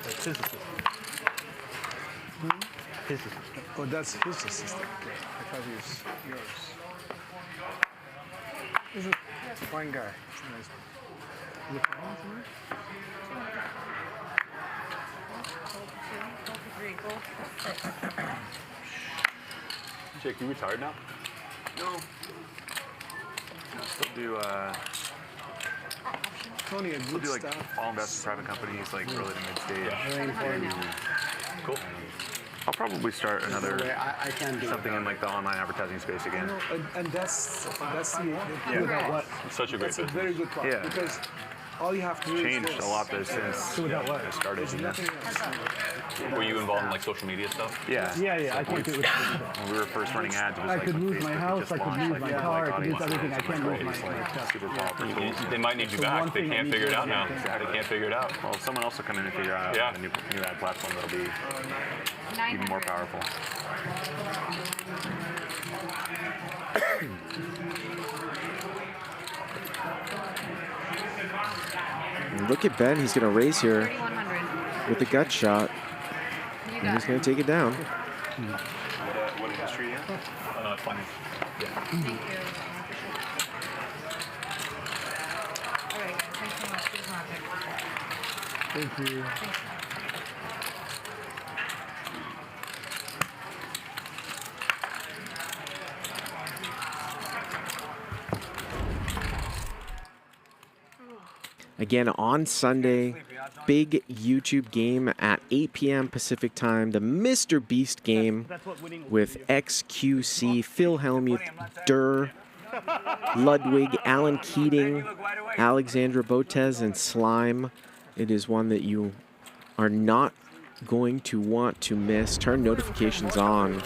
That's his assistant. His assistant. Oh, that's his assistant. Okay. I thought he was yours. He's a fine guy. He's a nice one. Is it fine tonight? Jake, you retired now? No. Still do, Tony, a still good do like staff. all invested private companies, like early to mid stage. Very important. Cool. I'll probably start another I can't do something in like the online advertising space again. And that's the Yeah. what? It's such a great That's a business. very good part Yeah. because all you have to do Changed is a lot though since I started. There's nothing else. Were you involved in like social media stuff? Yeah. Yeah, I can't do it. When we were first running ads, it was I like could when lose my Facebook house, just I could launched, lose my like, car, I like could lose audiences, everything. I can't lose it's, my like, stuff. super powerful. They might need you the back. one They thing I can't need figure it to out do. now. They can't figure it out. Well, if someone else will come in and figure out a new ad platform that'll be even more powerful. Look at Ben. He's going to raise here 3,100. with the gut shot. You And got he's going to take it down. What industry are you in? Oh, no, it's finance. Thank you. All right, thanks so much for the project. Thank you. Again, on Sunday, big YouTube game at 8 p.m. Pacific time. The Mr. Beast game with XQC, Phil Hellmuth, Durr, Ludwig, Alan Keating, Alexandra Botez, and Slime. It is one that you are not going to want to miss. Turn notifications on.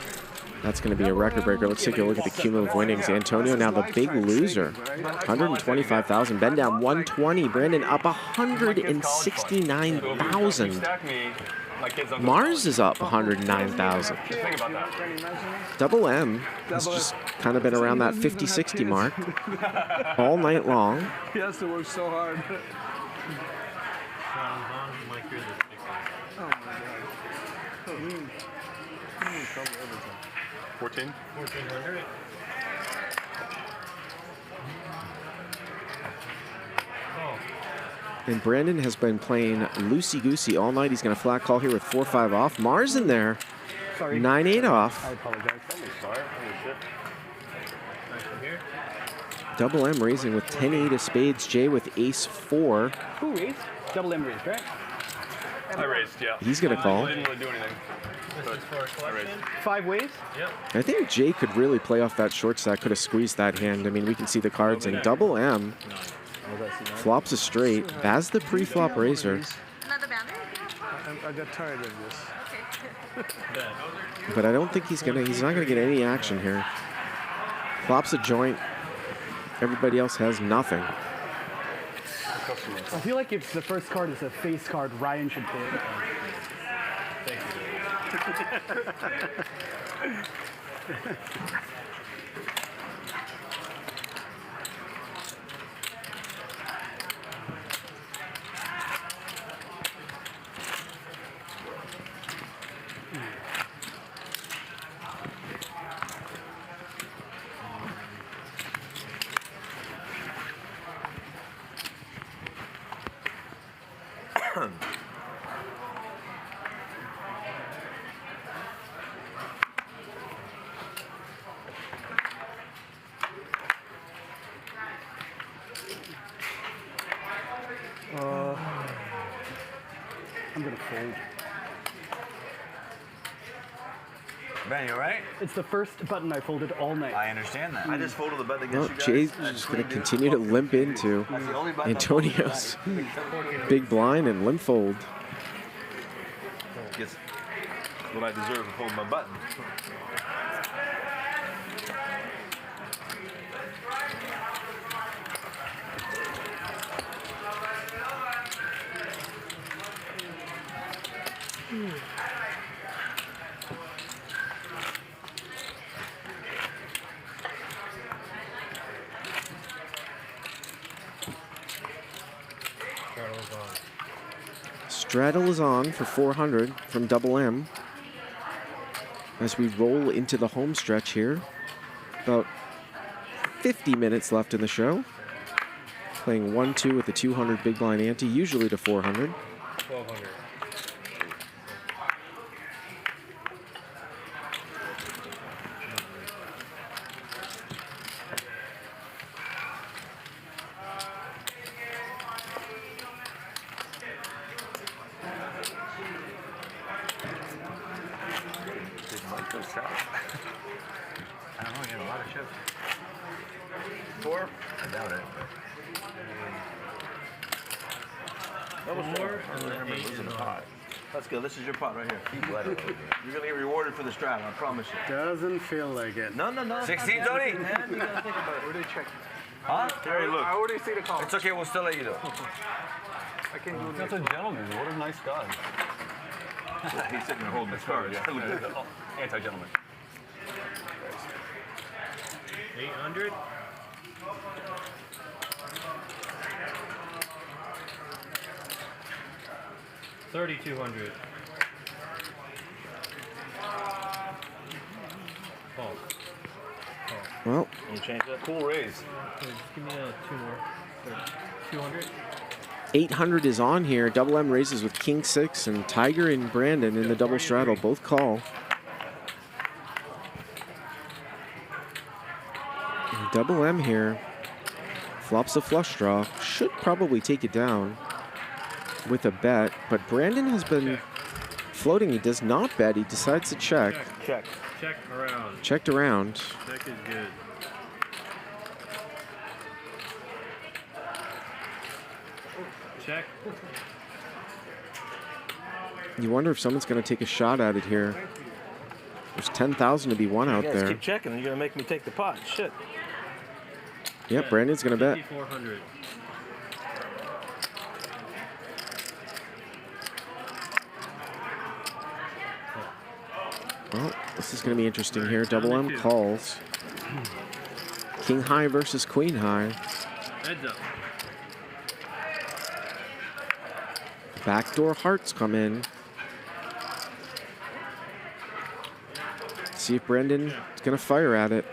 That's going to be a record breaker. Let's take a look at the cumulative winnings. Antonio now the big loser. 125,000. Ben down 120. Brandon up 169,000. Mars is up 109,000. Think about that. Double M has just kind of been around that 50-60 mark all night long. He has to work so hard. Mike, you're the Oh my God. I'm in trouble every time. 14? 1,400. And Brandon has been playing loosey-goosey all night. He's going to flat call here with 4-5 off. Mars in there, Sorry. 9-8 off. I apologize. Sorry. Holy shit. Nice from here. Double M raising with 10-8 of spades. Jay with ace-4. Who raised? Double M raised, right? I raised, yeah. He's going to call. I didn't really do anything. This is for a collection. 5 ways? Yep. I think Jay could really play off that short stack. Could have squeezed that hand. I mean, we can see the cards. And Double M flops a straight as the pre-flop raiser. Another boundary? I got tired of this. But I don't think he's not gonna get any action here. Flops a joint. Everybody else has nothing. I feel like if the first card is a face card, Ryan should play it. Thank you. I'm gonna fold. Ben, you all right? It's the first button I folded all night. I understand that. I just folded the bet Well, against Jay's you guys. just gonna continue to limp into That's the only bet I Antonio's folded tonight. big blind and limp fold. gets what I deserve for holding my button. Straddle is on for 400 from Double M as we roll into the home stretch here. About 50 minutes left in the show. Playing 1-2 with the 200 big blind ante, usually to 400. 1200. I don't know, you have a lot of chips. 4? I doubt it. That was 4. I remember losing the pot. That's good. This is your pot right here. You're going to get rewarded for the strat, I promise you. Doesn't feel like it. No. 16, Tony? Man, you gotta think about it. Where do you check? Huh? Harry, look. I already see the call. It's okay, we'll still let you do it. I can't do That's a gentleman. What a nice guy. He's sitting there holding his cards. Anti-gentleman. 800. $3,200. False. Well, Can you change that? Cool raise. Just give me 2 more. 200. 800 is on here. Double M raises with King 6, and Tiger and Brandon in the double straddle both call. And Double M here flops a flush draw. Should probably take it down with a bet, but Brandon has been floating. He does not bet. He decides to check. Check. Check around. Checked around. Check is good. Check. You wonder if someone's going to take a shot at it here. There's 10,000 to be won out You guys there. keep checking. You're going to make me take the pot. Shit. Yep, Brandon's going to bet. 5,400. Well, this is going to be interesting here. Double M calls. King high versus queen high. Heads up. Backdoor hearts come in. See if Brendan is going to fire at it.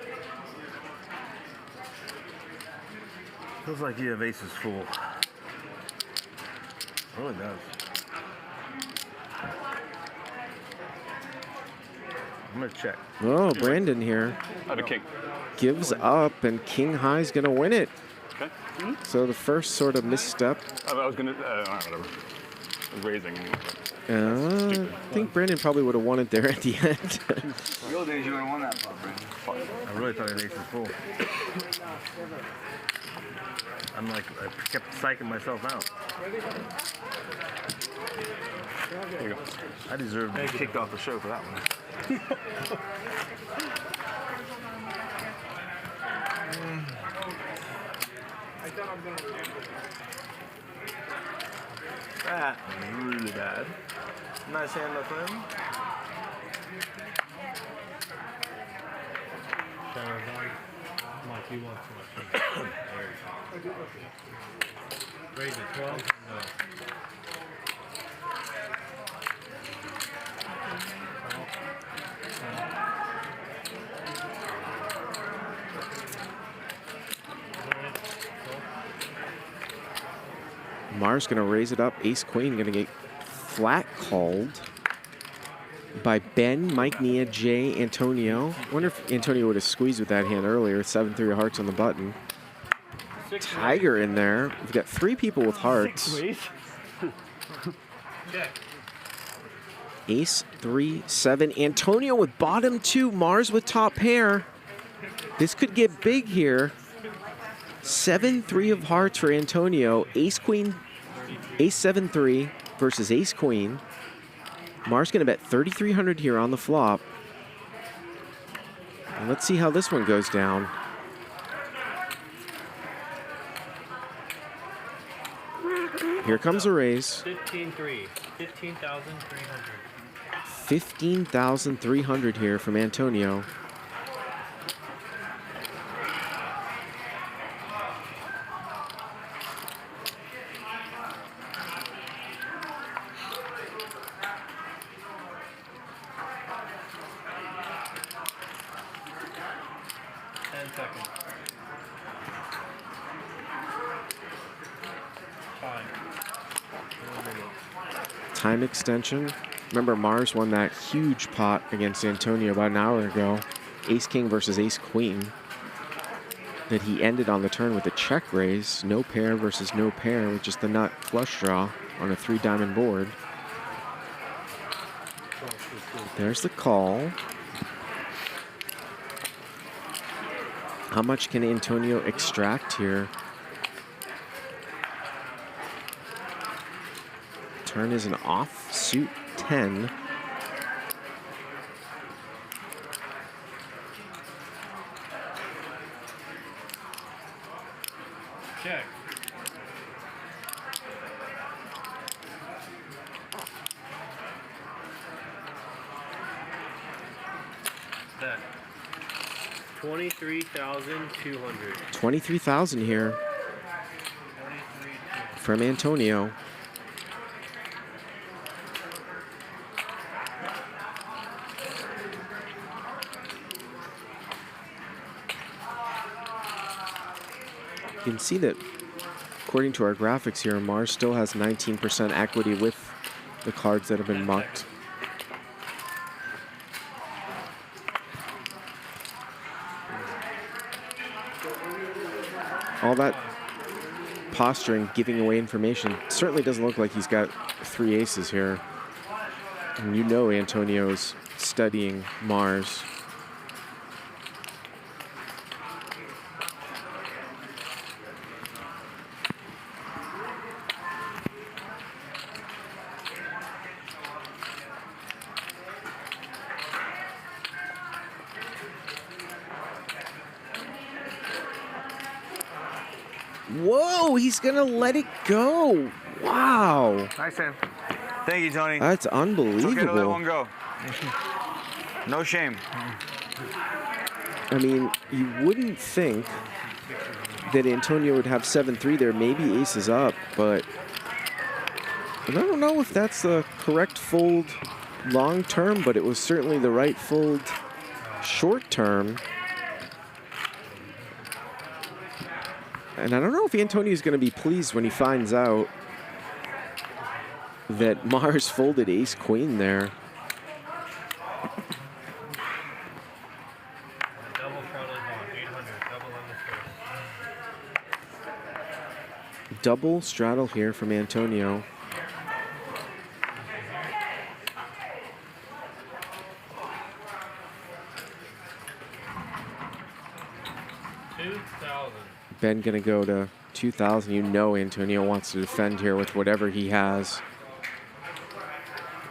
Feels like you have aces full. It really does. I'm going to check. Oh, Brandon here I have a king. gives up, and King high is going to win it. Okay. So the first sort of misstep. I was going to, whatever. Raising. I think Brandon probably would have won it there at the end. The old days, you would have won that pot, Brandon. I really thought you had aces full. I'm like, I kept psyching myself out. There you go. I deserve to be kicked off the show for that one. That was really bad. Nice hand, my friend. Mike, you want too much. Raise it 12? No. Mars going to raise it up. Ace queen going to get flat called by Ben, Mike, Nia, Jay, Antonio. Wonder if Antonio would have squeezed with that hand earlier. 7-3 of hearts on the button. Tiger in there. We've got 3 people with hearts. Ace, 3, 7. Antonio with bottom 2. Mars with top pair. This could get big here. 7-3 of hearts for Antonio. Ace queen, ace 7-3 versus ace queen. Mar's going to bet 3,300 here on the flop. And let's see how this one goes down. Here comes a raise. 15,300. 15,300. 15,300 here from Antonio. Time extension. Remember, Mars won that huge pot against Antonio about an hour ago. Ace-King versus Ace-Queen. That he ended on the turn with a check raise. No pair versus no pair with just the nut flush draw on a 3-diamond board. There's the call. How much can Antonio extract here? Turn is an offsuit 10. Check. That. 23,200. 23,000 here from Antonio. You can see that, according to our graphics here, Mars still has 19% equity with the cards that have been mucked. All that posturing, giving away information, certainly doesn't look like he's got 3 aces here. And you know Antonio's studying Mars. Whoa, he's going to let it go. Wow. Nice hand. Thank you, Tony. That's unbelievable. It's okay to let one go. No shame. I mean, you wouldn't think that Antonio would have 7-3 there, maybe aces up, but I don't know if that's the correct fold long term, but it was certainly the right fold short term. And I don't know if Antonio is going to be pleased when he finds out that Mars folded ace-queen there. Double front on 800. Double on the first. Double straddle here from Antonio. Ben gonna go to 2,000. You know Antonio wants to defend here with whatever he has.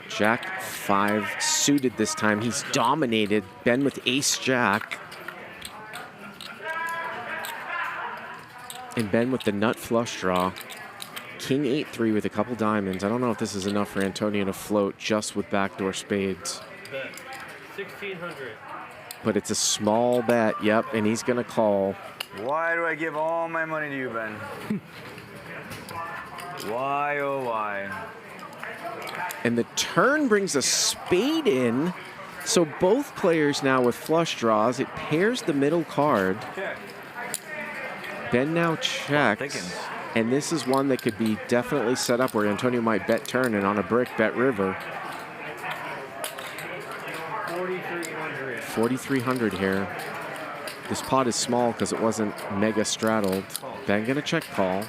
Jack 5 suited this time. He's dominated. Ben with ace jack. And Ben with the nut flush draw. King 8-3 with a couple diamonds. I don't know if this is enough for Antonio to float just with backdoor spades. Bet. 1,600. But it's a small bet. Yep, and he's gonna call. Why do I give all my money to you, Ben? Why, oh why? And the turn brings a spade in. So both players now with flush draws. It pairs the middle card. Check. Ben now checks. And this is one that could be definitely set up where Antonio might bet turn and on a brick bet river. 4,300. 4,300 here. This pot is small because it wasn't mega straddled. Ben gonna check call.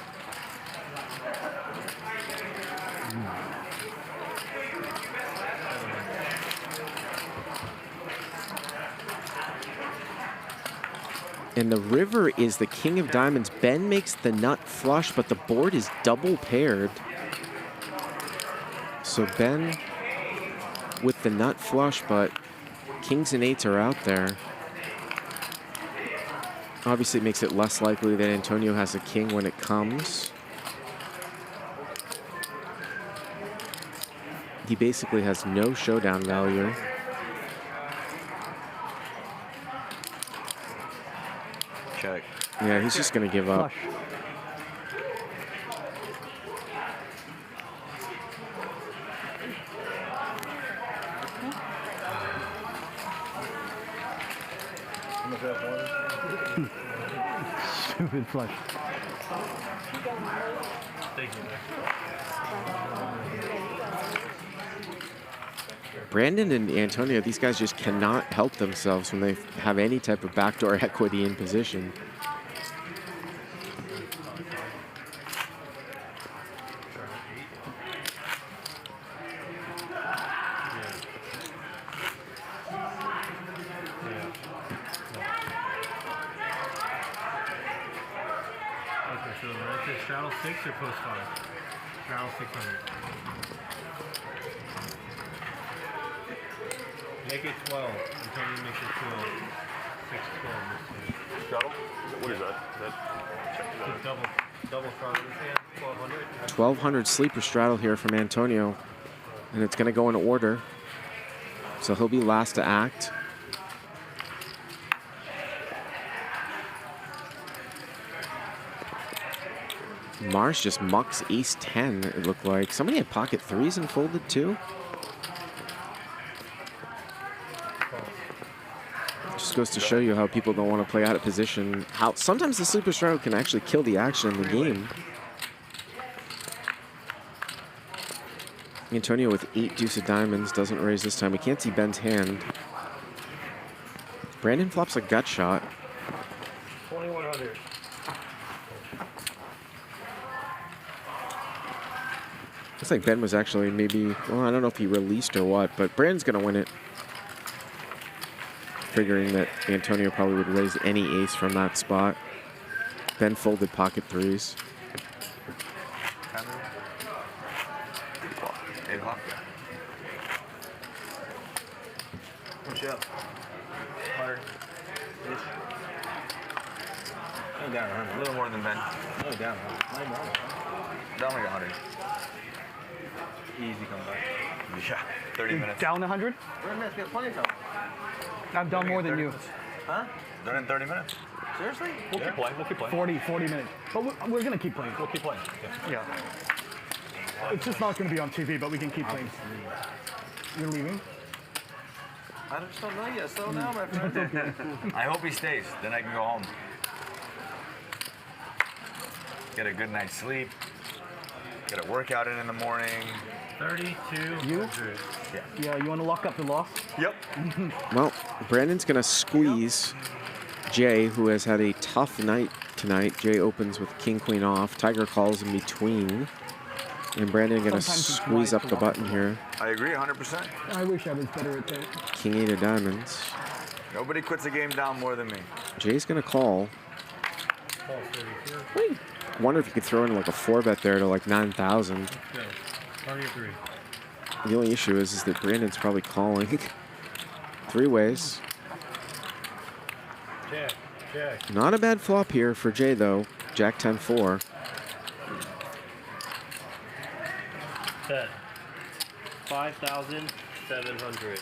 And the river is the king of diamonds. Ben makes the nut flush, but the board is double paired. So Ben with the nut flush, but kings and eights are out there. Obviously, it makes it less likely that Antonio has a king when it comes. He basically has no showdown value. Check. Yeah, he's just going to give up. Stupid flush. Thank you. Brandon and Antonio, these guys just cannot help themselves when they have any type of backdoor equity in position. So right there, straddle 6 or post 5? Straddle 600. Make it 12. Antonio makes it 12. 6, 12. Straddle? What is that? It's double straddle this hand, 1200. 1200 sleeper straddle here from Antonio, and it's going to go in order. So he'll be last to act. Marsh just mucks ace 10, it looked like. Somebody had pocket threes and folded too. Just goes to show you how people don't want to play out of position. How sometimes the sleeper straddle can actually kill the action in the game. Antonio with 8 deuce of diamonds doesn't raise this time. We can't see Ben's hand. Brandon flops a gut shot. 2100. Looks like Ben was actually maybe, well, I don't know if he released or what, but Brandon's going to win it. Figuring that Antonio probably would raise any ace from that spot. Ben folded pocket threes. 8 o'clock. Push up. 100. Oh, down 100. A little more than Ben. Oh, down 100. Down like 100. Easy comeback. Yeah, 30 minutes. Down 100? We're in minutes. We have plenty of time. I've done more than you. Huh? Done in 30 minutes. Seriously? We'll keep playing. We'll keep playing. 40 minutes. But we're going to keep playing. We'll keep playing. Yeah. It's just not going to be on TV, but we can keep playing. You're leaving? I just don't know yet. So now, my friend. I hope he stays. Then I can go home. Get a good night's sleep. Get a workout in the morning. 3200. Yeah, you want to lock up the loss? Yep. Well, Brandon's going to squeeze Jay, who has had a tough night tonight. Jay opens with king, queen off. Tiger calls in between. And Brandon going to squeeze up the button here. I agree 100%. I wish I was better at that. King 8 of diamonds. Nobody quits a game down more than me. Jay's going to call. Call 32. I wonder if you could throw in like a 4-bet there to like 9,000. Okay. Target 3. The only issue is that Brandon's probably calling. 3 ways. Jack. Jack. Not a bad flop here for Jay, though. Jack 10-4. Bet. 5,700.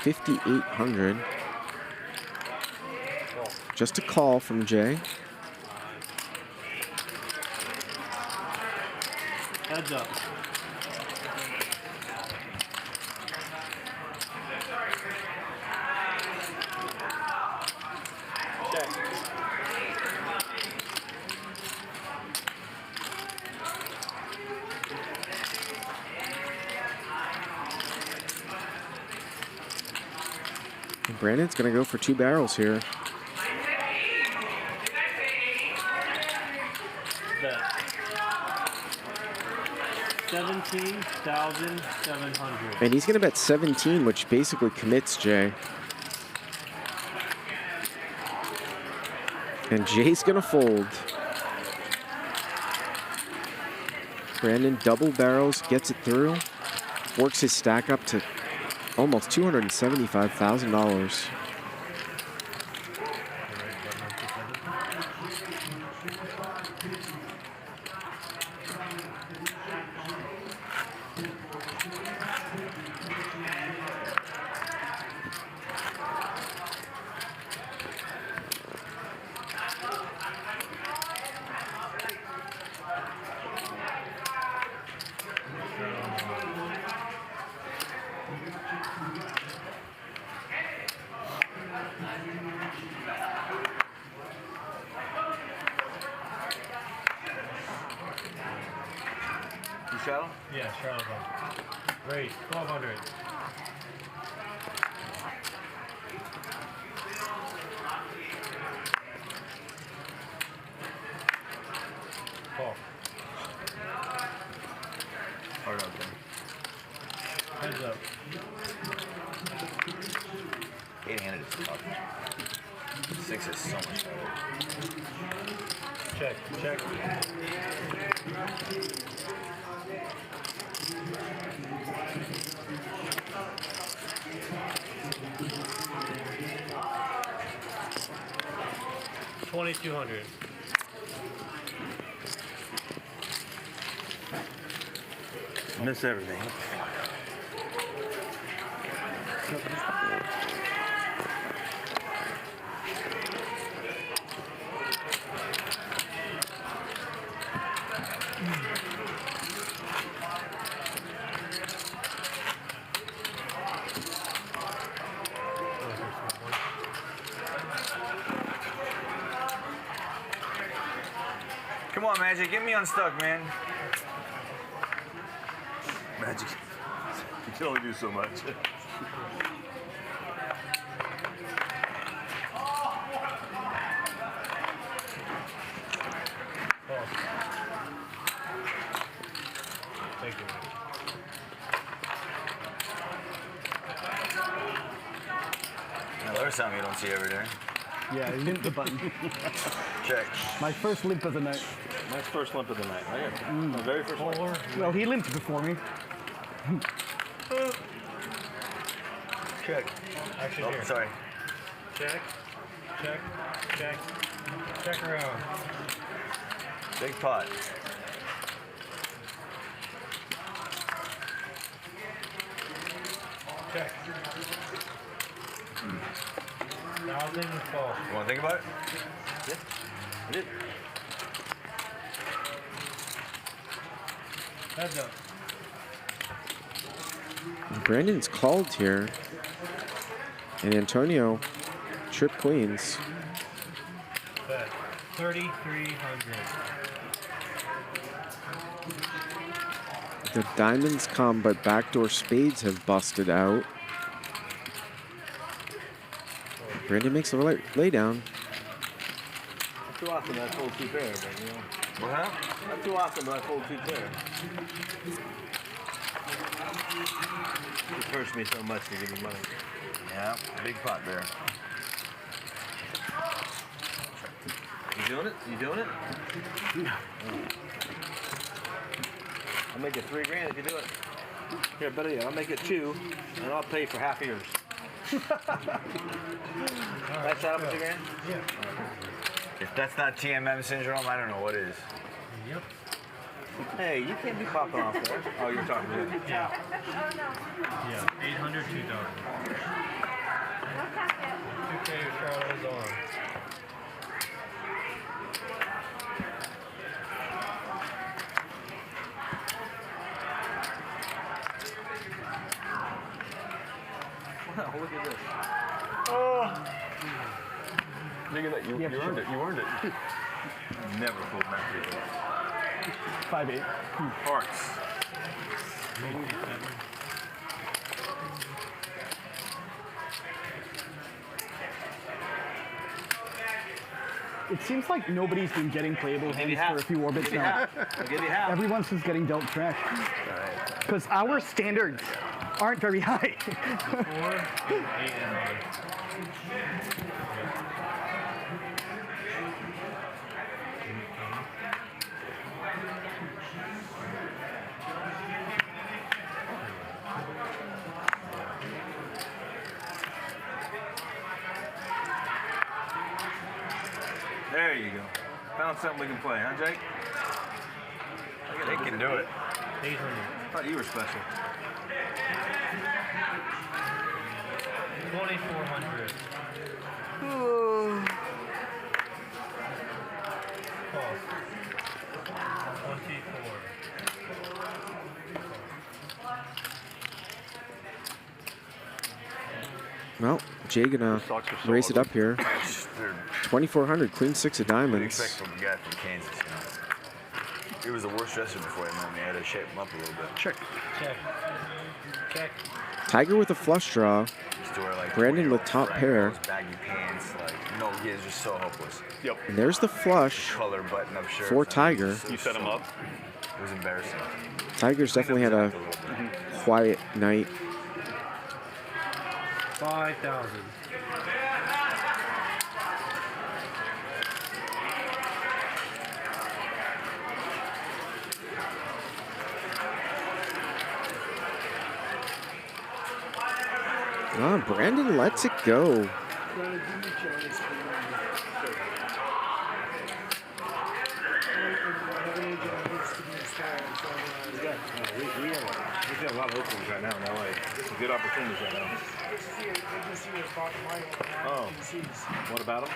$5,800. Just a call from Jay. Heads up. Brandon's going to go for 2 barrels here. Bet. 17,700. And he's going to bet 17, which basically commits Jay. And Jay's going to fold. Brandon double barrels, gets it through. Works his stack up to almost $275,000. Shadow? Yeah, Shadow's on. Great, 1,200. Call. Hard out there. Heads up. 8-handed is tough. 6 is so much better. Check, check. $2,200. Miss everything. Come on, Magic, get me unstuck, man. Magic. You can only do so much. Thank you. Now, there's something you don't see every day. Yeah, limp the button. Check. My first limp of the night. My first limp of the night. My very first limp. Well, he limped before me. Check. Action Oh, here. sorry. Check, check, check. Check around. Big pot. Check. 1,000 call. You want to think about it? Yeah, I did. Heads up. Brandon's called here. And Antonio trip queens. Bet. 3,300. The diamonds come, but backdoor spades have busted out. Brandon makes a lay down. Not too often I fold 2 pair, but you know. What happened? Not too often but I fold 2 pair. It hurts me so much to give me money. Yeah, big pot there. You doing it? You doing it? I'll make it $3 grand if you do it. Here, better yet, I'll make it 2, and I'll pay for half of yours. That's that up $2 grand? Yeah. If that's not TMM syndrome, I don't know what is. Yep. Hey, you can't be popping off there. Oh, you're talking to me. Yeah. Yeah. 800, $2. 2K Charlotte's on. Wow, look at this. Oh! Look at that. You earned it. You earned it. Never fooled that people. 5-8. Hearts. It seems like nobody's been getting playable I'll give you hands for a few orbits Give you now. half. I'll give you half. Everyone's just getting dealt trash. Because our standards aren't very high. 4, 8, and 9. There you go. Found something we can play, huh, Jake? They can do it. 800. I thought you were special. 2,400. False. 24. Well, Jay gonna raise it up here. 2,400, queen six of What diamonds. expect from the guy from Kansas, you know? He was the worst dresser before him, and they had to shape him up a little bit. Check. Check. Check. Tiger with a flush draw. Used to wear, like, Brandon with top pair. those baggy pants, like, no, he is just so hopeless. Yep. And there's the flush Color button-up shirt. for Tiger. You set him up. It was embarrassing. Tiger's definitely had a quiet night. 5,000. Oh, Brandon lets it go. We got a lot of openings right now in LA. Some good opportunities right now. Oh, what about him?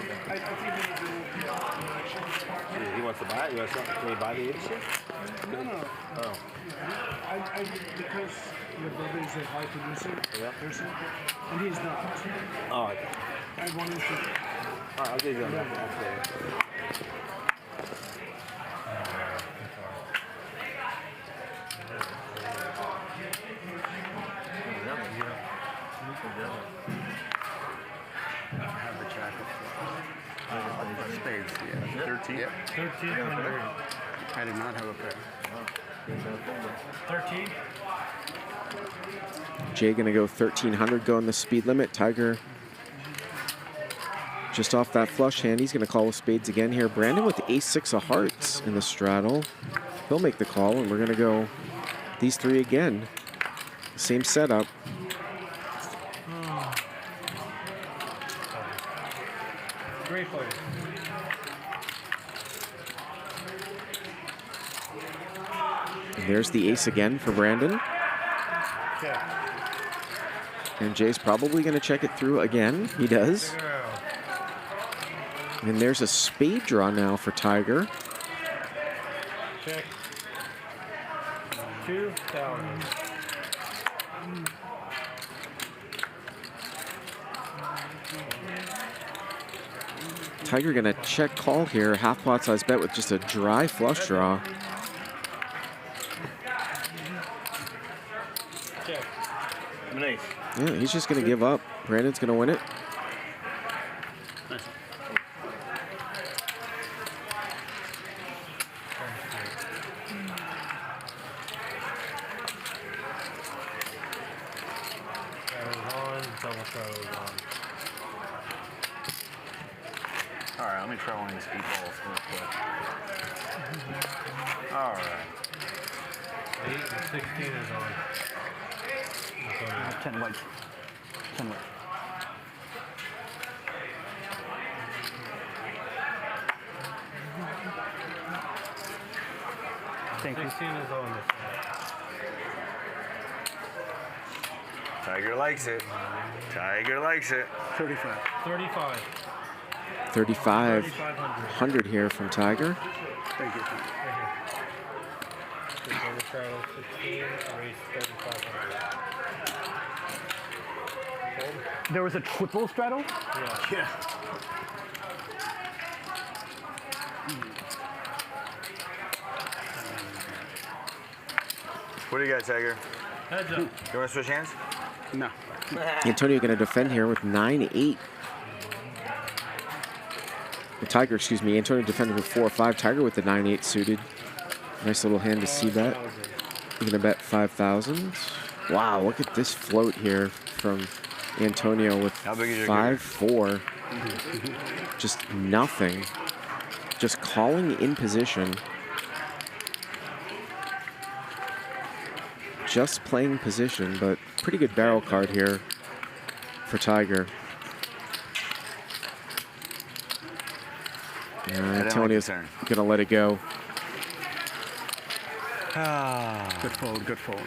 Okay. He wants to buy it? You want something? Can we buy the agency? No. Oh. Because your brother is a high producer person, and he's not. Oh, okay. I wanted to. All right, I'll give you that. Spades, yeah. 13. Yep. 1,300. I did not have a pair. 13. Jay gonna go 1,300 going the speed limit. Tiger just off that flush hand. He's gonna call with spades again here. Brandon with the ace-6 of hearts in the straddle. He'll make the call, and we're gonna go these three again. Same setup. Great player. And there's the ace again for Brandon. Check. And Jay's probably gonna check it through again. He does. And there's a spade draw now for Tiger. Check. 2,000. Tiger gonna check call here. Half pot size bet with just a dry flush draw. Check. Nice. Yeah, he's just gonna give up. Brandon's gonna win it. All right, let me try one of these 8 balls real quick. All right. 8 and 16 is on. 10 white. 10 white. Thank you. 16 is on this Tiger likes it. Tiger likes it. 35. one. 35. 3,500 here from Tiger. Thank you. Double straddle 16, raise 3,500. There was a triple straddle? Yeah. What do you got, Tiger? Heads up. You want to switch hands? No. Antonio gonna defend here with 9-8. The Tiger, excuse me. Antonio defended with 4-5. Tiger with the 9-8 suited. Nice little hand to see bet. You're gonna bet 5,000. Wow, look at this float here from Antonio with How big is your 5-4. Just nothing. Just calling in position. Just playing position, but pretty good barrel card here for Tiger. Antonio's gonna let it go. Good fold, good fold.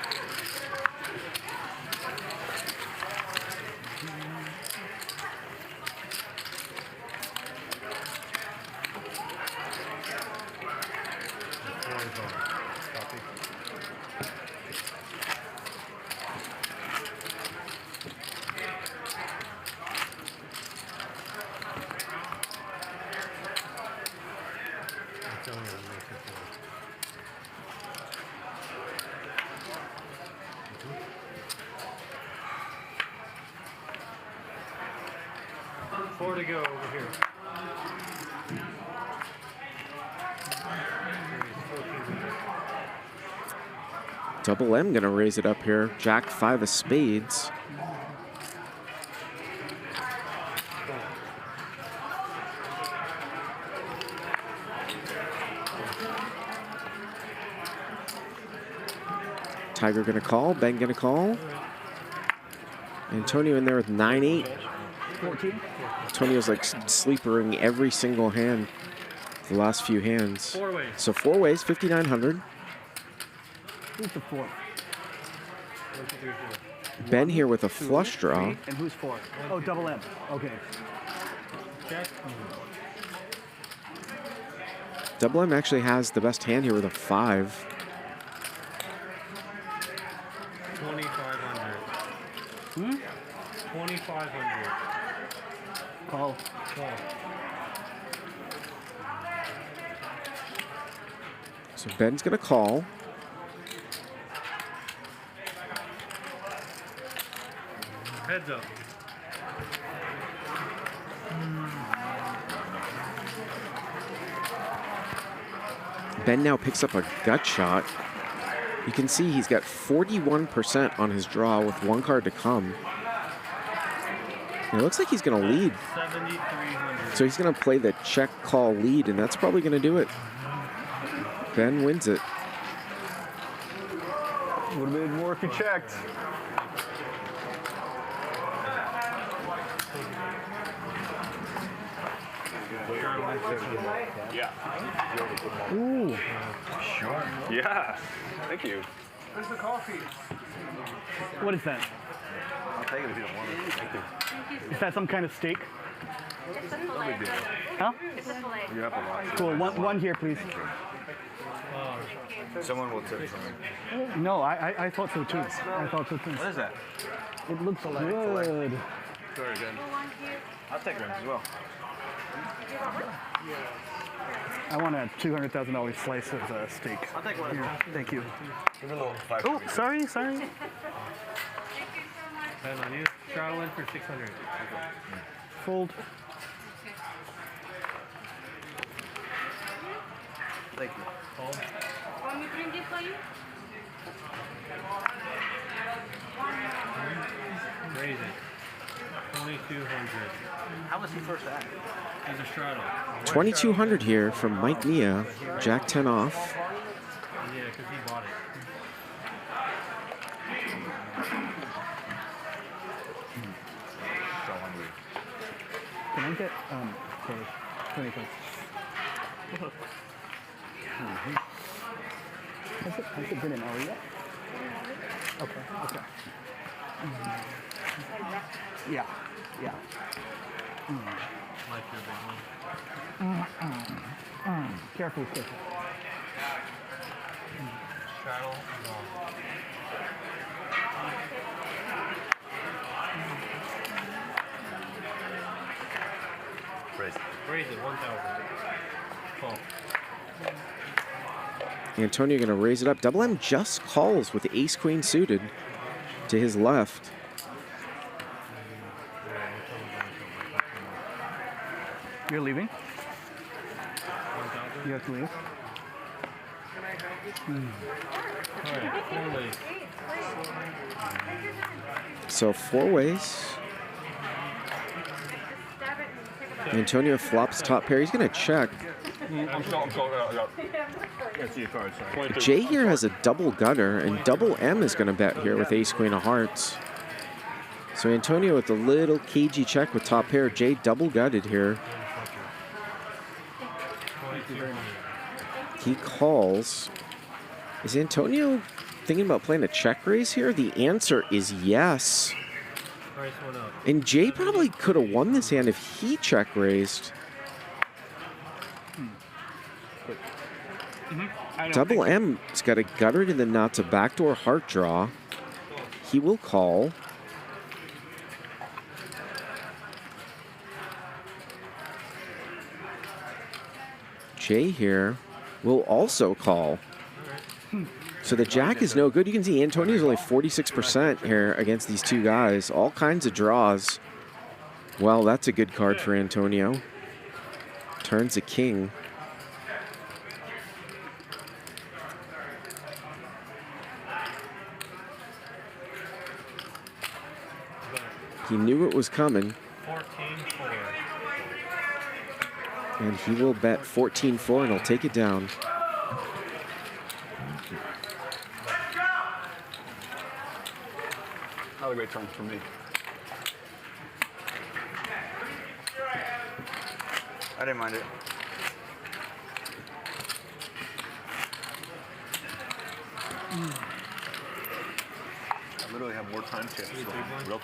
Four to go over here. Double M gonna raise it up here. Jack 5 of spades. Tiger gonna call. Ben gonna call. Antonio in there with 9-8. 14. Antonio's like sleepering every single hand. The last few hands. 4 ways. So 4 ways, 5,900. Who's the fourth? 1, 2, 3, 4. Ben here with a flush draw. And who's fourth? Oh, double M. Okay. Jack. Double M actually has the best hand here with a 5. 2,500. 2,500. Call. Call. So Ben's gonna call. Heads up. Ben now picks up a gut shot. You can see he's got 41% on his draw with 1 card to come. And it looks like he's going to lead. 7,300. So he's going to play the check call lead, and that's probably going to do it. Ben wins it. Would have been more if he checked. Yeah. Ooh. Sure. Yeah. Thank you. Where's the coffee? What is that? I'll take it if you don't want it. Thank you. Is that some kind of steak? It's a fillet. Huh? It's a fillet. You have a lot. Cool. One here, please. Someone will tip something. No, I thought so too. I thought so too. What is that? It looks good. Very good. One here. I'll take one as well. I want a $200,000 slice of steak. I'll take one. Here. Thank you. Give me a little 5. Oh, sorry. Thank you so much. Ben on you. Straddle in for 600. Fold. Thank you. Call. Want me to bring it for you? Raise it. 2,200. How was he first at? He's a straddle. 2,200 here from Mike Nia. Jack 10 off. Yeah, because he bought it. So hungry. Can I get okay, 20 cents? Has it been an hour yet? Okay. Yeah. Like your big one. Careful. Straddle. No. Raise it. 1,000. Call. Antonio going to raise it up. Double M just calls with the ace-queen suited to his left. You're leaving? You have to leave? All right, 4 ways. So 4 ways. Antonio flops top pair. He's going to check. I'm sorry. Let's see your card, sorry. Jay here has a double gutter, and double M is going to bet here with ace-queen of hearts. So Antonio with a little cagey check with top pair. Jay double gutted here. Thank you very much. He calls. Is Antonio thinking about playing a check raise here? The answer is yes. Price one up. And Jay probably could have won this hand if he check raised. Double M's got a gutter to the nuts, a backdoor heart draw. He will call. Jay here will also call. So the jack is no good. You can see Antonio's only 46% here against these two guys. All kinds of draws. Well, that's a good card for Antonio. Turns a king. He knew it was coming. 14-4. And he will bet 14-4 and he'll take it down. Another great turn for me. I didn't mind it. I literally have more time chips. Real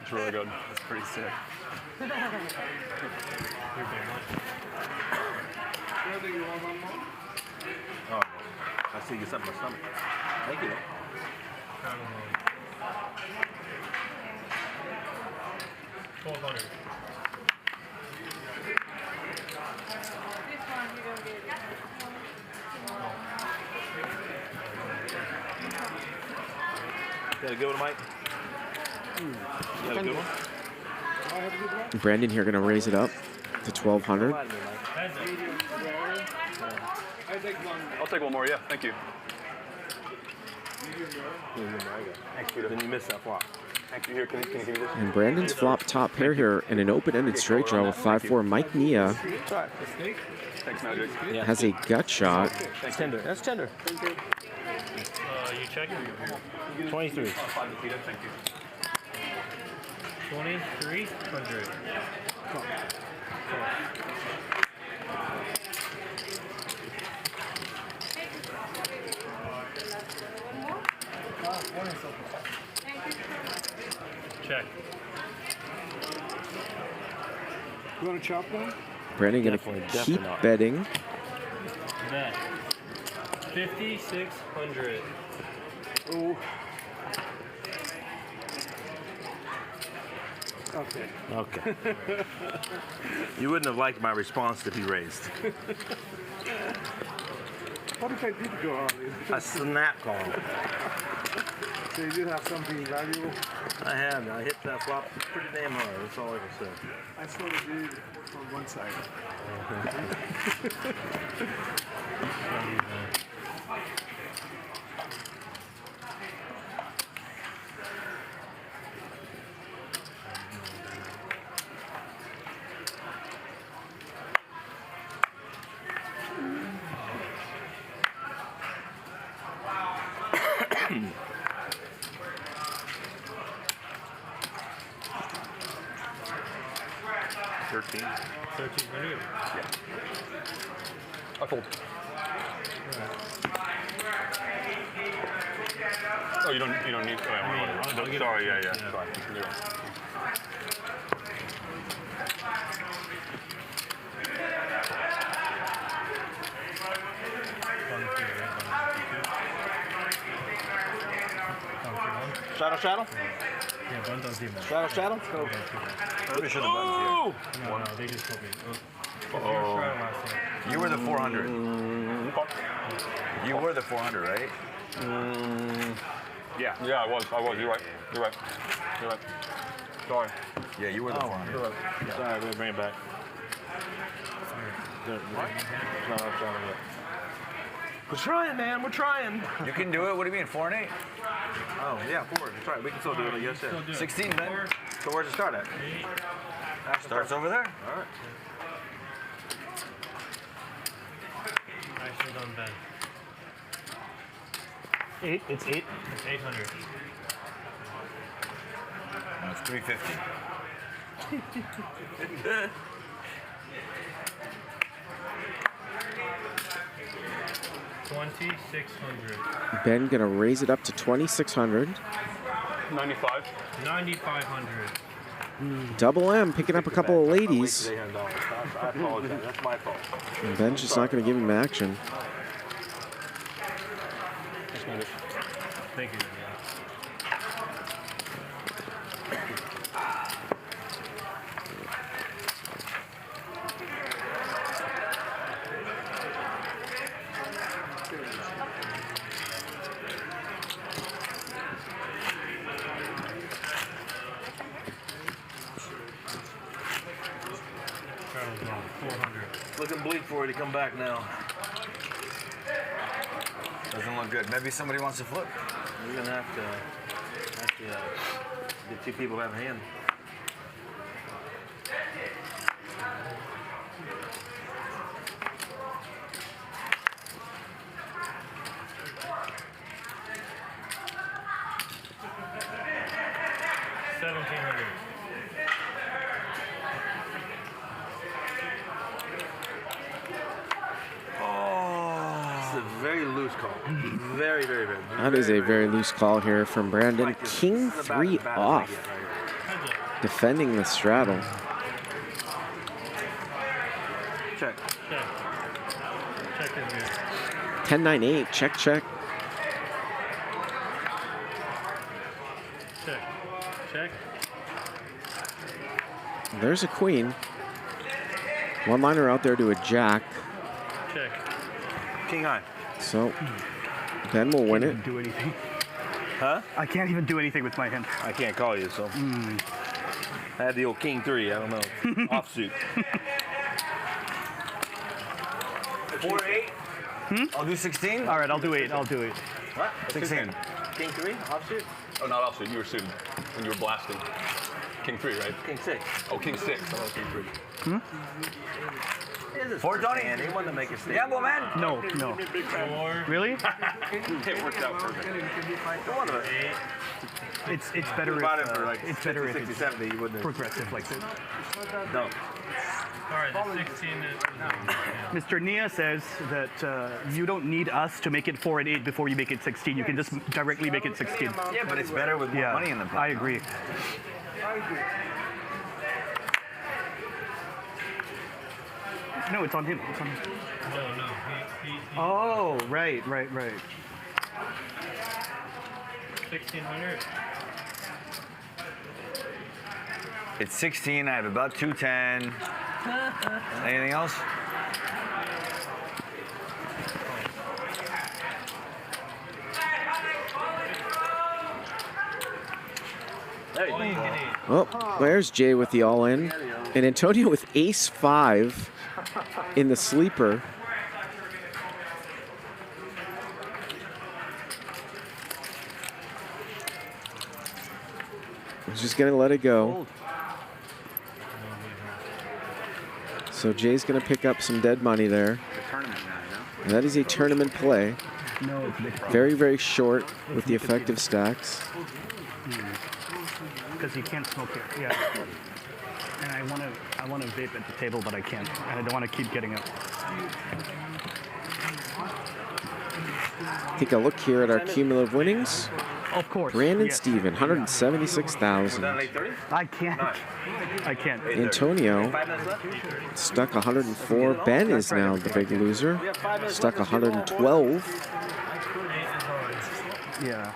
it's really good. It's pretty sick. Oh, I see you something in my stomach. Thank you. Got a good one, Mike? You got a good one? Brandon here going to raise it up to 1,200. I'll take one more, yeah. Thank you. Thanks, Peter. Then you missed that flop. Thank you. Here, can you give me this? And Brandon's flop top pair here in an open-ended straight draw with 5-4. Mike Nia Thanks, Magic. has a gut shot. That's tender. That's tender. You checking? 23. Thank you. 2,300. Check. You want to chop one? Brandon going to keep betting. Bet. 5,600. Oh. Okay. Okay. You wouldn't have liked my response if he raised. What if I did go all in? A snap call. So you did have something valuable? I had. I hit that flop pretty damn hard. That's all I can say. I sort of did on one side. I fold. Oh, you don't need. Oh, sorry, yeah. Sorry. Shadow? Yeah, buttons even. Shadow? Pretty sure the button's here. No, they just told me. You were the 400. You were the 400, right? Yeah, I was. You're right. Sorry. Yeah, you were the 400. You're right. Yeah. Sorry, we'll bring it back. What? No, I'm trying yet. We're trying, man. We're trying. You can do it. What do you mean, 4 and 8? Oh, yeah, 4. That's right. We can still do it. Yes, sir. 16 then. So where's it start at? Starts over there. All right. Nicely done, Ben. 8. It's 8. It's 800. That's 350. 2,600. Ben gonna raise it up to 2,600. 95. 9,500. Double M picking up a couple of ladies. I apologize. That's my fault. And Ben's just not gonna give him action. Thank you. Looking bleak for you to come back now. Doesn't look good. Maybe somebody wants to flip. You're gonna have to get two people have a hand. Very, very, very. That is a very loose call here from Brandon. King 3 off. Defending the straddle. Check. Check is good. 10-9-8. Check, check. Check. Check. There's a queen. One liner out there to a jack. Check. King high. So Ben will win it. Do anything. Huh? I can't even do anything with my hand. I can't call you, so. I had the old King 3, I don't know. Offsuit. 4-8. I'll do 16. All right, I'll do 8. I'll do 8. What? 16. King 3, offsuit? Oh, not offsuit. You were suited when you were blasting. King 3, right? King 6. Oh, King 6. I love King 3. 4, Tony. And he wanted to make a statement. Yeah, well, man. No. Really? It worked out perfect. It's better Bought if it for like it's better if 60, it's 70, you wouldn't have. progressive like this. No. All right, the 16 is. Mr. Nia says that you don't need us to make it 4 and 8 before you make it 16. You can just directly make it 16. Yeah, but it's better with more money in the pot. I agree. No, it's on him. It's on him. No. He Oh, right. 1,600. It's 16. I have about 210. Anything else? Oh, there's Jay with the all-in. And Antonio with ace-5 in the sleeper. He's just going to let it go. So Jay's going to pick up some dead money there. And that is a tournament play. Very, very short with the effective stacks. Because you can't smoke here. Yeah. And I want to vape at the table, but I can't. And I don't want to keep getting up. Take a look here at our cumulative winnings. Of course. Brandon yes. Steven, 176,000. I can't. Antonio stuck 104. Ben is now the big loser. Stuck 112. Yeah.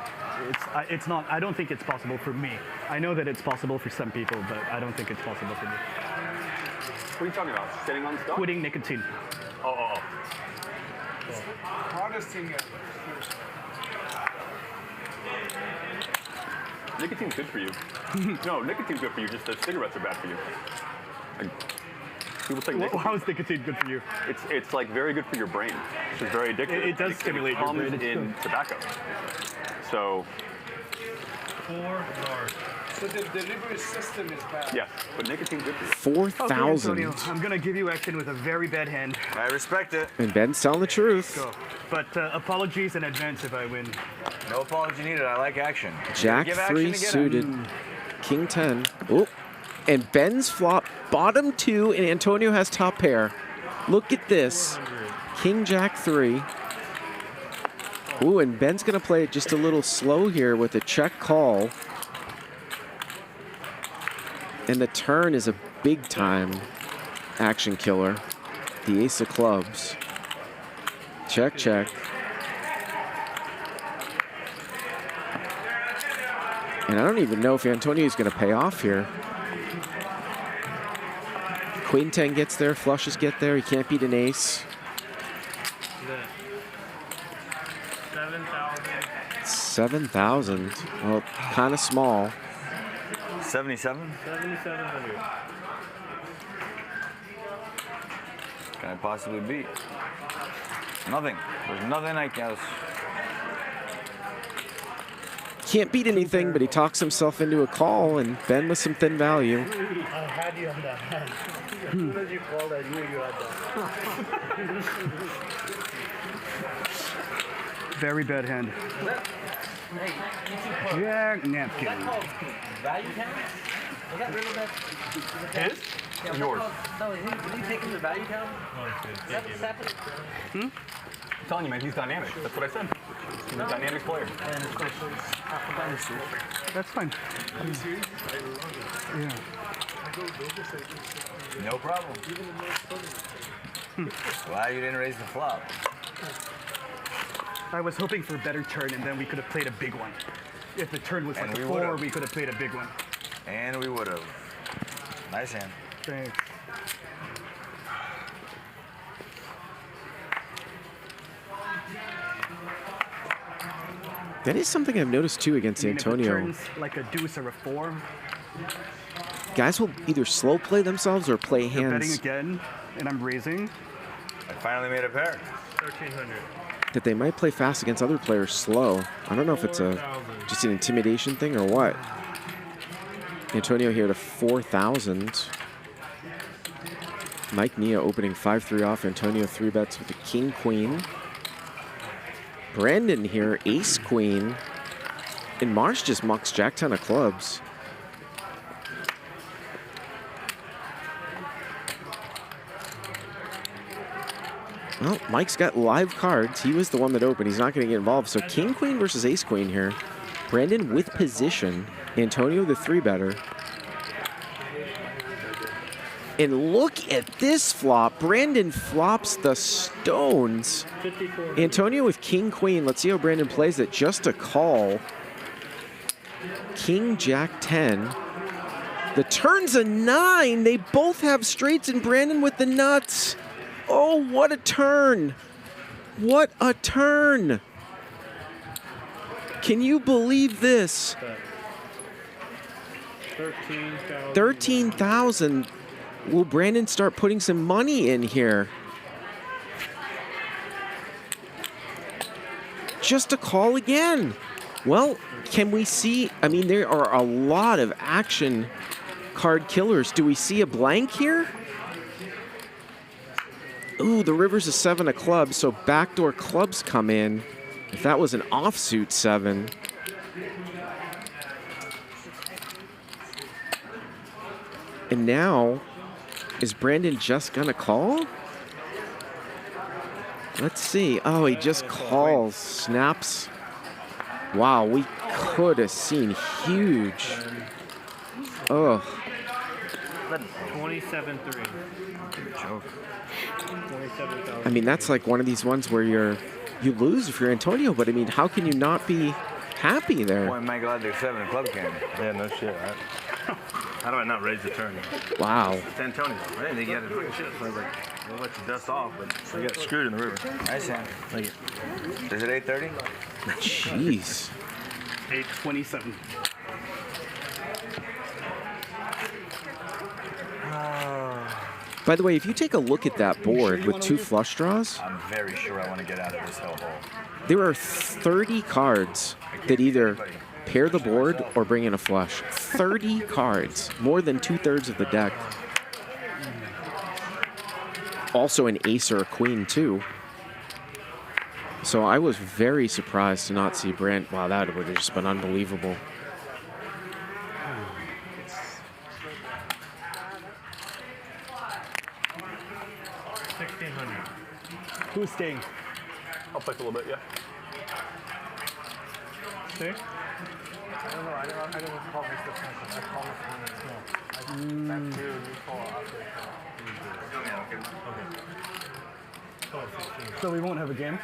It's not. I don't think it's possible for me. I know that it's possible for some people, but I don't think it's possible for me. What are you talking about? Sitting on stuff? Quitting nicotine. Oh. Hardest thing ever. Nicotine's good for you. No, nicotine's good for you, just the cigarettes are bad for you. Like, people take nicotine. How is nicotine good for you? It's like very good for your brain. It's just very addictive. It does stimulate your brain. It comes in tobacco. So 4 large. So the delivery system is bad. yes, but nicotine's good for you. 4,000. Okay, I'm gonna give you action with a very bad hand. I respect it. And Ben's telling the truth. Go. But apologies in advance if I win. No apology needed. I like action. Jack Give 3 action to get suited. King 10. Oh, and Ben's flop bottom 2, and Antonio has top pair. Look at this. King Jack 3. Ooh, and Ben's going to play it just a little slow here with a check call. And the turn is a big-time action killer. The ace of clubs. Check, check. And I don't even know if Antonio is going to pay off here. Queen 10 gets there, flushes get there. He can't beat an ace. 7,000. Well, kind of small. 77? 7,700. Can I possibly beat? Nothing. There's nothing I can. Can't beat anything, but he talks himself into a call, and Ben with some thin value. I had you on that hand. As soon as you called, I knew you had that. Very bad hand. Jack napkin. Value count? Was that Riverbed? His? Yeah, Yours. No, is he taking the value count? Is that what's happening? I'm telling you, man, he's dynamic. That's what I said. He's a dynamic player. And of course, That's fine. Yeah. No problem. Glad you didn't raise the flop. I was hoping for a better turn, and then we could have played a big one. If the turn was And like a we 4, would've. we could have played a big one. And we would have. Nice hand. Thanks. That is something I've noticed too against I mean, Antonio. If it turns like a deuce or a 4, Guys will either slow play themselves or play you're betting hands again, and I'm raising. I finally made a pair. 1,300. that they might play fast against other players slow. I don't know if it's just an intimidation thing or what. Antonio here to 4,000. Mike Nia opening 5-3 off. Antonio 3-bets with the king-queen. Brandon here, ace-queen. And Marsh just mucks jack-10 of clubs. Well, Mike's got live cards. He was the one that opened. He's not going to get involved. So king-queen versus ace-queen here. Brandon with position. Antonio the 3-better. And look at this flop. Brandon flops the stones. Antonio with king-queen. Let's see how Brandon plays it. Just a call. King, jack 10. The turn's a 9. They both have straights, and Brandon with the nuts. Oh, what a turn. What a turn. Can you believe this? 13,000. 13,000. Will Brandon start putting some money in here? Just a call again. Well, can we see? I mean, there are a lot of action card killers. Do we see a blank here? Ooh, the river's a 7 of clubs, so backdoor clubs come in. If that was an offsuit 7. And now, is Brandon just gonna call? Let's see. Oh, he just calls, snaps. Wow, we could have seen huge. Ugh. 27,300. Joke. 27,000. I mean, that's like one of these ones where you lose if you're Antonio, but I mean, how can you not be happy there? Boy, am I glad there's 7 of club came. Yeah, no shit. How do I not raise the turn? Wow. It's Antonio. I didn't think he had to fucking shit. So I was like, we'll let you dust off, but we got screwed in the river. Nice hand. Thank you. Is it 8:30? Jeez. 827. By the way, if you take a look at that board with 2 flush draws, I'm very sure I want to get out of this hellhole. there are 30 cards that either pair the board or bring in a flush. 30 cards, more than 2/3 of the deck. Also an ace or a queen too. So I was very surprised to not see Brent. Wow, that would have just been unbelievable. Who's staying? I'll play for a little bit, yeah. See? I don't know. I don't call Mr. Franklin. I call him Small. That's you. You call after. So we won't have a game?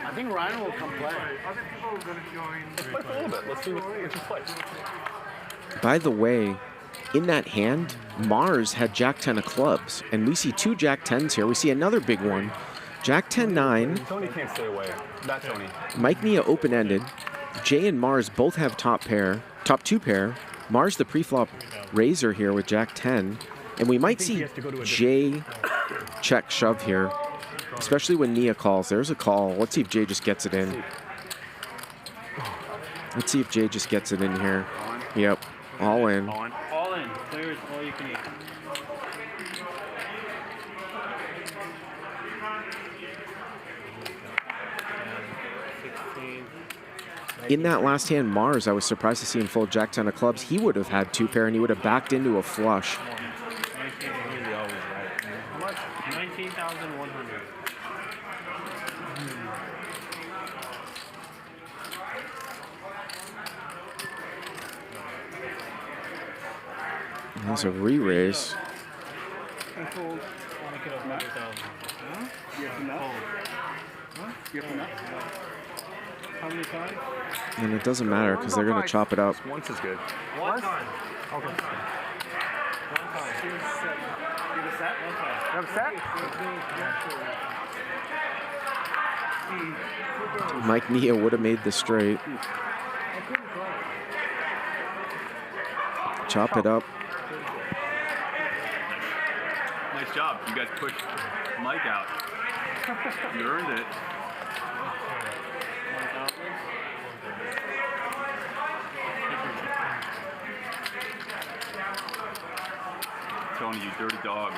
I think Ryan will come play. Other people are going to join. Let's play for a little bit. Let's see what just play. By the way, in that hand, Mars had Jack 10 of clubs, and we see 2 Jack 10s here. We see another big one. Jack 10-9. Tony can't stay away. That Tony. Mike Nia open-ended. Jay and Mars both have top 2 pair. Mars the pre-flop raiser here with Jack 10. And we might see Jay check shove here, especially when Nia calls. There's a call. Let's see if Jay just gets it in. Let's see if Jay just gets it in here. Yep, all in. All in. Clear is all you can eat. In that last hand, Mars, I was surprised to see him fold Jack 10 of clubs. He would have had 2 pair, and he would have backed into a flush. How much? 19,100. That's a re-raise. I fold. Make it 100,000. Huh? You have enough? Huh? You have enough? How many times? And it doesn't matter because they're going to chop it up. Once is good. One time. Okay. One time. You have a set? One time. You have a set? Mike Nia would have made the straight. Chop it up. Nice job. You guys pushed Mike out. You earned it. Tony, you dirty dog.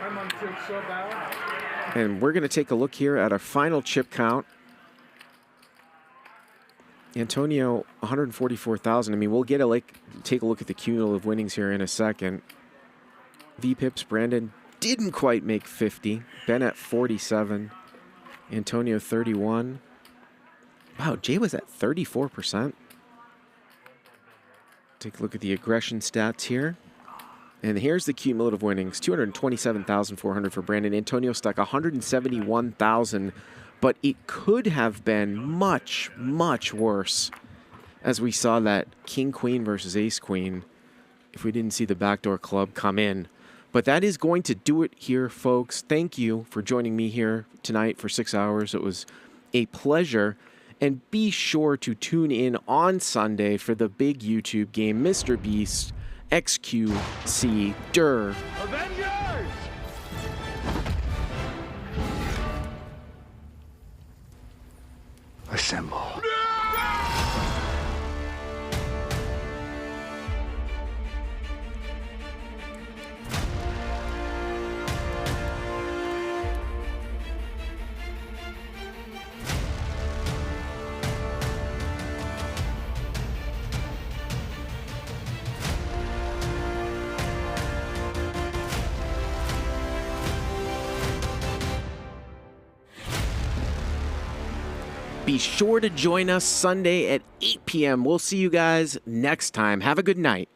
I'm on chip showdown. And we're going to take a look here at our final chip count. Antonio, 144,000. I mean, we'll get take a look at the cumulative winnings here in a second. V-Pips, Brandon didn't quite make 50. Ben at 47. Antonio, 31. Wow, Jay was at 34%. Take a look at the aggression stats here. And here's the cumulative winnings. 227,400 for Brandon. Antonio stuck 171,000. But it could have been much, much worse as we saw that King-Queen versus Ace-Queen if we didn't see the backdoor club come in. But that is going to do it here, folks. Thank you for joining me here tonight for 6 hours. It was a pleasure. And be sure to tune in on Sunday for the big YouTube game, Mr. Beast, XQC, Durr. Avengers! Assemble. Be sure to join us Sunday at 8 p.m. We'll see you guys next time. Have a good night.